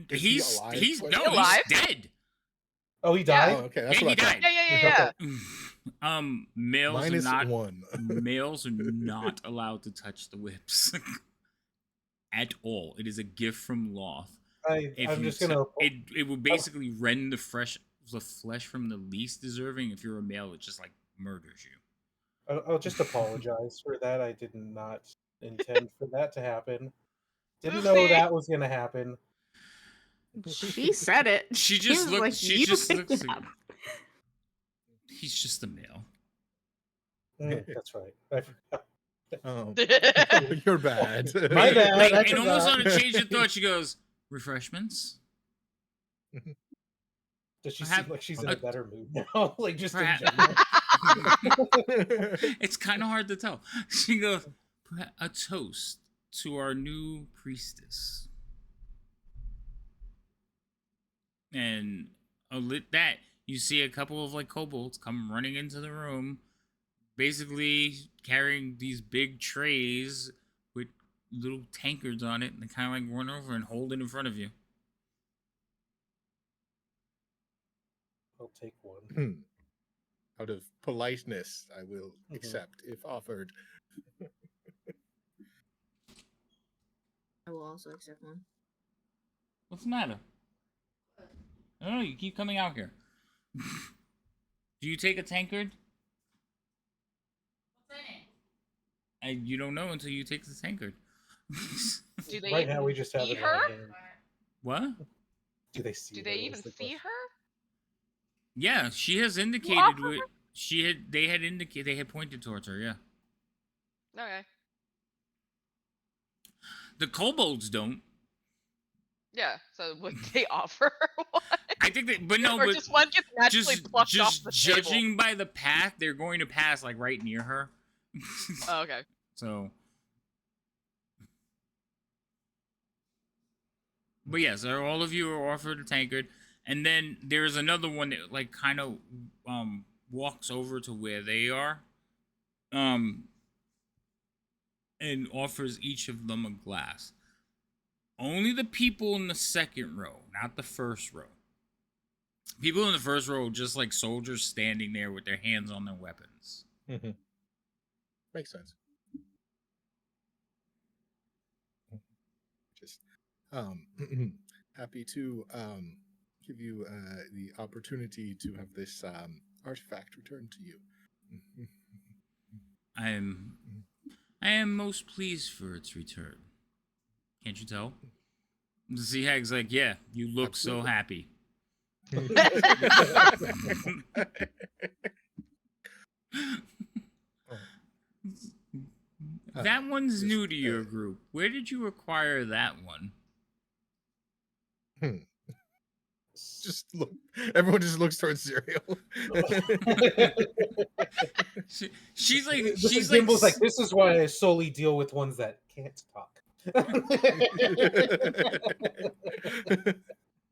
Is he alive? he's Question no, mark? he's dead. Oh, he Yeah. died? Oh, okay, that's Yeah, what he I thought. died. Yeah. Males Minus are not one. males are not allowed to touch the whips at all. It is a gift from Loth. I'm just gonna. It will basically rend the flesh from the least deserving. If you're a male, it just like murders you. I'll just apologize for that. I did not intend for that to happen. Didn't know that was gonna happen. She said it. She just was looked. like, She "You just picked looks. it up." He's just a male. That's right. I forgot. Oh, you're bad. My bad. Like, I and almost forgot. on a change of thought, she goes, "Refreshments." Does she Perhaps- seem like she's in a better mood now? Like just in Perhaps- general. It's kind of hard to tell. She goes, "A toast to our new priestess." And that you see a couple of like kobolds come running into the room, basically carrying these big trays with little tankards on it, and they kind of like run over and hold it in front of you. I'll take one. Out of politeness, I will Mhm. accept if offered. I will also accept one. What's the matter? I don't know. You keep coming out here. Do you take a tankard? What's in it? And you don't know until you take the tankard. Do they Right even now we just have see it in her? our hand. What? Do they see? Do her they is even the see question. her? Yeah, she has indicated offer what she had. They had indicated. They had pointed towards her. Yeah. Okay. The kobolds don't. Yeah. So would they offer her one? I think that, but no, or but just one gets naturally plucked off the table. judging by the path, they're going to pass like right near her. Oh, okay. So, but yes, all of you are offered a tankard, and then there's another one that like kind of walks over to where they are, and offers each of them a glass. Only the people in the second row, not the first row. People in the first row are just like soldiers standing there with their hands on their weapons. Makes sense. Just happy to give you the opportunity to have this artifact returned to you. I am most pleased for its return. Can't you tell? The Sea Hag's like, yeah, you look Absolutely. so happy. That one's just, new to your group. Where did you acquire that one? Just look. Everyone just looks towards cereal. She's like, Gimble's like, this is why I solely deal with ones that can't talk.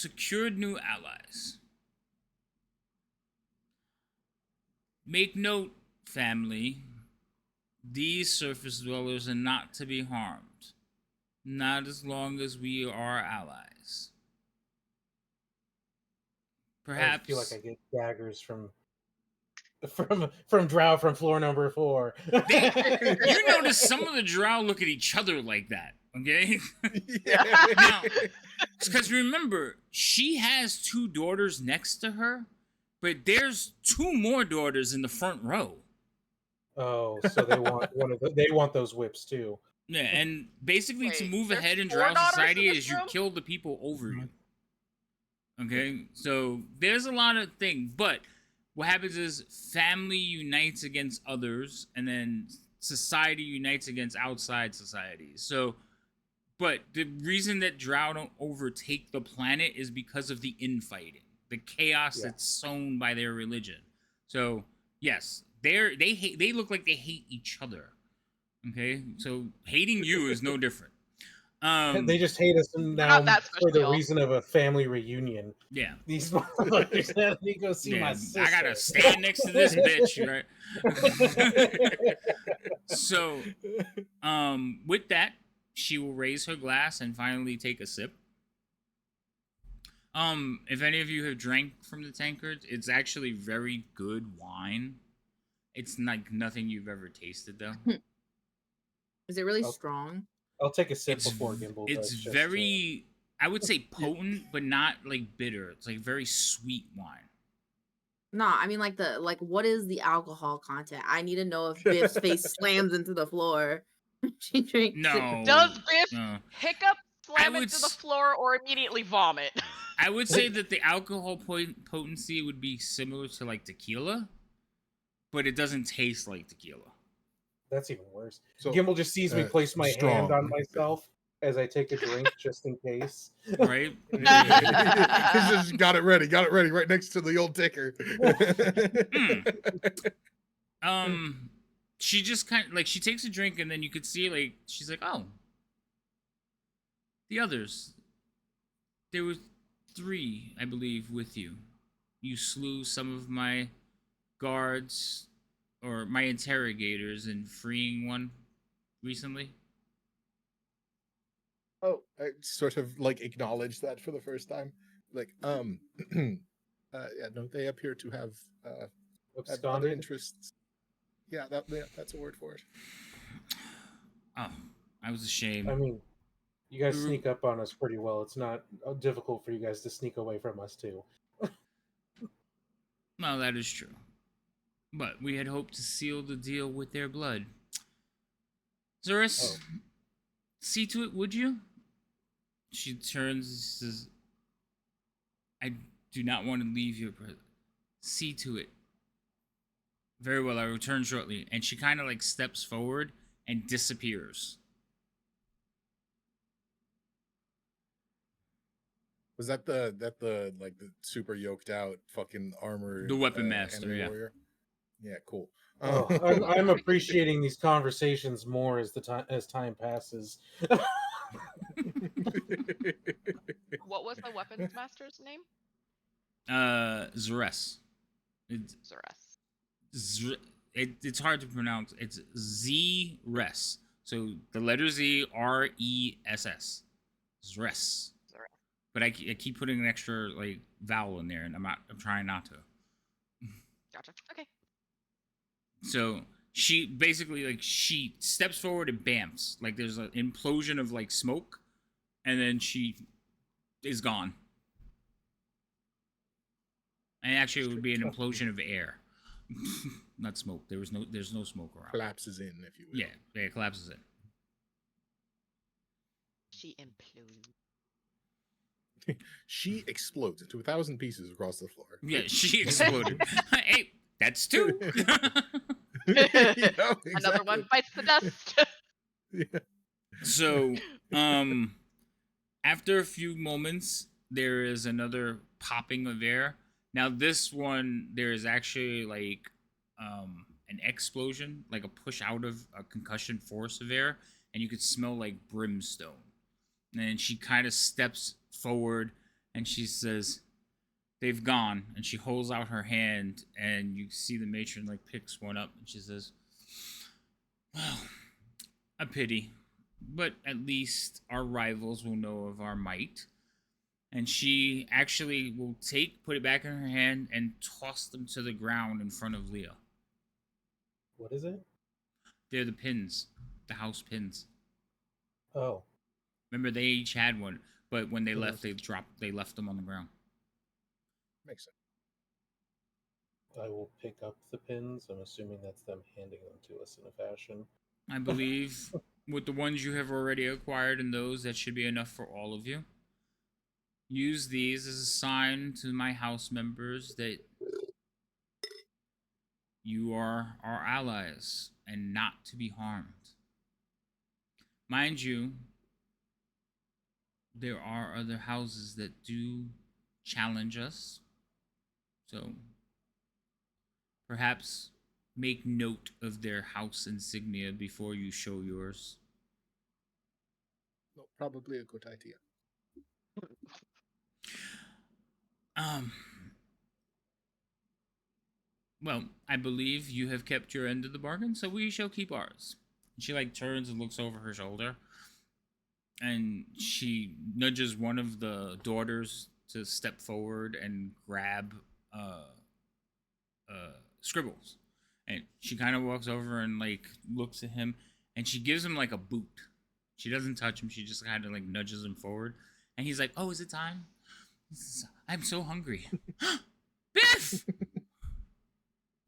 secured new allies. Make note, family, these surface dwellers are not to be harmed. Not as long as we are allies. Perhaps I feel like I get daggers from Drow from floor number 4. you notice some of the drow look at each other like that, okay? Yeah. Now, because remember, she has 2 daughters next to her, but there's 2 more daughters in the front row. Oh, so they want those whips too. Yeah, and basically to Wait, move there's ahead in 4 drow daughters society in this is you room? kill the people over you. Okay, so there's a lot of things, but what happens is family unites against others, and then society unites against outside societies. So, but the reason that drow don't overtake the planet is because of the infighting, the chaos that's sown by their religion. So, yes, they look like they hate each other. Okay, so hating you is no different. They just hate us now not that for the special. reason of a family reunion. Yeah. These motherfuckers had me go see my sister. I gotta stand next to this bitch, right? So, with that, she will raise her glass and finally take a sip. If any of you have drank from the tankard, it's actually very good wine. It's like nothing you've ever tasted, though. Is it really strong? I'll take a sip before Gimbal does. It's very, I would say potent, but not like bitter. It's like very sweet wine. No, I mean what is the alcohol content? I need to know if Biff's face slams into the floor. She drinks it. No. Does Biff no. hiccup, slam would it to the s- floor, or immediately vomit? I would say that the alcohol potency would be similar to like tequila, but it doesn't taste like tequila. That's even worse. So, Gimbal just sees me place my hand on myself as I take a drink just in case. Right? He's just got it ready right next to the old ticker. She just kind of like she takes a drink and then you could see like she's like, oh, the others. There were 3, I believe, with you. You slew some of my guards or my interrogators in freeing one recently. Oh, I sort of like acknowledged that for the first time. Like, yeah, no, they appear to have other Absconded? interests. Yeah, that's a word for it. Oh, I was ashamed. I mean, you guys sneak up on us pretty well. It's not difficult for you guys to sneak away from us too. Well, that is true. But we had hoped to seal the deal with their blood. Zurus, see to it, would you? She turns and says, I do not want to leave your presence. See to it. Very well, I return shortly. And she kind of like steps forward and disappears. Was that the like the super yoked out fucking armor? The weapon master, yeah. warrior? Yeah, cool. I'm appreciating these conversations more as time passes. What was the weapons master's name? Zures. Zurus. It's hard to pronounce. It's Z-Res. So the letter Z, R-E-S-S. Zres. But I keep putting an extra like vowel in there, and I'm trying not to. Gotcha. Okay. So she basically like she steps forward and bamps. Like there's an implosion of like smoke, and then she is gone. And actually, it would be an implosion of air, not smoke. There's no smoke around. Collapses in, if you will. Yeah, it collapses in. She implodes. She explodes into 1,000 pieces across the floor. Yeah, she exploded. Hey, that's 2. Exactly. Another one bites the dust. Yeah. So, after a few moments, there is another popping of air. Now, this one, there is actually like an explosion, like a push out of a concussion force of air, and you could smell like brimstone. And she kind of steps forward, and she says, "They've gone." And she holds out her hand, and you see the matron like picks one up, and she says, "Well, a pity, but at least our rivals will know of our might." And she actually will put it back in her hand and toss them to the ground in front of Leah. What is it? They're the pins, the house pins. Oh. Remember, they each had one, but when they Mhm. left, they left them on the ground. Makes sense. I will pick up the pins. I'm assuming that's them handing them to us in a fashion. I believe with the ones you have already acquired and those, that should be enough for all of you. Use these as a sign to my house members that you are our allies and not to be harmed. Mind you, there are other houses that do challenge us. So perhaps make note of their house insignia before you show yours. No, probably a good idea. Well, I believe you have kept your end of the bargain, so we shall keep ours. She like turns and looks over her shoulder, and she nudges one of the daughters to step forward and grab Scribbles. And she kind of walks over and like looks at him, and she gives him like a boot. She doesn't touch him. She just kind of like nudges him forward, and he's like, "Oh, is it time? I'm so hungry." Biff,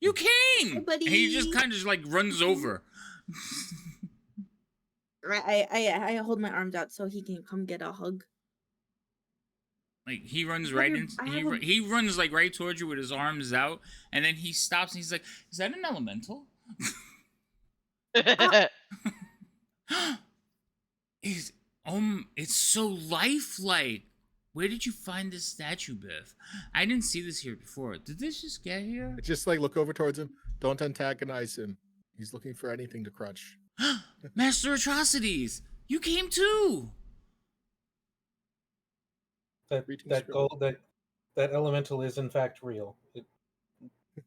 you came! Hey, buddy. And he just kind of like runs over. Right, I hold my arms out so he can come get a hug. Like he runs have right your- in. I He, have a- he runs like right towards you with his arms out, and then he stops and he's like, "Is that an elemental?" Is it's so lifelike. Where did you find this statue, Biff? I didn't see this here before. Did this just get here? Just like look over towards him. Don't antagonize him. He's looking for anything to crutch. Master Atrocities, you came too. That elemental is in fact real.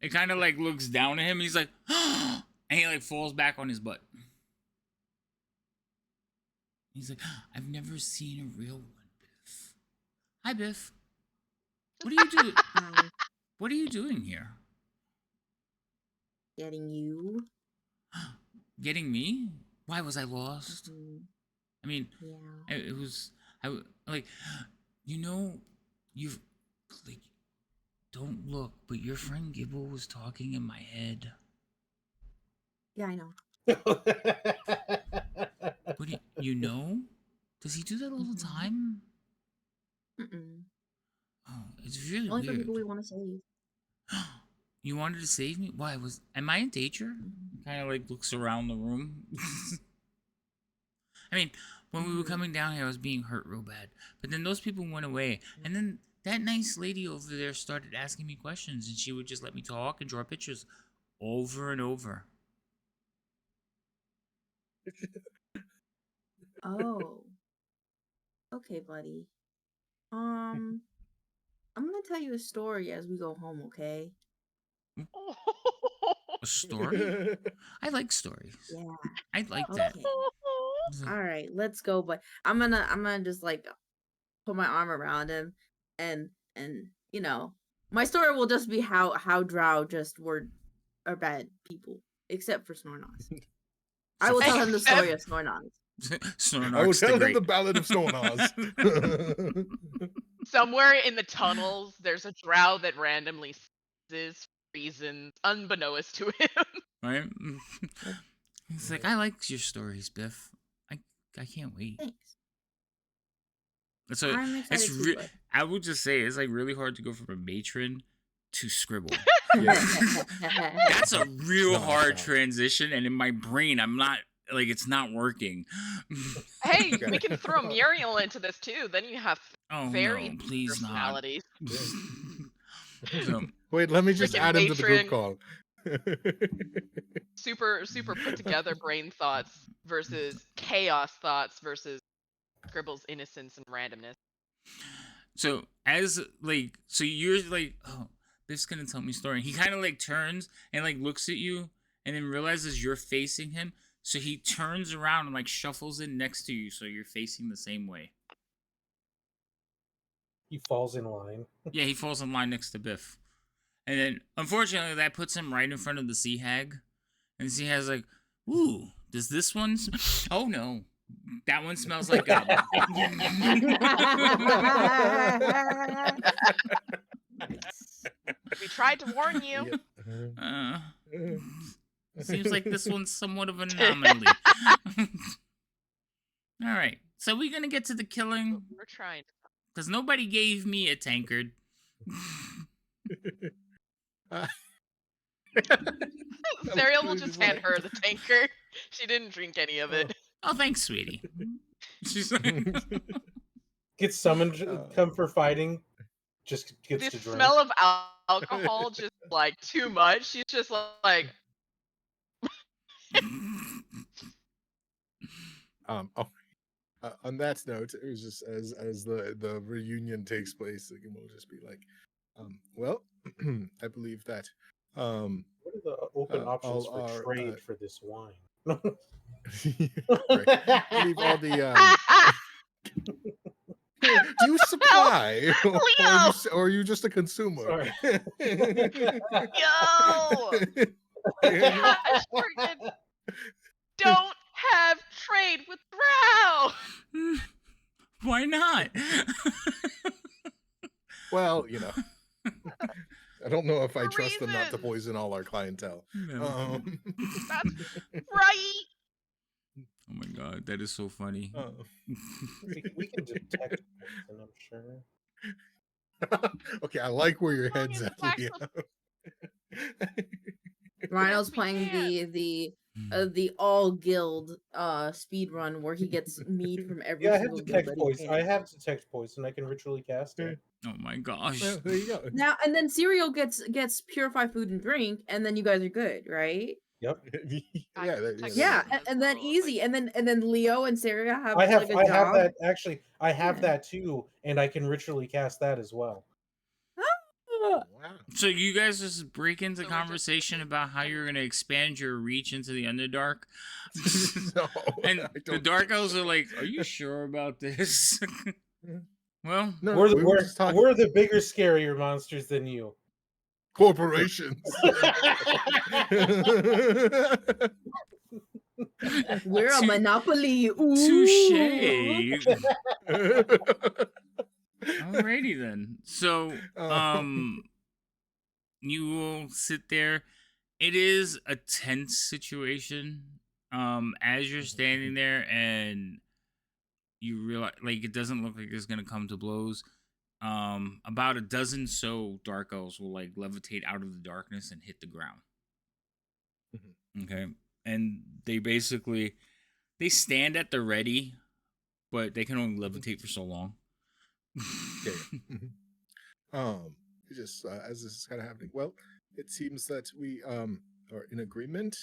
It kind of like looks down at him. And he's like, and he like falls back on his butt. He's like, "I've never seen a real one, Biff." Hi, Biff. What are you doing? What are you doing here? Getting you. Getting me? Why was I lost? Mhm. I mean, Yeah. it was like, you've like, don't look, but your friend Gibble was talking in my head. Yeah, I know. What do you know? Does he do that all the time? Mm-mm. Oh, it's really Only for weird. people we want to save. You wanted to save me? Why am I in danger? Kind of like looks around the room. I mean, when we were coming down here, I was being hurt real bad. But then those people went away, and then that nice lady over there started asking me questions, and she would just let me talk and draw pictures over and over. Oh. Okay, buddy. I'm gonna tell you a story as we go home, okay? A story? I like stories. Yeah. I like that. Okay. All right, let's go. But I'm gonna just like put my arm around him, and my story will just be how Drow just are bad people, except for Snornox. I will tell him the story of Snornox. Snornox I will tell him Great. the Ballad of Snornox. Somewhere in the tunnels, there's a drow that randomly sneezes for reasons unbeknownst to him. Right? He's like, "I like your stories, Biff. I can't wait." Thanks. So I'm excited too, bud. I would just say it's like really hard to go from a matron to Scribble. That's a real Not hard bad. transition, and in my brain, I'm not like it's not working. Hey, Okay. we can throw Muriel into this too. Then you have Oh very no, please not. personalities. So, Wait, let me just Freaking add him to the group matron. call. Super put together brain thoughts versus chaos thoughts versus Scribble's innocence and randomness. So as like, so you're like, oh, Biff's gonna tell me a story. And he kind of like turns and like looks at you, and then realizes you're facing him. So he turns around and like shuffles in next to you, so you're facing the same way. He falls in line. Yeah, he falls in line next to Biff, and then unfortunately that puts him right in front of the sea hag, and the sea hag's like, ooh, does this one? Oh no, that one smells like goblin. We tried to warn you. Yep. Uh, seems like this one's somewhat of an anomaly. All right, so we're gonna get to the killing We're trying. because nobody gave me a tankard. Serial will just hand her the tanker. She didn't drink any of it. Oh, thanks, sweetie. She's like, Gets summoned, come for fighting. Just gets The to drink. smell of alcohol just like too much. She's just like, On that note, it was just as the reunion takes place, the game will just be like, well, I believe that What are the open options all for our, trade for this wine? right, I believe all the do you supply or are you just a consumer? Sorry. yo, gosh, freaking don't have trade with Drow. why not? Well, I don't know if I For trust them not to reasons. poison all our clientele. No. That's right. Oh my god, that is so funny. we can detect poison, I'm sure. Okay, I like where your As long head's as at, Black Leah. Rhino's Yes, we playing can. the all guild speed run where he gets mead from every Yeah, I have single guild detect that he poison. I can. have detect poison. I can ritually cast it. Oh my gosh. Well, there you go. Now and then Cereal gets purify food and drink, and then you guys are good, right? Yep. I Yeah, can that, detect Yeah, poison as and then well, easy, and then Leo and Sarah have I have like a I job. have that actually. I have Yeah. that too, and I can ritually cast that as well. wow. So you guys just break into So we're just- conversation about how you're gonna expand your reach into the Underdark, No, and I the don't Dark think Elves so. are like, "Are you sure about this?" Well, No, We're the, we were just talking we're the bigger, scarier monsters than you. corporations. We're a monopoly. Ooh. touche. Alrighty then. So, you will sit there. It is a tense situation. As you're standing there and you realize, like, it doesn't look like it's gonna come to blows. About a dozen so dark elves will like levitate out of the darkness and hit the ground. Okay, and they basically they stand at the ready, but they can only levitate for so long. It's just as this is kind of happening. Well, it seems that we are in agreement.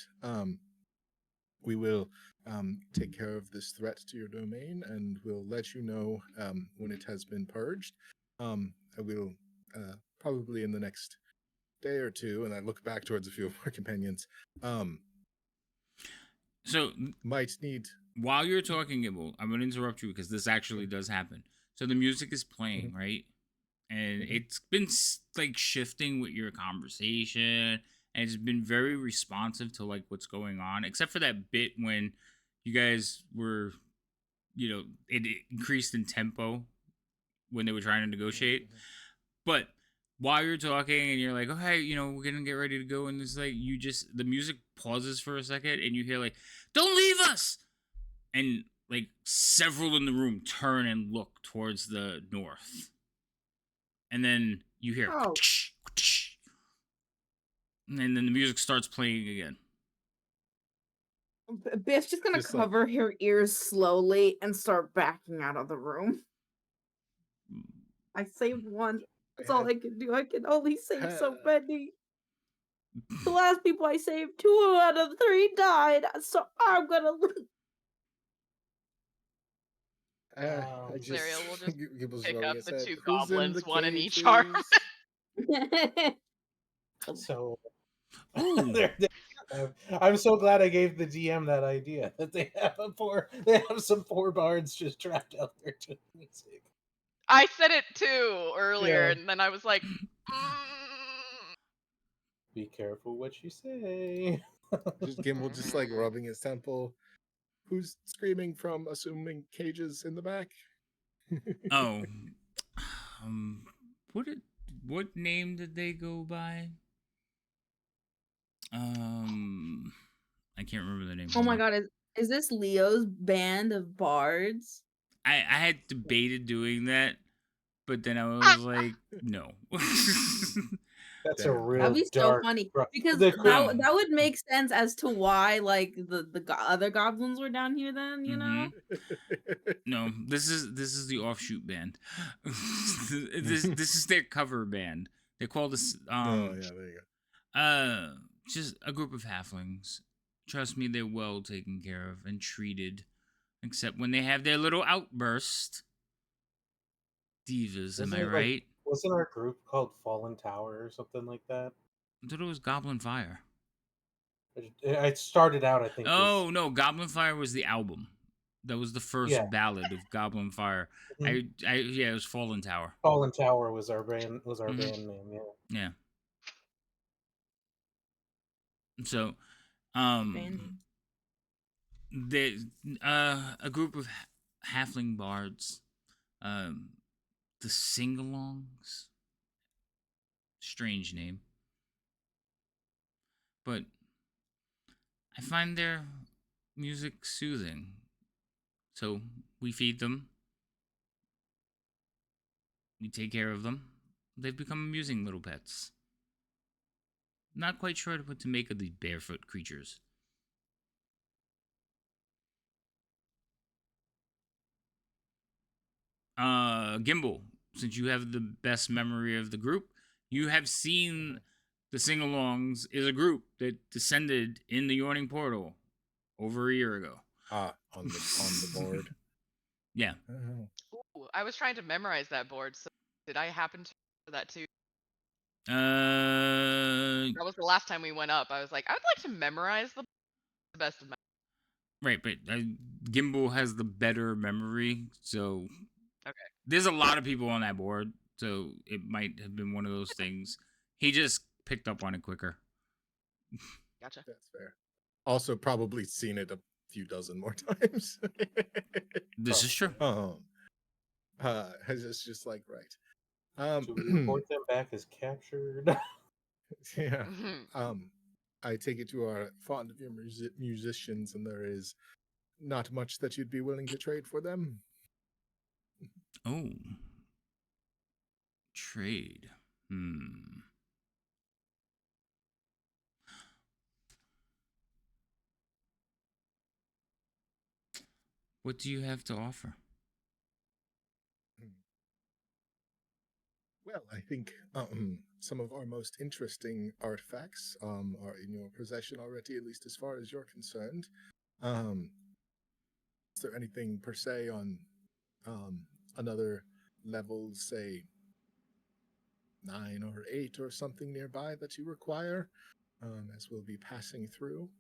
We will take care of this threat to your domain, and we'll let you know when it has been purged. I will probably in the next day or two, and I look back towards a few of our companions. So Might need. while you're talking, Gibble, I'm gonna interrupt you because this actually does happen. So the music is playing, right? And it's been like shifting with your conversation, and it's been very responsive to like what's going on, except for that bit when you guys were, it increased in tempo when they were trying to negotiate. But while you're talking and you're like, oh, hey, we're gonna get ready to go, and it's like the music pauses for a second, and you hear like, don't leave us, and like several in the room turn and look towards the north, and then you hear, Oh. and then the music starts playing again. Biff's just gonna Just like- cover her ears slowly and start backing out of the room. I saved one. That's all I can do. I can only save so many. The last people I saved, 2 out of 3 died. So I'm gonna. I just Zariel will just Gibble's pick rubbing up his the head. two Who's in goblins, the one in each arm. cages? So Ooh. I'm so glad I gave the DM that idea that they have some poor bards just trapped out there doing music. I said it too earlier, Yeah. and then I was like, Be careful what you say. Just Gimble just like rubbing his temple. Who's screaming from assuming cages in the back? Oh. Um. What name did they go by? I can't remember the name. Oh Hold my on. god, is this Leo's band of bards? I had debated doing that, but then I was like, no. That's Fair a enough. real That'd be so dark funny because the No. that would make sense as to why like the other goblins were down here then, you know? No, this is the offshoot band. This is their cover band. They call this Oh yeah, there you go. just a group of halflings. Trust me, they're well taken care of and treated, except when they have their little outburst. Divas, am I right? Wasn't our group called Fallen Tower or something like that? I thought it was Goblin Fire. It started out, I think. Oh no, Goblin Fire was the album. That was the first Yeah. ballad of Goblin Fire. Mhm. Yeah, it was Fallen Tower. Fallen Tower was our band Mhm. name. Yeah. Yeah. So, Band. the a group of halfling bards, the sing-alongs. Strange name, but I find their music soothing. So we feed them, we take care of them. They've become amusing little pets. Not quite sure what to make of these barefoot creatures. Gimbal, since you have the best memory of the group, you have seen the sing-alongs is a group that descended in the Yawning Portal over a year ago. On the board. Yeah. Oh. ooh, I was trying to memorize that board. So did I happen to do that too? That was the last time we went up. I was like, I'd like to memorize the best of my. Right, but Gimbal has the better memory, so Okay. there's a lot of people on that board, so it might have been one of those things. He just picked up on it quicker. Gotcha. That's fair. Also, probably seen it a few dozen more times. This is true. It's just like right. Should we report them back as captured? Yeah. Mhm. I take it you are fond of your musicians, and there is not much that you'd be willing to trade for them. Oh. Trade. Hmm. What do you have to offer? Well, I think some of our most interesting artifacts are in your possession already, at least as far as you're concerned. Is there anything per se on another level, say 9 or 8 or something nearby that you require, as we'll be passing through?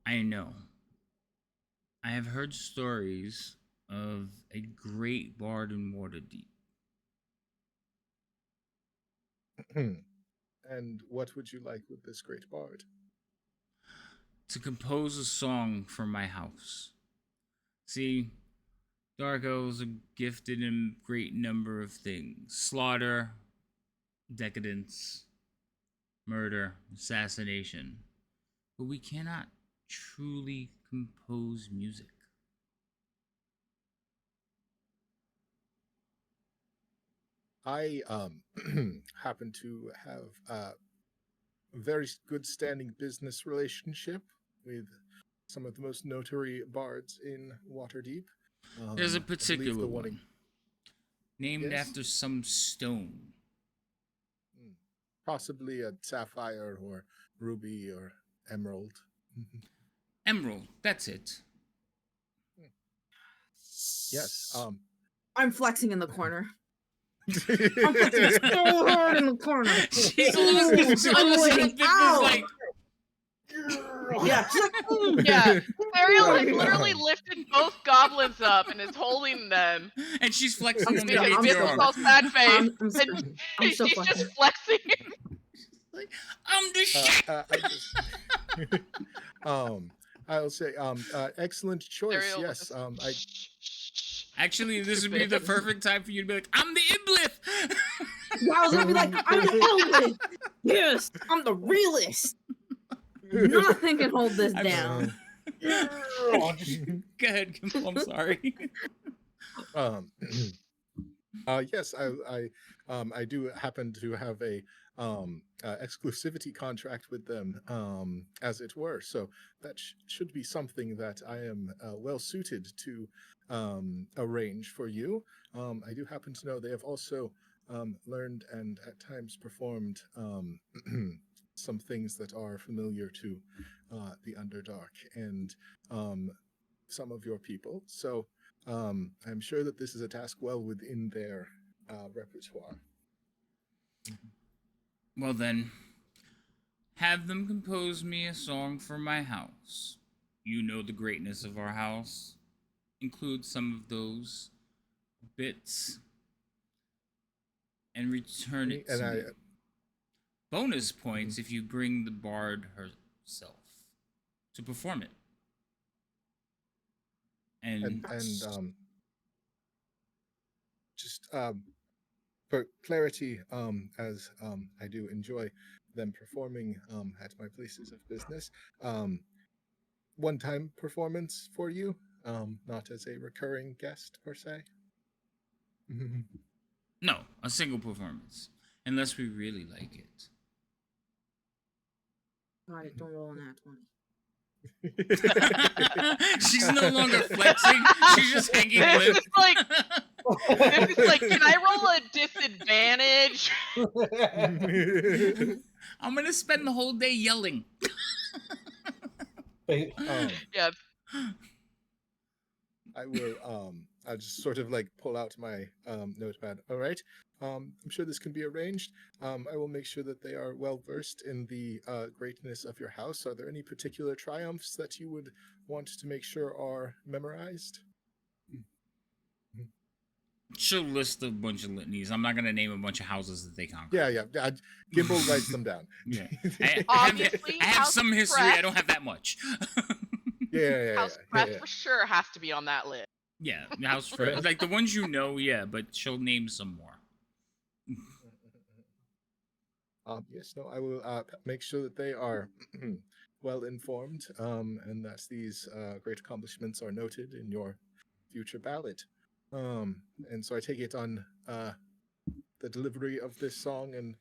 I know. I have heard stories of a great bard in Waterdeep. And what would you like with this great bard? To compose a song for my house. See, dark elves are gifted in a great number of things: slaughter, decadence, murder, assassination. But we cannot truly compose music. I happen to have a very good standing business relationship with some of the most notary bards in Waterdeep. There's a I believe particular the one named Yes? after some stone. Possibly a sapphire or ruby or emerald. Emerald, that's it. Yes. I'm flexing in the corner. I'm flexing so hard in the corner. She's almost like, Yeah, she's like, Yeah, Ariel has literally lifted both goblins up and is holding them. and she's flexing I'm underneath Because your this is arm. all sad face. I'm And screaming. I'm so she's flexing. just flexing. Like, I'm the shit. I'll say, excellent choice. Ariel will Yes. just, I Actually, this would be Stupid. the perfect time for you to be like, I'm the Iblith. Yeah, I was gonna be like, I'm the realist. Yes, I'm the realist. Nothing can hold this I'm down. Go ahead, Gimple, I'm sorry. Yes, I do happen to have a exclusivity contract with them, as it were. So that should be something that I am well suited to arrange for you. I do happen to know they have also learned and at times performed some things that are familiar to the Underdark and some of your people. So I'm sure that this is a task well within their repertoire. Well then, have them compose me a song for my house. You know the greatness of our house. Include some of those bits and return it to me. Bonus points if you bring the bard herself to perform it. And just for clarity, as I do enjoy them performing at my places of business, one-time performance for you, not as a recurring guest per se. no, a single performance, unless we really like it. God, don't roll on that 20. She's no longer flexing. She's just hanging This limp. is like, can I roll a disadvantage? I'm gonna spend the whole day yelling. Yeah. I will I'll just sort of like pull out my notepad. All right. I'm sure this can be arranged. I will make sure that they are well versed in the greatness of your house. Are there any particular triumphs that you would want to make sure are memorized? She'll list a bunch of litanies. I'm not gonna name a bunch of houses that they conquer. Yeah. Gimbal writes them down. Yeah. Obviously, I have House some history. Crest- I don't have that much. House Crest for sure has to be on that list. Yeah, House Crest. Like the ones you know, yeah, but she'll name some more. Yes, no, I will make sure that they are well informed, and that these great accomplishments are noted in your future ballot. And so I take it on the delivery of this song and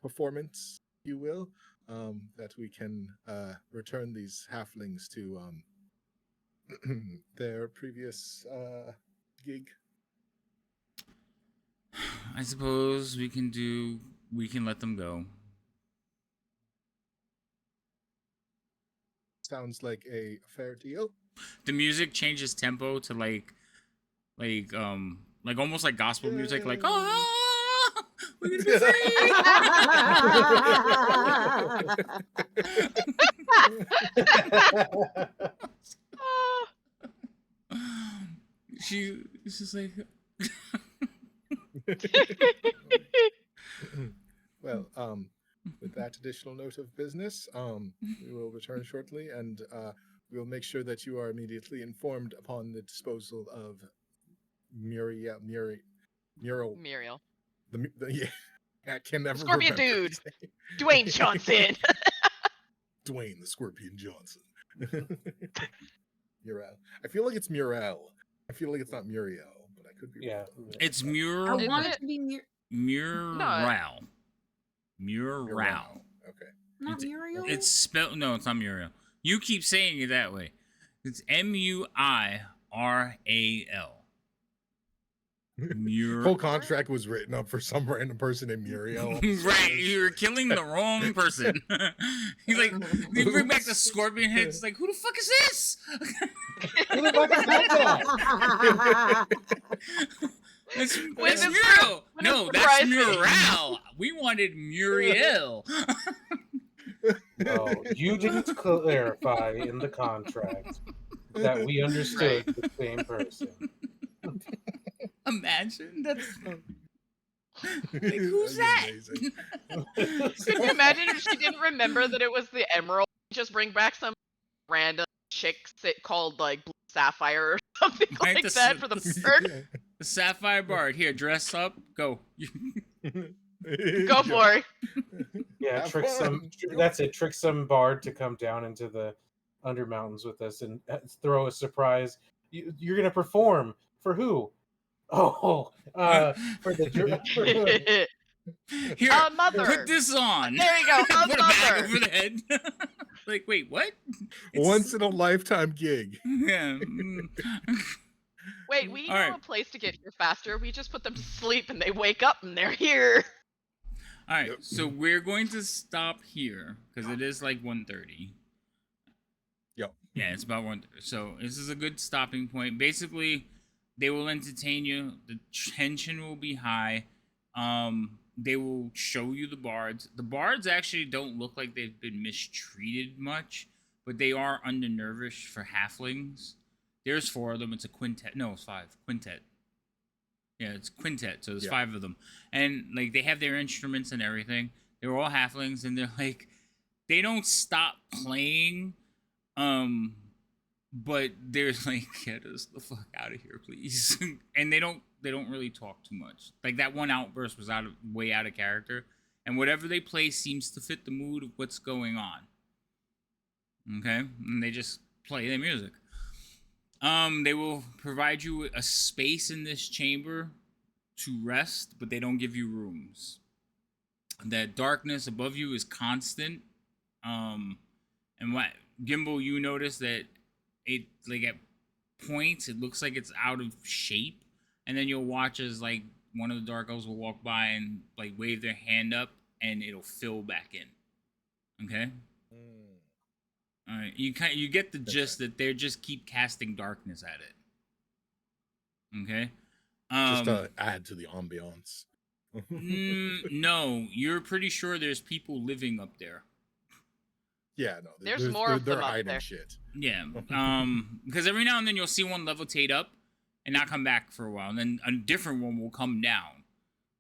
performance, if you will, that we can return these halflings to their previous gig. I suppose we can let them go. Sounds like a fair deal. The music changes tempo to like almost like gospel music, like we're gonna be free. She's just like Well, with that additional note of business, we will return shortly, and we will make sure that you are immediately informed upon the disposal of Muriel. Yeah, I can never Scorpion remember Dude. his name. Dwayne Johnson. Dwayne the Scorpion Johnson. Muriel. I feel like it's Muriel. I feel like it's not Muriel, but I could be wrong. It's I Mural. want it to be Mural. Mural. Okay. Not Muriel. It's spelled no, it's not Muriel. You keep saying it that way. It's Muiral. Whole contract was written up for some random person named Muriel. Right, you're killing the wrong person. He's like, you bring back the scorpion head. It's like, who the fuck is this? Who the fuck is that guy? That's it's Muriel. No, that's surprising. Mural. We wanted Muriel. No, you didn't clarify in the contract that we understood the same person. Imagine that's like, who's that? Could you imagine if she didn't remember that it was the emerald? Just bring back some random chick called like Blue Sapphire or something Right, like the that s- for the the s- bird. The Sapphire Bard. Here, dress up. Go. Go for it. Yeah, Have trick some. fun. That's it. Trick some bard to come down into the Undermountains with us and throw a surprise. You're gonna perform for who? Oh, for the Here, A mother. put this on. There you go, a Put a bag mother. over the head. Like, wait, what? Once in a lifetime gig. Yeah. Wait, we know Alright. a place to get here faster. We just put them to sleep and they wake up and they're here. All right, so we're going to stop here because it is like 1:30. Yep. Yeah, it's about 1:30. So this is a good stopping point. Basically, they will entertain you. The tension will be high. They will show you the bards. The bards actually don't look like they've been mistreated much, but they are undernervish for halflings. There's 4 of them. It's a quintet. No, it's 5. Quintet. Yeah, it's quintet. So there's 5 of them, and like they have their instruments and everything. They're all halflings, and they're like, they don't stop playing. But there's like, get us the fuck out of here, please. And they don't really talk too much. Like that one outburst was way out of character, and whatever they play seems to fit the mood of what's going on. Okay, and they just play their music. They will provide you a space in this chamber to rest, but they don't give you rooms. That darkness above you is constant. And what Gimbal, you notice that it like at points it looks like it's out of shape, and then you'll watch as like one of the dark elves will walk by and like wave their hand up, and it'll fill back in. Okay. All right, you get the gist that they just keep casting darkness at it. Okay. Just to add to the ambiance. No, you're pretty sure there's people living up there. Yeah, no. There's more of they're them up hiding there. shit. Yeah. Because every now and then you'll see one levitate up and not come back for a while, and then a different one will come down.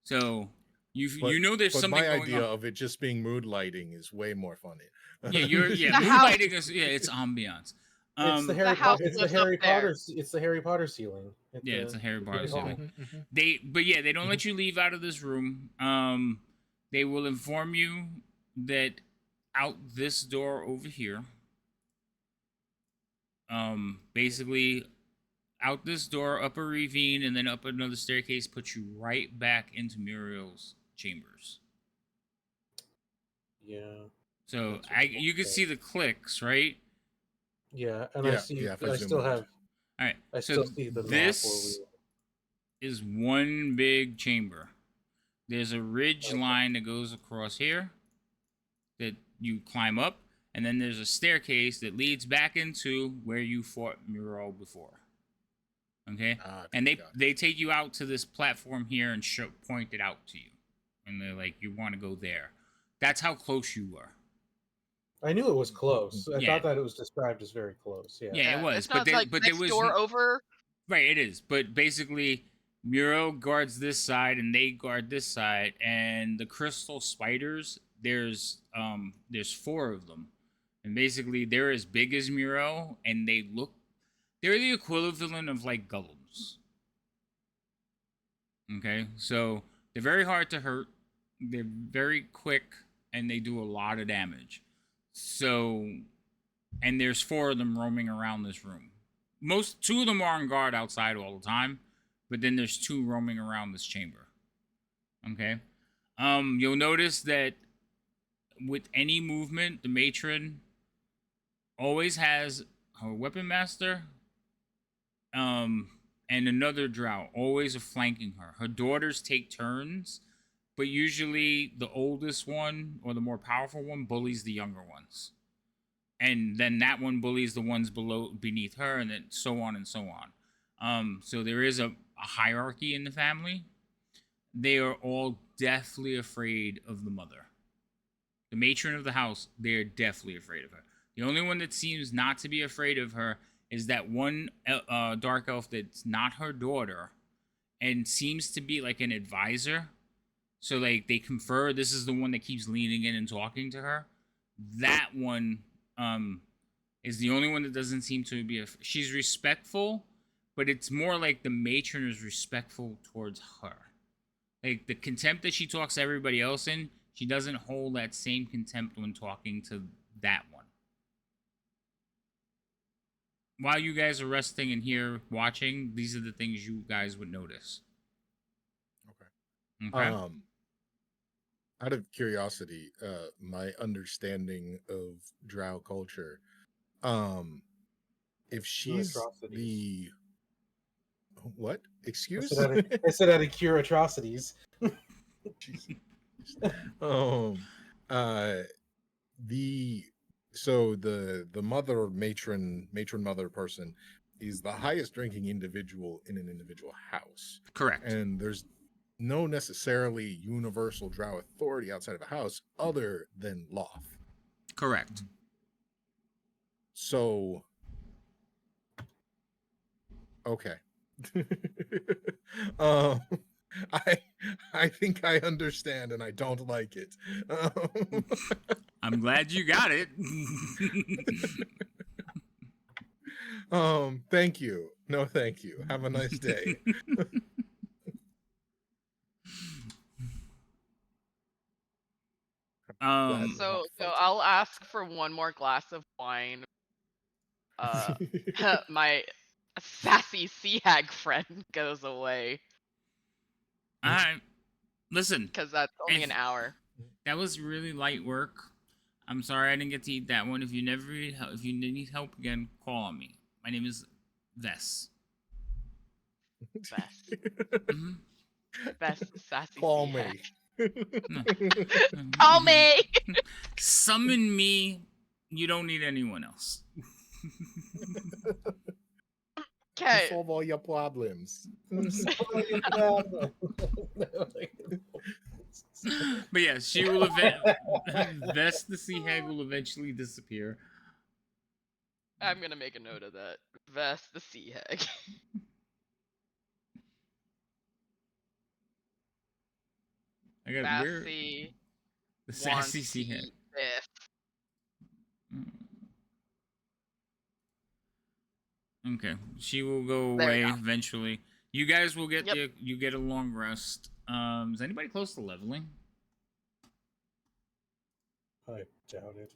So you know there's something my going idea on. of it just being mood lighting is way more funny. Yeah, The house- moonlighting is it's ambiance. It's the Harry house Potter. It's the lives up Harry there. Potter. It's the Harry Potter ceiling. It's a Harry Potter big hall. ceiling. They don't let you leave out of this room. They will inform you that out this door over here. Basically out this door, up a ravine, and then up another staircase, puts you right back into Muriel's chambers. Yeah. So That's what you can okay. see the clicks, right? Yeah, and I see. if I I zoom still in. have. All right. I So still see the map this where is one big chamber. There's a ridge line that goes across here that you climb up, and then there's a staircase that leads back into where you fought Muriel before. Okay? And they take you out to this platform here and point it out to you. And they're like, you want to go there. That's how close you were. I knew it was close. I Yeah. thought that it was described as very close. Yeah. Yeah, it was. It's not But like there next was door over. Right, it is. But basically, Muriel guards this side and they guard this side. And the crystal spiders, there's 4 of them. And basically, they're as big as Muriel, and they're the equivalent of like golems. Okay, so they're very hard to hurt. They're very quick, and they do a lot of damage. So, and there's 4 of them roaming around this room. 2 of them are on guard outside all the time, but then there's 2 roaming around this chamber. Okay, you'll notice that with any movement, the matron always has her weapon master, and another drow always flanking her. Her daughters take turns, but usually the oldest one or the more powerful one bullies the younger ones, and then that one bullies the ones beneath her, and then so on and so on. So there is a hierarchy in the family. They are all deathly afraid of the mother. The matron of the house, they are deathly afraid of her. The only one that seems not to be afraid of her is that one dark elf that's not her daughter and seems to be like an advisor. So like they confer, this is the one that keeps leaning in and talking to her. That one is the only one that doesn't seem to be she's respectful, but it's more like the matron is respectful towards her. Like the contempt that she talks to everybody else in, she doesn't hold that same contempt when talking to that one. While you guys are resting and here watching, these are the things you guys would notice. Okay. Out of curiosity, my understanding of drow culture, if she's the what? Excuse? I said out of cure atrocities. The mother matron mother person is the highest ranking individual in an individual house. Correct. And there's no necessarily universal drow authority outside of a house other than Loth. Correct. So okay. I think I understand and I don't like it. I'm glad you got it. Thank you. No, thank you. Have a nice day. So I'll ask for one more glass of wine. My sassy sea hag friend goes away. Listen, because that's only an hour. That was really light work. I'm sorry I didn't get to eat that one. If you need help again, call on me. My name is Vess. Vess. Vess, sassy. Call me. Call me. Summon me. You don't need anyone else. Okay. Solve all your problems. But yeah, she will Vess the sea hag will eventually disappear. I'm gonna make a note of that. Vess the sea hag. I got Sassy. The sassy sea hag. Okay, she will go away eventually. You guys will get you get a long rest. Is anybody close to leveling? I doubt it.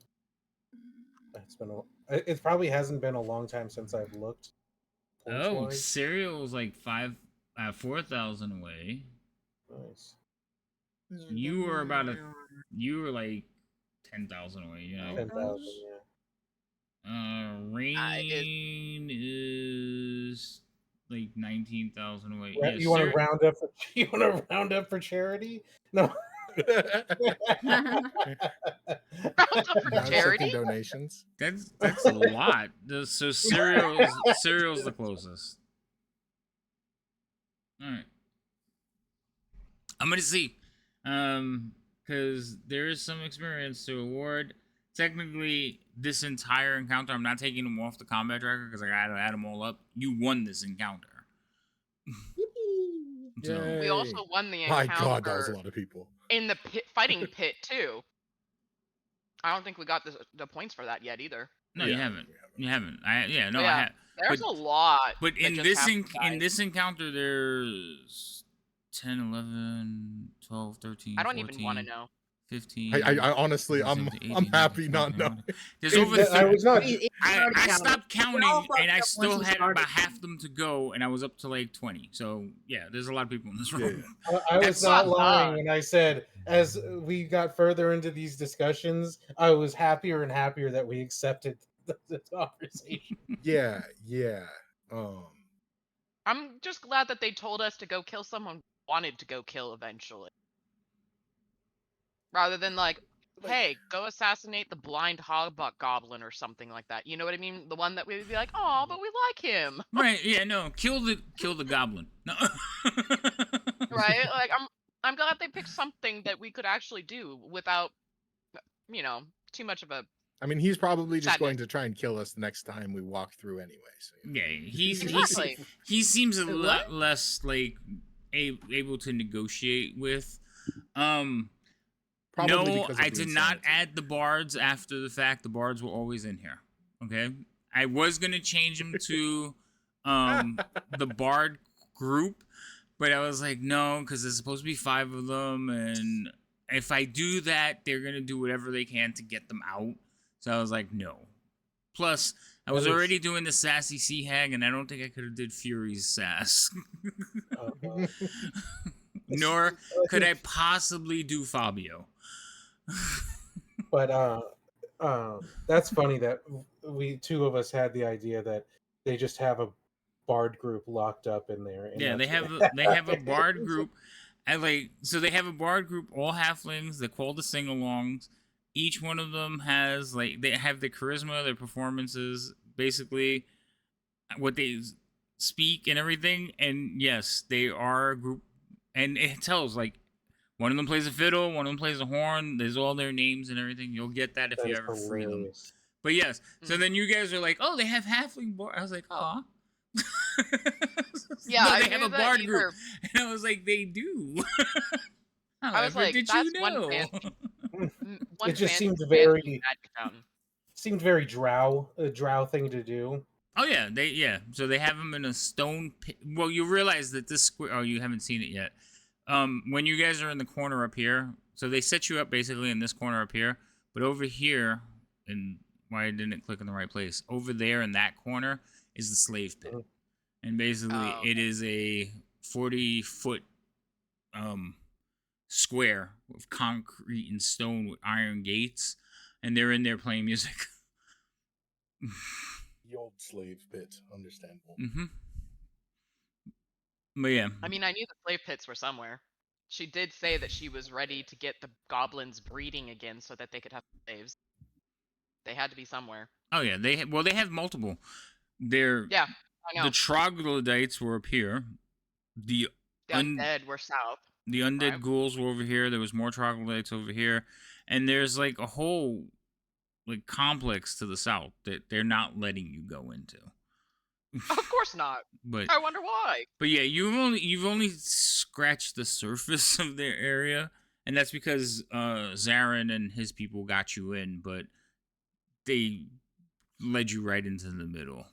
It's been it probably hasn't been a long time since I've looked. Oh, Serial was like 4,000 away. Nice. You were like 10,000 away. You know. 10,000, yeah. Rain is like 19,000 away. Yeah, you want to round up? You want to round up for charity? No. Round up for charity? Donations. That's a lot. So Serial's the closest. All right. I'm gonna see, because there is some experience to award. Technically, this entire encounter, I'm not taking them off the combat tracker because I gotta add them all up. You won this encounter. So, we also won the encounter. My God, that was a lot of people in the fighting pit too. I don't think we got the points for that yet either. No, you haven't. You haven't. I have. There's a lot. But in this encounter, there's 10, 11, 12, 13, I don't 14, even want to know. 15. I honestly, I'm 17, I'm 18, happy 19, not 20. knowing. There's over I was not. I stopped Y'all counting fucked and I up once still you had started about half them to go and I was up to like 20. So yeah, there's a lot of people in this Yeah, room. I was That's- not lying when I said, as we got further into these discussions, I was happier and happier that we accepted the conversation. yeah. I'm just glad that they told us to go kill someone we wanted to go kill eventually. Rather than like, hey, go assassinate the blind hobgoblin or something like that. You know what I mean? The one that we would be like, oh, but we like him. Right, yeah, no. Kill the goblin. No. Right? Like I'm glad they picked something that we could actually do without, too much of a. I mean, he's probably just going Sadness. to try and kill us the next time we walk through anyway. So, Yeah, Exactly. he seems a Wait, lot less like able to negotiate with. probably No, because of I the did not insanity. add the bards after the fact. The bards were always in here. Okay, I was gonna change them to the bard group, but I was like, no, because there's supposed to be 5 of them, and if I do that, they're gonna do whatever they can to get them out. So I was like, no. Plus, I was That is- already doing the sassy sea hag, and I don't think I could have did Fury's sass. Nor could I possibly do Fabio. But that's funny that we two of us had the idea that they just have a bard group locked up in there. And Yeah, they that's have what they have a happened. bard group. So they have a bard group, all halflings. They're called the sing-alongs. Each one of them has they have their charisma, their performances, basically what they speak and everything. And yes, they are a group, and it tells one of them plays a fiddle, one of them plays a horn. There's all their names and everything. You'll get that if That you is ever free them. hilarious. But yes, so Mhm. then you guys are like, oh, they have halfling bard. I was like, oh. Yeah, no, I they have knew a that bard either- group, and I was like, they do. I was However, like, did that's you know? one It just seemed fantasy very magic fountain. a drow thing to do. Oh yeah, so they have them in a stone pit. Well, you realize that this square. Oh, you haven't seen it yet. When you guys are in the corner up here, so they set you up basically in this corner up here, but over here, and why I didn't click in the right place? Over there in that corner is the slave pit, and basically Oh, it is a 40-foot square of concrete and stone with iron gates, and they're in there playing music. The old slave pit, understandable. Mm-hmm. But yeah. I mean, I knew the slave pits were somewhere. She did say that she was ready to get the goblins breeding again so that they could have slaves. They had to be somewhere. Oh yeah, they have multiple. They're Yeah, I know. the troglodytes were up here. The The undead were south. the undead right? ghouls were over here. There was more troglodytes over here, and there's like a whole complex to the south that they're not letting you go into. Of course not. But I wonder why. But yeah, you've only scratched the surface of their area, and that's because Zarin and his people got you in, but they led you right into the middle.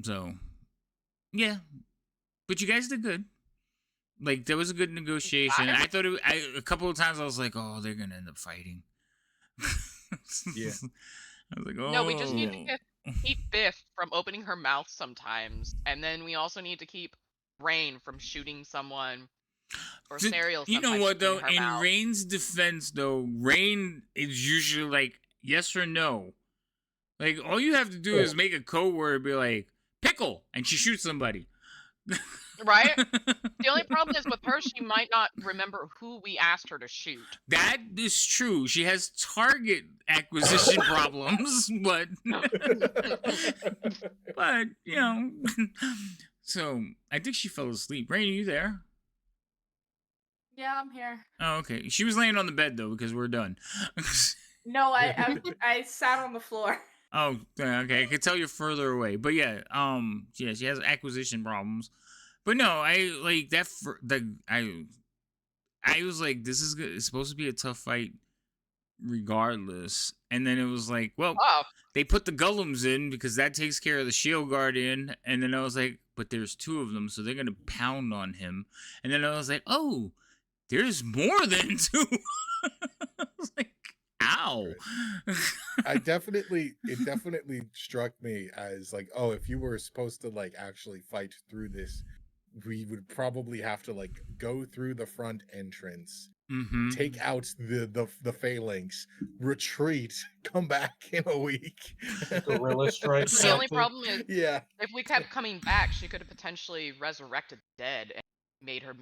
So, yeah, but you guys did good. Like there was a good negotiation. I thought a couple of times I was like, oh, they're gonna end up fighting. Yeah. I was like, oh. No, we just need to keep Biff from opening her mouth sometimes, and then we also need to keep Rain from shooting someone, or Serial. You know sometimes what though? shooting her In mouth. Rain's defense, though, Rain is usually like yes or no. Like all you have to do is make a code word and be like pickle, and she shoots somebody. Right? The only problem is with her, she might not remember who we asked her to shoot. That is true. She has target acquisition problems, but you know. So I think she fell asleep. Rain, are you there? Yeah, I'm here. Oh, okay. She was laying on the bed though because we're done. No, I sat on the floor. Oh, okay. I could tell you're further away, but yeah, yeah, she has acquisition problems. But no, I like that. I was like, this is good. It's supposed to be a tough fight, regardless. And then it was like, well, Oh, they put the golems in because that takes care of the shield guardian. And then I was like, but there's 2 of them, so they're gonna pound on him. And then I was like, oh, there's more than 2. I was like, ow. It definitely struck me as like, oh, if you were supposed to like actually fight through this, we would probably have to like go through the front entrance, Mm-hmm. take out the phalanx, retreat, come back in a week. Guerrilla strike. But the only problem is, Yeah. if we kept coming back, she could have potentially resurrected the dead and made her.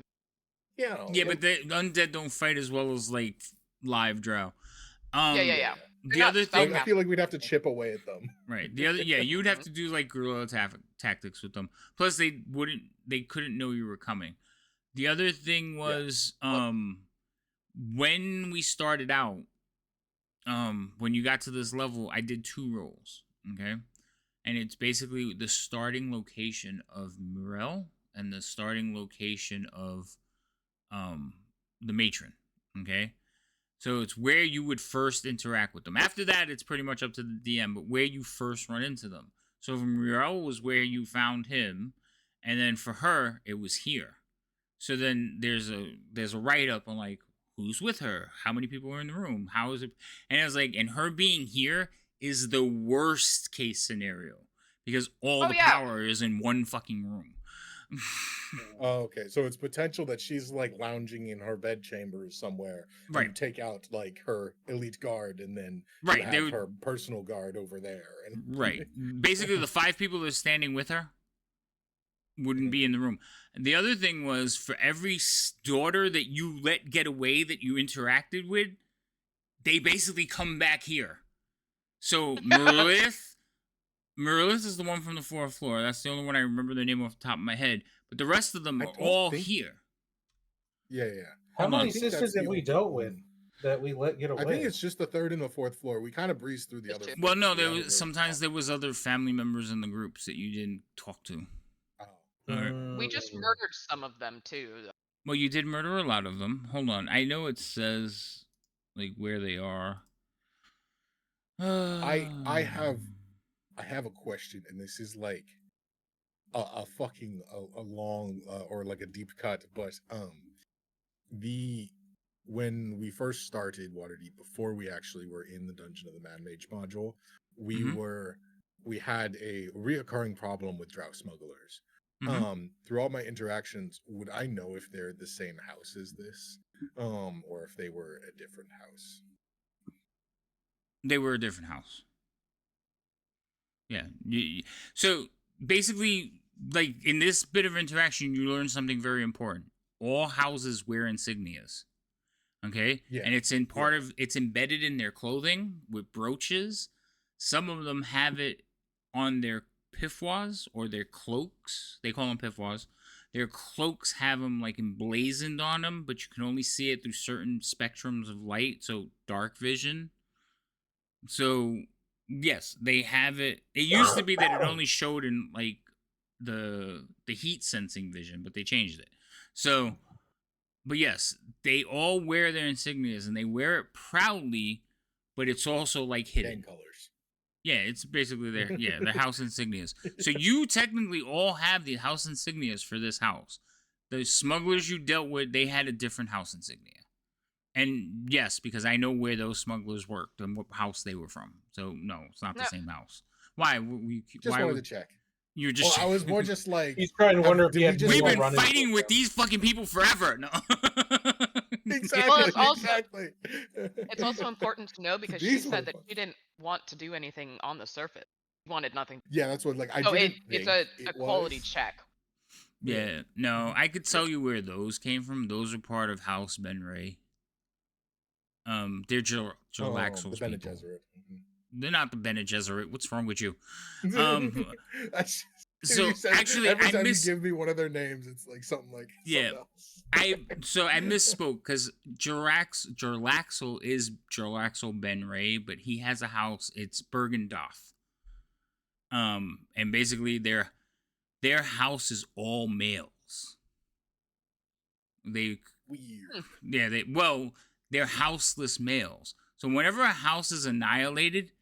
Yeah. Yeah, but the undead don't fight as well as like live drow. Yeah. The other thing, I feel like we'd have to chip away at them. right? The other, yeah, you'd have to do like guerrilla tactics with them. Plus, they couldn't know you were coming. The other thing was, when we started out, when you got to this level, I did 2 rolls, okay, and it's basically the starting location of Murel and the starting location of, the matron, okay. So it's where you would first interact with them. After that, it's pretty much up to the DM, but where you first run into them. So for Muriel was where you found him, and then for her, it was here. So then there's a write-up on like who's with her, how many people are in the room, how is it, and it was like, and her being here is the worst case scenario because all the power is in one fucking room. Oh, okay, so it's potential that she's like lounging in her bedchamber somewhere, right? And you take out like her elite guard, and then right, you have her personal guard over there, and right. Basically, the 5 people that are standing with her wouldn't be in the room. The other thing was for every daughter that you let get away that you interacted with, they basically come back here. So Merilith is the one from the 4th floor. That's the only one I remember the name off the top of my head. But the rest of them are all here. Yeah. How many sisters have we dealt with that we let get away? I think it's just the 3rd and the 4th floor. We kind of breezed through the other. Well, no, there was sometimes there was other family members in the groups that you didn't talk to. We just murdered some of them too. Well, you did murder a lot of them. Hold on, I know it says like where they are. I have a question, and this is like a fucking a long or like a deep cut, but when we first started Waterdeep, before we actually were in the Dungeon of the Mad Mage module, we had a reoccurring problem with drow smugglers. Through all my interactions, would I know if they're the same house as this, or if they were a different house? They were a different house. Yeah. So basically, like in this bit of interaction, you learn something very important. All houses wear insignias. Okay? Yeah. And it's it's embedded in their clothing with brooches. Some of them have it on their piffwas or their cloaks. They call them piffwas. Their cloaks have them like emblazoned on them, but you can only see it through certain spectrums of light, so dark vision. So yes, they have it. It used to be that it only showed in like the heat sensing vision, but they changed it. So, but yes, they all wear their insignias and they wear it proudly, but it's also like hidden. Colors. Yeah, it's basically their house insignias. So you technically all have the house insignias for this house. The smugglers you dealt with, they had a different house insignia. And yes, because I know where those smugglers worked and what house they were from. So no, it's not the same house. Why? Just wanted to check. You're just. I was more just like he's trying to wonder if we've been fighting with these fucking people forever. No. Exactly. Well, exactly. It's also important to know because she said that she didn't want to do anything on the surface. She wanted nothing. Yeah, that's what like I so didn't it's think a quality check. Yeah, no, I could tell you where those came from. Those are part of House Benray. They're Jalaxel's Bene people. Gesserit. They're not the Bene Gesserit. What's wrong with you? So actually, every time you give me one of their names, it's like something like else. I misspoke because Jalaxel is Jalaxel Benray, but he has a house. It's Bergendoth. And basically their house is all males. They're houseless males. So whenever a house is annihilated,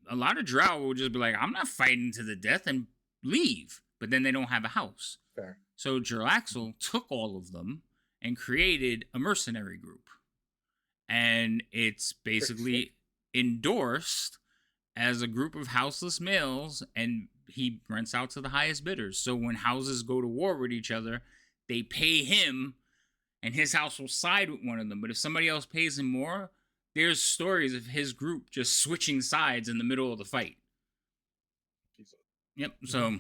a lot of drow will just be like, I'm not fighting to the death and leave. But then they don't have a house. Fair. So Jalaxel took all of them and created a mercenary group. And it's basically endorsed as a group of houseless males, and he rents out to the highest bidders. So when houses go to war with each other, they pay him, and his house will side with one of them. But if somebody else pays him more, there's stories of his group just switching sides in the middle of the fight. Yep. So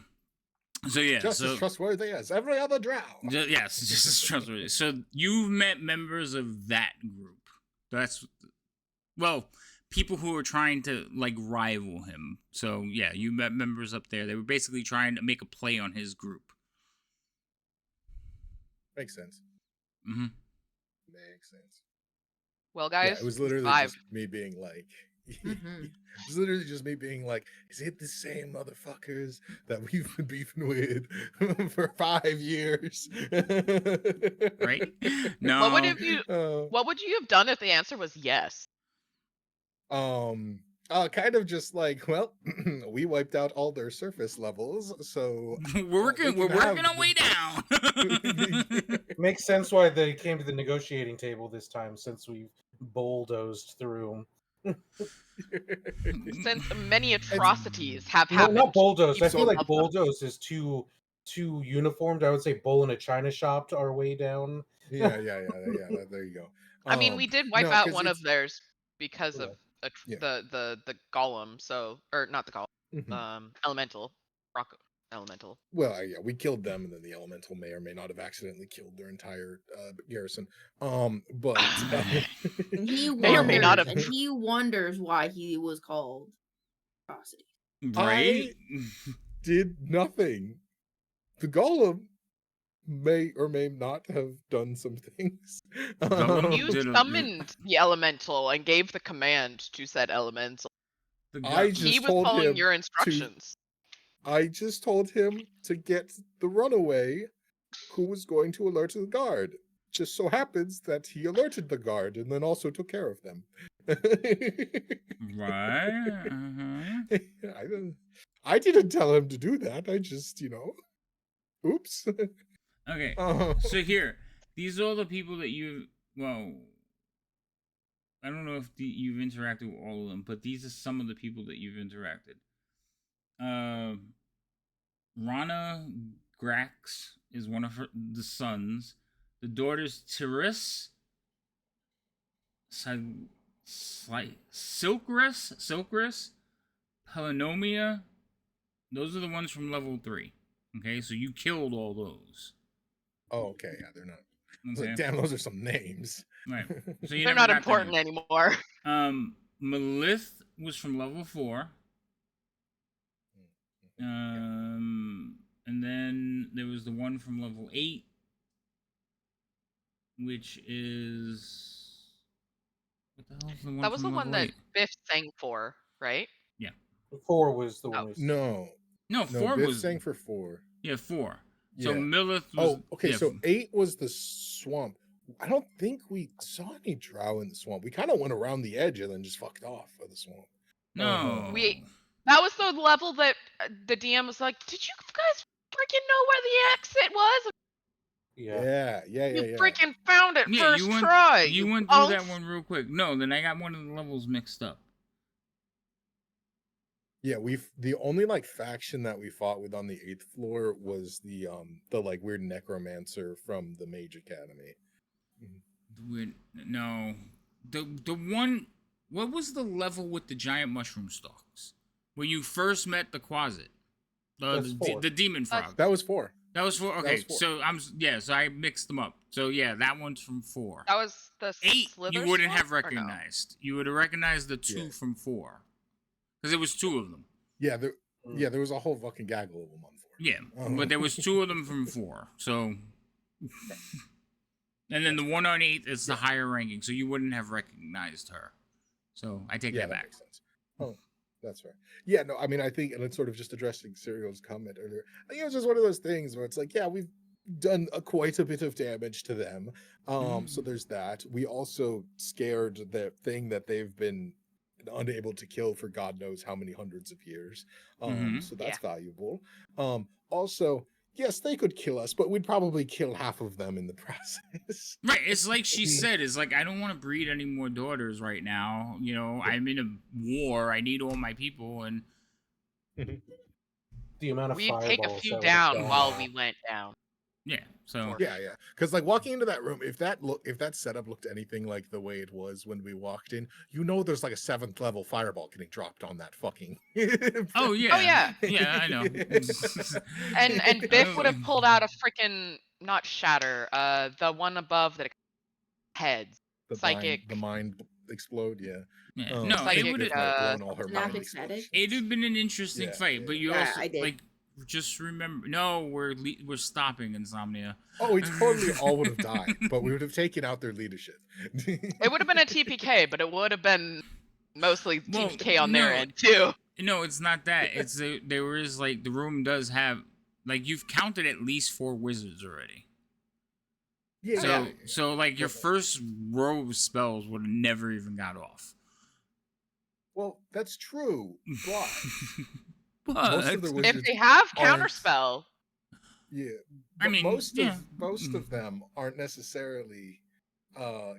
yeah. Just as trustworthy as every other drow. Yes, just as trustworthy. So you've met members of that group. That's, well, people who are trying to like rival him. So yeah, you met members up there. They were basically trying to make a play on his group. Makes sense. Mm-hmm. Makes sense. Well, guys, Yeah, it was literally 5. just me being like, Mhm. it was literally just me being like, is it the same motherfuckers that we've been beefing with for 5 years? Right? No. What would have you? Uh, What would you have done if the answer was yes? kind of just like, well, we wiped out all their surface levels, so we're working our way down. Makes sense why they came to the negotiating table this time, since we've bulldozed through them. Since many atrocities have No, happened. not bulldoze. I people feel like above them. bulldoze is too uniformed. I would say bull in a china shop our way down. yeah. There you go. I mean, we did wipe no, out 'cause one of it's- theirs because Yeah. of Yeah. the golem. So, or not the golem, Mhm. elemental, rock elemental. Well, yeah, we killed them, and then the elemental may or may not have accidentally killed their entire garrison. But And he May or may not wonders, have. and he wonders why he was called atrocity. Right? did nothing. The golem may or may not have done some things. Golem You did a- summoned the elemental and gave the command to said elemental. I He just was told following him your instructions. I just told him to get the runaway who was going to alert the guard. Just so happens that he alerted the guard and then also took care of them. Right? Uh-huh. I didn't tell him to do that. I just, oops. Okay. Oh. So here, these are all the people that well, I don't know if you've interacted with all of them, but these are some of the people that you've interacted. Rana Grax is one of the sons. The daughters Tiris, Silkris, Pelanomia. Those are the ones from level 3. Okay, so you killed all those. Oh, okay. Yeah, they're not. Okay. Like, damn, those are some names. Right. So you They're never not got important them. anymore. Melith was from level 4. And then there was the one from level 8, which is what the hell is the one? That was from the one level that 8? Biff sang for, right? Yeah. 4 was the one. Oh. We No, 4 Biff was sang for 4. Yeah, 4. So Yeah. Melith was. Okay. Yeah, So 8 was the swamp. I don't think we saw any drow in the swamp. We kind of went around the edge and then just fucked off of the swamp. No. That was the level that the DM was like, "Did you guys freaking know where the exit was? Yeah. You freaking found it Yeah, first try. You went through that one real quick. No, then I got one of the levels mixed up. Yeah, the only like faction that we fought with on the 8th floor was the like weird necromancer from the Mage Academy. No, the one. What was the level with the giant mushroom stalks? When you first met the Quasit, the demon frog. That was 4. That was 4. Okay, was 4. so so I mixed them up. So yeah, that one's from 4. That was the 8. Slither You wouldn't swamp, have or no? recognized. You would have recognized the 2 from 4, because there was 2 of them. Yeah, there was a whole fucking gaggle of them on 4. Yeah, but there was 2 of them from 4. So, and then the one on 8 is the higher ranking, so you wouldn't have recognized her. So I take that back. Makes sense. Oh, that's fair. Yeah, no, I mean, I think, and it's sort of just addressing Serial's comment earlier. I think it was just one of those things where it's like, yeah, we've done quite a bit of damage to them. So there's that. We also scared the thing that they've been unable to kill for God knows how many hundreds of years. So that's valuable. Also, yes, they could kill us, but we'd probably kill half of them in the process. Right, it's like she said, it's like I don't want to breed any more daughters right now. You know, I'm in a war. I need all my people, and The amount of We'd take a fireballs few that would have down gone while off. we went down. yeah. So Yeah, yeah. Because like walking into that room, if that setup looked anything like the way it was when we walked in, you know, there's like a 7th level fireball getting dropped on that fucking. oh yeah, yeah. yeah, I know. And Biff would have pulled out a freaking not shatter, the one above that heads. Psychic. The mind explode. Yeah. Yeah. No, it Psychic, would Biff have. might have blown all her Synaptic mind static? explosions. It'd have been an interesting Yeah, fight, but you Yeah, also I did. like just remember. No, we're stopping Insomnia. Oh, we totally all would have died, but we would have taken out their leadership. It would have been a TPK, but it would have been mostly Well, TPK on their no. end too. No, it's not that. It's there is like the room does have like you've counted at least 4 wizards already. Yeah. So yeah. so like your first row of spells would have never even got off. Well, that's true, but But most of the If wizards they have aren't- counterspell, Yeah, I but mean, most yeah. of them aren't necessarily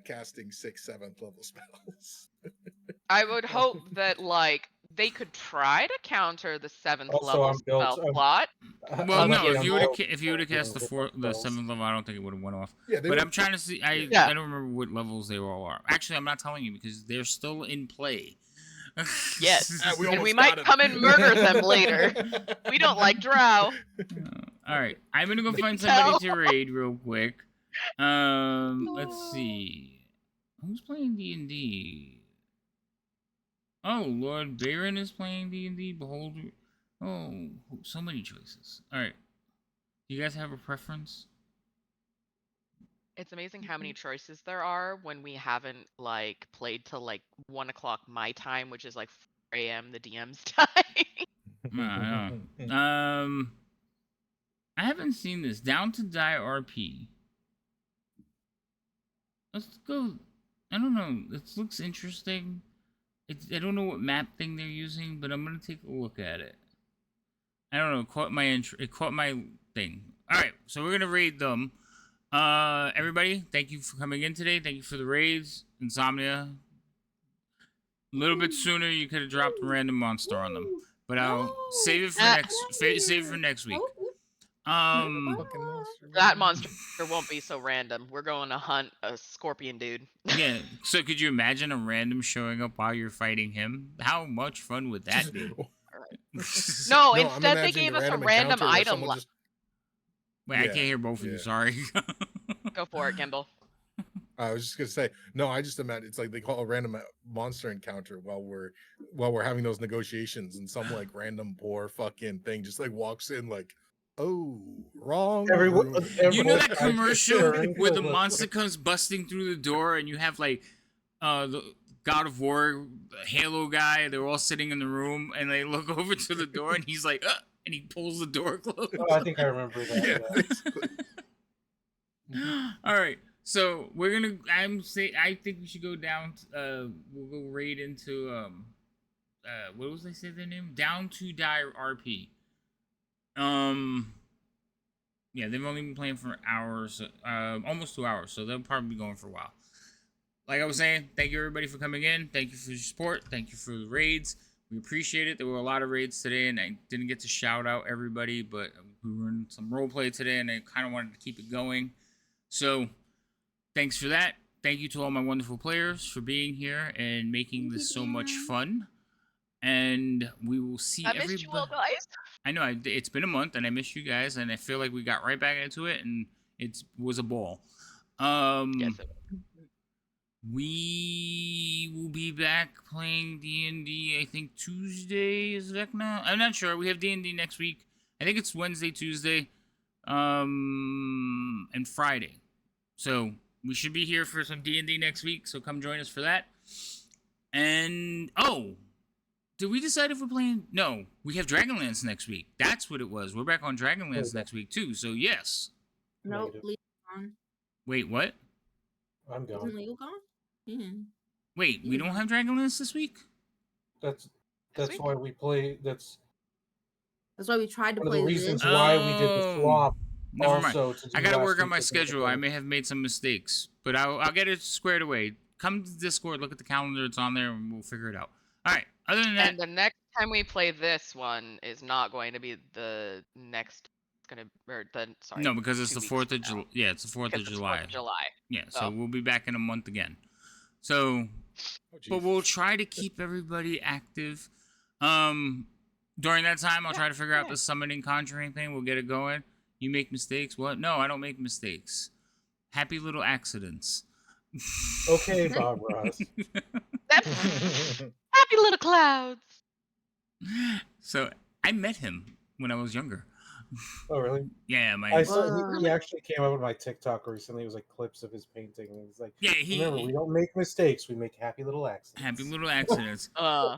casting 6th, 7th level spells. I would hope that like they could try to counter the 7th Also, level I'm built- spell I'm- slot. well, no, lucky if I'm you would have built if you would have for cast the different 7th spells. level, I don't think it would have went off. Yeah, they But would- I'm trying to see. I Yeah. don't remember what levels they all are. Actually, I'm not telling you because they're still in play. Yes. We And we almost might got him. come and murder them later. We don't like drow. All right, I'm gonna go We find can somebody tell. to raid real quick. Let's see. Who's playing D&D? Oh, Lord Baron is playing D&D. Beholder. Oh, so many choices. All right. Do you guys have a preference? It's amazing how many choices there are when we haven't like played till like 1 o'clock my time, which is like 4 a.m. the DM's time. I know. I haven't seen this. Down to Die RP. Let's go. I don't know. This looks interesting. I don't know what map thing they're using, but I'm gonna take a look at it. I don't know. It caught my thing. All right, so we're gonna raid them. Everybody, thank you for coming in today. Thank you for the raids. Insomnia. A little bit sooner, you could have dropped a random monster on them, but I'll save it for save it for next week. Fucking monster. That monster won't be so random. We're going to hunt a scorpion dude. Yeah. So could you imagine a random showing up while you're fighting him? How much fun would that be? No, I'm instead they imagining gave us a random random encounter where item. someone just- Wait, I Yeah, can't hear both of you. yeah. Sorry. Go for it, Gimbal. I was just gonna say, no, I just imagine it's like they call a random monster encounter while we're having those negotiations, and some like random poor fucking thing just like walks in like, oh, wrong. Everyone, room." You know that I just commercial turned where to the look- monster comes busting through the door and you have like the God of War Halo guy, they're all sitting in the room and they look over to the door and he's like, and he pulls the door closed. Oh, I think I remember that. Yeah, yeah. basically. All right. So we're gonna I think we should go down we'll go raid into what was I say their name? Down to Die RP. Yeah, they've only been playing for hours, almost 2 hours, so they'll probably be going for a while. Like I was saying, thank you everybody for coming in. Thank you for your support. Thank you for the raids. We appreciate it. There were a lot of raids today, and I didn't get to shout out everybody, but we were in some roleplay today, and I kind of wanted to keep it going. So, thanks for that. Thank you to all my wonderful players for being here and making this so much fun. And we will see I everybody. missed you all, guys. I know it's been a month, and I missed you guys, and I feel like we got right back into it, and it was a ball. Yes, it We will be back playing D&D, I think Tuesday is Vecna. I'm not sure. We have D&D next week. I think it's Wednesday, Tuesday, and Friday. So we should be here for some D&D next week, so come join us for that. And, did we decide if we're playing? No, we have Dragonlance next week. That's what it was. We're back on Dragonlance next week, too, so yes. Nope, Negative. Leo's gone. Wait, what? I'm Isn't gone. Leo gone? Yeah. Wait, we don't have Dragonlance this week? That's week? why we play. That's That's why we tried to One of play the this. reasons why we did the Oh, swap. never mind. Also, to do I gotta last work on week my was another schedule. I thing. may have made some mistakes, but I'll get it squared away. Come to Discord, look at the calendar. It's on there, and we'll figure it out. All right. Other than that, And the next time we play this one is not going to be the next. It's gonna or the sorry. no, because it's 2 the weeks 4th from of July. now, Yeah, it's the 4th of because it's 4th July. of July. Yeah, so So. we'll be back in a month again. So, Oh, but we'll Jesus. try to keep everybody active. During that time, I'll try to figure out the summoning conjuring thing. We'll get it going. You make mistakes? What? No, I don't make mistakes. Happy little accidents. Okay, Bob Ross. Happy little clouds. So I met him when I was younger. Oh, really? Yeah, my I saw Wow. he actually came up with my TikTok recently. It was like clips of his painting. And he's like, yeah remember, we don't make mistakes. We make happy little accidents. happy little accidents. Uh,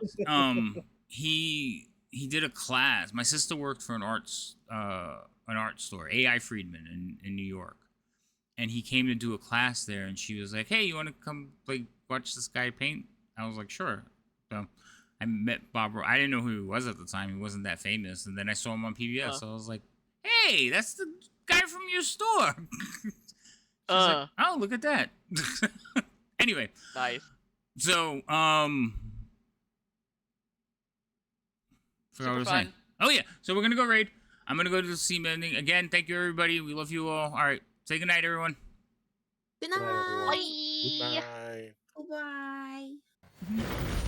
He did a class. My sister worked for an art store, AI Friedman in New York, and he came to do a class there. And she was like, "Hey, you want to come like watch this guy paint?" I was like, "Sure." So I met Bob. I didn't know who he was at the time. He wasn't that famous, and then I saw him on PBS. So I was like, "Hey, that's the guy from your store." She's like, "Oh, look at that." Anyway, nice. so forgot what I Super was saying. fun. Oh yeah, so we're gonna go raid. I'm gonna go to the sea ending again. Thank you everybody. We love you all. All right, say goodnight, everyone. Good Good night, everyone. night. Goodbye. Goodbye.